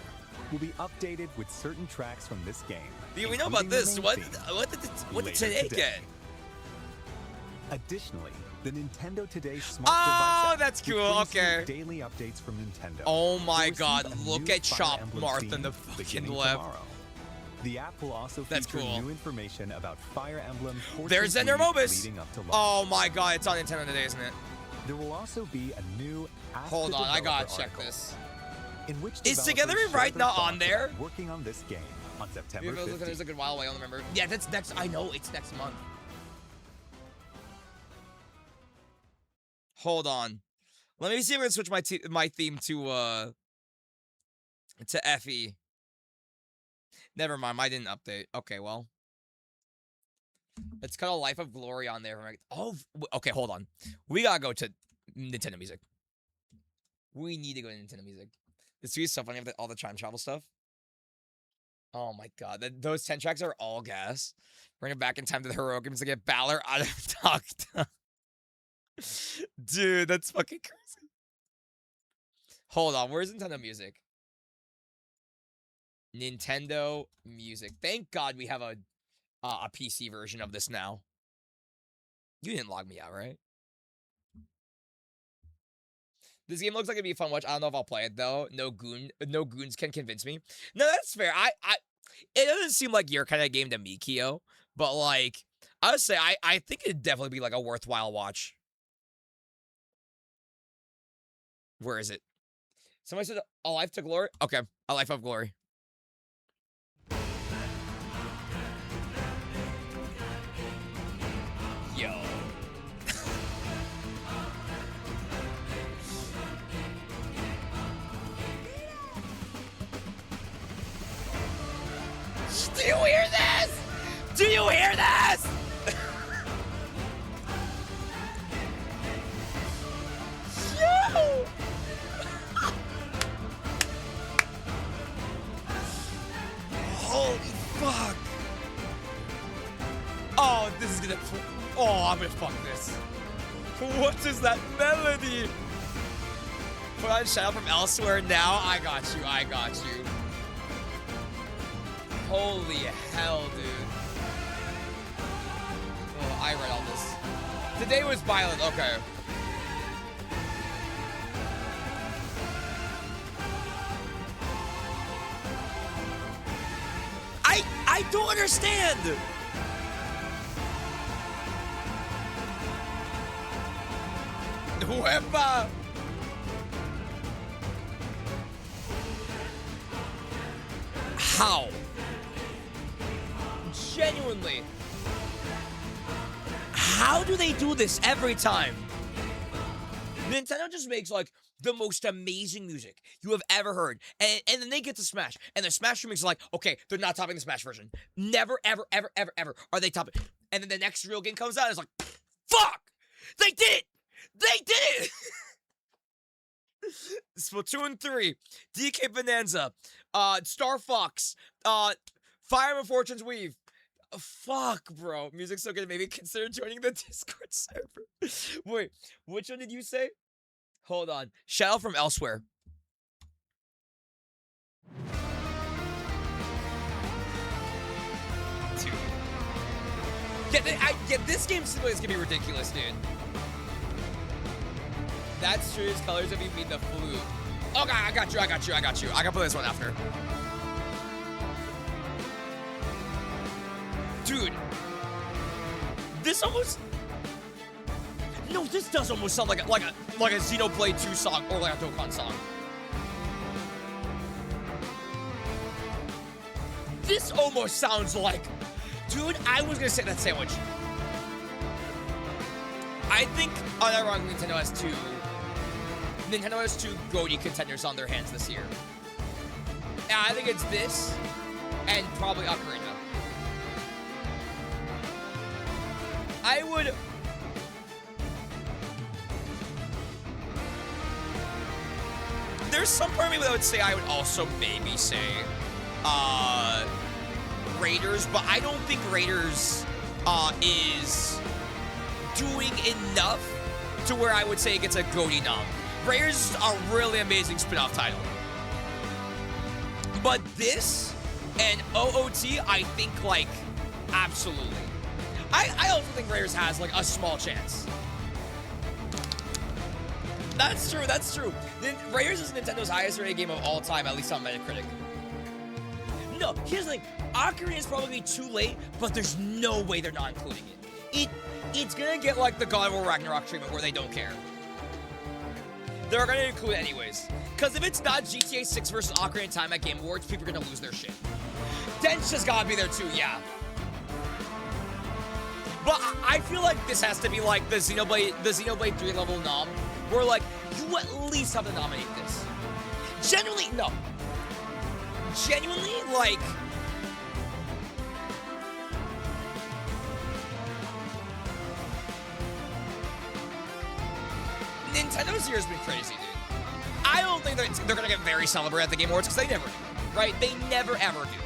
will be updated with certain tracks from this game. Yeah, we know about this. What did today get? Additionally, the Nintendo Today smart Oh, device app that's cool. will bring you Okay. daily updates from Nintendo. Oh my You'll God, receive a look new at Fire Chop Emblem Marth in theme the fucking beginning left. tomorrow. The app will also That's feature cool. new information about Fire Emblem Fortune's There's Ender Weave Mobus. leading up to launch. Oh my God, it's on Nintendo today, isn't it? There will also be a new Ask Hold the on, I gotta Developer check article, this. in which Is developers Together share Right their not thoughts on there? about working on this game on September Maybe I was looking 15th. at a good while away, I don't remember. Yeah, that's next. I know it's next month. Hold on. Let me see if I can switch my theme to FE. Never mind, I didn't update. Okay, well. Let's cut a Life of Glory on there. Oh, okay, hold on. We gotta go to Nintendo Music. We need to go to Nintendo Music. This is so funny with all the time travel stuff. Oh my God, those 10 tracks are all gas. Bring it back in time to the heroic games to get Balor out of Doctor. Dude, that's fucking crazy. Hold on, where's Nintendo Music? Nintendo Music. Thank God we have a PC version of this now. You didn't log me out, right? This game looks like it'd be a fun watch. I don't know if I'll play it though. No goons can convince me. No, that's fair. It doesn't seem like your kind of game to me, Kyo. But like, I would say I think it'd definitely be like a worthwhile watch. Where is it? Somebody said A Life to Glory? Okay, A Life of Glory. Yo. Do you hear this? Do you hear this? Yo! Holy fuck. Oh, this is gonna... Oh, I'm gonna fuck this. What is that melody? Put on Shadow from Elsewhere now? I got you, I got you. Holy hell, dude. Oh, I read all this. Today was violent, okay. I don't understand. Wepa. How? Genuinely. How do they do this every time? Nintendo just makes like the most amazing music you have ever heard. And then they get to Smash. And the Smash remakes are like, okay, they're not topping the Smash version. Never, ever, ever, ever, ever are they topping. And then the next real game comes out and it's like, Fuck! They did it! They did it! Splatoon 3, DK Bonanza, Star Fox, Fire of Fortune's Weave. Fuck, bro. Music's so good. Maybe consider joining the Discord server. Wait, which one did you say? Hold on. Shout out from elsewhere. Dude. Yeah, this game is gonna be ridiculous, dude. That's true. His colors if you mean the flute. Okay, I got you. I can play this one after. Dude. This almost... No, this does almost sound like a Xenoblade 2 song or like a Dokkan song. This almost sounds like... Dude, I was gonna say that sandwich. I think unironically Nintendo has two GOATY contenders on their hands this year. Yeah, I think it's this and probably Ocarina. I would... There's some part of me that would say I would also maybe say Raiders, but I don't think Raiders is doing enough to where I would say it gets a GOATY nom. Raiders is a really amazing spin-off title. But this and OOT, I think, like, absolutely. I also think Raiders has, like, a small chance. That's true, that's true. Raiders is Nintendo's highest rated game of all time, at least on Metacritic. No, here's the thing. Ocarina is probably too late, but there's no way they're not including it. It's gonna get like the God of War Ragnarok treatment where they don't care. They're gonna include it anyways. Because if it's not GTA 6 versus Ocarina of Time at Game Awards, people are gonna lose their shit. Densha's gotta be there too, yeah. But I feel like this has to be like the Xenoblade 3 level nom, where like, you at least have to nominate this. Genuinely, no. Genuinely, like... Nintendo's year has been crazy, dude. I don't think they're gonna get very celebrated at the Game Awards, because they never do, right? They never, ever do.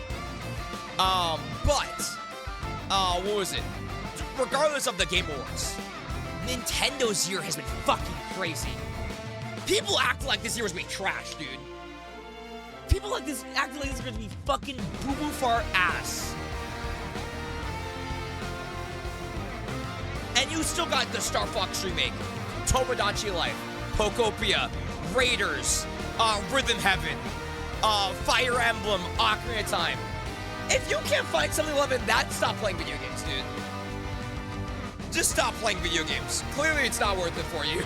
What was it? Regardless of the Game Awards, Nintendo's year has been fucking crazy. People act like this year was gonna be trash, dude. People act like this is gonna be fucking boo-boo fart ass. And you still got the Star Fox remake, Tomodachi Life, Pokopia, Raiders, Rhythm Heaven, Fire Emblem, Ocarina of Time. If you can't find something to love in that, stop playing video games, dude. Just stop playing video games. Clearly, it's not worth it for you.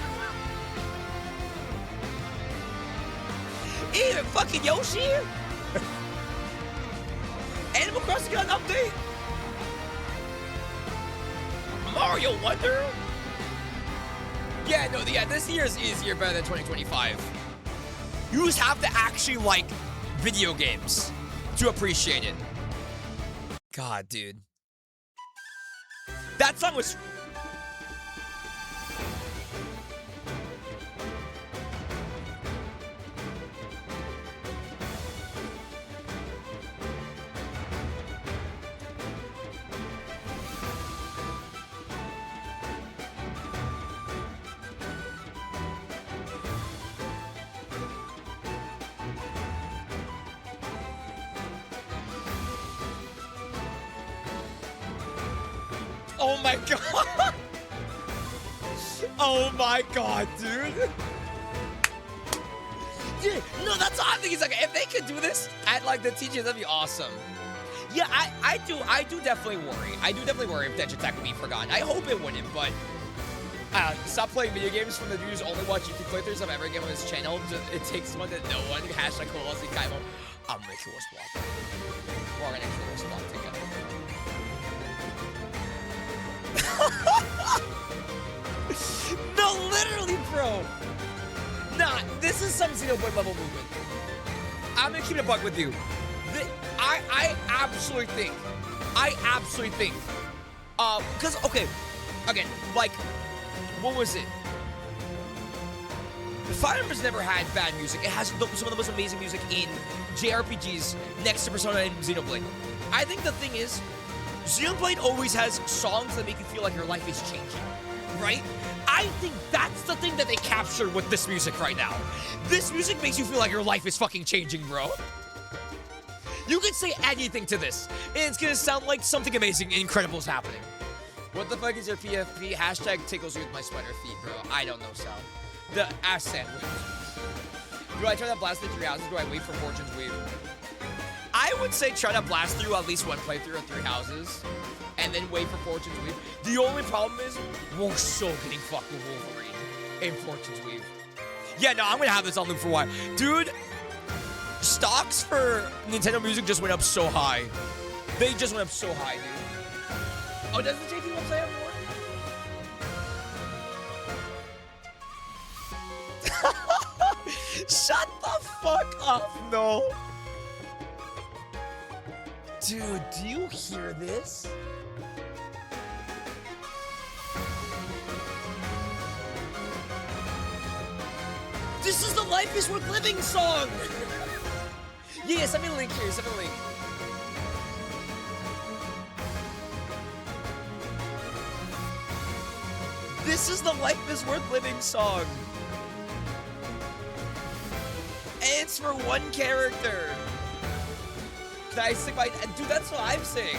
Even fucking Yoshi? Animal Crossing got an update? Mario Wonder? Yeah, no, this year is easier, better than 2025. You just have to actually like video games to appreciate it. God, dude. That song was... Oh my god! Oh my god, dude! Dude, no, that's what I'm thinking. Like, if they could do this at like the TGS, that'd be awesome. Yeah, I do definitely worry. I do definitely worry if Densha Tech would be forgotten. I hope it wouldn't, but stop playing video games from the dudes who only watch YouTube playthroughs of every game on his channel. It takes one that no one. Hashtag Kowalski Kaimo. I'm gonna kill us block. We're gonna kill us block together. No, literally, bro. Nah, this is some Xenoblade level movement. I'm gonna keep it a buck with you. I absolutely think, because, okay, again, like, what was it? Fire Emblem's never had bad music. It has some of the most amazing music in JRPGs next to Persona and Xenoblade. I think the thing is, Xenoblade always has songs that make you feel like your life is changing, right? I think that's the thing that they captured with this music right now. This music makes you feel like your life is fucking changing, bro. You can say anything to this, and it's gonna sound like something amazing and incredible is happening. What the fuck is your PFP? Hashtag tickles you with my sweater feet, bro. I don't know, Sal. The ass sandwich. Do I try to blast through 3 houses? Do I wait for Fortune's Weave? I would say try to blast through at least one playthrough of 3 houses, and then wait for Fortune's Weave. The only problem is, we're so getting fucked with Wolverine in Fortune's Weave. Yeah, no, I'm gonna have this on loop for a while. Dude, stocks for Nintendo Music just went up so high. They just went up so high, dude. Oh, does the JP website have more? Shut the fuck up, no. Dude, do you hear this? This is the Life is Worth Living song! Yeah, send me a link here, send me a link. This is the Life is Worth Living song. And it's for one character. Can I sing my... Dude, that's what I'm saying.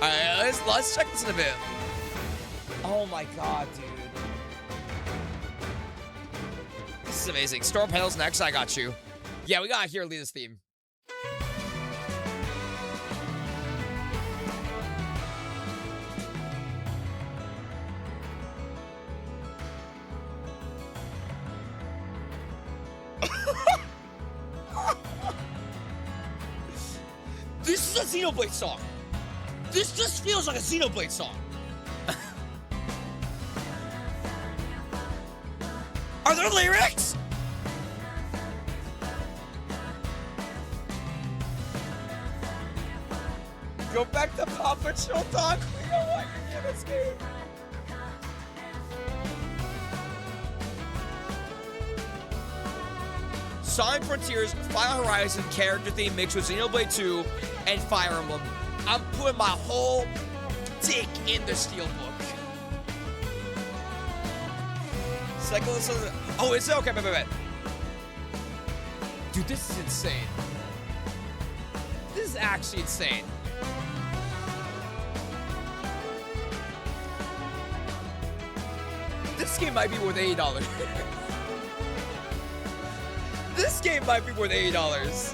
Alright, let's check this in a bit. Oh my god, dude. This is amazing. Storm Panels next, I got you. Yeah, we gotta hear Lita's theme. This is a Xenoblade song. This just feels like a Xenoblade song. Are there lyrics? Go back to Paw Patrol talk. We don't want you in this game. Sonic Frontiers, Final Horizon character theme mixed with Xenoblade 2 and Fire Emblem. I'm putting my whole dick in the Steelbook. Oh, is it? Okay, wait. Dude, this is insane. This is actually insane. This game might be worth $80. This game might be worth $80.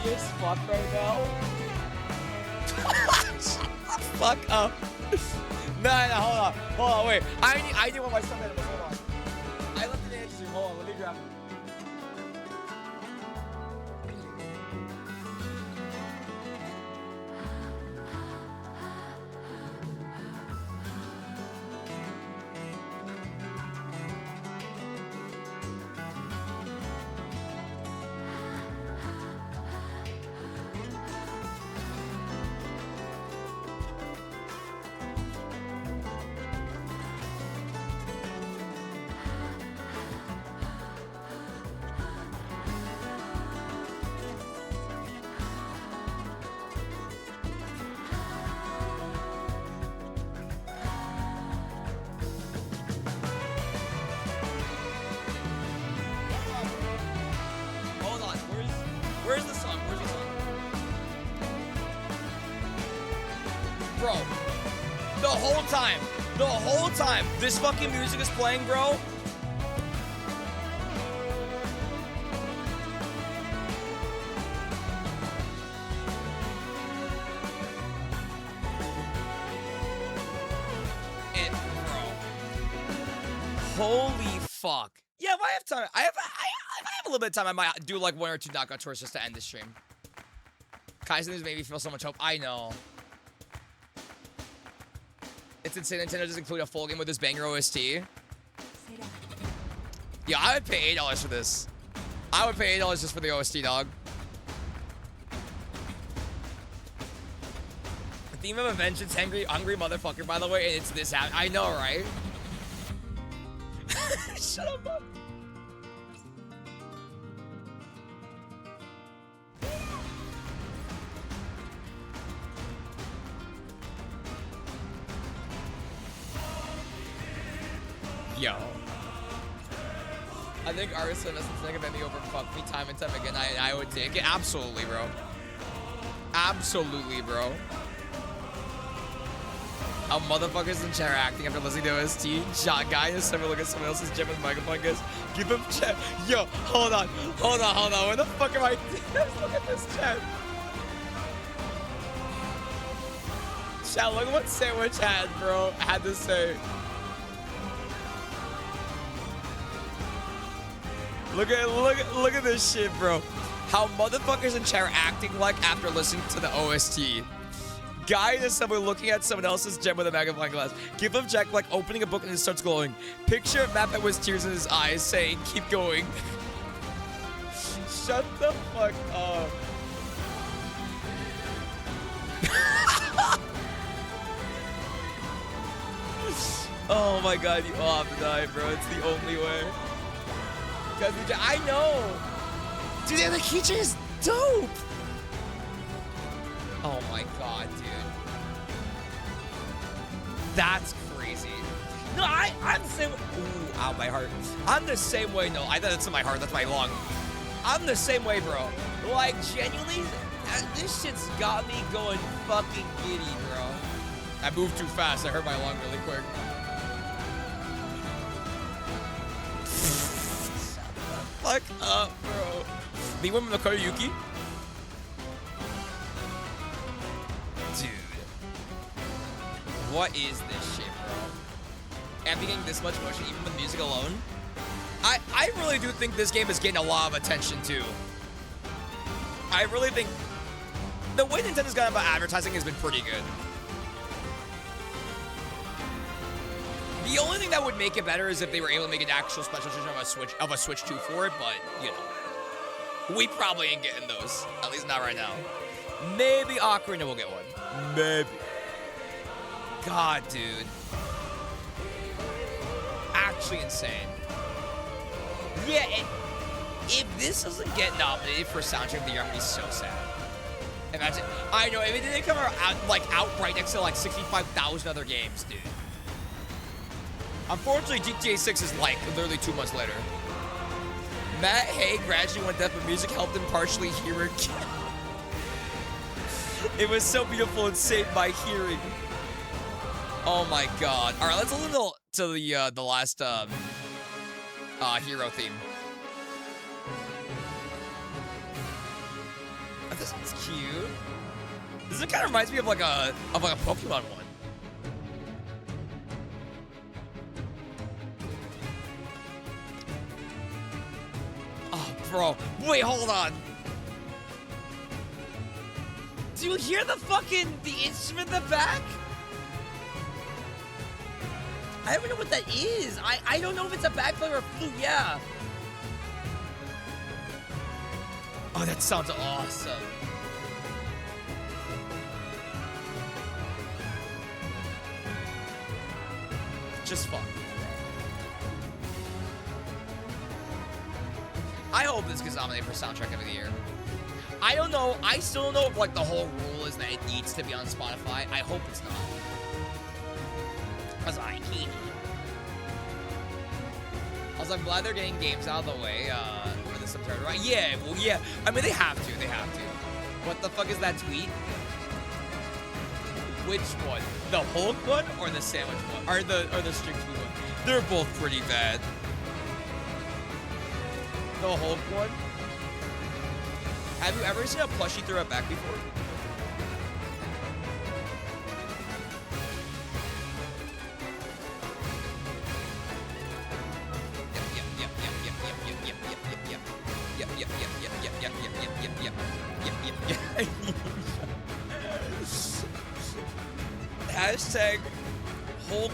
He is fucked right now. Shut the fuck up. No, hold on, wait. I need one of my stuff animals, hold on. I left it in the hold on, let me grab it. Where's the song? Bro, the whole time, this fucking music is playing, bro. Holy fuck. Yeah, if I have time, if I have a little bit of time, I might do like 1 or 2 knockout tours just to end this stream. Kaizen has made me feel so much hope. I know. It's insane Nintendo doesn't include a full game with this banger OST. Yeah, I would pay $8 for this. I would pay $8 just for the OST, dog. theme of a vengeance hungry motherfucker, by the way, and it's this out. I know, right? Shut up, Bob. Yo. I think artists and think of me over fuck me time and time again. I would take it. Absolutely, bro. Absolutely, bro. How motherfuckers in chat are acting after listening to OST. Shot guy is never look at someone else's gym with microphone guys. Give him chat. Yo, hold on. Where the fuck am I? Look at this chat. Chat, look what Sandwich had, bro. Had to say. Look at this shit, bro. How motherfuckers in chat are acting like after listening to the OST. Guy is someone looking at someone else's gem with a magnifying glass. Give him Jack like opening a book and it starts glowing. Picture a map that was tears in his eyes saying, keep going. Shut the fuck up. Oh my god, you all have to die, bro. It's the only way. Cause I know. Dude, the keychain is dope. Oh my god, dude. That's crazy. No, I'm the same way. Ooh, ow, my heart. I'm the same way. No, I thought that's in my heart. That's my lung. I'm the same way, bro. Like, genuinely, this shit's got me going fucking giddy, bro. I moved too fast. I hurt my lung really quick. Fuck up, bro. Me with Makoto Yuki? Dude. What is this shit, bro? And getting this much motion even with music alone? I really do think this game is getting a lot of attention, too. I really think the way Nintendo's gone about advertising has been pretty good. The only thing that would make it better is if they were able to make an actual special edition of a Switch 2 for it, but, you know. We probably ain't getting those. At least not right now. Maybe Ocarina will get one. Maybe. God, dude. Actually insane. Yeah, if this doesn't get nominated for Soundtrack of the Year, I'm gonna be so sad. Imagine. I know, if it didn't come out right next to like 65,000 other games, dude. Unfortunately, GTA 6 is like literally 2 months later. Matt Hay gradually went deaf, but music helped him partially hear again. It was so beautiful and saved my hearing. Oh my god. All right, let's listen to the last hero theme. Oh, this one's cute. This kind of reminds me of like a Pokemon one. Bro, wait, hold on. Do you hear the instrument in the back? I don't even know what that is. I don't know if it's a bagpipe or a flute, yeah. Oh, that sounds awesome. Just fun. I hope this gets nominated for Soundtrack of the Year. I don't know. I still don't know if like the whole rule is that it needs to be on Spotify. I hope it's not. Cause I hate it. I'm glad they're getting games out of the way for the September, right? Yeah, well, yeah. I mean, they have to. They have to. What the fuck is that tweet? Which one? The Hulk one or the sandwich one? Or the strict tweet one? They're both pretty bad. The Hulk one? Have you ever seen a plushie throw it back before? Hashtag Hulk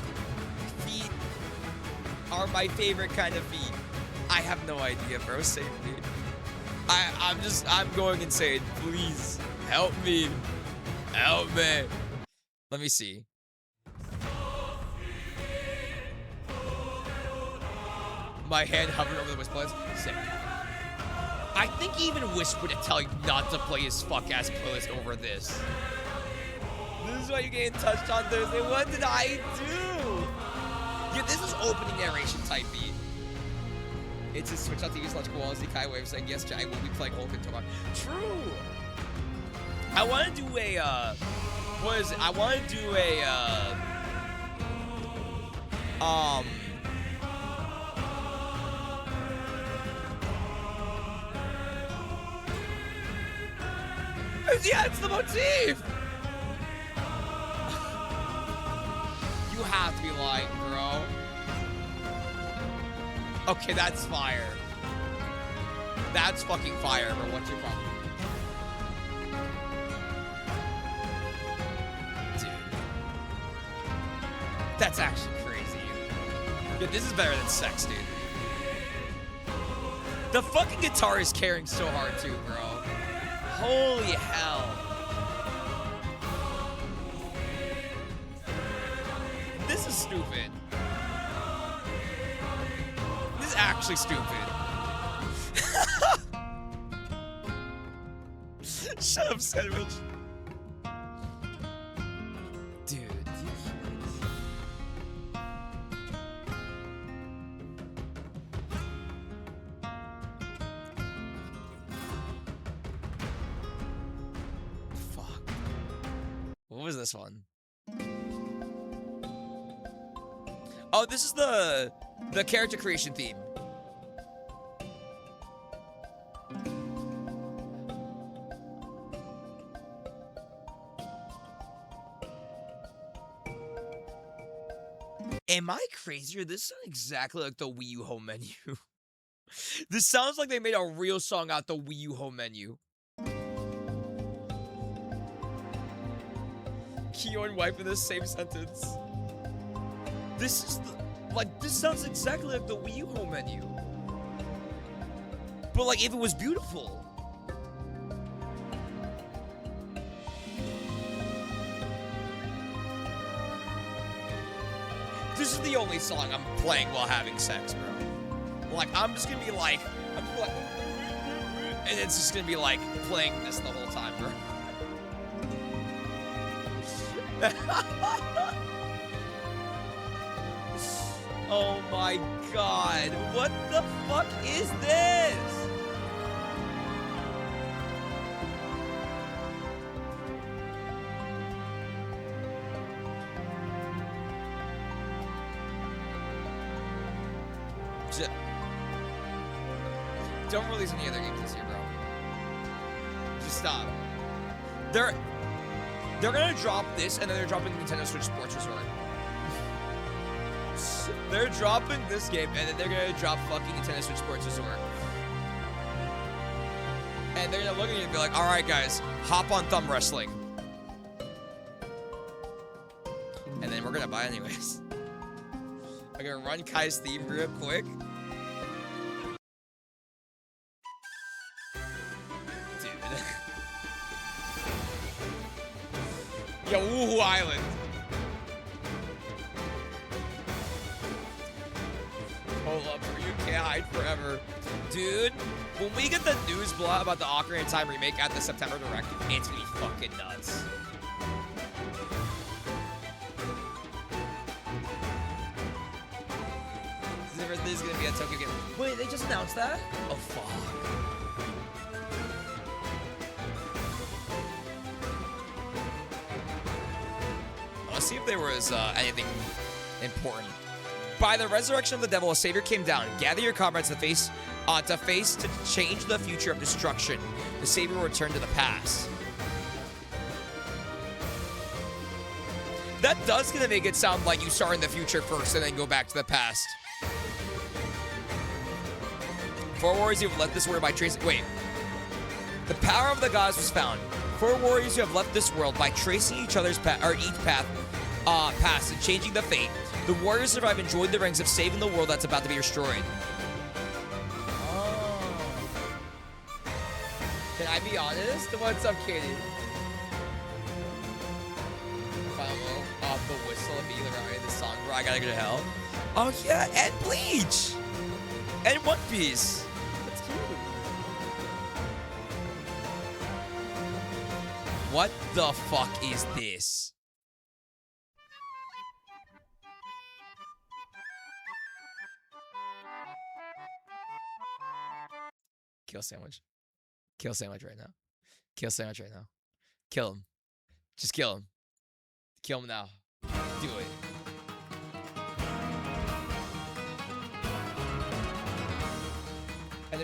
feet are my favorite kind of feet. I have no idea, bro. Save me. I'm going insane. Please help me. Help me. Let me see. My hand hovered over the Wisp playlist. Sick. I think even Wisp would tell you not to play his fuck-ass playlist over this. This is why you get in touched on Thursday. What did I do? Yeah, this is opening narration type beat. It's a Switch on TV's logical wall. Kai Wave saying, yes, I will be playing Hulk and Toman. True. I want to do a, what is it? I want to do a, yeah, it's the motif! You have to be lying, bro. Okay, that's fire. That's fucking fire, bro. What's your problem? Dude. That's actually crazy. Yeah, this is better than sex, dude. The fucking guitar is carrying so hard, too, bro. Holy hell. This is stupid. This is actually stupid. Shut up, sandwich. Dude. What was this one? Oh, this is the character creation theme. Am I crazy or this sounds exactly like the Wii U home menu? This sounds like they made a real song out the Wii U home menu. Kyo and wife in the same sentence. This is this sounds exactly like the Wii U home menu. But like if it was beautiful. This is the only song I'm playing while having sex, bro. Like I'm just gonna be like, and it's just gonna be like playing this the whole time, bro. Oh my god. What the fuck is this? Don't release any other games this year, bro. Just stop. They're gonna drop this, and then they're dropping Nintendo Switch Sports Resort. They're dropping this game, and then they're gonna drop fucking Nintendo Switch Sports Resort. And they're gonna look at you and be like, all right, guys, hop on Thumb Wrestling. And then we're gonna buy anyways. I'm gonna run Kai's theme real quick. Yo, Woohoo Island. Hold up, you can't hide forever. Dude, when we get the news blow about the Ocarina of Time remake at the September Direct, it's gonna be fucking nuts. This is gonna be a Tokyo game. Wait, they just announced that? Oh, fuck. Let's see if there was anything important. By the resurrection of the devil, a savior came down. Gather your comrades to change the future of destruction. The savior will return to the past. That does gonna make it sound like you start in the future first and then go back to the past. Four warriors who have left this world by tracing. Wait. The power of the gods was found. 4 warriors who have left this world by tracing each other's path, or each path past and changing the fate. The warriors survive and join the ranks of saving the world that's about to be destroyed. Oh. Can I be honest? What's up, Katie? Final I gotta go to hell. Oh yeah, and Bleach, and One Piece. That's cute. What the fuck is this? Kill sandwich. Kill sandwich right now. Kill sandwich right now. Kill him. Just kill him. Kill him now. Do it. And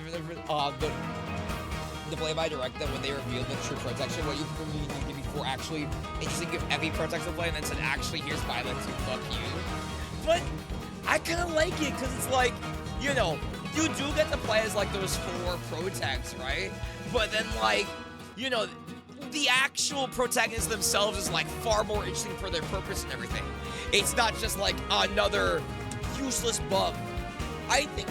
the play-by direct that when they revealed the true protection, what you really needed before actually interesting give every protection play and then said, actually, here's Violet to fuck you. But I kind of like it because it's like, you know, you do get to play as like those 4 protects, right? But then like, you know, the actual protagonists themselves is like far more interesting for their purpose and everything. It's not just like another useless buff. I think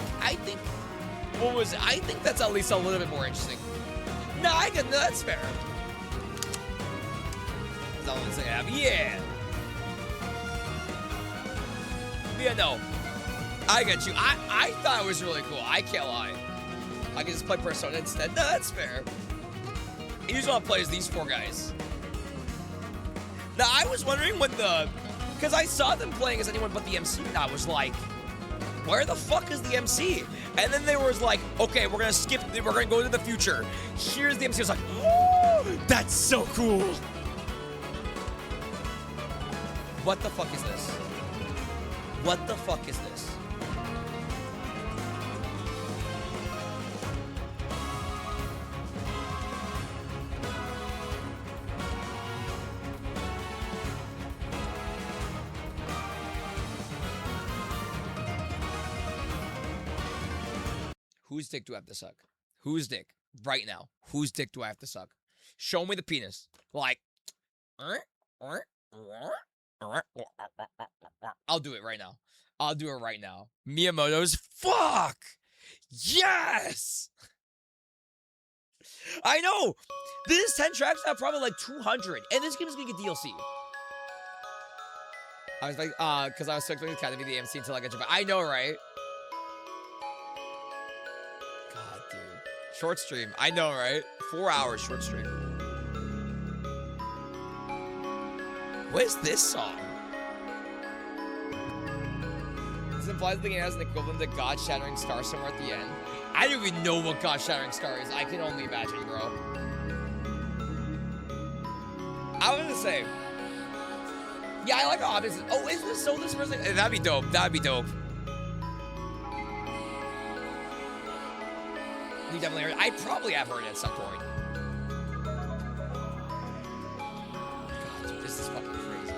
that's at least a little bit more interesting. No, that's fair. That's all I'm saying. Yeah. Yeah, no. I get you. I thought it was really cool. I can't lie. I can just play Persona instead. No, that's fair. I usually want to play as these 4 guys. Now, I was wondering when because I saw them playing as anyone but the MC, and I was like, where the fuck is the MC? And then they was like, okay, we're gonna skip, we're gonna go to the future. Here's the MC. I was like, oh, that's so cool. What the fuck is this? What the fuck is this? Whose dick do I have to suck? Whose dick? Right now. Whose dick do I have to suck? Show me the penis. Like, I'll do it right now. I'll do it right now. Miyamoto's fuck! Yes! I know! This is 10 tracks now, probably like 200. And this game is gonna get DLC. I was like, because I was so expecting the cat to be the MC until I get to. I know, right? God, dude. Short stream. I know, right? 4 hours short stream. What is this song? This implies the game has an equivalent to God-Shattering Star somewhere at the end. I don't even know what God-Shattering Star is. I can only imagine, bro. I was gonna say... Yeah, I like how obvious. Oh, is this so this person? That'd be dope. That'd be dope. You definitely heard it. I probably have heard it at some point. God, dude, this is fucking crazy.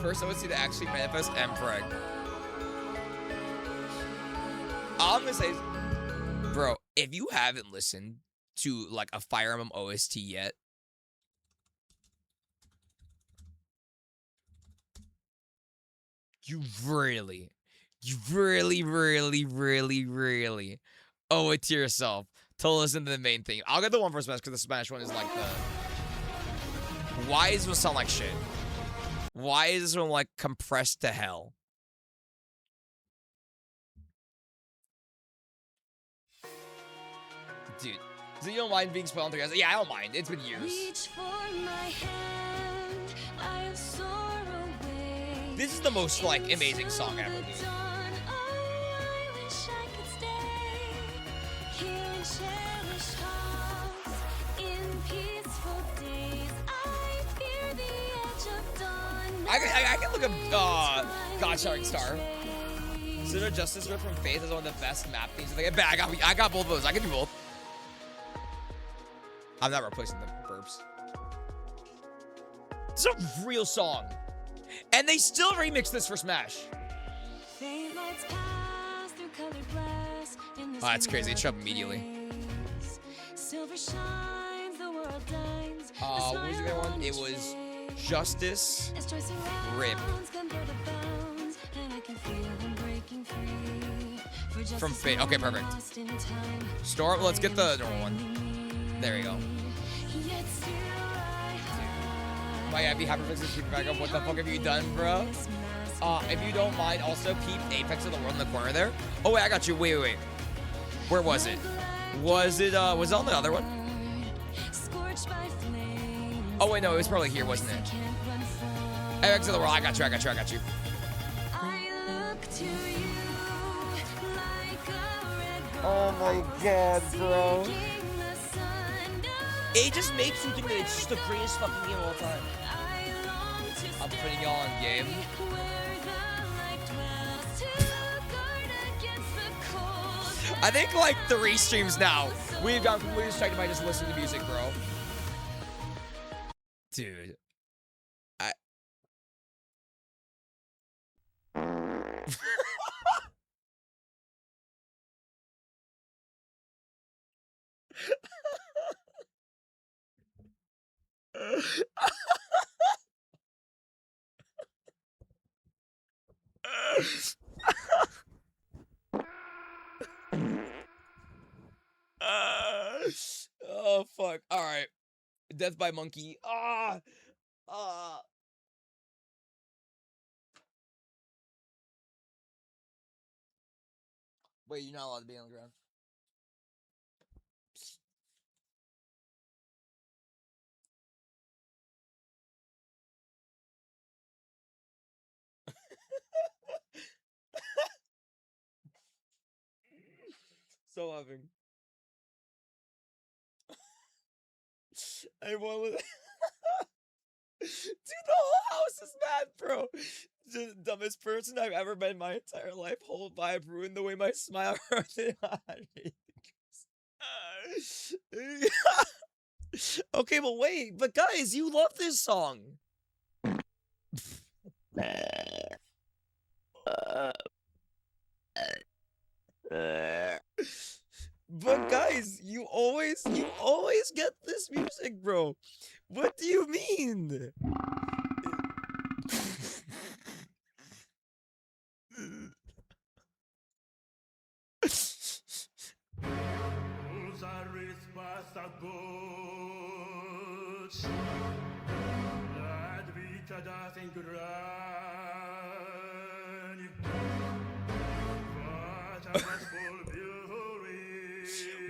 First, I would see to actually manifest Empreg. All I'm gonna say is, bro, if you haven't listened to like a Fire Emblem OST yet, you really owe it to yourself to listen to the main thing. I'll get the one for Smash because the Smash one is like the... Why does this sound like shit? Why is this one like compressed to hell? Dude, so you don't mind being spoiled on together? Yeah, I don't mind. It's been years. Reach for my hand, I am sore away. This is the most like amazing song ever, dude. I can look up God-Shattering Star. Consider Justice Rip from Faith as one of the best map themes. I got both of those. I can do both. I'm not replacing the burps. It's a real song. And they still remix this for Smash. Oh, that's crazy. It showed up immediately. What was the other one? It was Justice Rip. From Fate. Okay, perfect. Storm, let's get the normal one. There you go. my heavy hyperfixes keep back up. What the fuck have you done, bro? If you don't mind, also peep Apex of the World in the corner there. Oh wait, I got you. Wait. Where was it? Was it on the other one? Oh wait, no, it was probably here, wasn't it? Apex of the World. I got you. Oh my god, bro. It just makes you think that it's just the greatest fucking game of all time. I'm putting y'all on game. I think like 3 streams now, we've gotten completely distracted by just listening to music, bro. Dude. Oh fuck. All right. Death by Monkey. Wait, you're not allowed to be on the ground. So loving. I want with dude, the whole house is mad, bro. The dumbest person I've ever met in my entire life. Whole vibe ruined the way my smile hurt. Okay, but wait, but guys, you love this song. But guys, you always get this music, bro. What do you mean?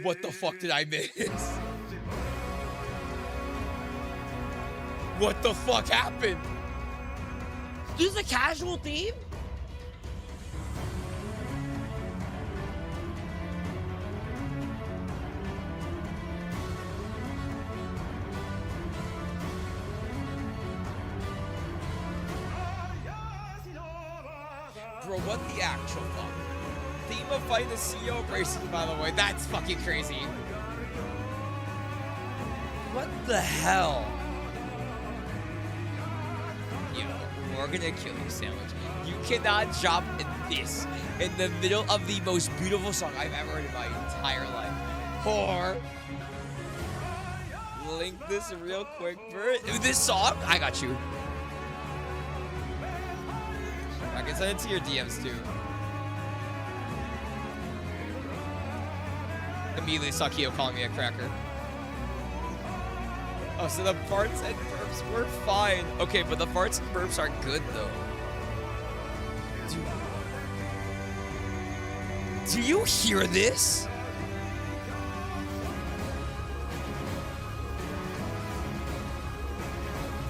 What the fuck did I miss? What the fuck happened? This is a casual theme? Bro, what the actual fuck? Theme of fighting the CEO of racism, by the way. That's fucking crazy. What the hell? Yo, we're gonna kill you, Sandwich. You cannot jump in this in the middle of the most beautiful song I've ever heard in my entire life. Or link this real quick, Bert. This song? I got you. I can send it to your DMs too. Immediately saw Keo calling me a cracker. Oh, so the farts and burps were fine. Okay, but the farts and burps are good though. Do you hear this?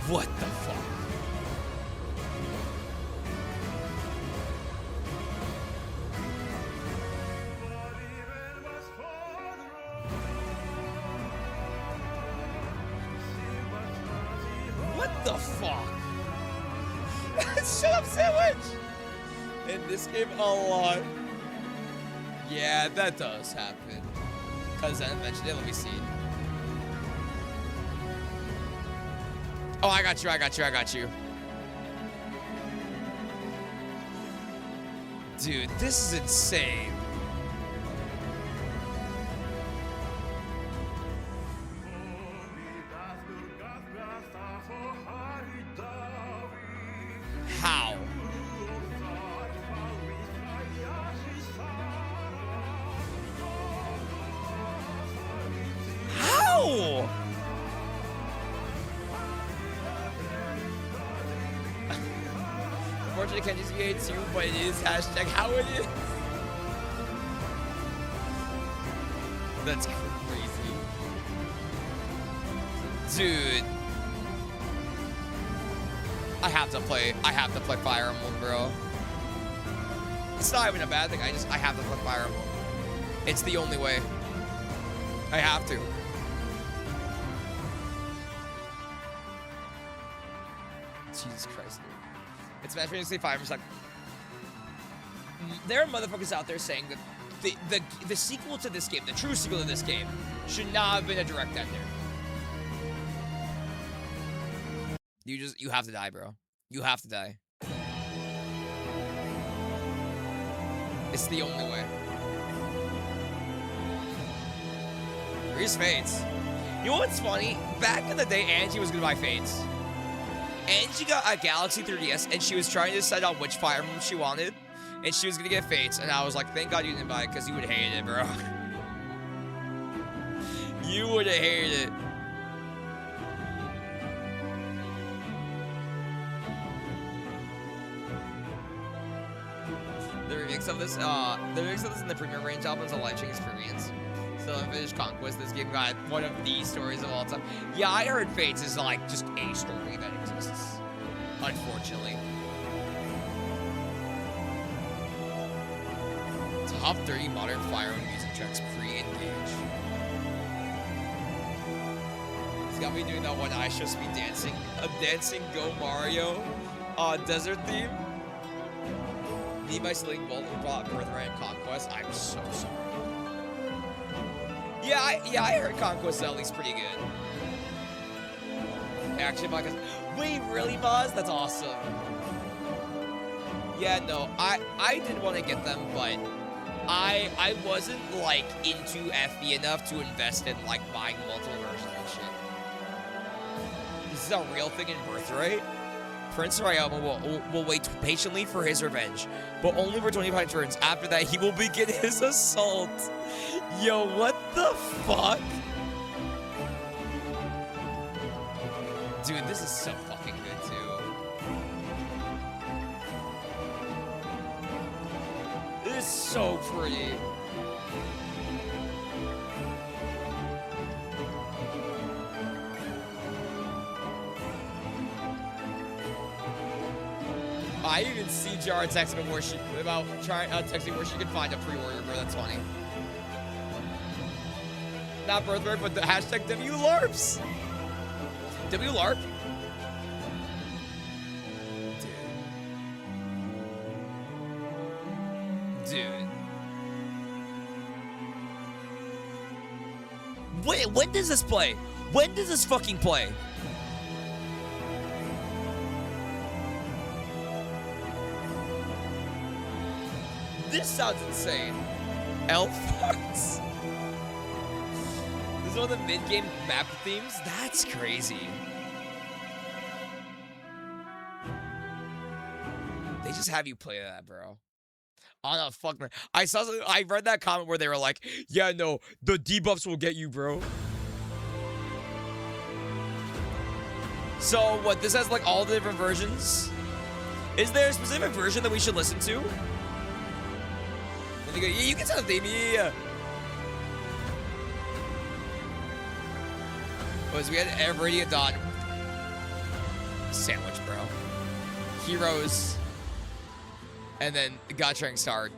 What the fuck? What the fuck? Shut up, Sandwich! In this game, a lot. Yeah, that does happen. Cause then eventually, let me see. Oh, I got you. Dude, this is insane. How? How? unfortunate Kenji's VA too, but it is hashtag how it is. That's crazy. Dude. I have to play Fire Emblem, bro. It's not even a bad thing. I have to play Fire Emblem. It's the only way. I have to. Jesus Christ, dude. It's Smash Bros. 5. It's like, there are motherfuckers out there saying that the sequel to this game, the true sequel to this game, should not have been a direct ender. You have to die, bro. You have to die. It's the only way. Here's Fates. You know what's funny? Back in the day, Angie was gonna buy Fates. Angie got a Galaxy 3DS, and she was trying to decide on which Fire Emblem she wanted, and she was gonna get Fates, and I was like, thank God you didn't buy it, because you would hate it, bro. You would have hated it. The remix of this in the premium range album is a life-changing experience. So Unfinished Conquest, this game got one of the stories of all time. Yeah, I heard Fates is like just a story that exists. Unfortunately. Top 30 modern Fire Emblem music tracks pre-engage. He's got me doing that one I Should Be Dancing. A dancing Go Mario desert theme. Need my sling bolt brought Birthright and Conquest. I'm so sorry. Yeah, I heard Conquest is at least pretty good. Actually, because wait, really, Boz? That's awesome. Yeah, no, I did want to get them, but I wasn't like into FB enough to invest in like buying multiple versions and shit. This is a real thing in Birthright. Prince Ryoma will wait patiently for his revenge, but only for 25 turns. After that, he will begin his assault. Yo, what the fuck? Dude, this is so fucking good, too. This is so pretty. I even see Jara texting me where she texting where she could find a pre-order, bro. That's funny. Not Birthright, but the hashtag WLARPs. WLARP? Dude. Wait, when does this play? When does this fucking play? This sounds insane. Elf Hearts. This is one of the mid-game map themes? That's crazy. They just have you play that, bro. On a fucking... I read that comment where they were like, yeah, no, the debuffs will get you, bro. So, what, this has, like, all the different versions? Is there a specific version that we should listen to? Yeah, you can tell the theme, yeah. Was we had Everyday Dawn. Sandwich, bro. Heroes. And then Gottring Star.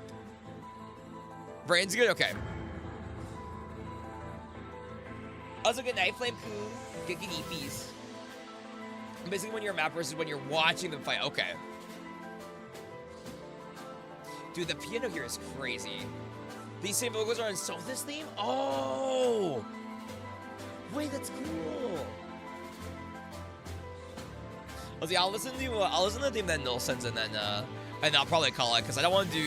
Brain's good? Okay. Also, good night, Flame Poo. Good EPs. Basically, when you're a map versus when you're watching them fight. Okay. Dude, the piano here is crazy. These same vocals are in Sothis theme? Oh! Wait, that's cool. Let's see, I'll listen to the theme that Null sends and then I'll probably call it because I don't want to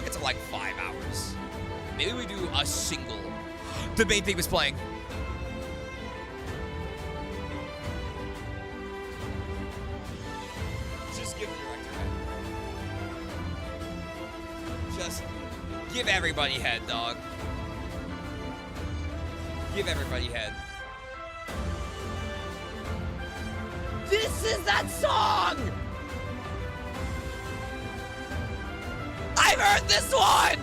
get to like 5 hours. Maybe we do a single. The main theme is playing. Just give the director head. Just give everybody head, dog. Give everybody head. This is that song! I've heard this one!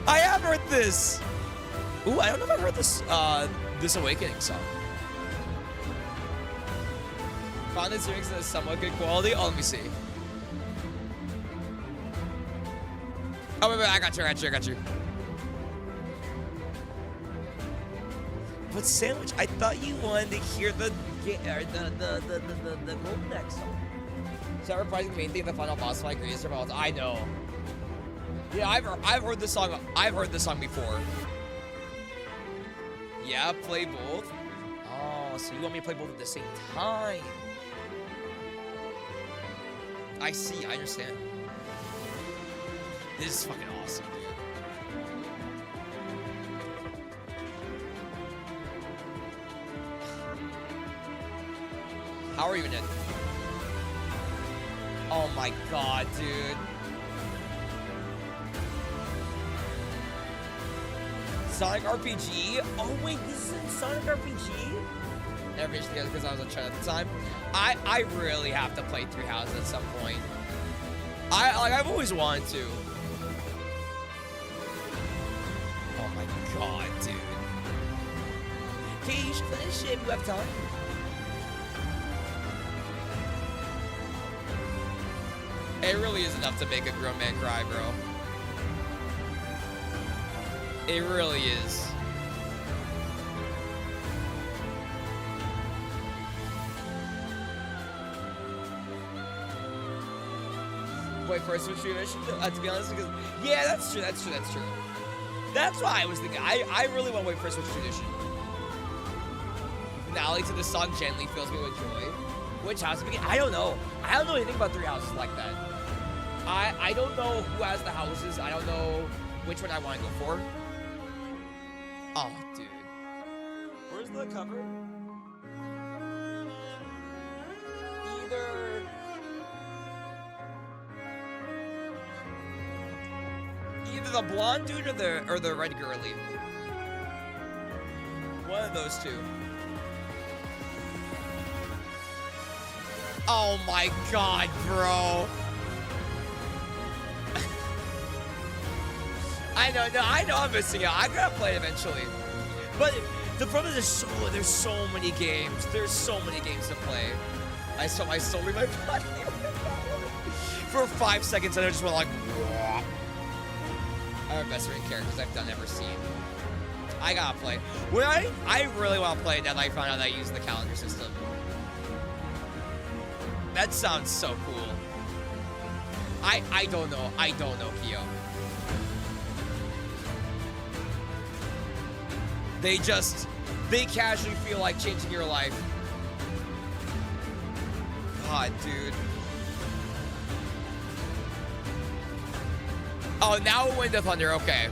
I have heard this. Ooh, I don't know if I've heard this, this Awakening song. Found its lyrics in a somewhat good quality. Oh, let me see. Oh, wait, I got you. But Sandwich, I thought you wanted to hear the Golden Axe song. Is that reprising the main theme of the final boss fight? Greatest of all time? I know. Yeah, I've heard this song. I've heard this song before. Yeah, play both. Oh, so you want me to play both at the same time? I see. I understand. This is fucking awesome, dude. How are you in it? Oh my god, dude. Sonic RPG? Oh wait, this is in Sonic RPG? Never finished together because I was a child at the time. I really have to play Three Houses at some point. I've always wanted to. Oh my god, dude. Okay, you should finish it if you have time. It really is enough to make a grown man cry, bro. It really is. Wait for a Switch edition? To be honest, because yeah, that's true. That's why I was thinking. I really want to wait for a Switch edition. Finale to the song gently fills me with joy. Which house? I don't know. I don't know anything about Three Houses like that. I don't know who has the houses. I don't know which one I want to go for. Oh, dude. Where's the cover? Either the blonde dude or the red girly. One of those two. Oh my god, bro. I know I'm missing out. I'm gonna play it eventually. But the problem is there's so many games. There's so many games to play. I saw my soul in my body for 5 seconds and I just went like, whoa. I have best rated characters I've done ever seen. I gotta play. When I really want to play it now that I found out I use the calendar system. That sounds so cool. I don't know. I don't know, Kyo. They casually feel like changing your life. God, dude. Oh, now Wind of Thunder, okay.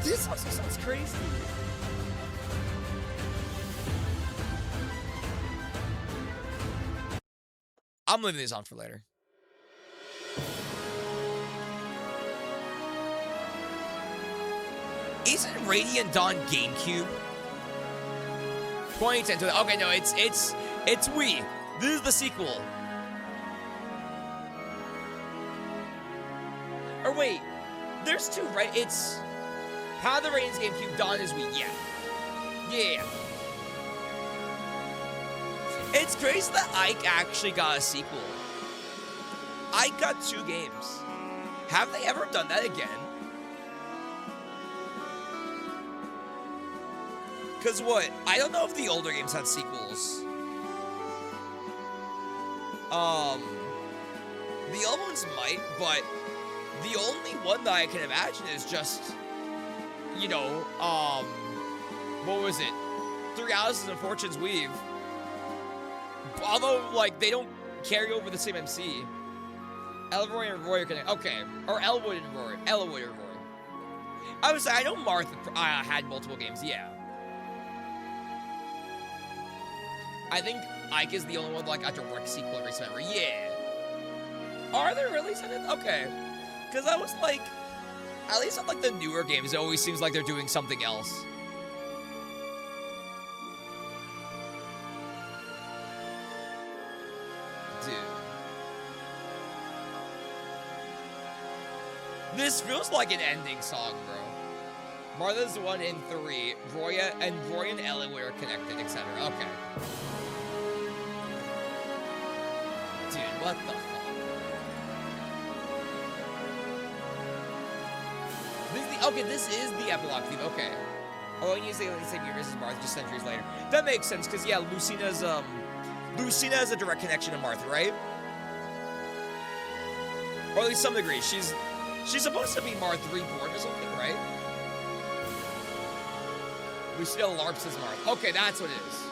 This also sounds crazy. I'm leaving these on for later. Isn't Radiant Dawn GameCube? 2010. Okay, no, it's Wii. This is the sequel. Or wait, there's two, right? It's Path of the Radiant's GameCube, Dawn is Wii. Yeah. It's crazy that Ike actually got a sequel. Ike got 2 games. Have they ever done that again? Because what? I don't know if the older games had sequels. The old ones might, but the only one that I can imagine is just, you know, what was it? Three Houses and Fortune's Weave. Although, like, they don't carry over the same MC. Elroy and Roy are connected. Okay. Or Elwood and Roy. Elwood and Roy. I was, I know Martha had multiple games, yeah. I think Ike is the only one like a direct sequel in recent memory. Yeah. Are there really something? Okay. Because I was like, at least on like the newer games, it always seems like they're doing something else. Dude. This feels like an ending song, bro. Martha's 1 and 3. Roya and Ellen were connected, etc. Okay. Dude, what the fuck? This is the epilogue theme. Okay. Oh, and you say the same year as Martha, just centuries later. That makes sense, because yeah, Lucina has a direct connection to Martha, right? Or at least some degree. She's supposed to be Martha reborn or something, right? Lucina LARPs as Martha. Okay, that's what it is.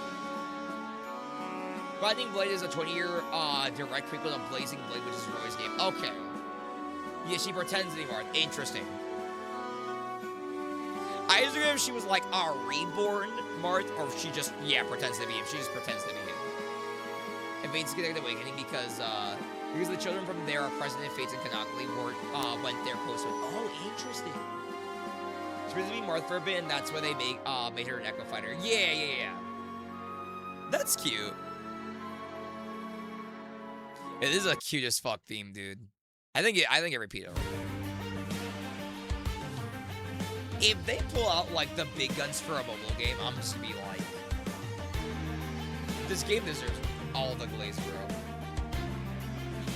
Blinding Blade is a 20-year direct prequel to Blazing Blade, which is Roy's game. Okay. Yeah, she pretends to be Martha. Interesting. I was wondering if she was like a reborn Marth, or if she just, pretends to be him. She just pretends to be him. And Fate's Connected Awakening because the children from there are present in Fates and canonically went there post. Oh, interesting. She's supposed to be Marth for a bit, and that's where they made her an Echo Fighter. Yeah. That's cute. Yeah, this is a cute as fuck theme, dude. I think it repeated. If they pull out, like, the big guns for a mobile game, I'm just gonna be like... This game deserves all the glaze, bro.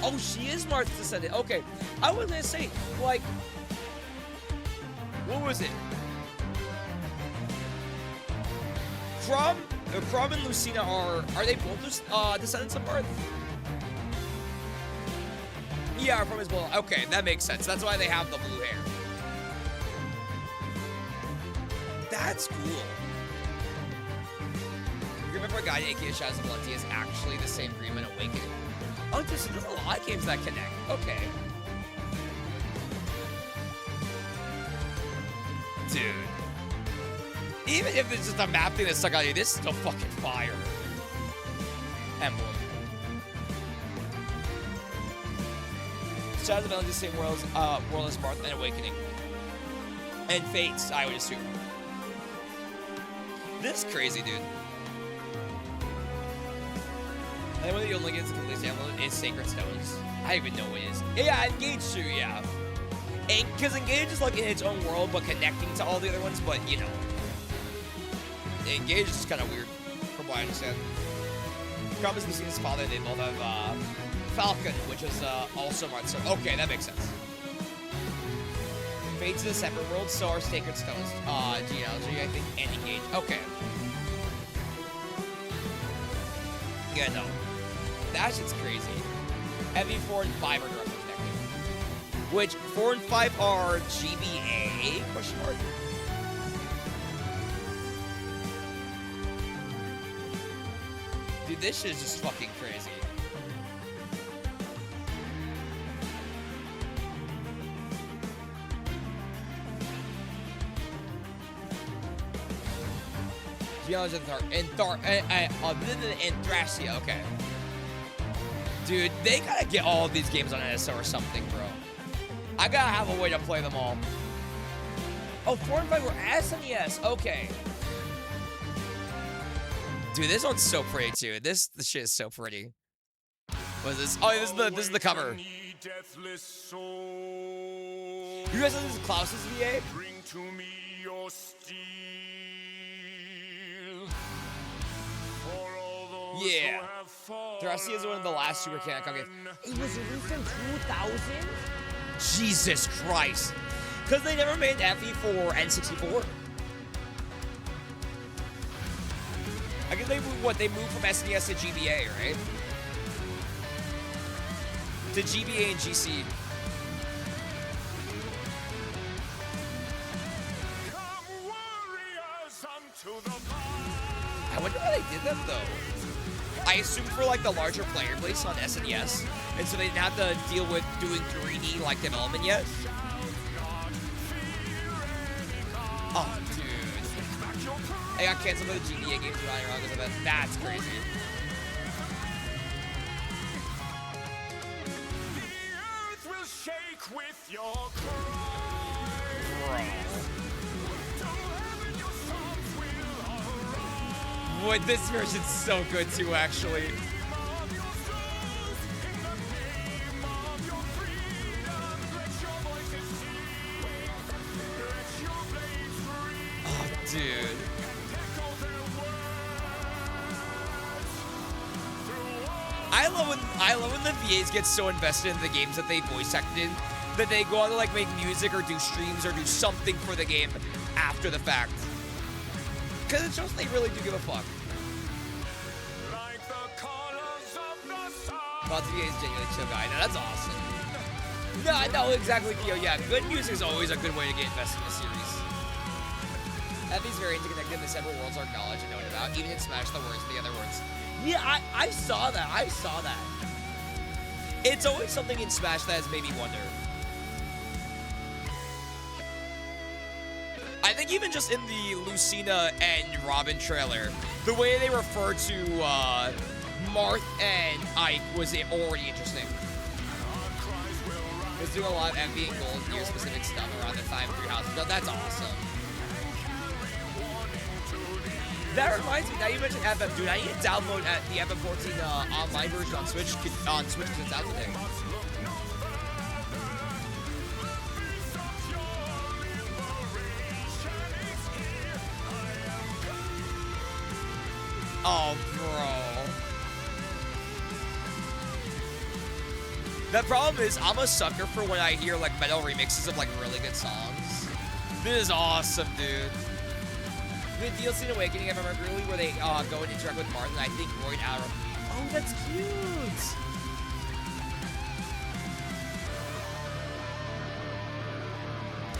Oh, she is Martha's descendant. Okay, I was gonna say, like... What was it? Crom and Lucina are they both descendants of Martha? Yeah, from his blood. Okay, that makes sense. That's why they have the blue hair. That's cool. You remember a guy aka Shadows of Valentia is actually the same Dream and Awakening? Oh, there's a lot of games that connect. Okay. Dude. Even if it's just a map thing that stuck out of you, this is still fucking fire. Emblem. Shadows of Valentia is the same world as Martha and Awakening. And Fates, I would assume. This is crazy, dude. And one of the only games that can release Emblem is Sacred Stones. I don't even know what it is. Yeah, Engage too, yeah. And because Engage is like in its own world, but connecting to all the other ones, but you know. Engage is kind of weird, from what I understand. Crumb is Lucina's father, and they both have Falcon, which is also Martha. So, okay, that makes sense. Fates is a separate world, so are Sacred Stones, genealogy, I think, and Engage. Okay. Yeah, no. That shit's crazy. FE4 and 5 are directly connected. Which, 4 and 5 are GBA? Question mark? Dude, this shit is just fucking crazy. Geology and Thracia, okay. Dude, they gotta get all of these games on NSO or something, bro. I gotta have a way to play them all. Oh, 4 and 5 were SNES, okay. Guys. Dude, this one's so pretty too. This shit is so pretty. What is this? Oh, this is the cover. You guys know this is Klaus's VA? Bring to me your steel. Yeah. Thracia is one of the last Super Canonical games. It was released in 2000? Jesus Christ. Because they never made FE4 and 64. I guess they moved, they moved from SNES to GBA, right? To GBA and GC. I wonder how they did that, though. I assume for, like, the larger player base on SNES, and so they didn't have to deal with doing 3D, like, development yet. Oh, dude. I got canceled for the GBA games running around because of that. That's crazy. The earth will shake with your cry. Boy, this version's so good too, actually. Dude. I love when the VAs get so invested in the games that they voice acted in that they go on to like make music or do streams or do something for the game after the fact. Because it shows they really do give a fuck. Lots of VAs genuinely chill guy. Now that's awesome. No, exactly, Kyo. Yeah, good music is always a good way to get invested in a series. These very interconnected, the several worlds are acknowledged and known about. Even in Smash, the words, the other words. Yeah, I saw that. I saw that. It's always something in Smash that has made me wonder. I think even just in the Lucina and Robin trailer, the way they refer to Marth and Ike was already interesting. Was doing a lot of MV and Gold Gear specific stuff around the time 3 houses. No, that's awesome. That reminds me, now you mentioned FM, dude, I need to download the FM14 online version on Switch because it's out today. Oh, bro. The problem is, I'm a sucker for when I hear, like, metal remixes of, like, really good songs. This is awesome, dude. The DLC in Awakening, I remember really where they go and interact with Martin, I think Roy and Arrow. Oh, that's cute!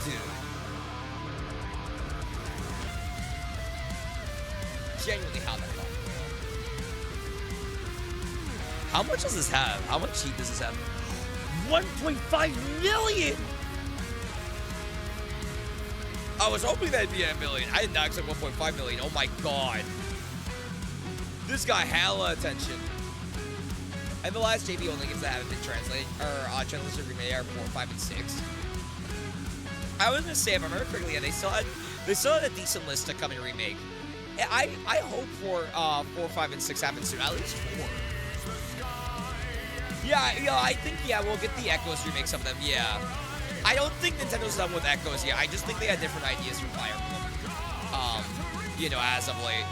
Dude. Genuinely, how that fun. How much does this have? How much heat does this have? 1.5 million! I was hoping that'd be a million. I did not expect 1.5 million. Oh my god. This got hella attention. And the last JB only games that haven't been translated, or translated remade are 4, 5, and 6. I was gonna say, if I remember correctly, yeah, they still had a decent list to come and remake. I hope 4, 5, and 6 happen soon. At least 4. Yeah, I think, yeah, we'll get the Echoes remake some of them, yeah. I don't think Nintendo's done with Echoes yet. I just think they had different ideas for Fire Emblem. You know, as of late.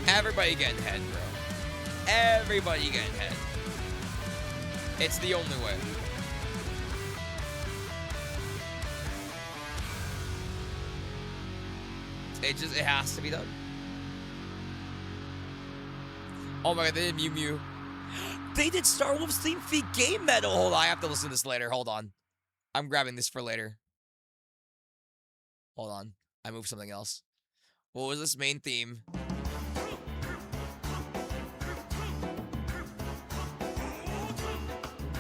Everybody getting head, bro. Everybody getting head. It's the only way. It has to be done. Oh my god, they did Mew Mew. They did Star Wolf's theme feat game metal. Hold on, I have to listen to this later. Hold on. I'm grabbing this for later. Hold on. I moved something else. What was this main theme?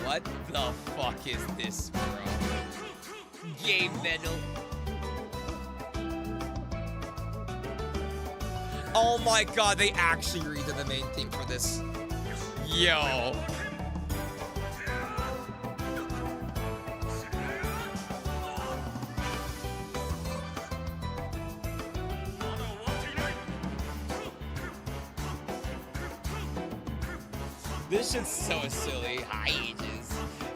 What the fuck is this, bro? Game metal. Oh my god, they actually redid the main theme for this. Yo. This shit's so silly. High ages.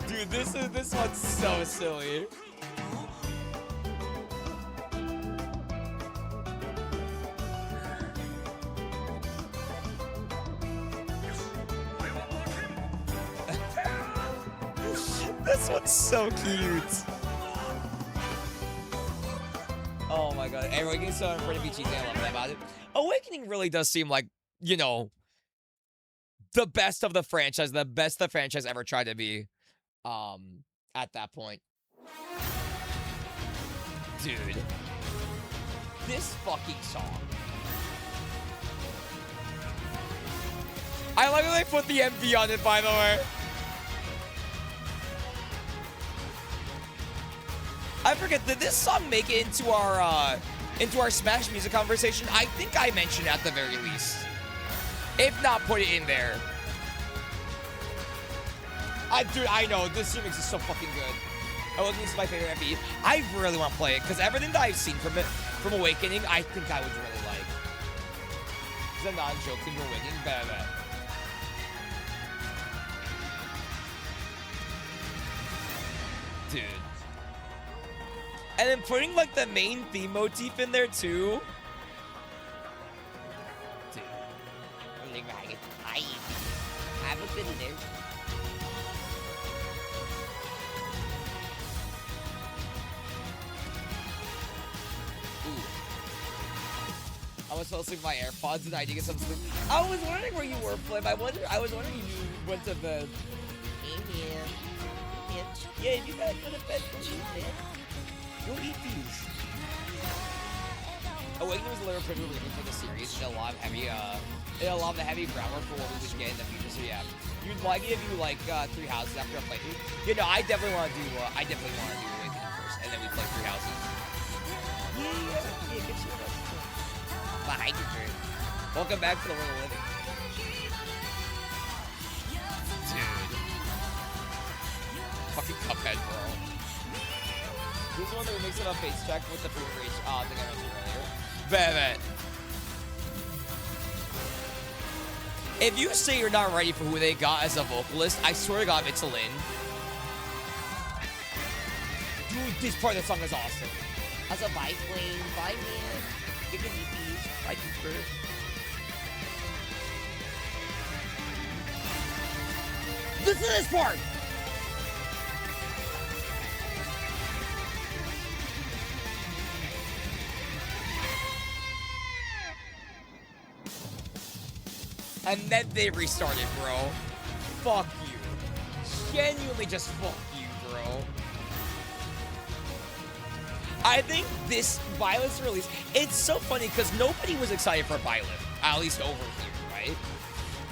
Dude, this one's so silly. This one's so cute. Oh my god. Everyone so in front of me cheesy. I love that about it. Awakening really does seem like, you know, the best of the franchise, the best the franchise ever tried to be, at that point. Dude. This fucking song. I like how they put the MV on it, by the way. I forget, did this song make it into our Smash music conversation? I think I mentioned it at the very least. If not, put it in there. Dude, I know. This remix is so fucking good. Awakening is my favorite FE. I really want to play it because everything that I've seen from it, from Awakening, I think I would really like. Is that not a joke? Think Awakening? Bet. Dude. And then putting like the main theme motif in there too. Dude. I haven't been in there. Ooh. I was supposed to leave my AirPods and I didn't get some sleep. I was wondering where you were, Flip. I was wondering if you went to bed. Yeah, you gotta go to bed. Go eat these. Awakening was a little pretty relieving for the series. It had a lot of heavy, groundwork for what we would get in the future. So yeah, you'd like it if you like 3 houses after a playthrough. You know, I definitely want to do Awakening first, and then we play 3 houses. Yeah, good shit. Bye, Drew. Welcome back to the world of living. Dude. Fucking Cuphead, bro. This is one that we mix it up face check with the free reach thing I mentioned earlier. Bet. If you say you're not ready for who they got as a vocalist, I swear to God, it's a Lin. Dude, this part of the song is awesome. As a bye, Queen. Bye, man. Give me these. Bye, Cooper. Listen to this part! And then they restarted, bro. Fuck you. Genuinely just fuck you, bro. I think this Violet's release, it's so funny because nobody was excited for Violet, at least over here, right?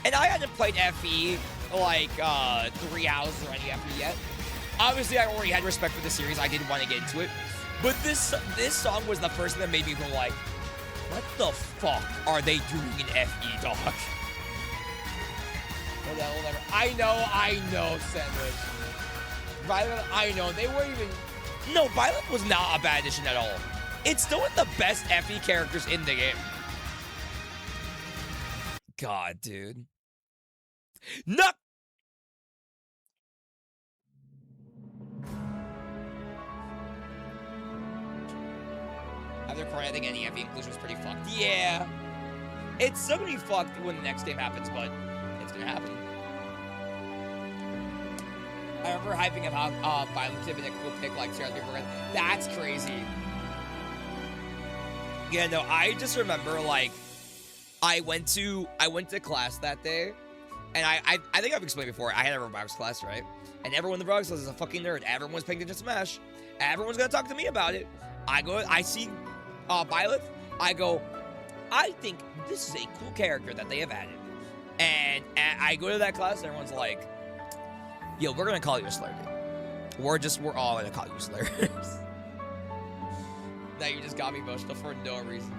And I hadn't played FE like 3 hours or any FE yet. Obviously, I already had respect for the series. I didn't want to get into it. But this song was the first thing that made me go like, what the fuck are they doing in FE, dog? I know, Sandwich. Violet, I know. They weren't even... No, Violet was not a bad addition at all. It's still one of the best FE characters in the game. God, dude. No! After Corey, I think any FE inclusion was pretty fucked. Yeah. It's still gonna be fucked when the next game happens, but it's gonna happen. I remember hyping up how Violet could have been a cool pick like Sarah's before. That's crazy. Yeah, no, I just remember like I went to class that day, and I think I've explained before. I had a robotics class, right? And everyone in the robotics class is a fucking nerd. Everyone's paying attention to Smash. Everyone's gonna talk to me about it. I see Violet. I go, I think this is a cool character that they have added. And I go to that class, and everyone's like, yo, we're gonna call you a slur, dude. We're all gonna call you slurs. Now you just got me emotional for no reason.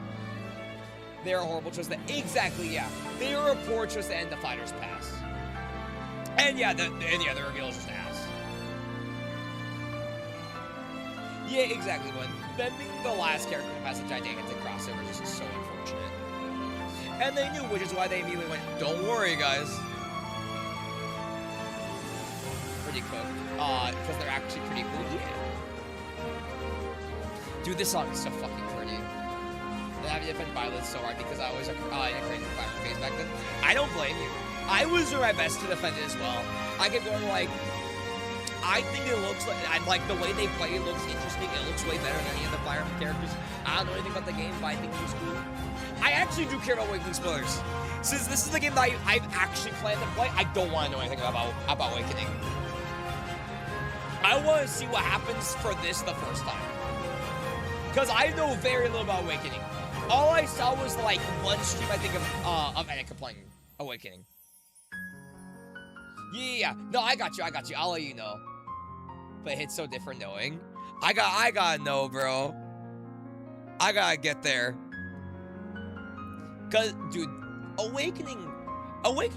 They're a horrible choice. Exactly, yeah. They are a poor choice to end the Fighter's Pass. And yeah, the reveal is just ass. Yeah, exactly, but then being the last character to pass a gigantic crossover is just so unfortunate. And they knew, which is why they immediately went, don't worry, guys. Pretty cool. Because they're actually pretty cool. Yeah. Dude, this song is so fucking pretty. And having to defend Violet so hard because I was in a crazy fire phase back then. I don't blame you. I was doing my best to defend it as well. I kept going like, I think it looks like the way they play it looks interesting. It looks way better than any of the Fire Emblem characters. I don't know anything about the game, but I think it was cool. I actually do care about Awakening spoilers. Since this is the game that I've actually planned to play, I don't want to know anything about Awakening. I want to see what happens for this the first time. Because I know very little about Awakening. All I saw was like one stream, I think, of Annika playing Awakening. Yeah. No, I got you. I'll let you know. But it's so different knowing. I gotta know, bro. I gotta get there. Cause, dude, Awakening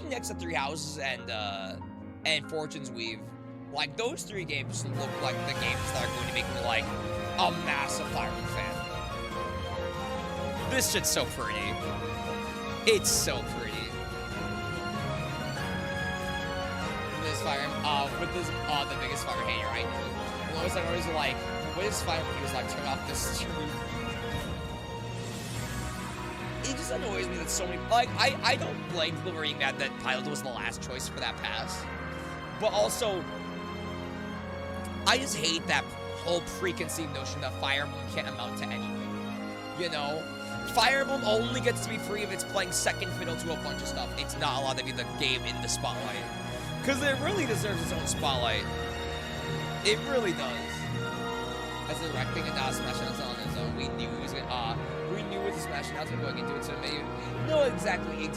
next to Three Houses and Fortune's Weave Like, those 3 games look like the games that are going to make me, like, a massive Fire Emblem fan. This shit's so pretty. It's so pretty. This Fire Emblem, with this, the biggest Fire hater I knew. Lois, I always like, what is Fire Emblem? He was like, turn off this stream. It just annoys me that so many, like, I don't blame people for being mad that Pilot was the last choice for that pass. But also, I just hate that whole preconceived notion that Fire Emblem can't amount to anything. You know? Fire Emblem only gets to be free if it's playing second fiddle to a bunch of stuff. It's not allowed to be the game in the spotlight. Because it really deserves its own spotlight. It really does. As a directing and not a Smash announcement on its own, we knew it was gonna, we knew with the Smash announcement going into it, so maybe, no, exactly.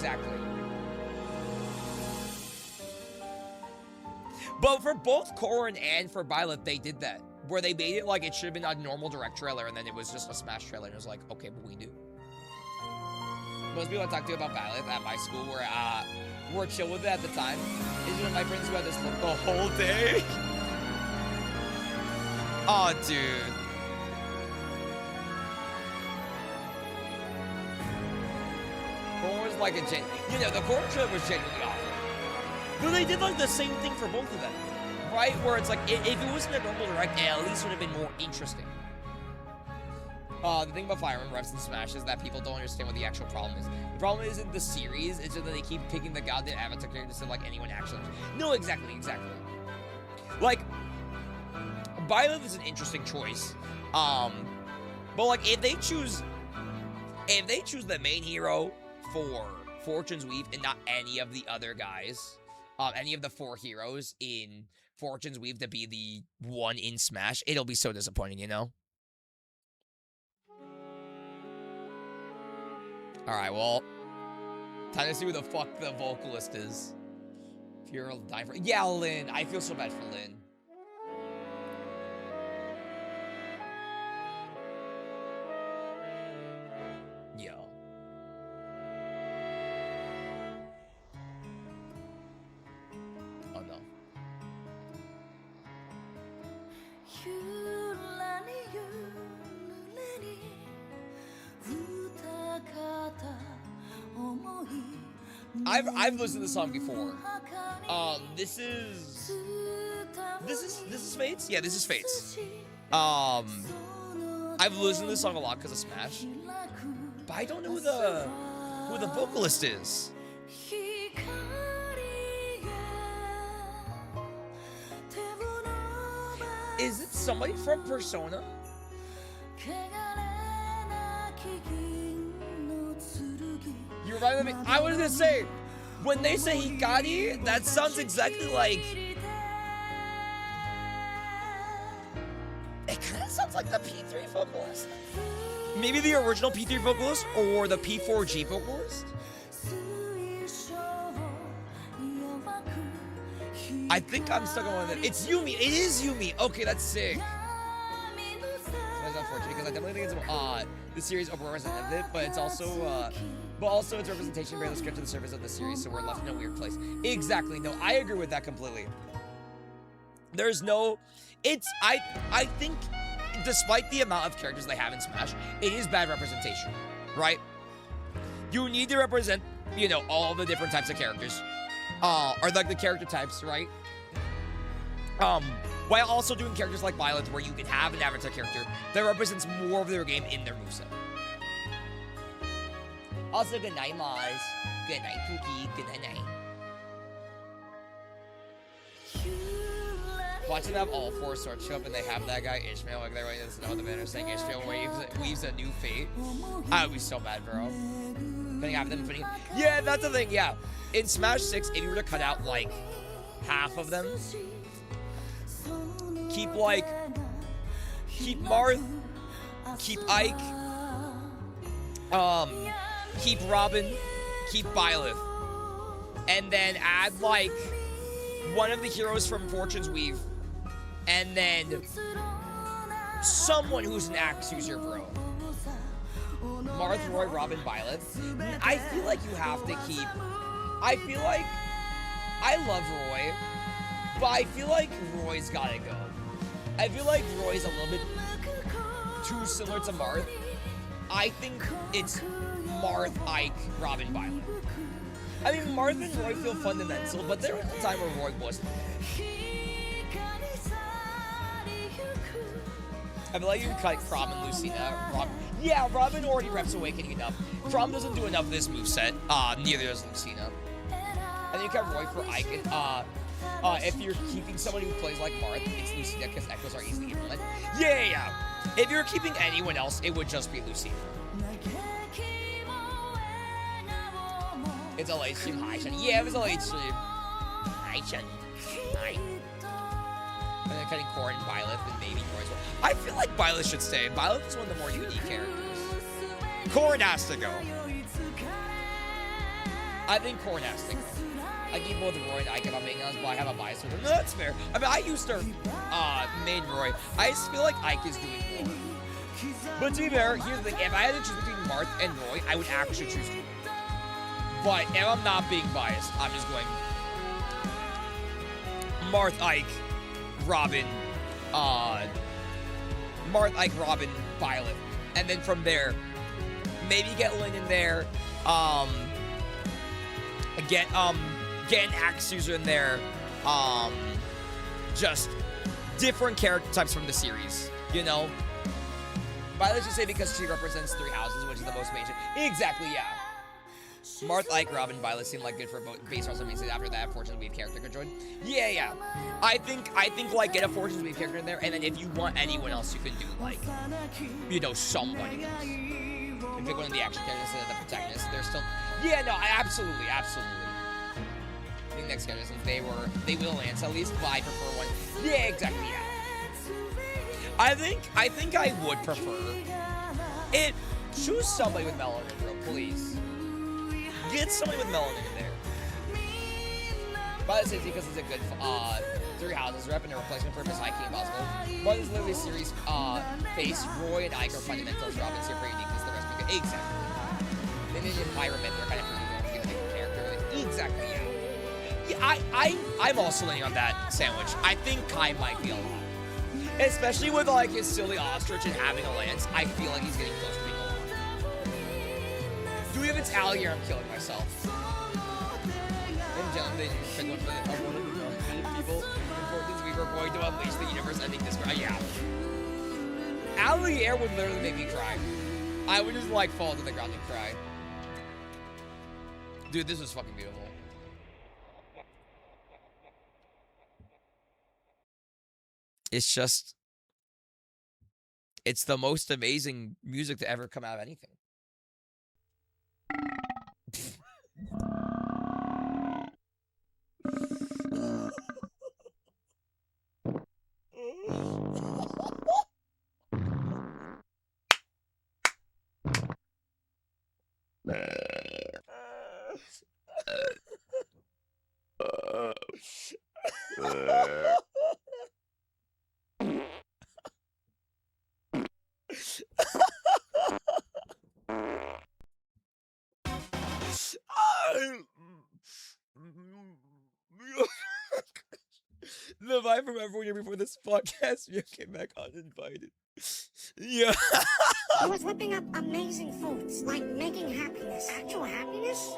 But for both Corrin and for Violet, they did that. Where they made it like it should have been a normal direct trailer, and then it was just a Smash trailer, and it was like, okay, but we knew. Most people I talked to about Violet at my school were chill with it at the time. Is one of my friends who had this look the whole day. Oh, dude. Corrin was like a the Corrin trailer was genuinely awful. But they did like the same thing for both of them, right? Where it's like, if it wasn't a normal direct, it at least would have been more interesting. The thing about Fire Emblem Refs and Smash is that people don't understand what the actual problem is. The problem isn't the series, it's just that they keep picking the goddamn Avatar characters to like anyone actually. No, exactly. Like, Violet is an interesting choice. But like, if they choose the main hero for Fortune's Weave and not any of the other guys, any of the 4 heroes in Fortune's Weave to be the one in Smash, it'll be so disappointing, you know? Alright, well, time to see who the fuck the vocalist is. If you're dying for— yeah, Lynn. I feel so bad for Lynn. Yo. Oh no. I've listened to this song before. This is Fates? Yeah, this is Fates. I've listened to this song a lot because of Smash. But I don't know who the vocalist is. Is it somebody from Persona? You reminded me. I was gonna say, when they say Hikari, that sounds exactly like. It kind of sounds like the P3 vocalist. Maybe the original P3 vocalist or the P4G vocalist. I think I'm stuck on one of them. It's Yumi. It is Yumi. Okay, that's sick. That's unfortunate because I definitely think it's the series overrepresented, but it's also its representation barely scratched the surface of the series, so we're left in a weird place. Exactly. No, I agree with that completely. There's no. I think, despite the amount of characters they have in Smash, it is bad representation, right? You need to represent, all the different types of characters, or like the character types, right? While also doing characters like Violet, where you can have an avatar character that represents more of their game in their moveset. Also, good night, Maz. Good night, Pookie. Good night. Watching them have all 4 swords show up and they have that guy Ishmael, like they're writing this note, the banner saying Ishmael weaves a new fate. I would be so mad, bro. Yeah, that's the thing, yeah. In Smash 6, if you were to cut out like half of them, keep Marth, keep Ike, keep Robin, keep Byleth, and then add like one of the heroes from Fortune's Weave, and then someone who's an axe user, bro. Marth, Roy, Robin, Byleth. I feel like you have to keep. I feel like I love Roy. But I feel like Roy's gotta go. I feel like Roy's a little bit too similar to Marth. I think it's Marth, Ike, Robin, Violet. I mean, Marth and Roy feel fundamental, but there was a time where Roy wasn't. I feel like you can cut Crom and Lucina. Yeah, Robin already reps Awakening enough. Crom doesn't do enough of this moveset. Neither does Lucina. And then you cut Roy for Ike. And, if you're keeping somebody who plays like Marth, it's Lucina because Echoes are easily implemented. Yeah. If you're keeping anyone else, it would just be Lucina. It's a late stream. Hi, Shani. Yeah, it was a late stream. Hi, Shani. Hi. And then cutting Corrin and Violet and maybe Roy's one. I feel like Violet should stay. Violet is one of the more unique characters. Corrin has to go. I think Corrin has to go. I keep both Roy and Ike, if I'm being honest, but I have a bias with her. No, that's fair. I mean, I used her main Roy. I just feel like Ike is doing more. But to be fair, here's the thing. If I had to choose between Marth and Roy, I would actually choose Roy. But if I'm not being biased, I'm just going Marth, Ike, Robin, Marth, Ike, Robin, Violet. And then from there, maybe get Lynn in there. Get an axe user in there. Just different character types from the series, you know? Violet should say because she represents 3 houses, which is the most major. Exactly, yeah. Marth, Ike, Robin, Violet seem like good for both base roster means after that Fortune's Weave character could join. Yeah. I think like get a Fortune's Weave character in there, and then if you want anyone else, you can do like, you know, somebody else. And pick one of the action characters instead of the protagonist. They're still. Yeah, no, absolutely. I think next generation they will lance at least, but I prefer one. Yeah, exactly. Yeah. I think I would prefer it. Choose somebody with melanin, bro, please. Get somebody with melanin in there. But it's because it's a good 3 houses rep and a replacement for Miss Ike impossible. But it's literally a series face. Roy and Ike are fundamentals. Robin's here for unique because the rest are good. Exactly. Then in environment, they're kind of pretty good character. Exactly, yeah. I'm also leaning on that sandwich. I think Kai might be a lot. Especially with like his silly ostrich and having a lance, I feel like he's getting close to being a lot. Dude, if it's Alligator, I'm killing myself. And gentlemen, they didn't pick one for one of the people. Importance, we were going to unleash the universe-ending disgrace. Yeah. Alligator would literally make me cry. I would just like fall to the ground and cry. Dude, this was fucking beautiful. It's just, it's the most amazing music to ever come out of anything. The vibe from everyone here before this podcast, you came back uninvited. Yeah. I was whipping up amazing foods, like making happiness. Actual happiness?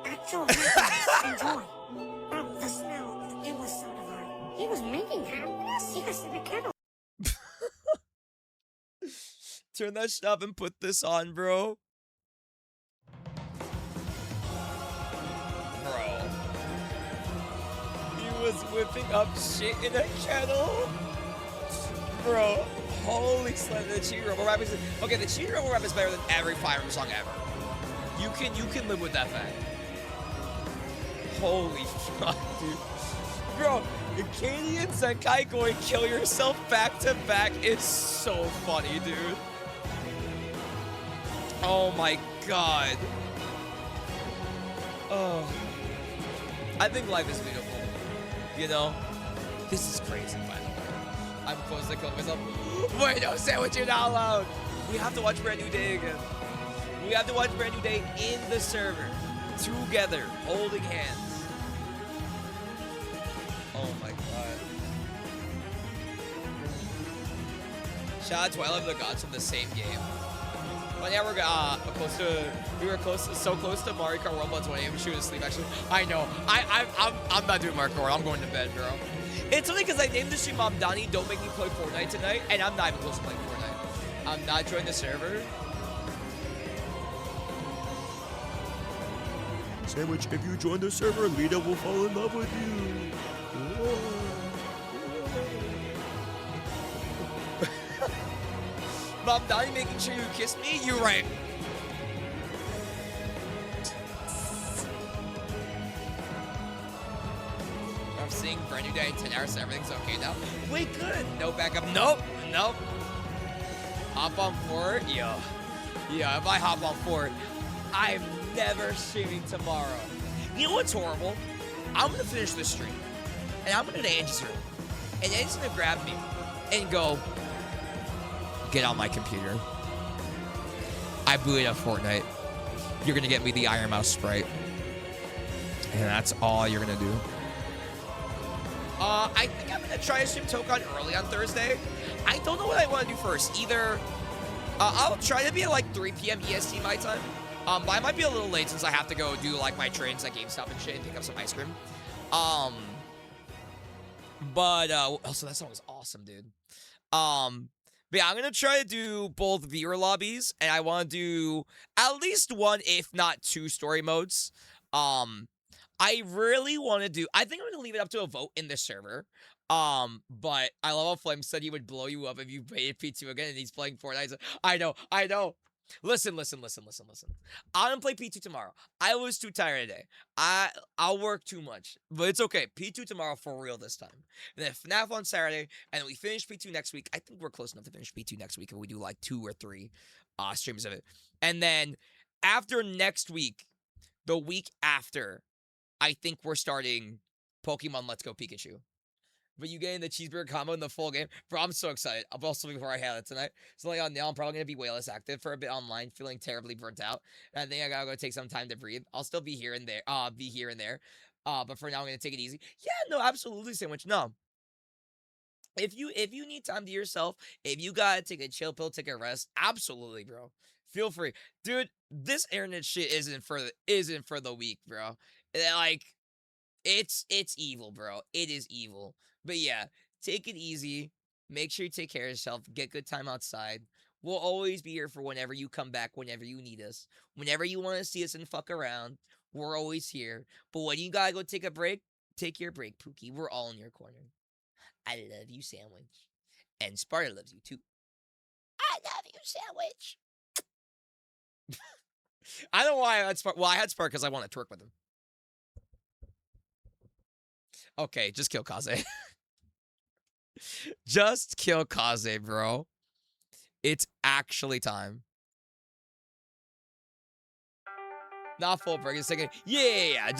Actual happiness and joy. Bro, the smell, it was so divine. He was making happiness? Yes, in a kettle. Turn that shit up and put this on, bro. Was whipping up shit in a kettle. Bro, holy slap, the Cheater Rebel rap is okay, the Cheater Rebel rap is better than every Fire Emblem song ever. You can live with that fact. Holy fuck, dude. Bro, Katie and Zenkai going kill yourself back to back is so funny, dude. Oh my god. Oh. I think life is beautiful. You know, this is crazy, by the way. I'm close to killing myself. Wait, no, sandwich, you're not allowed. We have to watch Brand New Day again. We have to watch Brand New Day in the server. Together, holding hands. Oh my god. Shout out to I Love the Gods from the same game. But yeah, we're so close to Mario Kart World Buds 1 a.m. She was asleep, actually. I know. I'm not doing Mario Kart. I'm going to bed, bro. It's only because I named the stream Donnie, don't make me play Fortnite tonight, and I'm not even close to playing Fortnite. I'm not joining the server. Sandwich, if you join the server, Lita will fall in love with you. Mom, Donnie making sure you kiss me? You're right. I'm seeing brand new day in 10 hours, so everything's okay now. Wait, good. No backup. Nope. Hop on Fort? Yeah, if I hop on Fort, I'm never streaming tomorrow. You know what's horrible? I'm gonna finish this stream, and I'm gonna go to Angie's room, and Angie's gonna grab me and go, get on my computer. I booted up Fortnite. You're gonna get me the Iron Mouse sprite, and that's all you're gonna do. I think I'm gonna try to stream Tokon early on Thursday. I don't know what I want to do first. Either I'll try to be at like 3 p.m. EST my time. But I might be a little late since I have to go do like my trains at GameStop and shit and pick up some ice cream. Also that song is awesome, dude. But yeah, I'm gonna try to do both viewer lobbies, and I want to do at least one, if not two, story modes. I really want to do. I think I'm gonna leave it up to a vote in the server. But I love how Flame said he would blow you up if you played P2 again, and he's playing Fortnite. I know. Listen. I'm gonna play P2 tomorrow. I was too tired today. I'll work too much, but it's okay. P2 tomorrow for real this time. And then FNAF on Saturday, and then we finish P2 next week. I think we're close enough to finish P2 next week if we do like 2 or 3 streams of it. And then after next week, the week after, I think we're starting Pokemon Let's Go Pikachu. But you getting the cheeseburger combo in the full game? Bro, I'm so excited. I'm also before I have it tonight. So like on now, I'm probably going to be way less active for a bit online, feeling terribly burnt out. And I think I got to go take some time to breathe. I'll still be here and there. But for now, I'm going to take it easy. Yeah, no, absolutely, Sandwich. No. If you need time to yourself, if you got to take a chill pill, take a rest, absolutely, bro. Feel free. Dude, this internet shit isn't for the weak, bro. Like, it's evil, bro. It is evil. But yeah, take it easy. Make sure you take care of yourself. Get good time outside. We'll always be here for whenever you come back, whenever you need us. Whenever you want to see us and fuck around, we're always here. But when you gotta go take a break, take your break, Pookie. We're all in your corner. I love you, Sandwich. And Sparta loves you, too. I love you, Sandwich. I don't know why I had Sparta. Well, I had Sparta because I want to twerk with him. Okay, just kill Kaze. Just kill Kaze, bro. It's actually time. Not full break. It's like, yeah.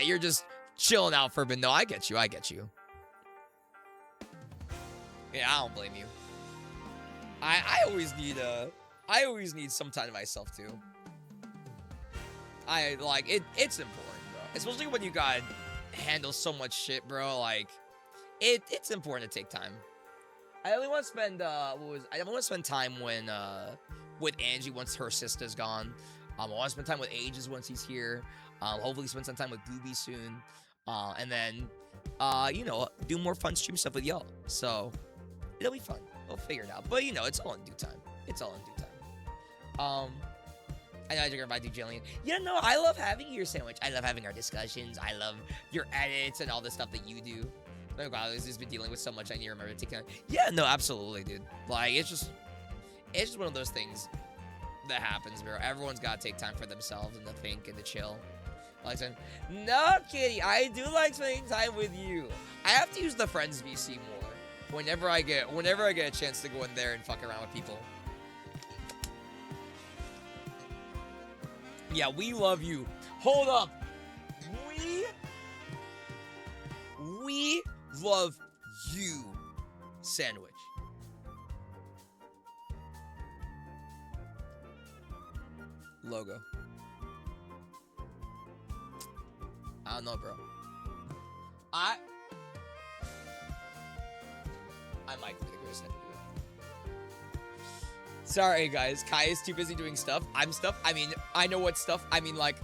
You're just chilling out for a bit. No, I get you. Yeah, I don't blame you. I always need some time to myself too. It's important, bro. Especially when you got handle so much shit, bro. Like, it's important to take time. I only want to spend I want to spend time with Angie once her sister's gone. I want to spend time with Ages once he's here. Hopefully spend some time with Booby soon. And then do more fun stream stuff with y'all. So it'll be fun. We'll figure it out. But it's all in due time. I know I took about Jillian. Yeah, no, I love having your Sandwich. I love having our discussions. I love your edits and all the stuff that you do. Oh god, this has been dealing with so much. I need to remember to take care. Yeah, no, absolutely, dude. Like, it's just one of those things that happens, bro. Everyone's got to take time for themselves and to think and to chill. Like saying, no, Kitty, I do like spending time with you. I have to use the Friends VC more whenever I get a chance to go in there and fuck around with people. Yeah, we love you. Hold up. We love you, Sandwich. Logo. I don't know, bro. I might be the greatest thing to do that. Sorry, guys. Kai is too busy doing stuff. I'm stuff. I mean, I know what stuff. I mean, like,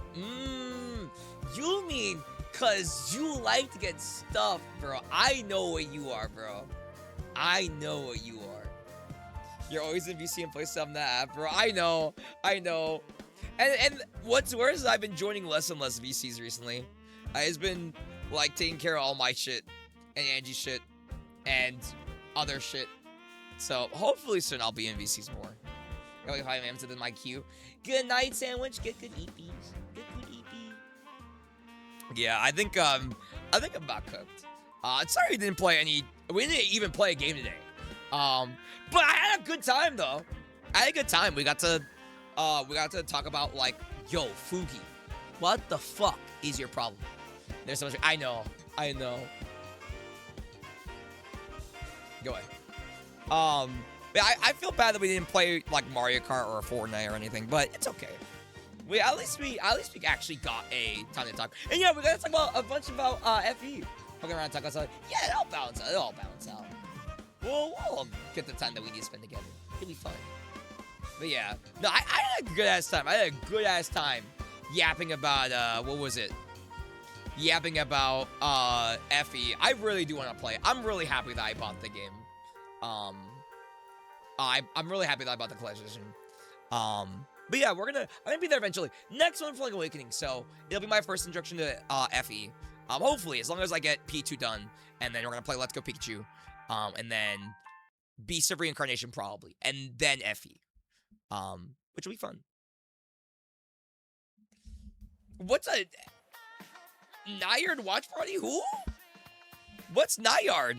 you mean because you like to get stuff, bro. I know what you are, bro. I know what you are. You're always in VC and play stuff in that app, bro. I know. And what's worse is I've been joining less and less VCs recently. It's been, like, taking care of all my shit and Angie's shit and other shit. So, hopefully soon I'll be in VCs more. Like, hi, ma'am, to the my queue. Good night, sandwich. Get good EPs. Get good EP. Yeah, I think I'm about cooked. Sorry we didn't even play a game today. But I had a good time, though. I had a good time. We got to talk about, like, yo, Fugi, what the fuck is your problem? There's so much. I know. Go away. But I feel bad that we didn't play like Mario Kart or Fortnite or anything, but it's okay. At least we actually got a ton to talk. And yeah, we gotta talk about a bunch about FE. Fucking around talking about yeah, it'll balance out. It'll balance out. We'll get the time that we need to spend together. It'll be fun. But yeah, no, I had a good ass time. I had a good ass time yapping about what was it? Yapping about FE. I really do want to play. I'm really happy that I bought the game. I'm really happy that I bought the collection edition. But yeah, I'm gonna be there eventually. Next one for like Awakening, so it'll be my first introduction to FE. Hopefully, as long as I get P2 done, and then we're gonna play Let's Go Pikachu, and then Beast of Reincarnation probably, and then FE, which will be fun. What's a Nayard watch party? Who? What's Nayard?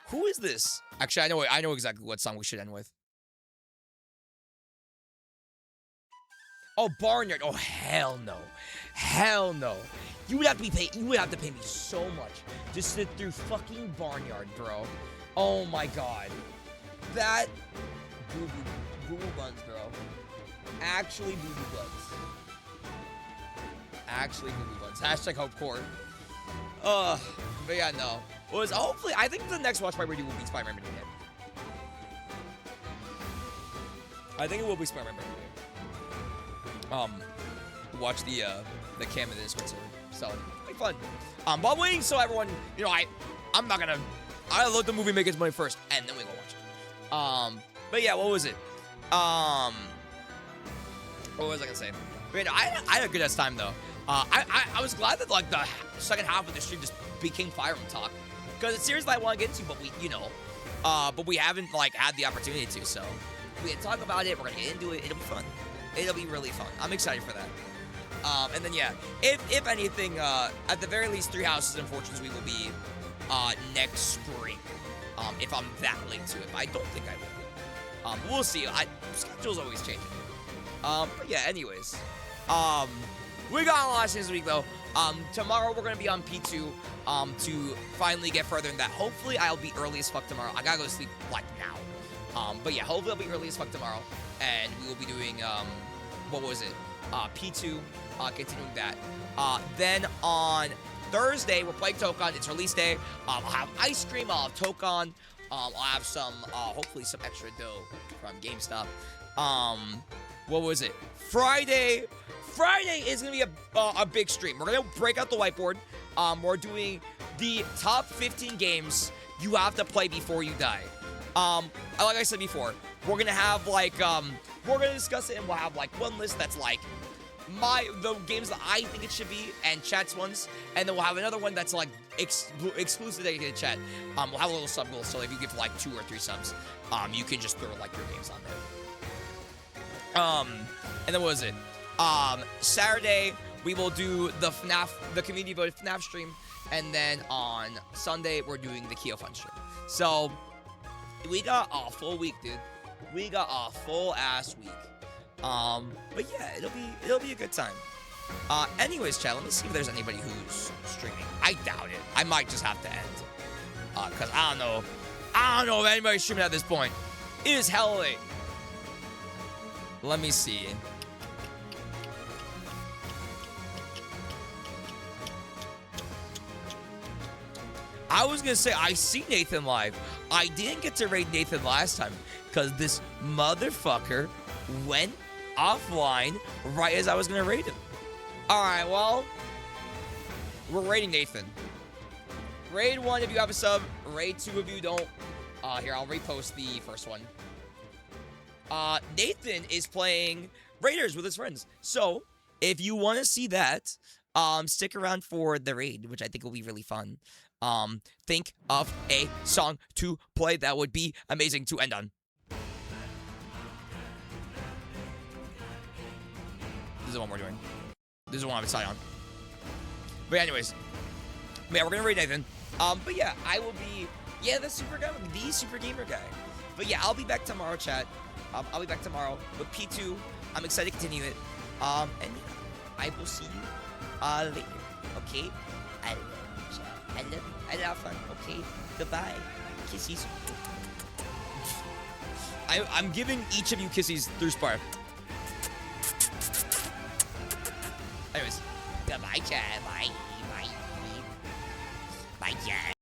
Who is this? Actually, I know exactly what song we should end with. Oh, Barnyard. Oh, hell no. Hell no. You would have to pay me so much to sit through fucking Barnyard, bro. Oh my god. That boo-boo buns, bro. Actually boo-boo buns. Actually boo-boo buns. Hashtag hopecore. But yeah, no. Hopefully, I think the next watch party we do will be Spider-Man again. I think it will be Spider-Man again. Watch the cam of the Discord server. So, it'll be fun. But I'm waiting so everyone, you know, I'm not gonna, I'll let the movie make its money first, and then we go watch it. But yeah, what was it? What was I gonna say? But, you know, I had a good ass time, though. I was glad that, like, the second half of the stream just became Fire Emblem talk. Because it's series that I want to get into, but we haven't, like, had the opportunity to, so we can talk about it, we're gonna get into it, it'll be fun. It'll be really fun. I'm excited for that. And then, yeah, if anything, at the very least, 3 Houses and Fortunes we will be, next spring. If I'm that late to it, but I don't think I will. We'll see. Schedule's always changing. But yeah, anyways. We got a lot of things this week, though. Tomorrow we're gonna be on P2, to finally get further in that. Hopefully I'll be early as fuck tomorrow. I gotta go to sleep, like, now. But yeah, hopefully I'll be early as fuck tomorrow. And we will be doing, what was it? P2, continuing that. Then on Thursday, we're playing Tokon. It's release day. I'll have ice cream, I'll have Tokon. I'll have some, hopefully some extra dough from GameStop. What was it? Friday is gonna be a big stream. We're gonna break out the whiteboard. We're doing the top 15 games you have to play before you die. Like I said before, we're gonna have like we're gonna discuss it, and we'll have like one list that's like the games that I think it should be, and chat's ones, and then we'll have another one that's like exclusive dedicated to chat. We'll have a little sub goal, so if you give like 2 or 3 subs, you can just throw like your games on there. And then what was it? Saturday we will do the community voted FNAF stream, and then on Sunday we're doing the Kyo Fun stream. So we got a full week, dude. We got a full ass week. But yeah, it'll be a good time. Anyways, chat, let me see if there's anybody who's streaming. I doubt it. I might just have to end. Cause I don't know if anybody's streaming at this point. It is hella late. Let me see. I was gonna say I see Nathan live. I didn't get to raid Nathan last time because this motherfucker went offline right as I was going to raid him. All right, well, we're raiding Nathan. Raid 1 if you have a sub. Raid 2 if you don't. Here, I'll repost the first one. Nathan is playing Raiders with his friends. So, if you want to see that, stick around for the raid, which I think will be really fun. Think of a song to play that would be amazing to end on. This is the one we're doing. This is the one I'm excited on. But anyways, yeah, we're gonna raid Nathan. But yeah, I will be, the super gamer guy. But yeah, I'll be back tomorrow, chat. I'll be back tomorrow with P2. I'm excited to continue it. And yeah, I will see you later. Okay? I love you, chat. I love you. I love fun. Okay? Goodbye. Kissies. I'm giving each of you kissies through Spar. Anyways, goodbye, chat. Bye.